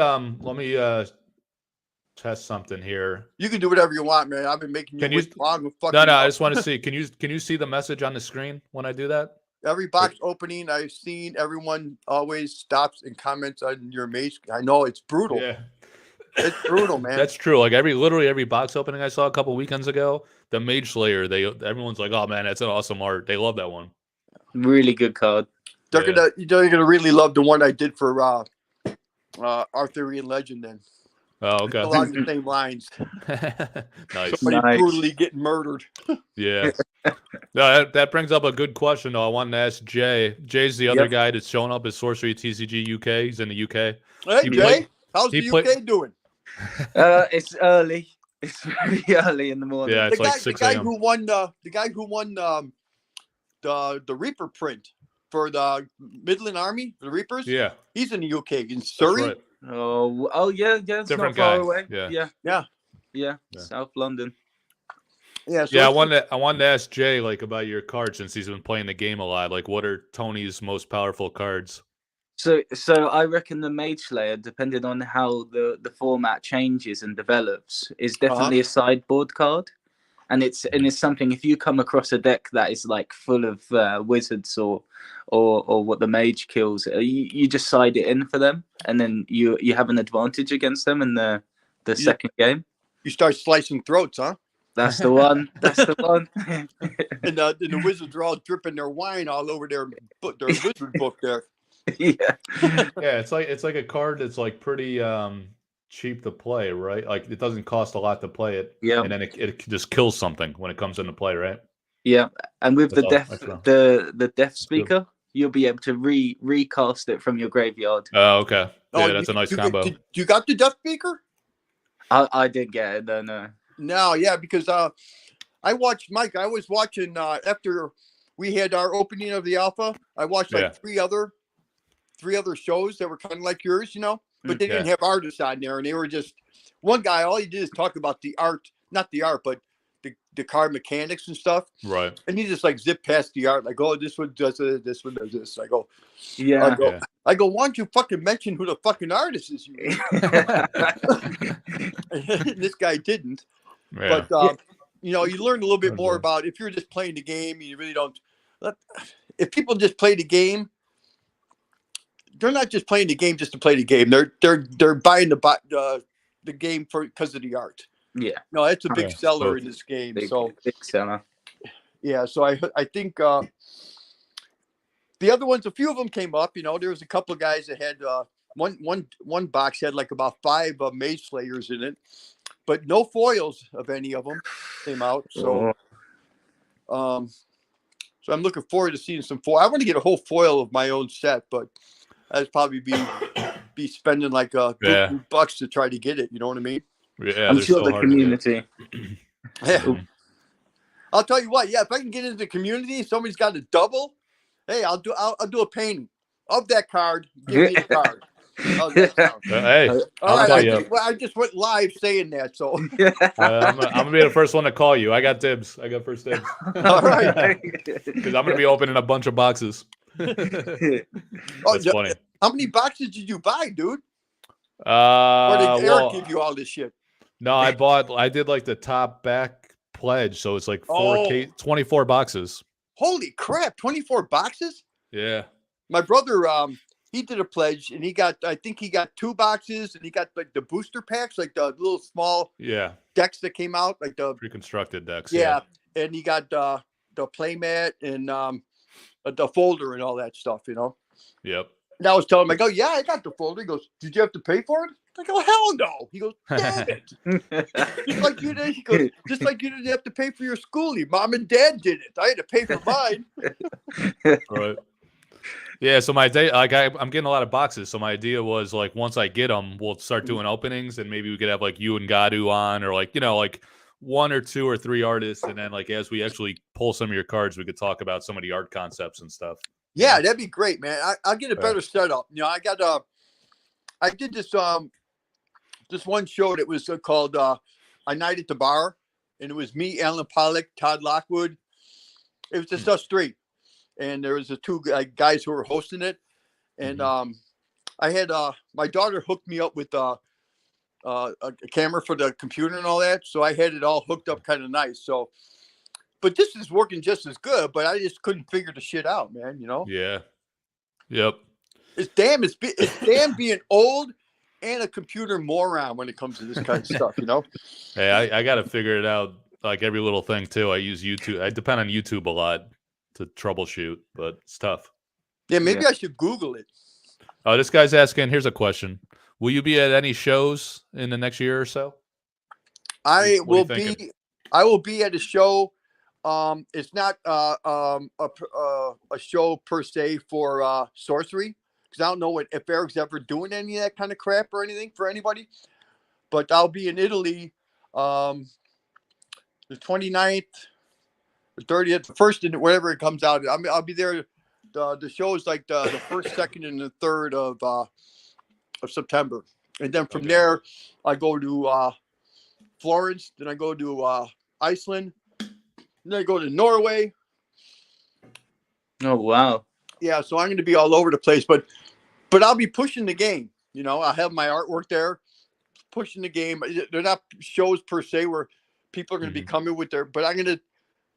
test something here? You can do whatever you want, man. I've been making you long. No, I just want to see. Can you see the message on the screen when I do that? Every box opening I've seen, everyone always stops and comments on your mage. I know it's brutal. Yeah. It's brutal, man. That's true. Like literally every box opening I saw a couple weekends ago, the Mage Slayer, everyone's like, "Oh man, that's an awesome art." They love that one. Really good card. They're gonna really love the one I did for Arthurian Legend. Then Oh, okay. along the same lines. Nice. Somebody brutally getting murdered. Yeah. No, that brings up a good question, though. I wanted to ask Jay. Jay's the other guy that's showing up as Sorcery TCG UK. He's in the UK. Hey, Jay, how's the UK doing? It's early. It's very early in the morning. Yeah, it's like 6 a.m. The guy who won the Reaper print for the Midland Army, the Reapers. Yeah, he's in the UK, in Surrey. Right. Oh yeah. It's Different not far guy. away. Yeah. South London. Yeah. So yeah, I wanted to ask Jay about your cards since he's been playing the game a lot. What are Tony's most powerful cards? So I reckon the Mage Slayer, depending on how the format changes and develops, is definitely a sideboard card. And it's something, if you come across a deck that is full of wizards or what the mage kills, you just side it in for them, and then you have an advantage against them in the second game. You start slicing throats, huh? That's the one. That's the one. And the wizards are all dripping their wine all over their wizard book there. Yeah. Yeah, it's like a card that's pretty cheap to play, right? It doesn't cost a lot to play it. Yeah. And then it just kills something when it comes into play, right? Yeah. And with the death speaker, you'll be able to recast it from your graveyard. Oh, okay. Yeah, that's a nice combo. You got the death speaker? I didn't get it, no. No, yeah, because I watched Mike. I was watching after we had our opening of the alpha. I watched three other shows that were kind of like yours, but they didn't have artists on there, and they were just one guy. All he did is talk about the art, not the art, but the card mechanics and stuff. Right. And he just zip past the art, oh, this one does it, this one does this. I go, I go, why don't you fucking mention who the fucking artist is? This guy didn't. Yeah. But you learn a little bit more about if you're just playing the game. You really don't. If people just play the game, they're not just playing the game just to play the game. They're buying the game because of the art. Yeah. No, it's a big seller in this game. Big seller. Yeah. So I think the other ones, a few of them came up. There was a couple of guys that had one box had about 5 Mage Slayers in it, but no foils of any of them came out. So, so I'm looking forward to seeing some foil. I want to get a whole foil of my own set, but I'd probably be spending $50 to try to get it. You know what I mean? Yeah, I'm sure the community. Yeah. I'll tell you what. Yeah, if I can get into the community, somebody's got a double. Hey, I'll do a painting of that card. Give me the card. How's that sound? Hey, all right. I just went live saying that, so I'm gonna be the first one to call you. I got dibs. I got first dibs. All right. Because I'm gonna be opening a bunch of boxes. That's funny. How many boxes did you buy, dude? Or did Eric give you all this shit? No, I did the top back pledge, so it's 24 boxes. Holy crap, 24 boxes? Yeah. My brother, he did a pledge, and I think he got 2 boxes, and he got the booster packs, the little small decks that came out, the pre-constructed decks. Yeah, and he got the playmat and the folder and all that stuff, Yep. And I was telling him, I go, yeah, I got the folder. He goes, did you have to pay for it? I go, hell no. He goes, damn it. Just like you did. He goes, just like you didn't have to pay for your schooling. Mom and Dad did it. I had to pay for mine. Right. Yeah, so my idea, I'm getting a lot of boxes. So my idea was once I get them, we'll start doing openings, and maybe we could have you and Gadu on, or 1 or 2 or 3 artists, and then as we actually pull some of your cards, we could talk about some of the art concepts and stuff. Yeah, that'd be great, man. I'll get a better setup. I did this one show that was called A Night at the Bar, and it was me, Alan Pollock, Todd Lockwood. It was just us 3, and there was the 2 guys who were hosting it, and I had my daughter hooked me up with a camera for the computer and all that, so I had it all hooked up kind of nice. So. But this is working just as good, but I just couldn't figure the shit out, man. Yeah. Yep. It's damn being old and a computer moron when it comes to this kind of stuff, Hey, I got to figure it out, every little thing too. I use YouTube. I depend on YouTube a lot to troubleshoot, but it's tough. Yeah, maybe I should Google it. Oh, this guy's asking. Here's a question: will you be at any shows in the next year or so? I What are you will thinking? be. I will be at a show. It's not a show per se for sorcery, because I don't know if Eric's ever doing any of that kind of crap or anything for anybody. But I'll be in Italy, the 29th, the 30th, the first, and whatever it comes out. I'll be there. The show is like the first, second, and the third of September, and then from there, I go to Florence. Then I go to Iceland. Then I go to Norway. Oh wow! Yeah, so I'm going to be all over the place, but I'll be pushing the game. You know, I have my artwork there, pushing the game. They're not shows per se where people are going to be coming with their, but I'm going to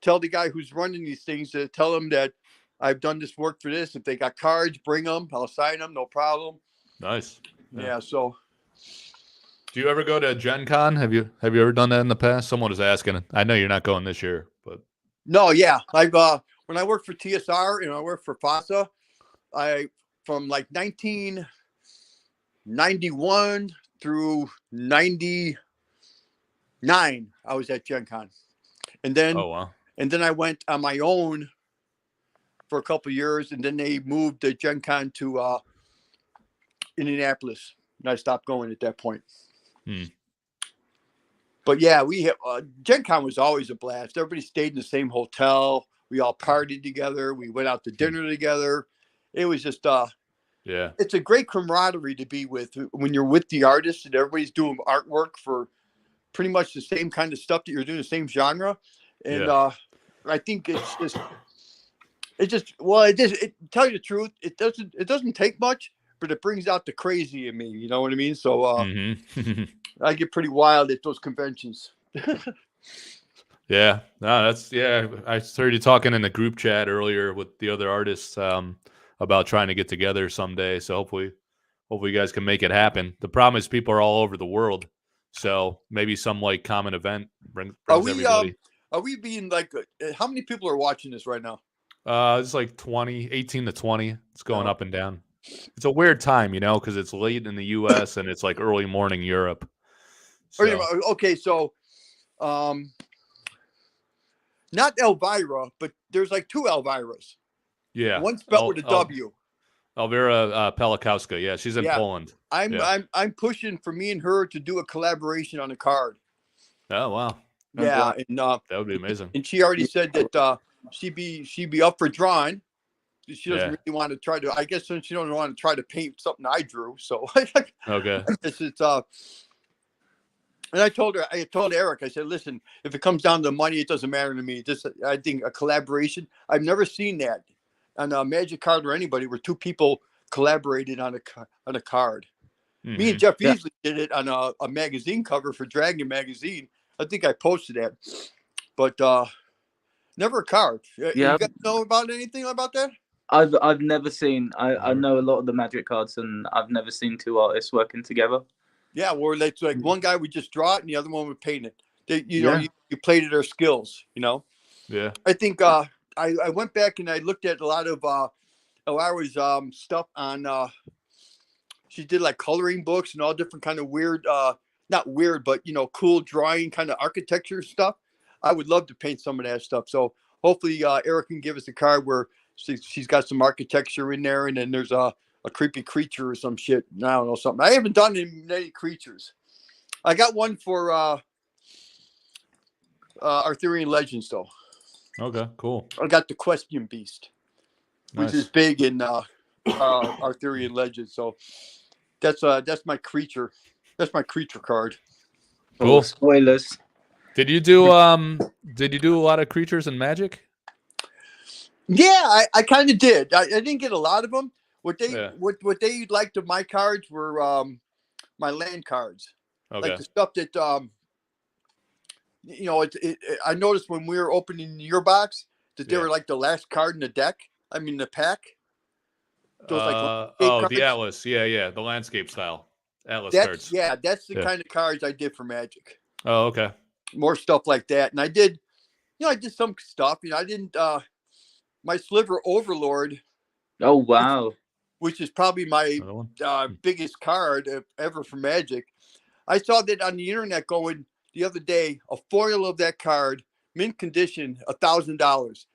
tell the guy who's running these things to tell them that I've done this work for this. If they got cards, bring them. I'll sign them, no problem. Nice. Yeah. So, do you ever go to Gen Con? Have you ever done that in the past? Someone was asking. I know you're not going this year, but no, yeah. I've when I worked for TSR and I worked for FASA, from like 1991 through 99, I was at Gen Con. And then and then I went on my own for a couple of years, and then they moved the Gen Con to Indianapolis, and I stopped going at that point. But yeah, Gen Con was always a blast. Everybody stayed in the same hotel. We all partied together. We went out to dinner together. It was just it's a great camaraderie to be with when you're with the artists and everybody's doing artwork for pretty much the same kind of stuff that you're doing, the same genre. And I think it's just tell you the truth, it doesn't take much, but it brings out the crazy in me. You know what I mean? So I get pretty wild at those conventions. Yeah, no, I heard you talking in the group chat earlier with the other artists about trying to get together someday. So hopefully you guys can make it happen. The problem is people are all over the world, so maybe some like common event brings everybody. Are we being like? How many people are watching this right now? It's like 18 to 20. It's going up and down. It's a weird time, because it's late in the U.S. and it's like early morning Europe. So. Okay, so not Elvira, but there's like two Elviras. Yeah, one spelled with a W. Elvira Pelikowska. Yeah, she's in Poland. I'm pushing for me and her to do a collaboration on a card. Oh wow. Yeah, and that would be amazing. And she already said that she'd be up for drawing. She doesn't really want to try to. I guess she don't want to try to paint something I drew. So okay. And I told Eric, I said, listen, if it comes down to money, it doesn't matter to me. I think a collaboration. I've never seen that on a Magic card or anybody where two people collaborated on a card. Me and Jeff Easley did it on a magazine cover for Dragon magazine. I think I posted that, but never a card. You guys know about anything about that? I've never seen. I know a lot of the Magic cards, and I've never seen two artists working together. Yeah, where it's like one guy would just draw it, and the other one would paint it. You played to their skills. Yeah. I think I went back and I looked at a lot of Elvira's stuff on. She did like coloring books and all different kind of weird, not weird, but cool drawing kind of architecture stuff. I would love to paint some of that stuff. So hopefully Eric can give us a card where she's got some architecture in there, and then there's a creepy creature or some shit. I don't know, something. I haven't done any creatures. I got one for Arthurian Legends though. Okay, cool. I got the Question Beast, which is big in Arthurian Legends. So that's my creature. That's my creature card. Cool. Spoilers. Did you do a lot of creatures in Magic? Yeah, I kind of did. I didn't get a lot of them. What they liked of my cards were my land cards. Okay. Like the stuff that I noticed when we were opening your box that they were like the last card in the deck. I mean the pack. Those the Atlas. Yeah, the landscape style Atlas cards. Yeah, that's the kind of cards I did for Magic. Oh, okay. More stuff like that, and I did some stuff. I didn't. my Sliver Overlord, Oh wow. which is probably my Another one? biggest card ever for Magic. I saw that on the internet going the other day, a foil of that card, mint condition, $1,000.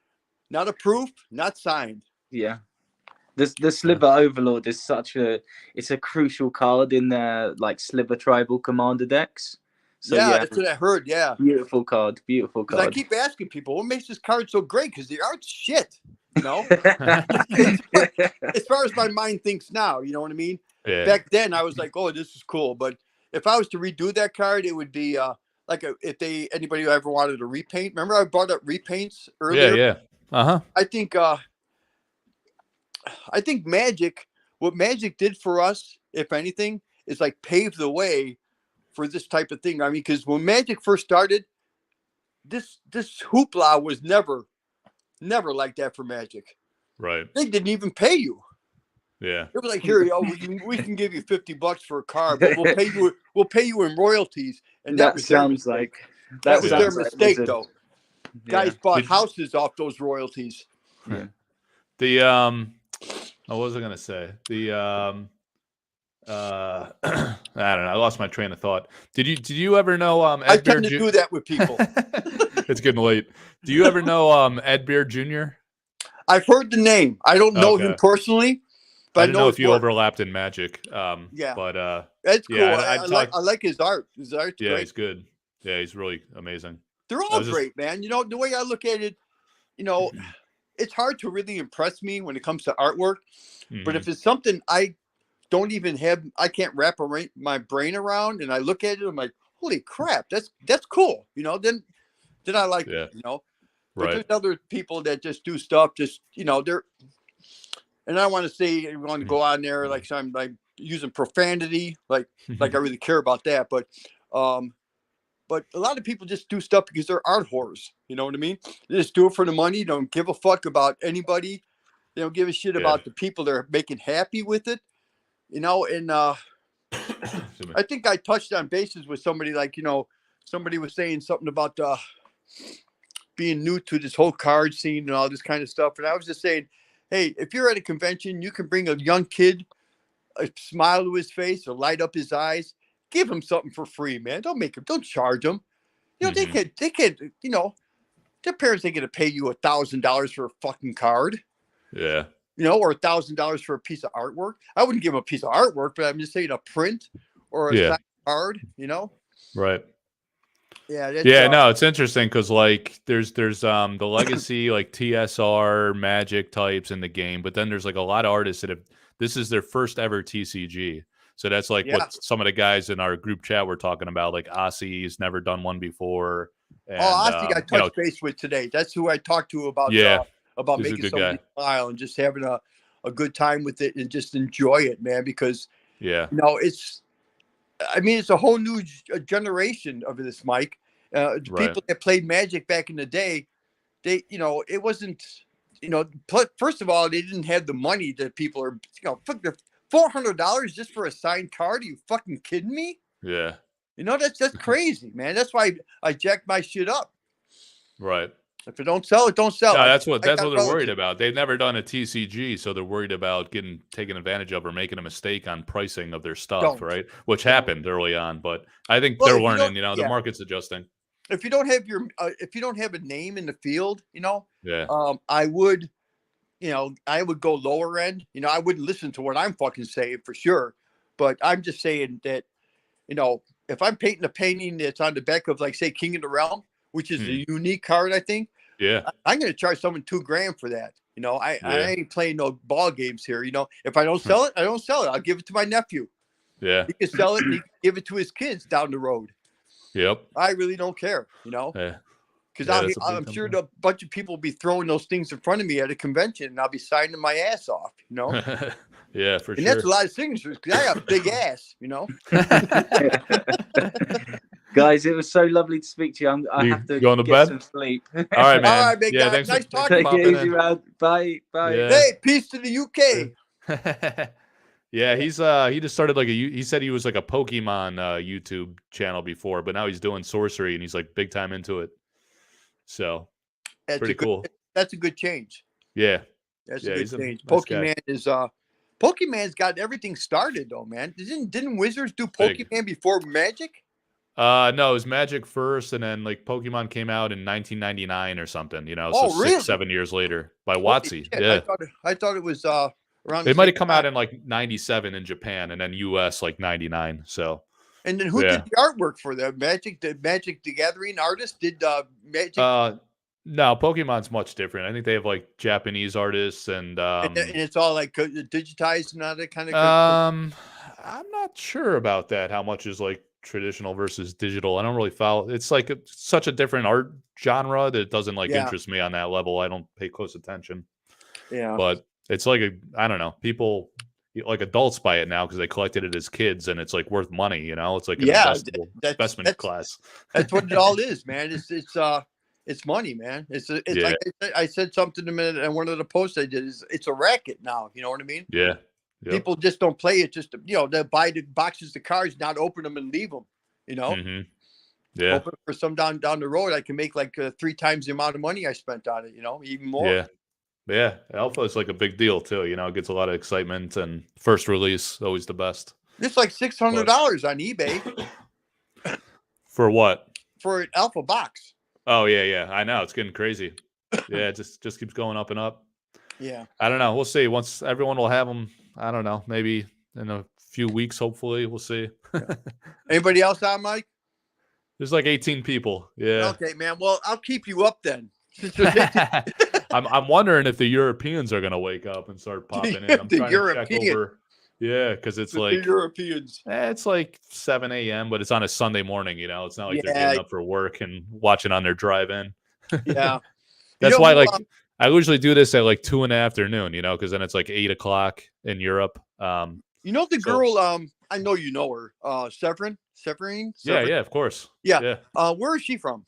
Not approved, not signed. Yeah. The Sliver Overlord is it's a crucial card in their like Sliver Tribal Commander decks. So yeah, that's what I heard. Yeah, beautiful card, beautiful because I card. keep asking people, what makes this card so great? Because the art's shit. You know, as far as my mind thinks now, you know what I mean. Yeah. Back then, I was like, "Oh, this is cool," but if I was to redo that card, it would be if anybody who ever wanted to repaint. Remember, I brought up repaints earlier. Yeah. I think Magic. What Magic did for us, if anything, is like pave the way for this type of thing. I mean, because when Magic first started, this hoopla was never like that for Magic. Right. They didn't even pay you. Yeah. It was like, here, we can give you $50 for a car, but we'll pay you in royalties. And that was sounds their like that was their sounds like mistake, Wizard. though. Guys Yeah. bought houses off those royalties. Yeah. The what was I gonna say? The I don't know. I lost my train of thought. Did you ever know I Ed Bear tend to do that with people. It's getting late. Do you ever know Ed Bear Jr.? I've heard the name. I don't know him Okay. personally, but I didn't know his if you work. overlapped in Magic. Yeah. But That's cool. yeah, I like his art. His art's yeah, great. he's good. Yeah, he's really amazing. They're all great, man. You know, the way I look at it, you know, it's hard to really impress me when it comes to artwork. But if it's something I don't even have, I can't wrap my brain around, and I look at it, I'm like, holy crap, that's cool. You know, then I like it, you know. But there's other people that just do stuff, just, you know, they're, and I don't want to say, you want to go on there like I'm like using profanity, like I really care about that. But a lot of people just do stuff because they're art whores. You know what I mean? They just do it for the money. Don't give a fuck about anybody. They don't give a shit about the people that are making happy with it. You know, and I think I touched on bases with somebody, like, you know, somebody was saying something about being new to this whole card scene and all this kind of stuff. And I was just saying, hey, if you're at a convention, you can bring a young kid, a smile to his face or light up his eyes. Give him something for free, man. Don't charge them. You know, they can't, you know, their parents ain't going to pay you $1,000 for a fucking card. Yeah. You know, or $1,000 for a piece of artwork. I wouldn't give them a piece of artwork, but I'm just saying a print or a signed card, you know? Right. Yeah. No, it's interesting because like there's the legacy like TSR Magic types in the game, but then there's like a lot of artists that this is their first ever TCG. So that's like what some of the guys in our group chat were talking about. Like Ossie's never done one before. And, Ossie I touched base with today. That's who I talked to about making somebody smile and just having a good time with it and just enjoy it, man. Because you know, it's a whole new generation of this, Mike. People that played Magic back in the day, they, you know, it wasn't, you know, first of all, they didn't have the money that people are, you know, $400 just for a signed card. Are you fucking kidding me? Yeah. You know, that's crazy, man. That's why I jacked my shit up. Right. If it don't sell, it don't sell. No, that's what they're worried about. They've never done a TCG, so they're worried about getting taken advantage of or making a mistake on pricing of their stuff, right? Which happened early on, but I think they're learning. You know, the market's adjusting. If you don't have if you don't have a name in the field, you know, I would go lower end. You know, I wouldn't listen to what I'm fucking saying for sure, but I'm just saying that, you know, if I'm painting a painting that's on the back of, like, say, King of the Realm, which is a unique card, I think. Yeah, I'm going to charge someone $2,000 for that. You know, I ain't playing no ball games here. You know, if I don't sell it, I don't sell it. I'll give it to my nephew. Yeah, he can sell it. And he can give it to his kids down the road. Yep. I really don't care. You know, because I'm sure a bunch of people will be throwing those things in front of me at a convention, and I'll be signing my ass off. You know. Yeah, for sure. And that's a lot of signatures because I have a big ass. You know. Guys, it was so lovely to speak to you. I have to go to get bed? some sleep. All right, man. All right, big guy. Thanks nice for talking Take it easy, man. Bye. Yeah. Hey, peace to the UK. Yeah, he just started like he said he was like a Pokemon YouTube channel before, but now he's doing Sorcery and he's like big time into it. So pretty cool. That's a good change. Yeah. That's Yeah, a good he's a change. nice guy. Pokemon is Pokemon's got everything started though, man. Didn't Wizards do Big. Pokemon before Magic? No, it was Magic first, and then like Pokemon came out in 1999 or something. So Oh, six, really? 7 years later by Holy WotC. shit! Yeah, I thought it was around the it might same have come time. out in like 97 in Japan, and then US like 99. So And then who yeah. did the artwork for that? Magic the Gathering artist did Magic, No, Pokemon's much different. I think they have like Japanese artists and and it's all like digitized and all that kind of. I'm not sure about that. How much is like traditional versus digital? I don't really follow. It's like such a different art genre that it doesn't like Yeah. interest me on that level. I don't pay close attention. Yeah. But it's like I don't know. People like adults buy it now because they collected it as kids, and it's like worth money. It's like an investment class. That's what it all is, man. It's money, man. It's Yeah. like I said something a minute, and one of the posts I did is it's a racket now. You know what I mean? Yeah. Yep. People just don't play it. Just they buy the boxes of cards, not open them and leave them. Mhm. Yeah. Hoping for some down the road, I can make like 3 times the amount of money I spent on it. Even more. Yeah. Yeah. Alpha is like a big deal too. It gets a lot of excitement, and first release always the best. It's like $600 on eBay For what? for an alpha box. Oh yeah. I know it's getting crazy. Yeah, it just keeps going up and up. Yeah. I don't know. We'll see. Once everyone will have them, I don't know. Maybe in a few weeks. Hopefully, we'll see. Anybody else on, Mike? There's like 18 people. Yeah. Okay, man. Well, I'll keep you up then. I'm wondering if the Europeans are gonna wake up and start popping in. I'm The trying to check over. Yeah, because it's The like Europeans. it's like 7 a.m., but it's on a Sunday morning. It's not like they're Yeah. getting up for work and watching on their drive-in. Yeah. That's why, like, I usually do this at like 2 in the afternoon. Because then it's like 8 o'clock in Europe. The girl, I know you know her, Severine? Yeah, of course. Yeah. Where is she from?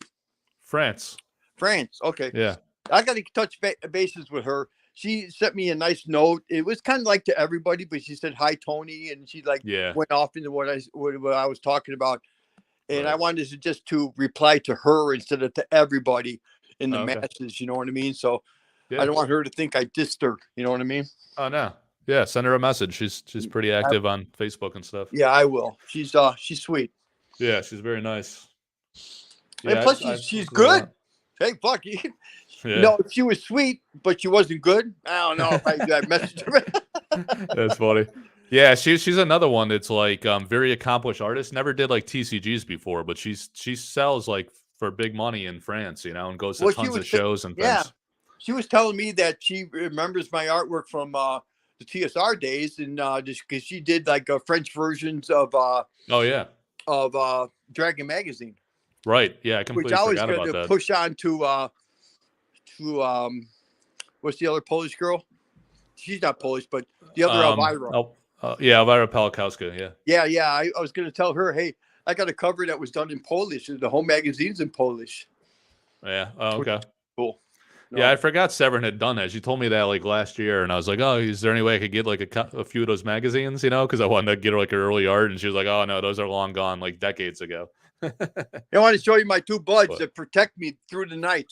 France. France. Okay. Yeah. I got to touch bases with her. She sent me a nice note. It was kind of like to everybody, but she said, "Hi, Tony." And she went off into what I was talking about. And Right. I wanted to reply to her instead of to everybody in the Okay. masses. You know what I mean? So Yeah. I don't want her to think I dissed her. You know what I mean? Oh no. Yeah, send her a message. She's pretty active on Facebook and stuff. Yeah, I will. She's sweet. Yeah, she's very nice. And plus, she's good. Hey, fuck you. Yeah. If she was sweet, but she wasn't good, I don't know if I messaged her. That's funny. Yeah, she's another one that's like very accomplished artist. Never did like TCGs before, but she sells like for big money in France, and goes to tons of shows and things. Yeah, she was telling me that she remembers my artwork from the TSR days, and just because she did like French versions of Dragon Magazine. Right. Yeah, I completely which I was forgot about going to that. push on to what's the other Polish girl? She's not Polish, but the other Elvira. Elvira Palikowska. Yeah. Yeah. I was going to tell her, hey, I got a cover that was done in Polish. The whole magazine's in Polish. Yeah. Oh, okay. Cool. No. Yeah, I forgot Severin had done that. She told me that like last year, and I was like, "Oh, is there any way I could get like a few of those magazines?" Because I wanted to get her like her early art, and she was like, "Oh no, those are long gone, like decades ago." I want to show you my 2 buds that protect me through the night.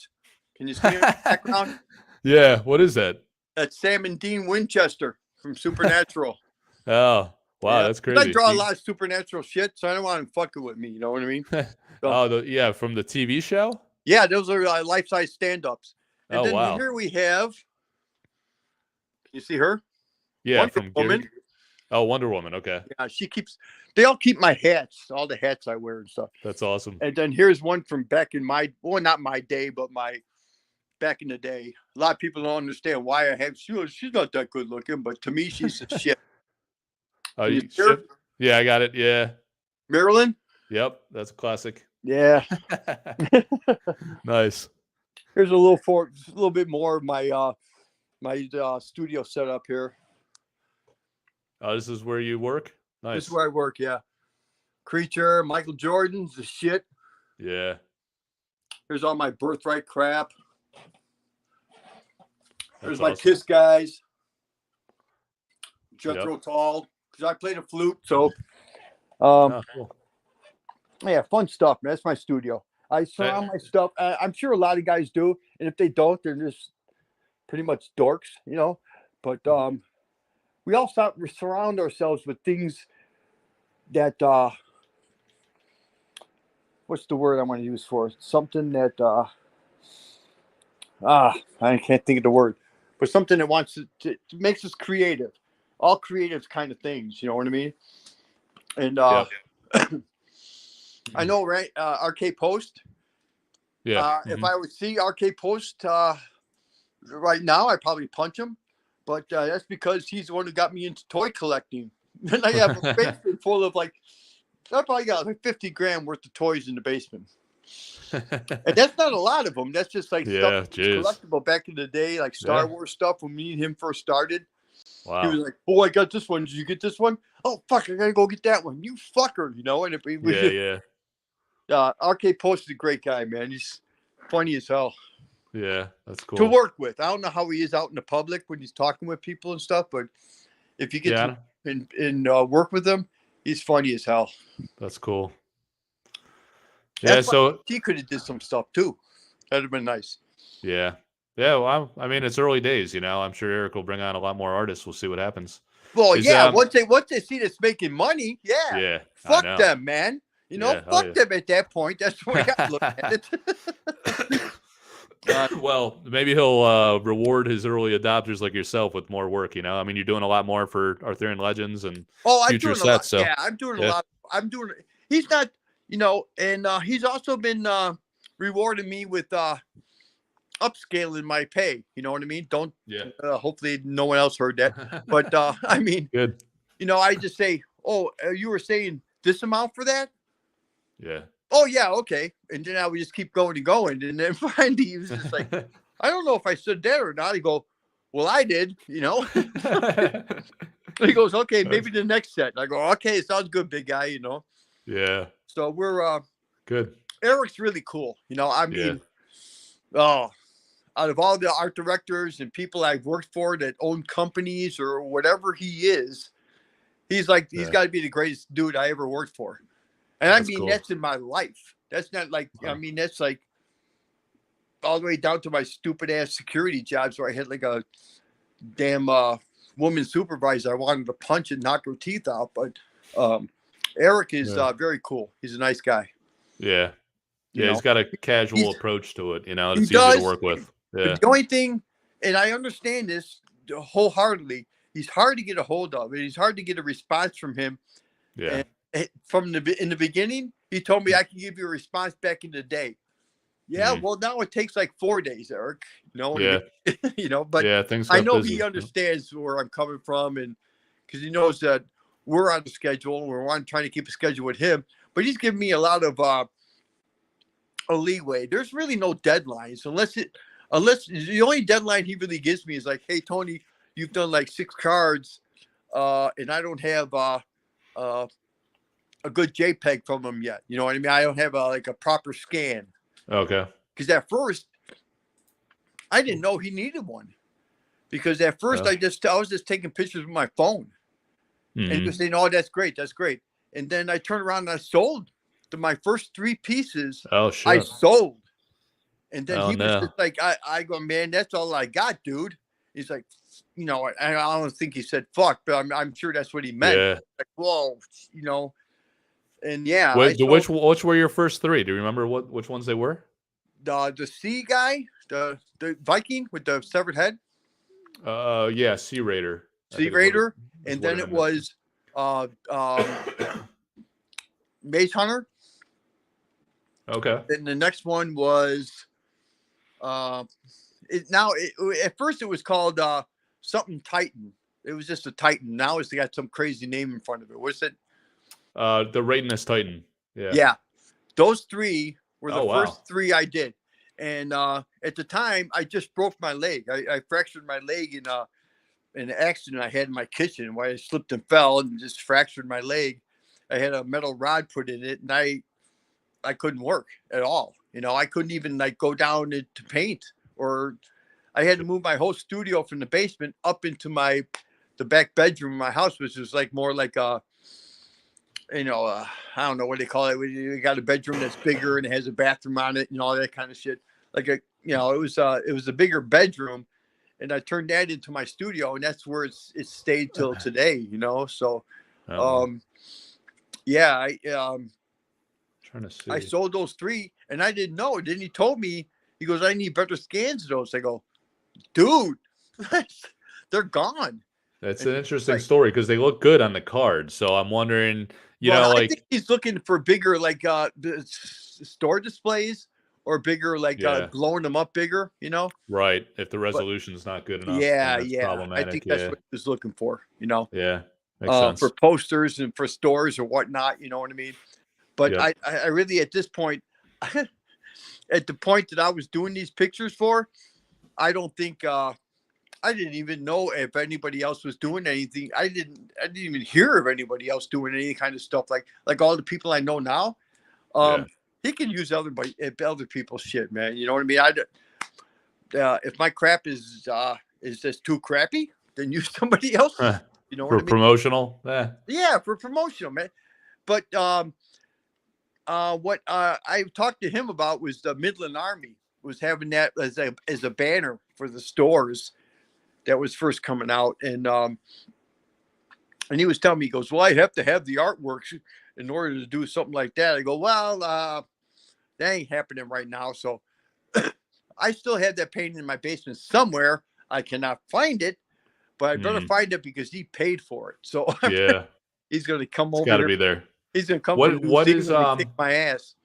Can you see in the background? Yeah, what is that? That's Sam and Dean Winchester from Supernatural. Oh, wow, that's crazy. I draw a lot of supernatural shit, so I don't want him fucking with me. You know what I mean? So, from the TV show? Yeah, those are life-size stand-ups. And then wow. Here we have. Can you see her? Yeah, Wonder from Woman. Gary. Oh, Wonder Woman. Okay. Yeah, they all keep my hats, all the hats I wear and stuff. That's awesome. And then here's one from back in not my day, but back in the day. A lot of people don't understand why I have. She's not that good looking, but to me, she's the shit. Oh, shit? Yeah, I got it. Yeah. Marilyn? Yep, that's a classic. Yeah. Nice. Here's a little bit more of my studio setup here. Oh, this is where you work? Nice. This is where I work, yeah. Creature, Michael Jordan's the shit. Yeah. Here's all my birthright crap. There's That's my awesome. Kiss guys. Jethro Tull, because I play the flute. So, Cool. yeah, fun stuff, man. That's my studio. I surround my stuff. I'm sure a lot of guys do, and if they don't, they're just pretty much dorks, but we all surround ourselves with things that what's the word I want to use for it? Something that I can't think of the word, but something that wants to makes us creative. All creative kind of things, you know what I mean? And Yep. I know, right? RK Post. Yeah. If I would see RK Post right now, I'd probably punch him. But that's because he's the one who got me into toy collecting. And I have a basement full of I probably got like 50 grand worth of toys in the basement. And that's not a lot of them. That's just like Yeah, stuff that was collectible back in the day, like Star Wars stuff when me and him first started. Wow. He was like, "Oh, I got this one. Did you get this one? Oh, fuck, I gotta go get that one. You fucker, And RK Post is a great guy, man. He's funny as hell. Yeah, that's cool. To work with. I don't know how he is out in the public when he's talking with people and stuff, but if you get to and work with him, he's funny as hell. That's cool. Yeah, so he could have did some stuff too. That'd have been nice. Yeah. Yeah, well, I mean, it's early days, I'm sure Eric will bring on a lot more artists. We'll see what happens. Well, once they see that's making money, fuck them, man. Fuck them at that point. That's the way I look at it. Well, maybe he'll reward his early adopters like yourself with more work. I mean, you're doing a lot more for Arthurian Legends and future sets. So I'm doing a lot. He's not, and he's also been rewarding me with upscaling my pay. You know what I mean? Hopefully no one else heard that. But I mean, good. I just say, oh, you were saying this amount for that? Yeah. Oh yeah, okay. And then I would just keep going and going. And then finally he was just like, I don't know if I stood there or not. He go, well, I did, He goes, okay, maybe the next set. And I go, okay, sounds good, big guy, Yeah. So we're good. Eric's really cool. I mean, out of all the art directors and people I've worked for that own companies or whatever he is, he's got to be the greatest dude I ever worked for. And I mean, that's in my life. That's not like, I mean, that's like all the way down to my stupid ass security jobs where I had like a damn woman supervisor I wanted to punch and knock her teeth out. But Eric is very cool. He's a nice guy. Yeah. Yeah, he's got a casual approach to it, It's easy to work with. Yeah. The only thing, and I understand this wholeheartedly, he's hard to get a hold of. And he's hard to get a response from him. Yeah. And in the beginning, he told me I can give you a response back in the day. Yeah, well, now it takes like 4 days, Eric. Yeah. But things I know busy. he understands where I'm coming from, and because he knows that we're on the schedule, and we're trying to keep a schedule with him. But he's giving me a lot of a leeway. There's really no deadlines unless the only deadline he really gives me is like, hey, Tony, you've done like 6 cards, and I don't have a good JPEG from them yet. You know what I mean? I don't have a proper scan. Okay. Because at first, I didn't know he needed one. Because at first, I was just taking pictures with my phone, and just saying, "Oh, that's great, that's great." And then I turned around and I sold my first 3 pieces. Oh shit! I sold, and then he was just like, "I go, man, that's all I got, dude." He's like, I don't think he said "fuck," but I'm sure that's what he meant. Yeah. Like, whoa, and yeah. Which were your first 3? Do you remember which ones they were? The sea guy, the Viking with the severed head. Yeah, Sea Raider. Sea Raider, and then it was Maze Hunter. Okay. Then the next one was at first it was called something Titan. It was just a Titan. Now it's got some crazy name in front of it. What's it? The Raideness Titan. Yeah. Yeah. Those 3 were the wow. first 3 I did. And at the time, I just broke my leg. I fractured my leg in an accident I had in my kitchen where I slipped and fell and just fractured my leg. I had a metal rod put in it, and I couldn't work at all. I couldn't even go down to paint, or I had to move my whole studio from the basement up into the back bedroom of my house, which was more like a, I don't know what they call it. You got a bedroom that's bigger and it has a bathroom on it and all that kind of shit. It was a bigger bedroom, and I turned that into my studio, and that's where it's stayed till today. You know, so Oh, yeah, trying to see. I sold those 3, and I didn't know. Then he told me, he goes, I need better scans of those. I go, dude, they're gone. That's And an he's interesting like, story because they look good on the card. So I'm wondering, well, I think like, he's looking for bigger, like store displays, or bigger, like yeah, blowing them up bigger, you know. right. If the But resolution's not good enough, then yeah, that's yeah, I problematic. think that's Yeah, what he was looking for, you know, yeah, makes sense. for posters and for stores or whatnot. You know what I mean? But Yep. I really, at this point, at the point that I was doing these pictures for, I don't think I didn't even know if anybody else was doing anything. I didn't even hear of anybody else doing any kind of stuff like all the people I know now. Yeah. He can use other people's shit, man. You know what I mean? If my crap is just too crappy, then use somebody else. You know what For I mean? promotional, Yeah, for promotional, man. But what I talked to him about was the Midland Army was having that as a banner for the stores that was first coming out, and he was telling me, he goes, well, I have to have the artworks in order to do something like that. I go, well, that ain't happening right now. So I still have that painting in my basement somewhere. I cannot find it, but I better mm, find it because he paid for it. So yeah, he's going to come it's over got to here. be there. He's going to come from What New what is Zealand and kick my ass.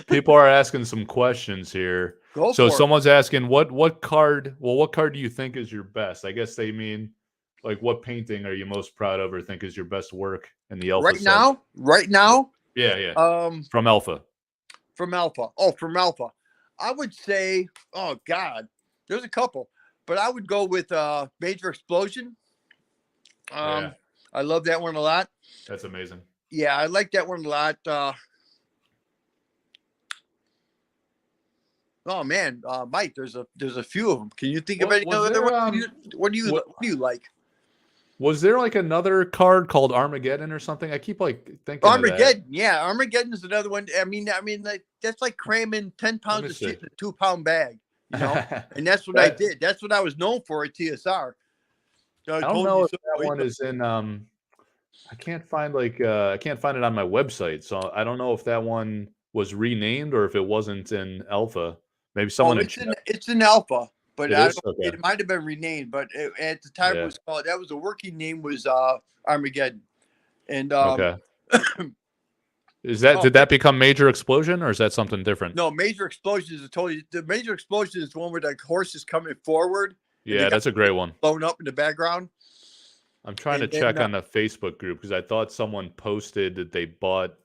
People are asking some questions here. Go So for it. someone's asking what card, well, what card do you think is your best? I guess they mean like what painting are you most proud of or think is your best work in the Alpha set? Right now, Yeah, yeah. From Alpha. from Alpha. Oh, from Alpha. I would say, oh God, there's a couple, but I would go with Major Explosion. Yeah, I love that one a lot. that's amazing. Yeah, I like that one a lot. Oh man, Mike, there's a few of them. Can you think of any Was other there one? What what do you like? was there like another card called Armageddon or something? I keep like thinking of that. Armageddon, yeah, Armageddon is another one. I mean, like, that's like cramming 10 Let me pounds of see. shit in a 2-pound bag, you know. And that's what I did. That's what I was known for at TSR. So I I don't told know you if so. that one is in I can't find I can't find it on my website. So I don't know if that one was renamed or if it wasn't in alpha. Maybe Oh, someone in chat. it's in alpha, but It I is? don't. Okay. It might have been renamed, but at the time it Yeah. was called. That was the working name was Armageddon, and Okay. Is that oh, did that become Major Explosion or is that something different? no, Major Explosion is the Major Explosion is the one where the horse is coming forward. And Yeah, that's a great one. blown up in the background. I'm trying to And then check on the Facebook group because I thought someone posted that they bought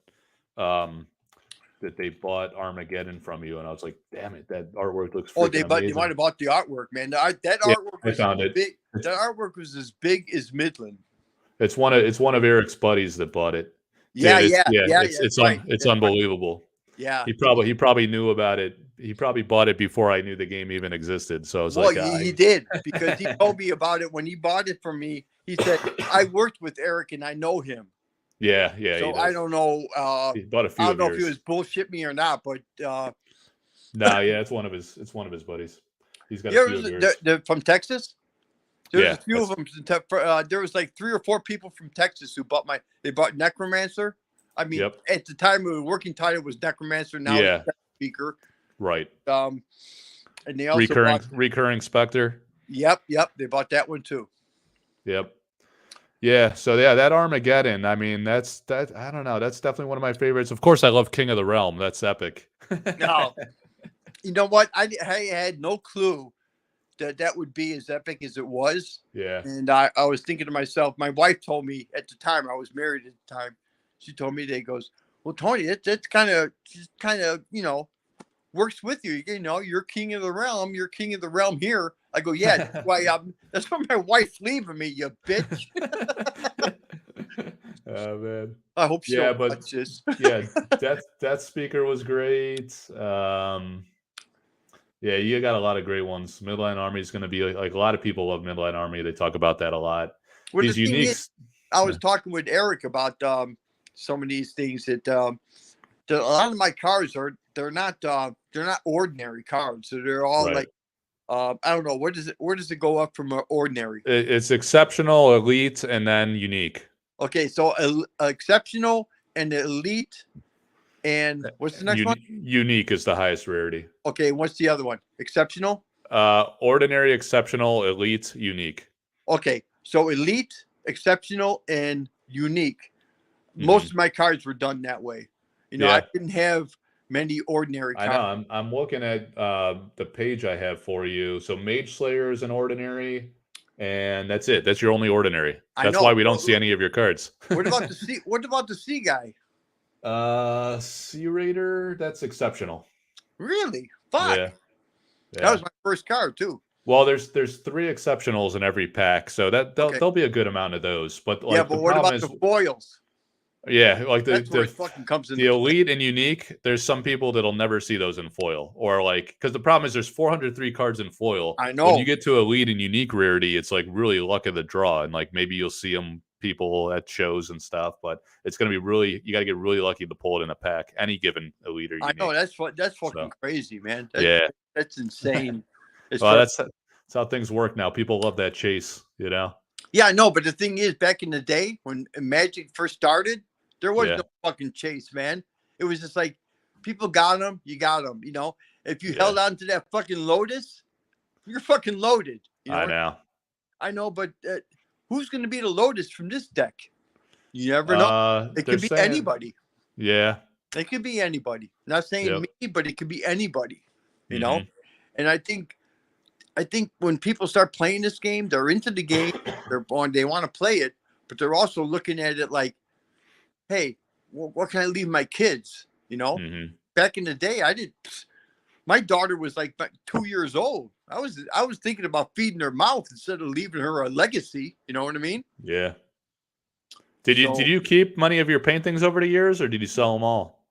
Armageddon from you, and I was like, "Damn it, that artwork looks freaking they amazing." might have bought the artwork, man. That Yeah, artwork I was found it. big. That artwork was as big as Midland. It's one of Eric's buddies that bought it. Yeah, Dude, yeah. That's right. it's That's right. unbelievable. Yeah. He probably knew about it. He probably bought it before I knew the game even existed. So I was Well, like, he did because he told me about it when he bought it from me. He said, "I worked with Eric and I know him." yeah, yeah. So I don't know. He bought a few I don't of know yours. if he was bullshit me or not, but No, yeah, it's one of his buddies. He's got a few of yours. they're from Texas. There's Yeah, a few of them. There was like 3 or 4 people from Texas who bought they bought Necromancer. I mean, Yep. at the time, the working title was Necromancer. Now Yeah. it's Speaker. Right. And they also recurring Spectre. Yep. They bought that one too. Yep. Yeah. So yeah, that Armageddon. I mean, that's that. I don't know. That's definitely one of my favorites. Of course, I love King of the Realm. That's epic. No, you know what? I had no clue that would be as epic as it was. Yeah. And I was thinking to myself, my wife told me at the time, I was married at the time. She told me, they goes, well, Tony, that's kind of, you know, works with you. You know, you're king of the realm. You're king of the realm here. I go, yeah, that's why my wife's leaving me, you bitch. Oh man. I hope she Yeah, don't but watch this. yeah, Death Speaker was great. Yeah, you got a lot of great ones. Midline Army is going to be like a lot of people love Midline Army. They talk about that a lot. Well, These the thing uniques. is, I was talking with Eric about some of these things that a lot of my cards they're not ordinary cards. So they're all Right. like I don't know. Where does it go up from ordinary? It's exceptional, elite, and then unique. Okay, so exceptional and elite, and what's the next one? Unique is the highest rarity. Okay, what's the other one? Exceptional. Ordinary, exceptional, elite, unique. Okay, so elite, exceptional, and unique. Most of my cards were done that way. You know, I didn't have many ordinary cards. I know. I'm looking at the page I have for you. So Mage Slayer is an ordinary, and that's it. That's your only ordinary. That's why we don't see any of your cards. What about the sea? What about the sea guy? Sea Raider, that's exceptional. Really? Fuck. Yeah. That was my first card too. Well, there's 3 exceptionals in every pack, so that there'll be a good amount of those. But like, but what about the foils? Yeah, like that's where it fucking comes in. The elite and unique, there's some people that'll never see those in foil, or like, because the problem is there's 403 cards in foil. I know. When you get to elite and unique rarity, it's like really luck of the draw, and like maybe you'll see them people at shows and stuff, but it's gonna be really, you got to get really lucky to pull it in a pack. Any given elite or unique. I know that's fucking crazy, man. That's insane. Well, that's how things work now. People love that chase, you know. Yeah, I know, but the thing is, back in the day when Magic first started, there was no fucking chase, man. It was just like people got them, you got them. You know, if you held on to that fucking Lotus, you're fucking loaded. You know? I know, but who's going to be the Lotus from this deck? You never know. It could be anybody. Yeah, it could be anybody. Not saying me, but it could be anybody. You know, and I think when people start playing this game, they're into the game. They want to play it, but they're also looking at it like, hey, what can I leave my kids? You know, back in the day, my daughter was like 2 years old. I was thinking about feeding her mouth instead of leaving her a legacy. You know what I mean? Yeah. Did you keep many of your paintings over the years, or did you sell them all?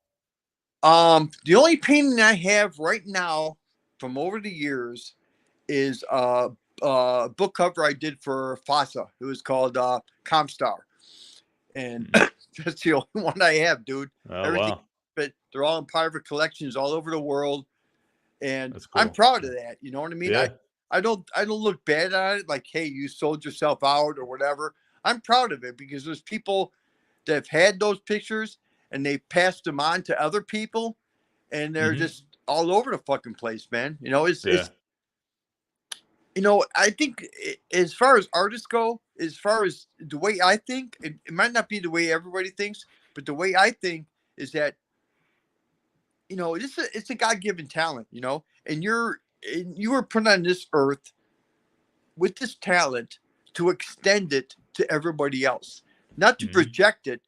The only painting I have right now from over the years is a book cover I did for FASA. It was called Comstar. And that's the only one I have, dude. Wow. But they're all in private collections all over the world. And cool. I'm proud of that. You know what I mean? Yeah. I don't look bad at it like, hey, you sold yourself out or whatever. I'm proud of it because there's people that have had those pictures and they passed them on to other people and they're just all over the fucking place, man. You know, it's you know, I think as far as artists go, as far as the way I think, it might not be the way everybody thinks, but the way I think is that, you know, it's a God-given talent, you know, and you were put on this earth with this talent to extend it to everybody else, not to project it.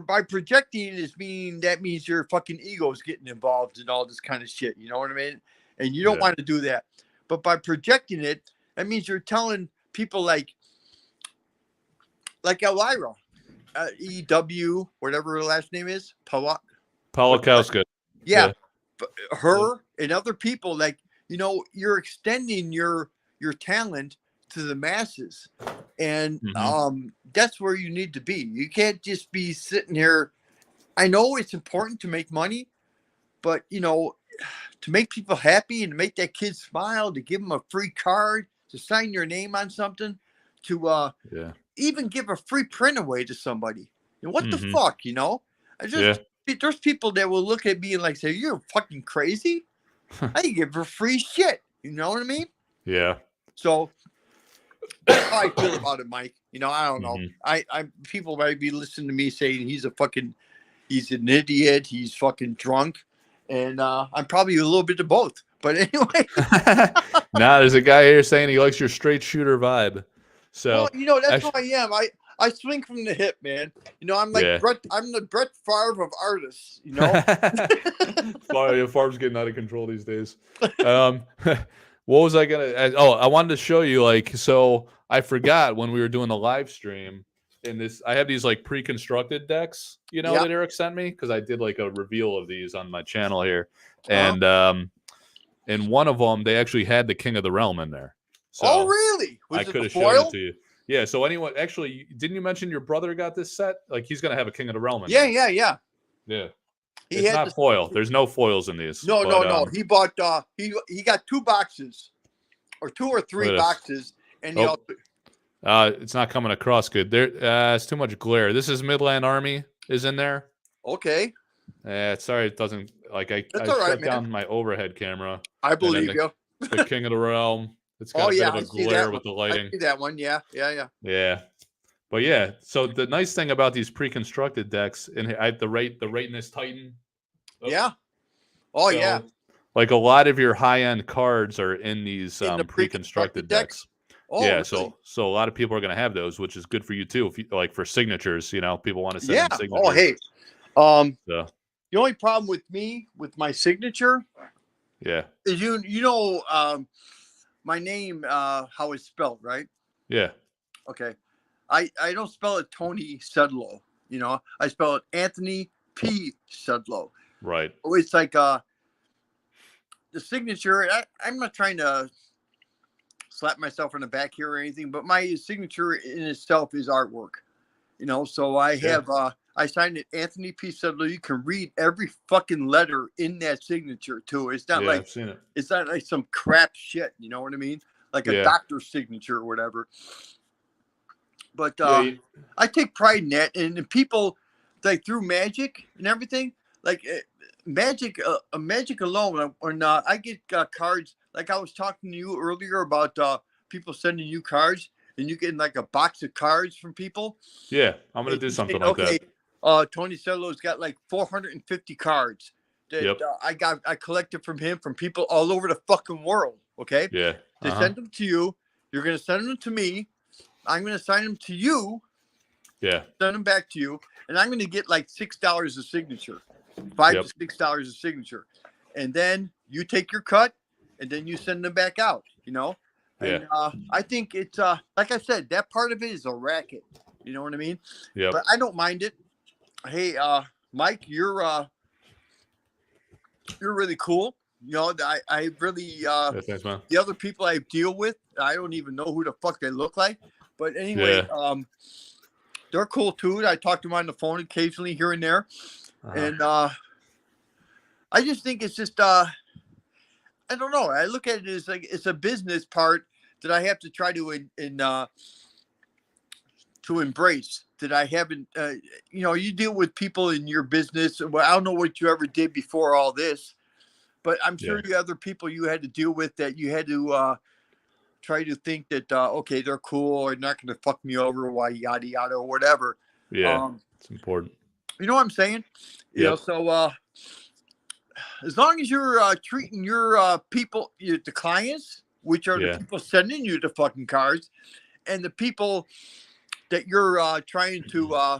By projecting it that means your fucking ego is getting involved in all this kind of shit. You know what I mean? And you don't want to do that. But by projecting it, that means you're telling people like Elvira, EW, whatever her last name is, Polakowska. Yeah. Her and other people, like, you know, you're extending your talent to the masses. And that's where you need to be. You can't just be sitting here. I know it's important to make money, but, you know, to make people happy and to make that kid smile, to give them a free card, to sign your name on something, to even give a free print away to somebody. You know, what the fuck, you know? There's people that will look at me and like say, you're fucking crazy. I give her free shit. You know what I mean? Yeah. So that's how I feel about it, Mike. You know, I don't know. I people might be listening to me saying he's an idiot, he's fucking drunk. And I'm probably a little bit of both. But anyway. There's a guy here saying he likes your straight shooter vibe. So, well, you know, that's who I am. I swing from the hip, man. You know, I'm like I'm the Brett Favre of artists, you know. Favre's getting out of control these days. What was I gonna? I wanted to show you, like, so I forgot when we were doing the live stream. In this, I have these like pre-constructed decks, you know, that Eric sent me because I did like a reveal of these on my channel here, and in one of them they actually had the King of the Realm in there. So oh, really? I could have showed it to you. Yeah. So anyone, actually, didn't you mention your brother got this set? Like he's gonna have a King of the Realm in there. Yeah. It's not foil. There's no foils in these. No. He bought he got 2 boxes or 2 or 3 Look at this. boxes, and you Oh. It's not coming across good. There, it's too much glare. This is Midland Army is in there. okay, Sorry, it doesn't like I that's all right, shut man. down my overhead camera. I And then believe you. the King of the Realm. It's got Oh a bit yeah, of a I see glare that with one. the lighting. I see that one. Yeah. Yeah. But yeah, so the nice thing about these pre-constructed decks, and the Rateness Titan. Oh, Yeah. Oh so, yeah. Like a lot of your high-end cards are in these In the pre-constructed decks. Oh, Yeah, really? so a lot of people are going to have those, which is good for you too. If you like for signatures, people want to send Yeah. in signatures. Oh, hey. So, The only problem with me with my signature yeah. is you know my name how it's spelled, right? Yeah. Okay. I don't spell it Tony Sudlow, you know. I spell it Anthony P. Sudlow. Right. Oh, it's like the signature. I'm not trying to slap myself in the back here or anything, but my signature in itself is artwork, you know. So I have I signed it Anthony P. Sudlow. You can read every fucking letter in that signature too. It's not like I've seen it. it's not like some crap shit, you know what I mean? Like a doctor's signature or whatever. But I take pride in that, and people like through Magic and everything, like Magic, Magic alone. When I get cards, like I was talking to you earlier about people sending you cards, and you getting like a box of cards from people. Yeah, I'm gonna do something like that. Tony Cello's got like 450 cards that I collected from him from people all over the fucking world. Okay. Yeah. They send them to you. You're gonna send them to me. I'm going to sign them to you. Yeah. Send them back to you. And I'm going to get like $6 a signature, $5 to $6 a signature. And then you take your cut and then you send them back out, you know? And I think it's, like I said, that part of it is a racket. You know what I mean? Yeah. But I don't mind it. Hey, Mike, you're really cool. You know, I really, thanks, man. the other people I deal with, I don't even know who the fuck they look like. But anyway, they're cool too. I talk to them on the phone occasionally here and there. And I just think it's just, I don't know. I look at it as like it's a business part that I have to try to embrace. That I haven't, you know, you deal with people in your business. Well, I don't know what you ever did before all this, but I'm sure you other people you had to deal with that you had to try to think that okay, they're cool or not going to fuck me over, why yada yada or whatever. Yeah, it's important. You know what I'm saying? You know, so as long as you're treating your people, the clients, which are the people sending you the fucking cards, and the people that you're trying to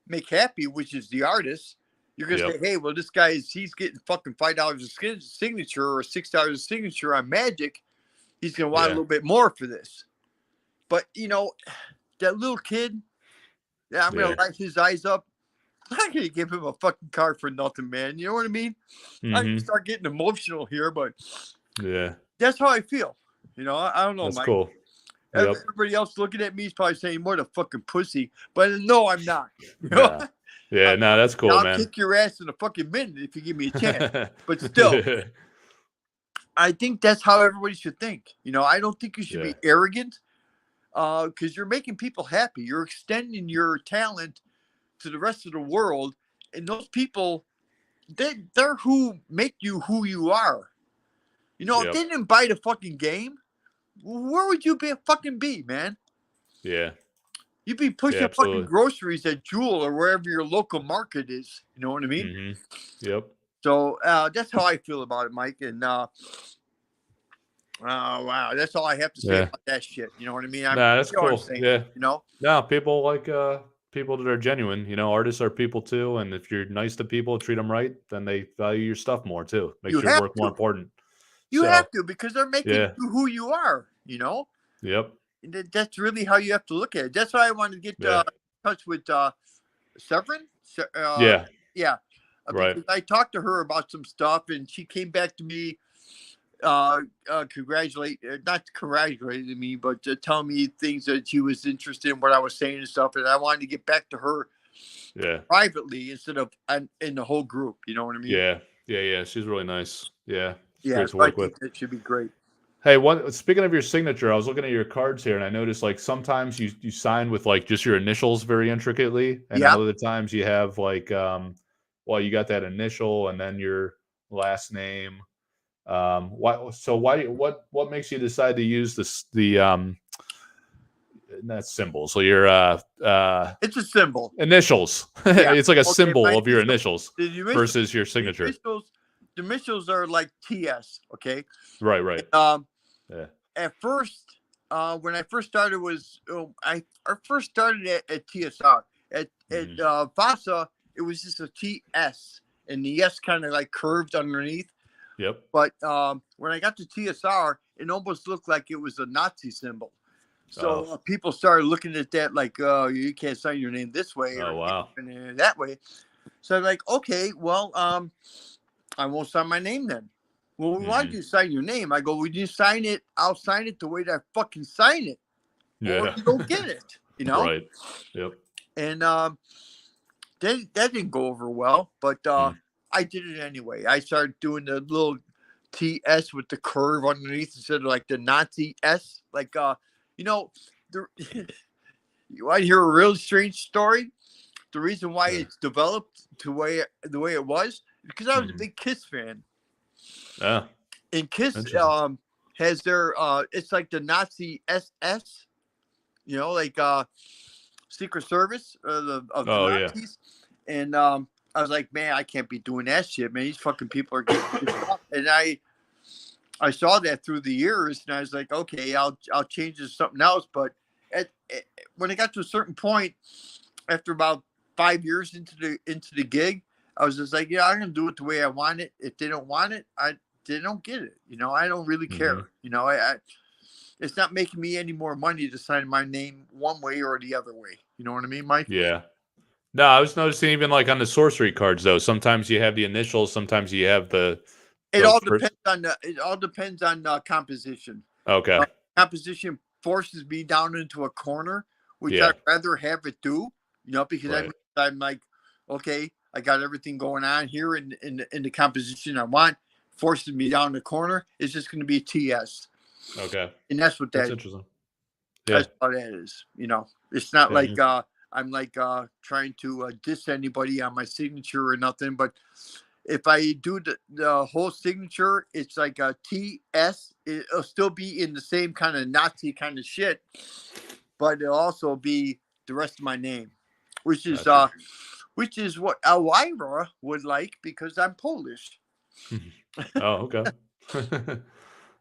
make happy, which is the artist, you're gonna say, hey, well, this guy he's getting fucking $5 a signature or $6 a signature on Magic. He's going to want a little bit more for this. But, you know, that little kid, I'm going to light his eyes up. I'm not going to give him a fucking card for nothing, man. You know what I mean? I can start getting emotional here, but that's how I feel. You know, I don't know, that's Mike. Cool. Everybody else looking at me is probably saying, what a fucking pussy. But no, I'm not. You know? No, that's cool, I'll man. kick your ass in a fucking minute if you give me a chance. But still. I think that's how everybody should think. You know, I don't think you should be arrogant because you're making people happy. You're extending your talent to the rest of the world. And those people, they're who make you who you are. You know, if they didn't buy the fucking game, where would you be, man? Yeah. You'd be pushing fucking groceries at Jewel or wherever your local market is. You know what I mean? Mm-hmm. Yep. So that's how I feel about it, Mike. And oh wow, that's all I have to say about that shit. You know what I mean? That's cool. Saying, you know? No, people like people that are genuine. You know, artists are people too, and if you're nice to people, treat them right, then they value your stuff more too. Makes your work more important. You have to because they're making you who you are. You know? Yep. That's really how you have to look at it. That's why I wanted to get in touch with Severin. Yeah. Because I talked to her about some stuff, and she came back to me, not congratulating me, but tell me things that she was interested in what I was saying and stuff. And I wanted to get back to her, privately instead of in the whole group. You know what I mean? Yeah. She's really nice. Yeah. Great to work with. It should be great. Hey, speaking of your signature, I was looking at your cards here, and I noticed like sometimes you sign with like just your initials very intricately, and then Yeah. other times you have like well, you got that initial and then your last name. What makes you decide to use the not symbol? So your It's a symbol. initials. Yeah. It's like a Okay. symbol My of your initials. initials The initials. versus your The signature. initials. The initials are like TS. Okay. Right, right. Yeah. At first, when I first started I first started at TSR at Mhm. Vasa. It was just a TS, and the S kind of like curved underneath. Yep. But when I got to TSR, it almost looked like it was a Nazi symbol. So people started looking at that like, oh, you can't sign your name this way Oh, or wow. that way. So I'm like, okay, well, I won't sign my name then. Well, we want you to sign your name. I go, would you sign it? I'll sign it the way that I fucking sign it. Or Yeah. you don't get it, you know? Right. Yep. And that didn't go over well, but I did it anyway. I started doing the little TS with the curve underneath instead of like the Nazi S. Like, you know, you want to hear a really strange story? The reason why it's developed the way it was because I was a big Kiss fan. Yeah. And Kiss has their it's like the Nazi SS, you know, like Secret Service of the Nazis. And I was like, man, I can't be doing that shit, man. These fucking people are getting this up. And I saw that through the years, and I was like, okay, I'll change it to something else. But when I got to a certain point, after about 5 years into the gig, I was just like, yeah, I'm gonna do it the way I want it. If they don't want it, they don't get it. You know, I don't really care. You know, it's not making me any more money to sign my name one way or the other way. You know what I mean, Mike? Yeah. No, I was noticing even like on the sorcery cards though. Sometimes you have the initials, sometimes you have the. It all depends on composition. Okay. Composition forces me down into a corner, which I'd rather have it do. You know, because I'm like, okay, I got everything going on here in the composition I want. Forces me down the corner. It's just going to be TS. Okay. And that's what That's that. interesting. Yeah. That's what that is. You know, it's not like I'm like trying to diss anybody on my signature or nothing. But if I do the whole signature, it's like a TS. It'll still be in the same kind of Nazi kind of shit, but it'll also be the rest of my name, which is what Elvira would like because I'm Polish. Oh, okay.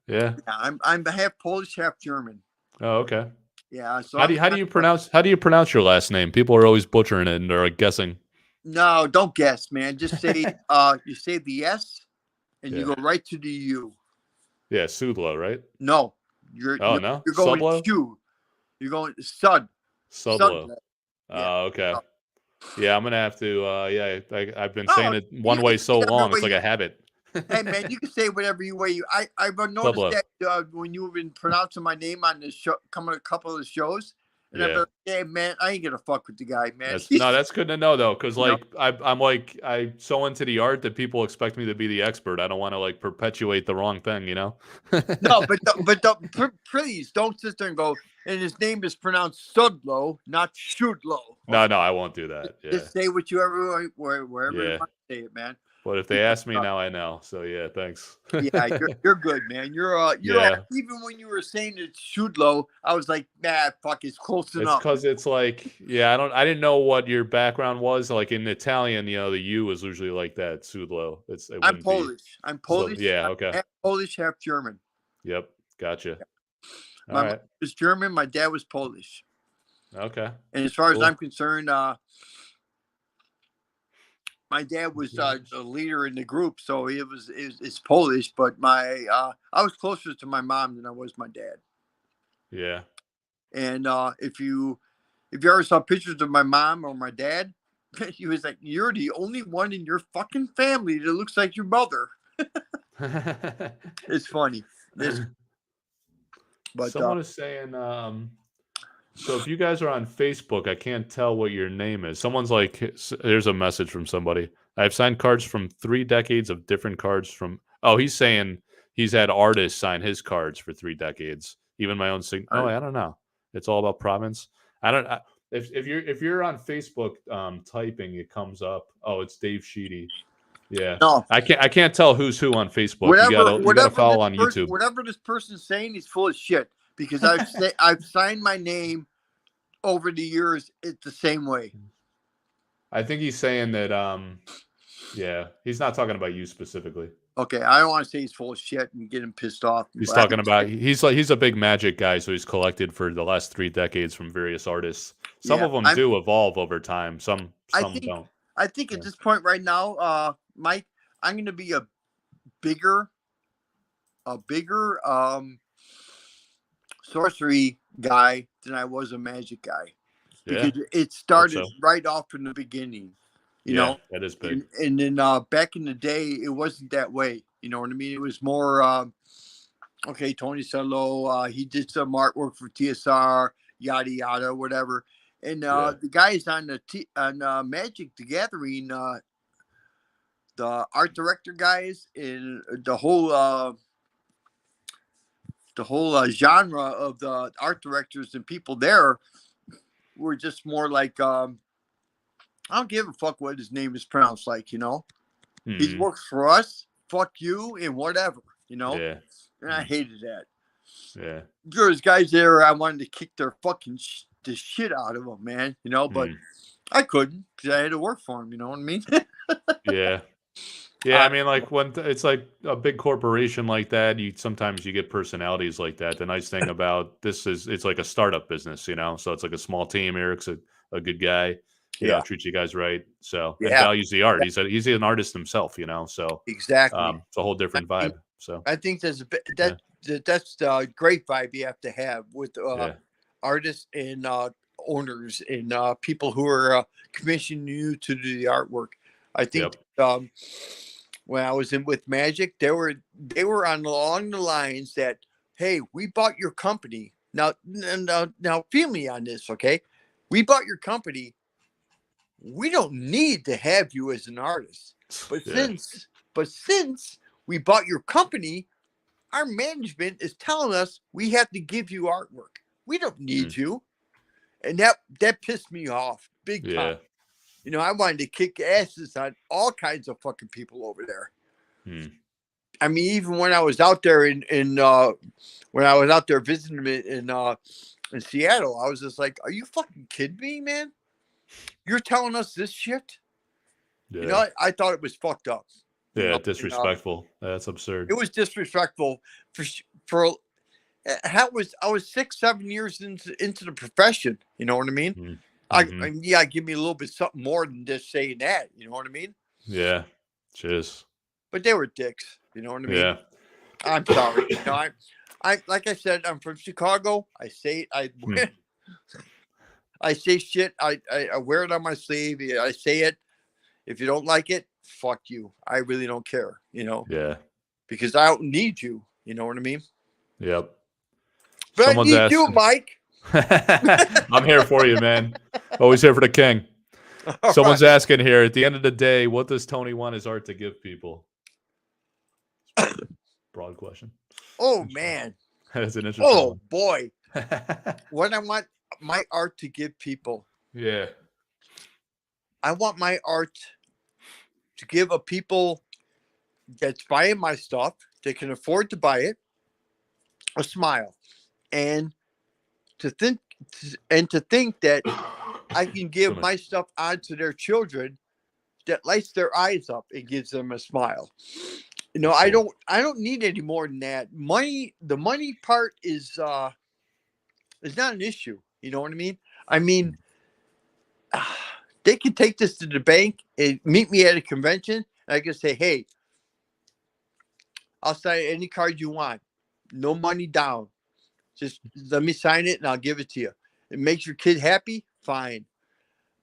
Yeah. I'm half Polish, half German. Oh, okay. Yeah. So how do you pronounce your last name? People are always butchering it and they're like guessing. No, don't guess, man. Just say you say the S and you go right to the U. Yeah, Sudlo, right? No. You're going Sudlo? Q. You're going Sud. Sudlo. Oh, okay. Yeah, I'm gonna have to I've been saying it one way so long, it's like a habit. Hey man, you can say whatever way I've noticed that when you've been pronouncing my name on this show, coming a couple of the shows, and I'm like, hey man, I ain't gonna fuck with the guy, man. That's good to know though, because like I'm so into the art that people expect me to be the expert. I don't want to like perpetuate the wrong thing, you know. No, please don't sit there and go. And his name is pronounced Sudlo, not Shudlo. No, I won't do that. Yeah. Just say what you ever wherever you want to say it, man. But if they ask me now, I know. So yeah, thanks. Yeah, you're good, man. You're even when you were saying it's Shudlo, I was like, nah, fuck, it's close enough. It's because it's like, I didn't know what your background was. Like in Italian, the U is usually like that, Sudlo. I'm Polish. I'm Polish. So, yeah, okay. Half Polish, half German. Yep, gotcha. Yeah. My mom was German. My dad was Polish. Okay. And as far as I'm concerned, my dad was a leader in the group, so it's Polish. But I was closer to my mom than I was my dad. Yeah. And if you ever saw pictures of my mom or my dad, he was like, "You're the only one in your fucking family that looks like your mother." It's funny. But someone is saying, so if you guys are on Facebook, I can't tell what your name is. Someone's like, there's a message from somebody. I've signed cards from 3 decades of different cards from. Oh, he's saying he's had artists sign his cards for 3 decades. Even my own I don't know. It's all about province. I don't. If you're on Facebook typing, it comes up. Oh, it's Dave Sheedy. Yeah, No, I can't tell who's who on Facebook. You gotta follow on YouTube. whatever this person's saying, he's full of shit. Because I've signed my name over the years. It's the same way. I think he's saying that. Yeah, he's not talking about you specifically. Okay, I don't want to say he's full of shit and get him pissed off. He's talking about he's a big Magic guy, so he's collected for the last 3 decades from various artists. Some of them do evolve over time. Some don't. I think at this point right now, Mike, I'm going to be a bigger sorcery guy than I was a Magic guy, because it started right off from the beginning. You know, that is big. And then back in the day, it wasn't that way. You know what I mean? It was more, okay, Tony Solo, he did some artwork for TSR, yada, yada, whatever. And the guys on Magic the Gathering, the art director guys, and the whole genre of the art directors and people there were just more like, I don't give a fuck what his name is pronounced like, you know. He works for us, fuck you, and whatever, you know. Yeah. And I hated that. Yeah. There's guys there I wanted to kick their fucking the shit out of them, man, you know, but I couldn't because I had to work for him, you know what I mean? Yeah. Yeah, I mean, like when it's like a big corporation like that, sometimes you get personalities like that. The nice thing about this is it's like a startup business, you know. So it's like a small team. Eric's a good guy. You know, treats you guys right. So and values the art. He's an artist himself, you know. So exactly, it's a whole different vibe. So I think that's the great vibe you have to have with artists and owners and people who are commissioning you to do the artwork. I think when I was in with Magic, they were on along the lines that, hey, we bought your company. Now feel me on this, okay? We bought your company. We don't need to have you as an artist, but since we bought your company, our management is telling us we have to give you artwork. We don't need you, and that pissed me off big time. You know, I wanted to kick asses on all kinds of fucking people over there. I mean, even when I was out there when I was out there visiting in Seattle, I was just like, "Are you fucking kidding me, man? You're telling us this shit?" You know, I thought it was fucked up. Yeah, disrespectful. That's absurd. It was disrespectful for I was 6-7 years into the profession. You know what I mean? Give me a little bit something more than just saying that. You know what I mean? Yeah. Cheers. But they were dicks. You know what I mean? Yeah. I'm sorry. You know, I like I said, I'm from Chicago. I say I say shit. I wear it on my sleeve. I say it. If you don't like it, fuck you. I really don't care, you know? Yeah. Because I don't need you. You know what I mean? Yep. But someone's I need you, Mike. I'm here for you, man. Always here for the king. Someone's asking here, at the end of the day, what does Tony want his art to give people? Broad question. Oh, man. That's an interesting one. Boy. What I want my art to give people. Yeah. I want my art to give a people that's buying my stuff, they can afford to buy it, a smile, and to think that I can give my stuff on to their children that lights their eyes up and gives them a smile. You know, I don't need any more than that. The money part is not an issue. You know what I mean? I mean, they can take this to the bank and meet me at a convention. And I can say, hey, I'll sign any card you want. No money down. Just let me sign it and I'll give it to you. It makes your kid happy, fine.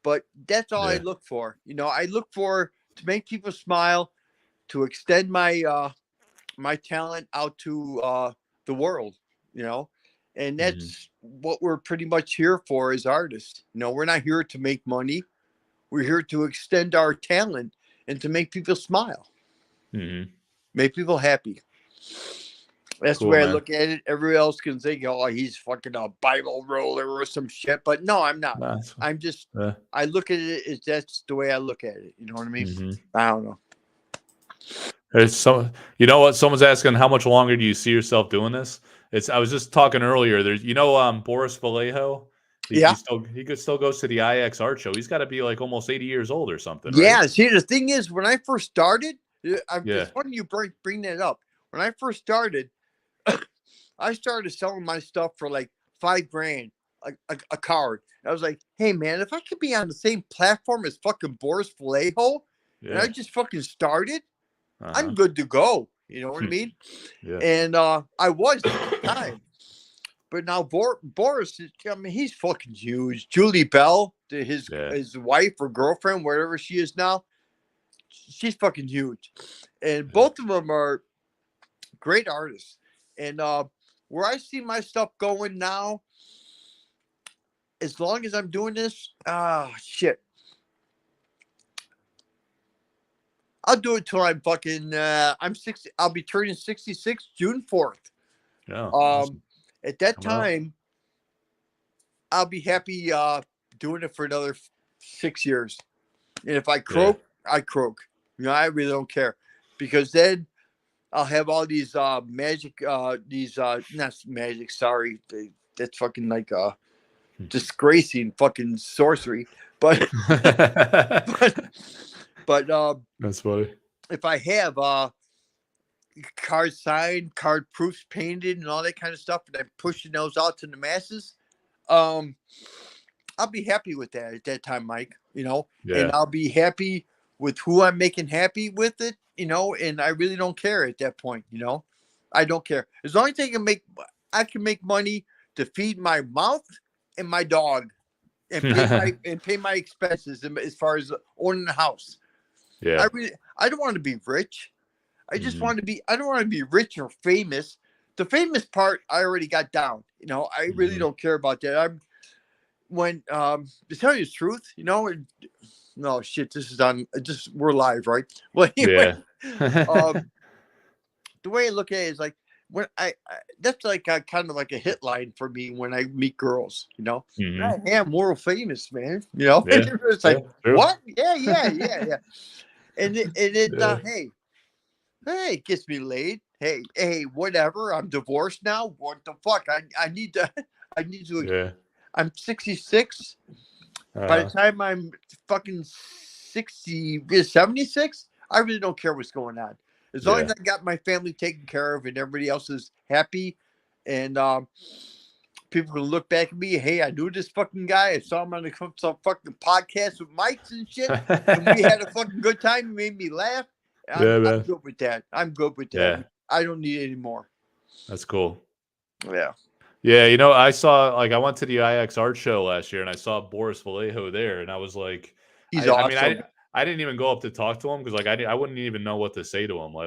But that's all I look for. You know, I look for to make people smile, to extend my my talent out to the world, you know. And that's what we're pretty much here for as artists. You know, we're not here to make money. We're here to extend our talent and to make people smile. Make people happy. That's the Cool, way I man. look at it. Everybody else can think, oh, he's fucking a Bible roller or some shit. But no, I'm not. Nice. I'm just, Yeah. I look at it as that's the way I look at it. You know what I mean? Mhm. I don't know. There's some, you know what? Someone's asking how much longer do you see yourself doing this? I was just talking earlier. There's, Boris Vallejo. Yeah. He could still goes to the IX art show. He's got to be like almost 80 years old or something, right? Yeah. See, the thing is, when I first started, Yeah. it's funny you bring that up. When I first started, I started selling my stuff for like $5,000 a card. I was like, hey man, if I could be on the same platform as fucking Boris Vallejo, and I just fucking started, I'm good to go. You know what I mean? Yeah. And I was at the time. But now Boris, I mean, he's fucking huge. Julie Bell, his wife or girlfriend, wherever she is now, she's fucking huge. And both of them are great artists. And where I see my stuff going now, as long as I'm doing this, shit. I'll do it till I'm fucking, I'm 60. I'll be turning 66 June 4th. Yeah. Awesome. At that time, I'll be happy doing it for another 6 years. And if I croak, I croak. You know, I really don't care. Because then I'll have all these magic, not magic, sorry. That's fucking like disgracing fucking sorcery. But but that's funny. If I have cards signed, card proofs painted, and all that kind of stuff, and I'm pushing those out to the masses, I'll be happy with that at that time, Mike. You know, and I'll be happy with who I'm making happy with it. You know, and I really don't care at that point. You know, I don't care as long as I can make money to feed my mouth and my dog, and pay my expenses as far as owning a house. Yeah. I don't want to be rich. I just want to be, I don't want to be rich or famous. The famous part I already got down. You know, I really don't care about that. To tell you the truth, you know, no shit, this is we're live, right? Well, anyway, the way I look at it is like, when that's like kind of like a hit line for me when I meet girls, you know. I am world famous, man. You know, it's like, what? Yeah. And hey, it gets me laid. Hey, whatever. I'm divorced now. What the fuck? I need to. Yeah. I'm 66. By the time I'm fucking 76, I really don't care what's going on. As long as I got my family taken care of and everybody else is happy, and people can look back at me. Hey, I knew this fucking guy. I saw him on some fucking podcast with mics and shit, and we had a fucking good time. He made me laugh. I'm good with that. I'm good with that. Yeah. I don't need any more. That's cool. Yeah. Yeah, you know, I went to the IX art show last year and I saw Boris Vallejo there, and I was like, he's awesome. I mean, I didn't even go up to talk to him because like I wouldn't even know what to say to him. I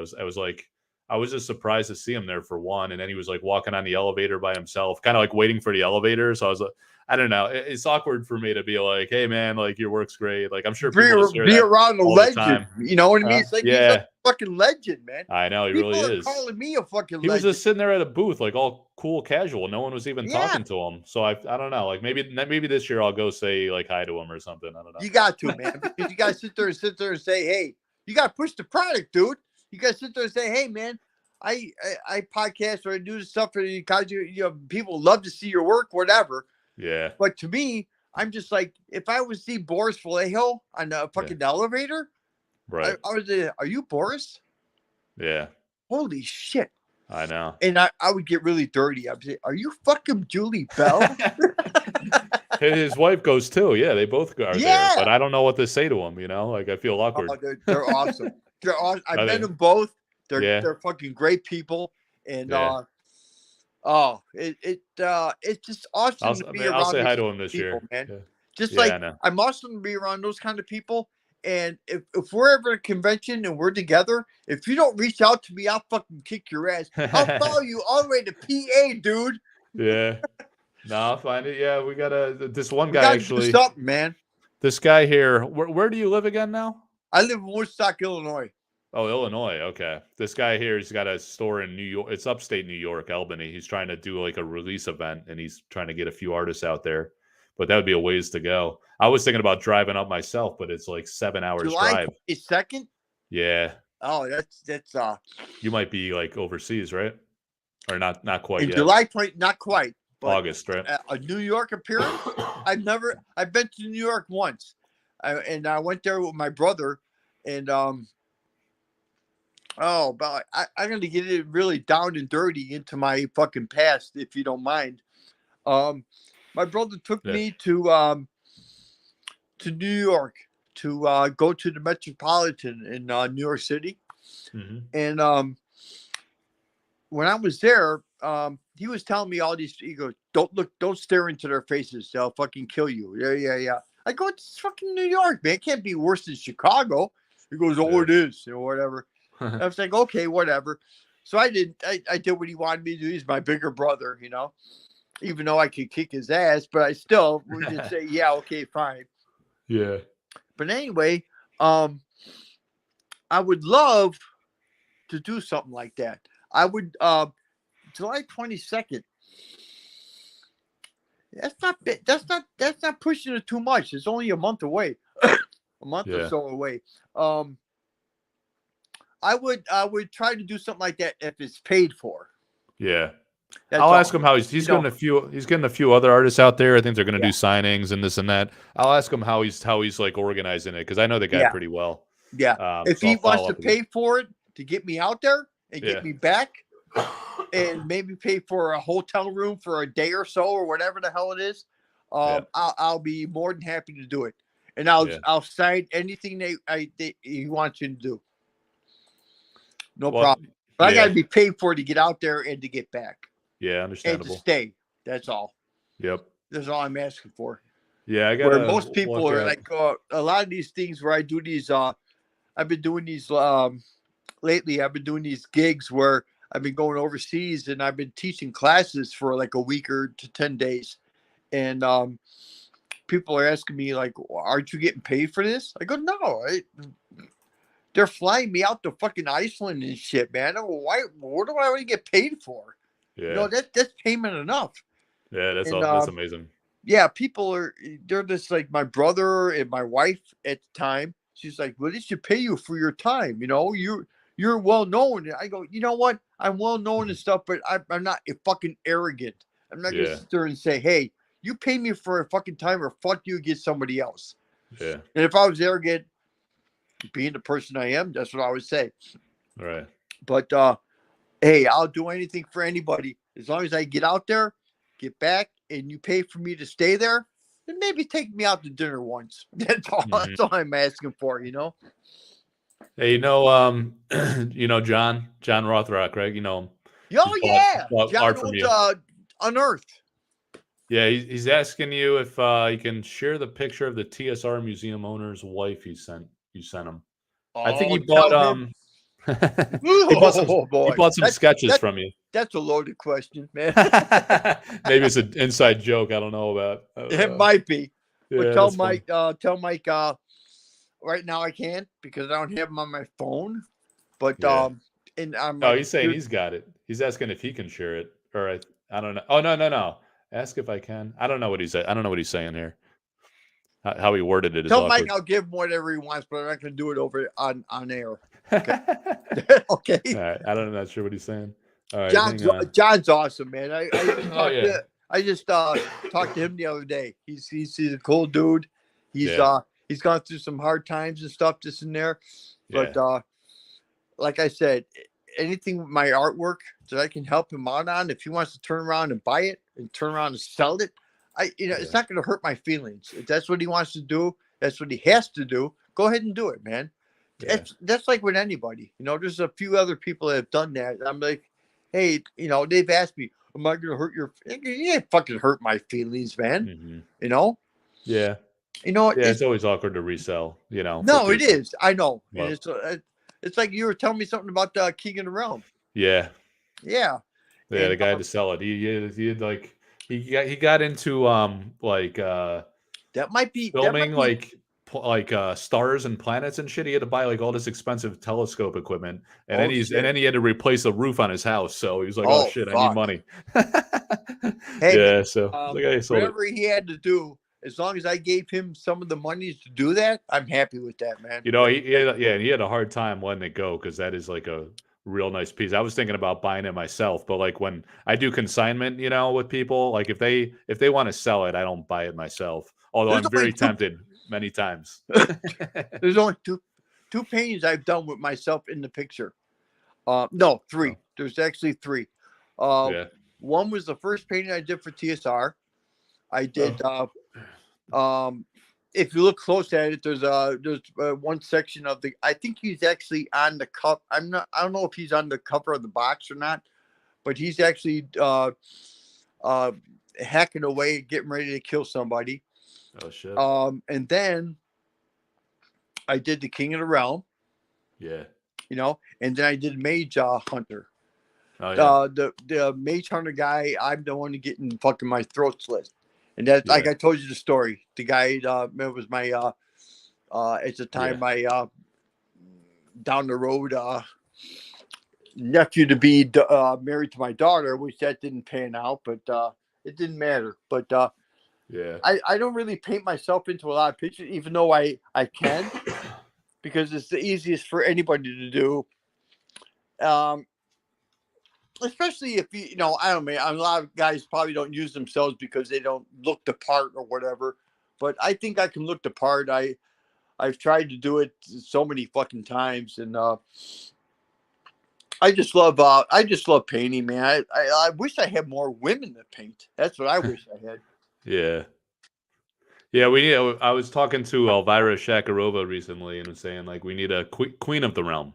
was just surprised to see him there for one, and then he was like walking on the elevator by himself, kind of like waiting for the elevator. So I was like, I don't know, it's awkward for me to be like, hey man, like your work's great. Like I'm sure people be around a legend. You know what I mean? It's like he's a fucking legend, man. I know he people really is. Calling me a fucking. He legend. was just sitting there at a booth, like all cool, casual. No one was even talking to him. So I don't know. Like maybe this year I'll go say like hi to him or something. I don't know. You got to, man, because you got to sit there and say, hey, you got to push the product, dude. You got to sit there and say, hey, man, I podcast or I do this stuff for you because you know people love to see your work, whatever. Yeah. But to me, I'm just like, if I would see Boris Vallejo on a fucking elevator, right? I was like, are you Boris? Yeah. Holy shit. I know. And I would get really dirty. I'd say, are you fucking Julie Bell? His wife goes too. Yeah, they both are there. But I don't know what to say to them, you know? Like I feel awkward. Oh, they're awesome. They're awesome. I met them both. They're fucking great people. And it's just awesome to be around. I'll say hi to him this year, man. Yeah. Just like I'm awesome to be around those kind of people. And if we're ever at a convention and we're together, if you don't reach out to me, I'll fucking kick your ass. I'll follow you all the way to PA, dude. Yeah. No, I'll find it. Yeah, we gotta. This one guy actually. Something, man. This guy here. Where do you live again now? I live in Woodstock, Illinois. Oh, Illinois. Okay. This guy here, he's got a store in New York. It's upstate New York, Albany. He's trying to do like a release event and he's trying to get a few artists out there. But that would be a ways to go. I was thinking about driving up myself, but it's like 7 hours July drive. 22nd. Yeah. Oh, that's You might be like overseas, right? Or not quite in yet. July 20, not quite, but August, right? a New York appearance. I've been to New York once, and I went there with my brother, and oh, but I'm gonna get it really down and dirty into my fucking past, if you don't mind. My brother took Yeah. me to New York to go to the Metropolitan in New York City, and when I was there, he was telling me all these. He goes, don't stare into their faces. They'll fucking kill you. Yeah. I go, it's fucking New York, man. It can't be worse than Chicago. He goes, oh, it is, or whatever. I was like, okay, whatever. So I did what he wanted me to do. He's my bigger brother, even though I could kick his ass, but I still would just say, yeah, okay, fine. Yeah. But anyway, I would love to do something like that. I would, July 22nd. That's not pushing it too much. It's only a month away, a month or so away. I would try to do something like that if it's paid for. Yeah. That's I'll all. ask him how he's getting a few other artists out there. I think they're going to do signings and this and that. I'll ask him how he's like organizing it because I know the guy pretty well. Yeah. If he wants to pay for it to get me out there and get me back, and maybe pay for a hotel room for a day or so or whatever the hell it is, I'll be more than happy to do it, and I'll sign anything he wants you to do. No problem. But I got to be paid for it to get out there and to get back. Yeah, understandable. And to stay. That's all. Yep. That's all I'm asking for. Yeah, I got. Where most people are like, a lot of these things where I do these. I've been doing these lately. I've been doing these gigs where I've been going overseas and I've been teaching classes for like a week or to 10 days, and people are asking me like, "Aren't you getting paid for this?" I go, "No, they're flying me out to fucking Iceland and shit, man. I go, why? What do I want to get paid for? Yeah, that's payment enough." Yeah, that's amazing. Yeah, they're just like my brother and my wife at the time. She's like, "Well, they should pay you for your time. You're well known." I go, "You know what? I'm well known and stuff, but I'm not fucking arrogant. I'm not gonna sit there and say, hey, you pay me for a fucking time or fuck you, get somebody else." Yeah. And if I was arrogant, being the person I am, that's what I would say. Right. But hey, I'll do anything for anybody as long as I get out there, get back, and you pay for me to stay there. Then maybe take me out to dinner once. That's all. That's all I'm asking for. Hey, John Rothrock, right? You know him. Oh yeah, bought John art from you. Unearthed. Yeah, he's asking you if you can share the picture of the TSR museum owner's wife you sent him. I think he bought he bought some sketches from you. That's a loaded question, man. Maybe it's an inside joke I don't know about. It might be. Yeah, But tell Mike right now I can't because I don't have him on my phone. But and I'm he's saying he's got it. He's asking if he can share it. Or I don't know. Oh no. Ask if I can. I don't know what he's saying. I don't know what he's saying here. How he worded it is tell awkward. Mike I'll give him whatever he wants, but I'm not going to do it over on air. Okay. Okay. All right. I'm not sure what he's saying. All right. John's awesome, man. I just talked to him the other day. He's a cool dude. He's gone through some hard times and stuff just in there. But like I said, anything with my artwork that I can help him out on, if he wants to turn around and buy it and turn around and sell it, it's not going to hurt my feelings. If that's what he wants to do, that's what he has to do. Go ahead and do it, man. Yeah. That's like with anybody. There's a few other people that have done that. I'm like, hey, they've asked me, am I going to hurt your? You ain't fucking hurt my feelings, man. Mm-hmm. Yeah. It's always awkward to resell. No, it is. I know. And it's like you were telling me something about King of the Realm. Yeah. Yeah. Yeah, the guy had to sell it. He got into that might be filming stars and planets and shit. He had to buy like all this expensive telescope equipment, and Oh shit. then he had to replace a roof on his house. So he was like, "Oh Oh shit, I need fuck. money." Hey man, Yeah, so I was like, I sold it. whatever he had to do, as long as I gave him some of the money to do that, I'm happy with that, man. You know, he had a hard time letting it go because that is like a real nice piece. I was thinking about buying it myself, but like when I do consignment, you know, with people, like if they want to sell it, I don't buy it myself. Although There's I'm very only two, tempted many times. there's only two paintings I've done with myself in the picture. No, three. Oh. There's actually three. Yeah. One was the first painting I did for TSR. I did. If you look close at it, there's one section of the. I think he's actually on the cup. I don't know if he's on the cover of the box or not, but he's actually hacking away, getting ready to kill somebody. Oh shit. And then I did the King of the Realm. Yeah. You know, and then I did Mage Hunter. Oh yeah. The Mage Hunter guy, I'm the one getting fucking my throat slit. And that, like I told you the story. The guy, it was my, at the time, my down the road nephew to be married to my daughter, which that didn't pan out, but it didn't matter. But yeah. I don't really paint myself into a lot of pictures, even though I can, because it's the easiest for anybody to do. Especially if you know, I don't mean, a lot of guys probably don't use themselves because they don't look the part or whatever. But I think I can look the part. I've tried to do it so many fucking times, and I just love painting, man. I wish I had more women to paint. That's what I wish I had. Yeah. Yeah, I was talking to Elvira Shakarova recently and was saying like we need a queen of the realm.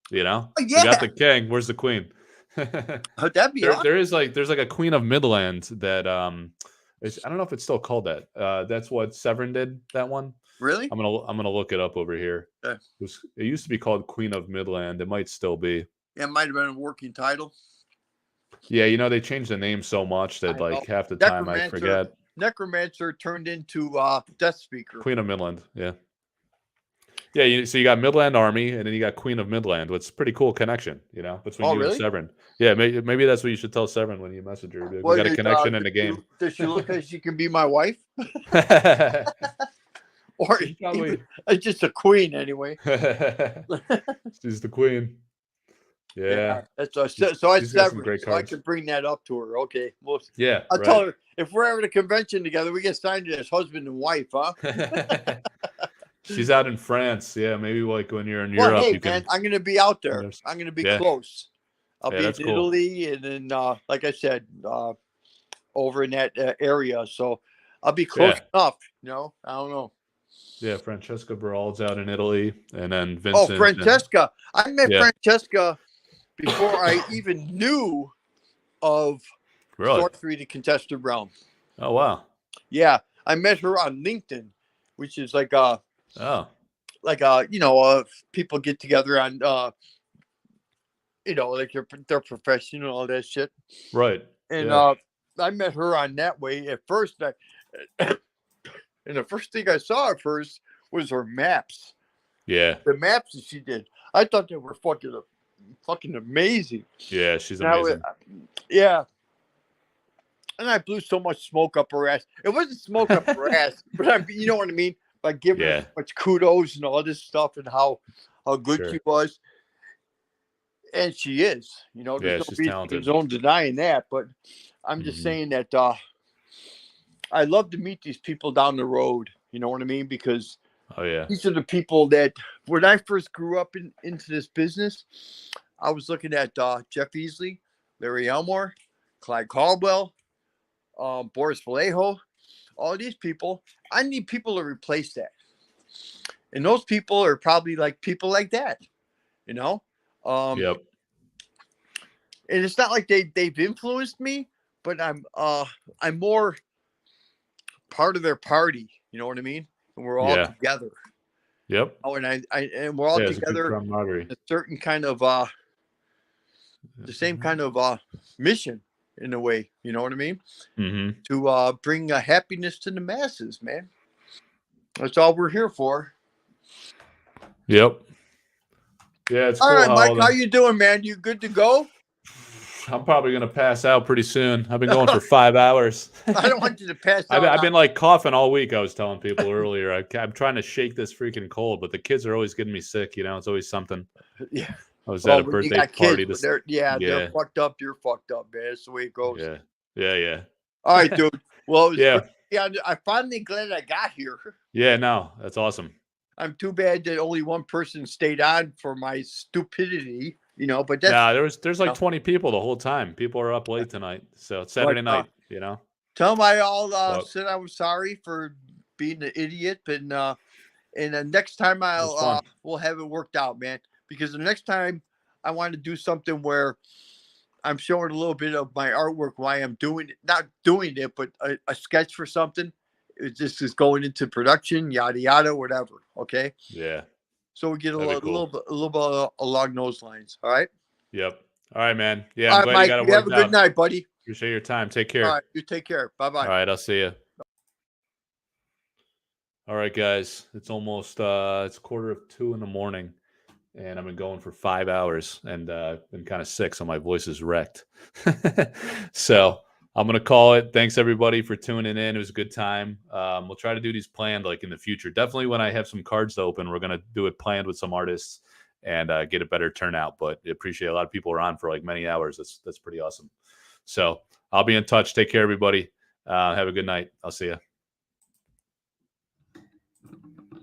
You know, Oh, we got yeah, the king. Where's the queen? that'd be awesome. There's like a queen of Midland that I don't know if it's still called that. That's what Severin did, that one. Really? I'm gonna look it up over here. Yeah. It used to be called Queen of Midland. It might still be. Yeah, it might have been a working title. Yeah, you know they changed the name so much that like half the time I forget. Necromancer turned into Death Speaker. Queen of Midland. Yeah. Yeah, so you got Midland Army, and then you got Queen of Midland. What's pretty cool connection, you know, between you really? and Severin. Yeah, maybe that's what you should tell Severin when you message her. Like, Well, we got a connection in the game. Does she look like she can be my wife? Or Probably. It's just a queen anyway. She's the queen. Yeah. That's so I she's got some great so I cards. can bring that up to her. Okay. Well, Yeah. I'll tell her if we're having a convention together, we get signed as husband and wife, huh? She's out in France. Yeah, maybe like when you're in Well, Europe, hey, you can. I'm gonna be out there. I'm gonna be close. I'll be in that's cool. Italy, and then like I said, over in that area. So I'll be close enough. You know, I don't know. Yeah, Francesca Beral's out in Italy, and then Vincent. Oh, Francesca! I met Francesca before I even knew of Sorcery, the Contested Realm. Oh wow! Yeah, I met her on LinkedIn, which is like people get together on like their profession and all that shit. Right. And I met her on that way at first. And the first thing I saw of hers was her maps. Yeah. The maps that she did. I thought they were fucking amazing. Yeah, she's amazing. Yeah. And I blew so much smoke up her ass. It wasn't smoke up her ass, but you know what I mean? By giving her so much kudos and all this stuff and how good she was. And she is. You know, she's talented. There's no denying that. But I'm just saying that I love to meet these people down the road. You know what I mean? Because these are the people that when I first grew up into this business, I was looking at Jeff Easley, Larry Elmore, Clyde Caldwell, Boris Vallejo, all these people. I need people to replace that. And those people are probably like people like that, you know? Yep. And it's not like they've influenced me, but I'm more part of their party, you know what I mean? And we're all together. Yep. Oh, and we're all together in a certain kind of the same kind of mission in a way, you know what I mean? Mm-hmm. To bring happiness to the masses, man. That's all we're here for. Yep. Yeah, it's All cool right, how Mike, all how the- you doing, man? You good to go? I'm probably gonna pass out pretty soon. I've been going for 5 hours. I don't want you to pass I've out. been like coughing all week. I was telling people earlier. I'm trying to shake this freaking cold, but the kids are always getting me sick. You know, it's always something. Yeah. I was Well, at a when you birthday got party. kids, This, they're yeah, fucked up. You're fucked up, man. That's the way it goes. yeah, yeah. All right, dude. Well, it was Yeah. great. Yeah, I'm finally glad I got here. Yeah, no, that's awesome. I'm too bad that only one person stayed on for my stupidity, you know. But that's Nah, there's like no. 20 people the whole time. People are up late tonight, so it's Saturday night. You know. Tell them I all Well- said I was sorry for being an idiot, and the next time was fun. we'll have it worked out, man. Because the next time I want to do something where I'm showing a little bit of my artwork, why I'm doing it, not doing it, but a sketch for something. It just is going into production, yada yada, whatever. Okay, Yeah. so we get a That'd be little bit along those lines. All right. Yep. All right, man. Yeah, All I'm right, glad Mike. you got it You have worked a good out. night, buddy. Appreciate your time. Take care. All right, you take care. Bye bye. All right, I'll see you. All right, guys. It's almost it's 1:45 in the morning, and I've been going for 5 hours, and been kind of sick, so my voice is wrecked. So I'm gonna call it. Thanks everybody for tuning in. It was a good time. We'll try to do these planned like in the future. Definitely when I have some cards to open, we're gonna do it planned with some artists and get a better turnout. But I appreciate a lot of people are on for like many hours. That's pretty awesome. So I'll be in touch. Take care, everybody. Have a good night. I'll see you.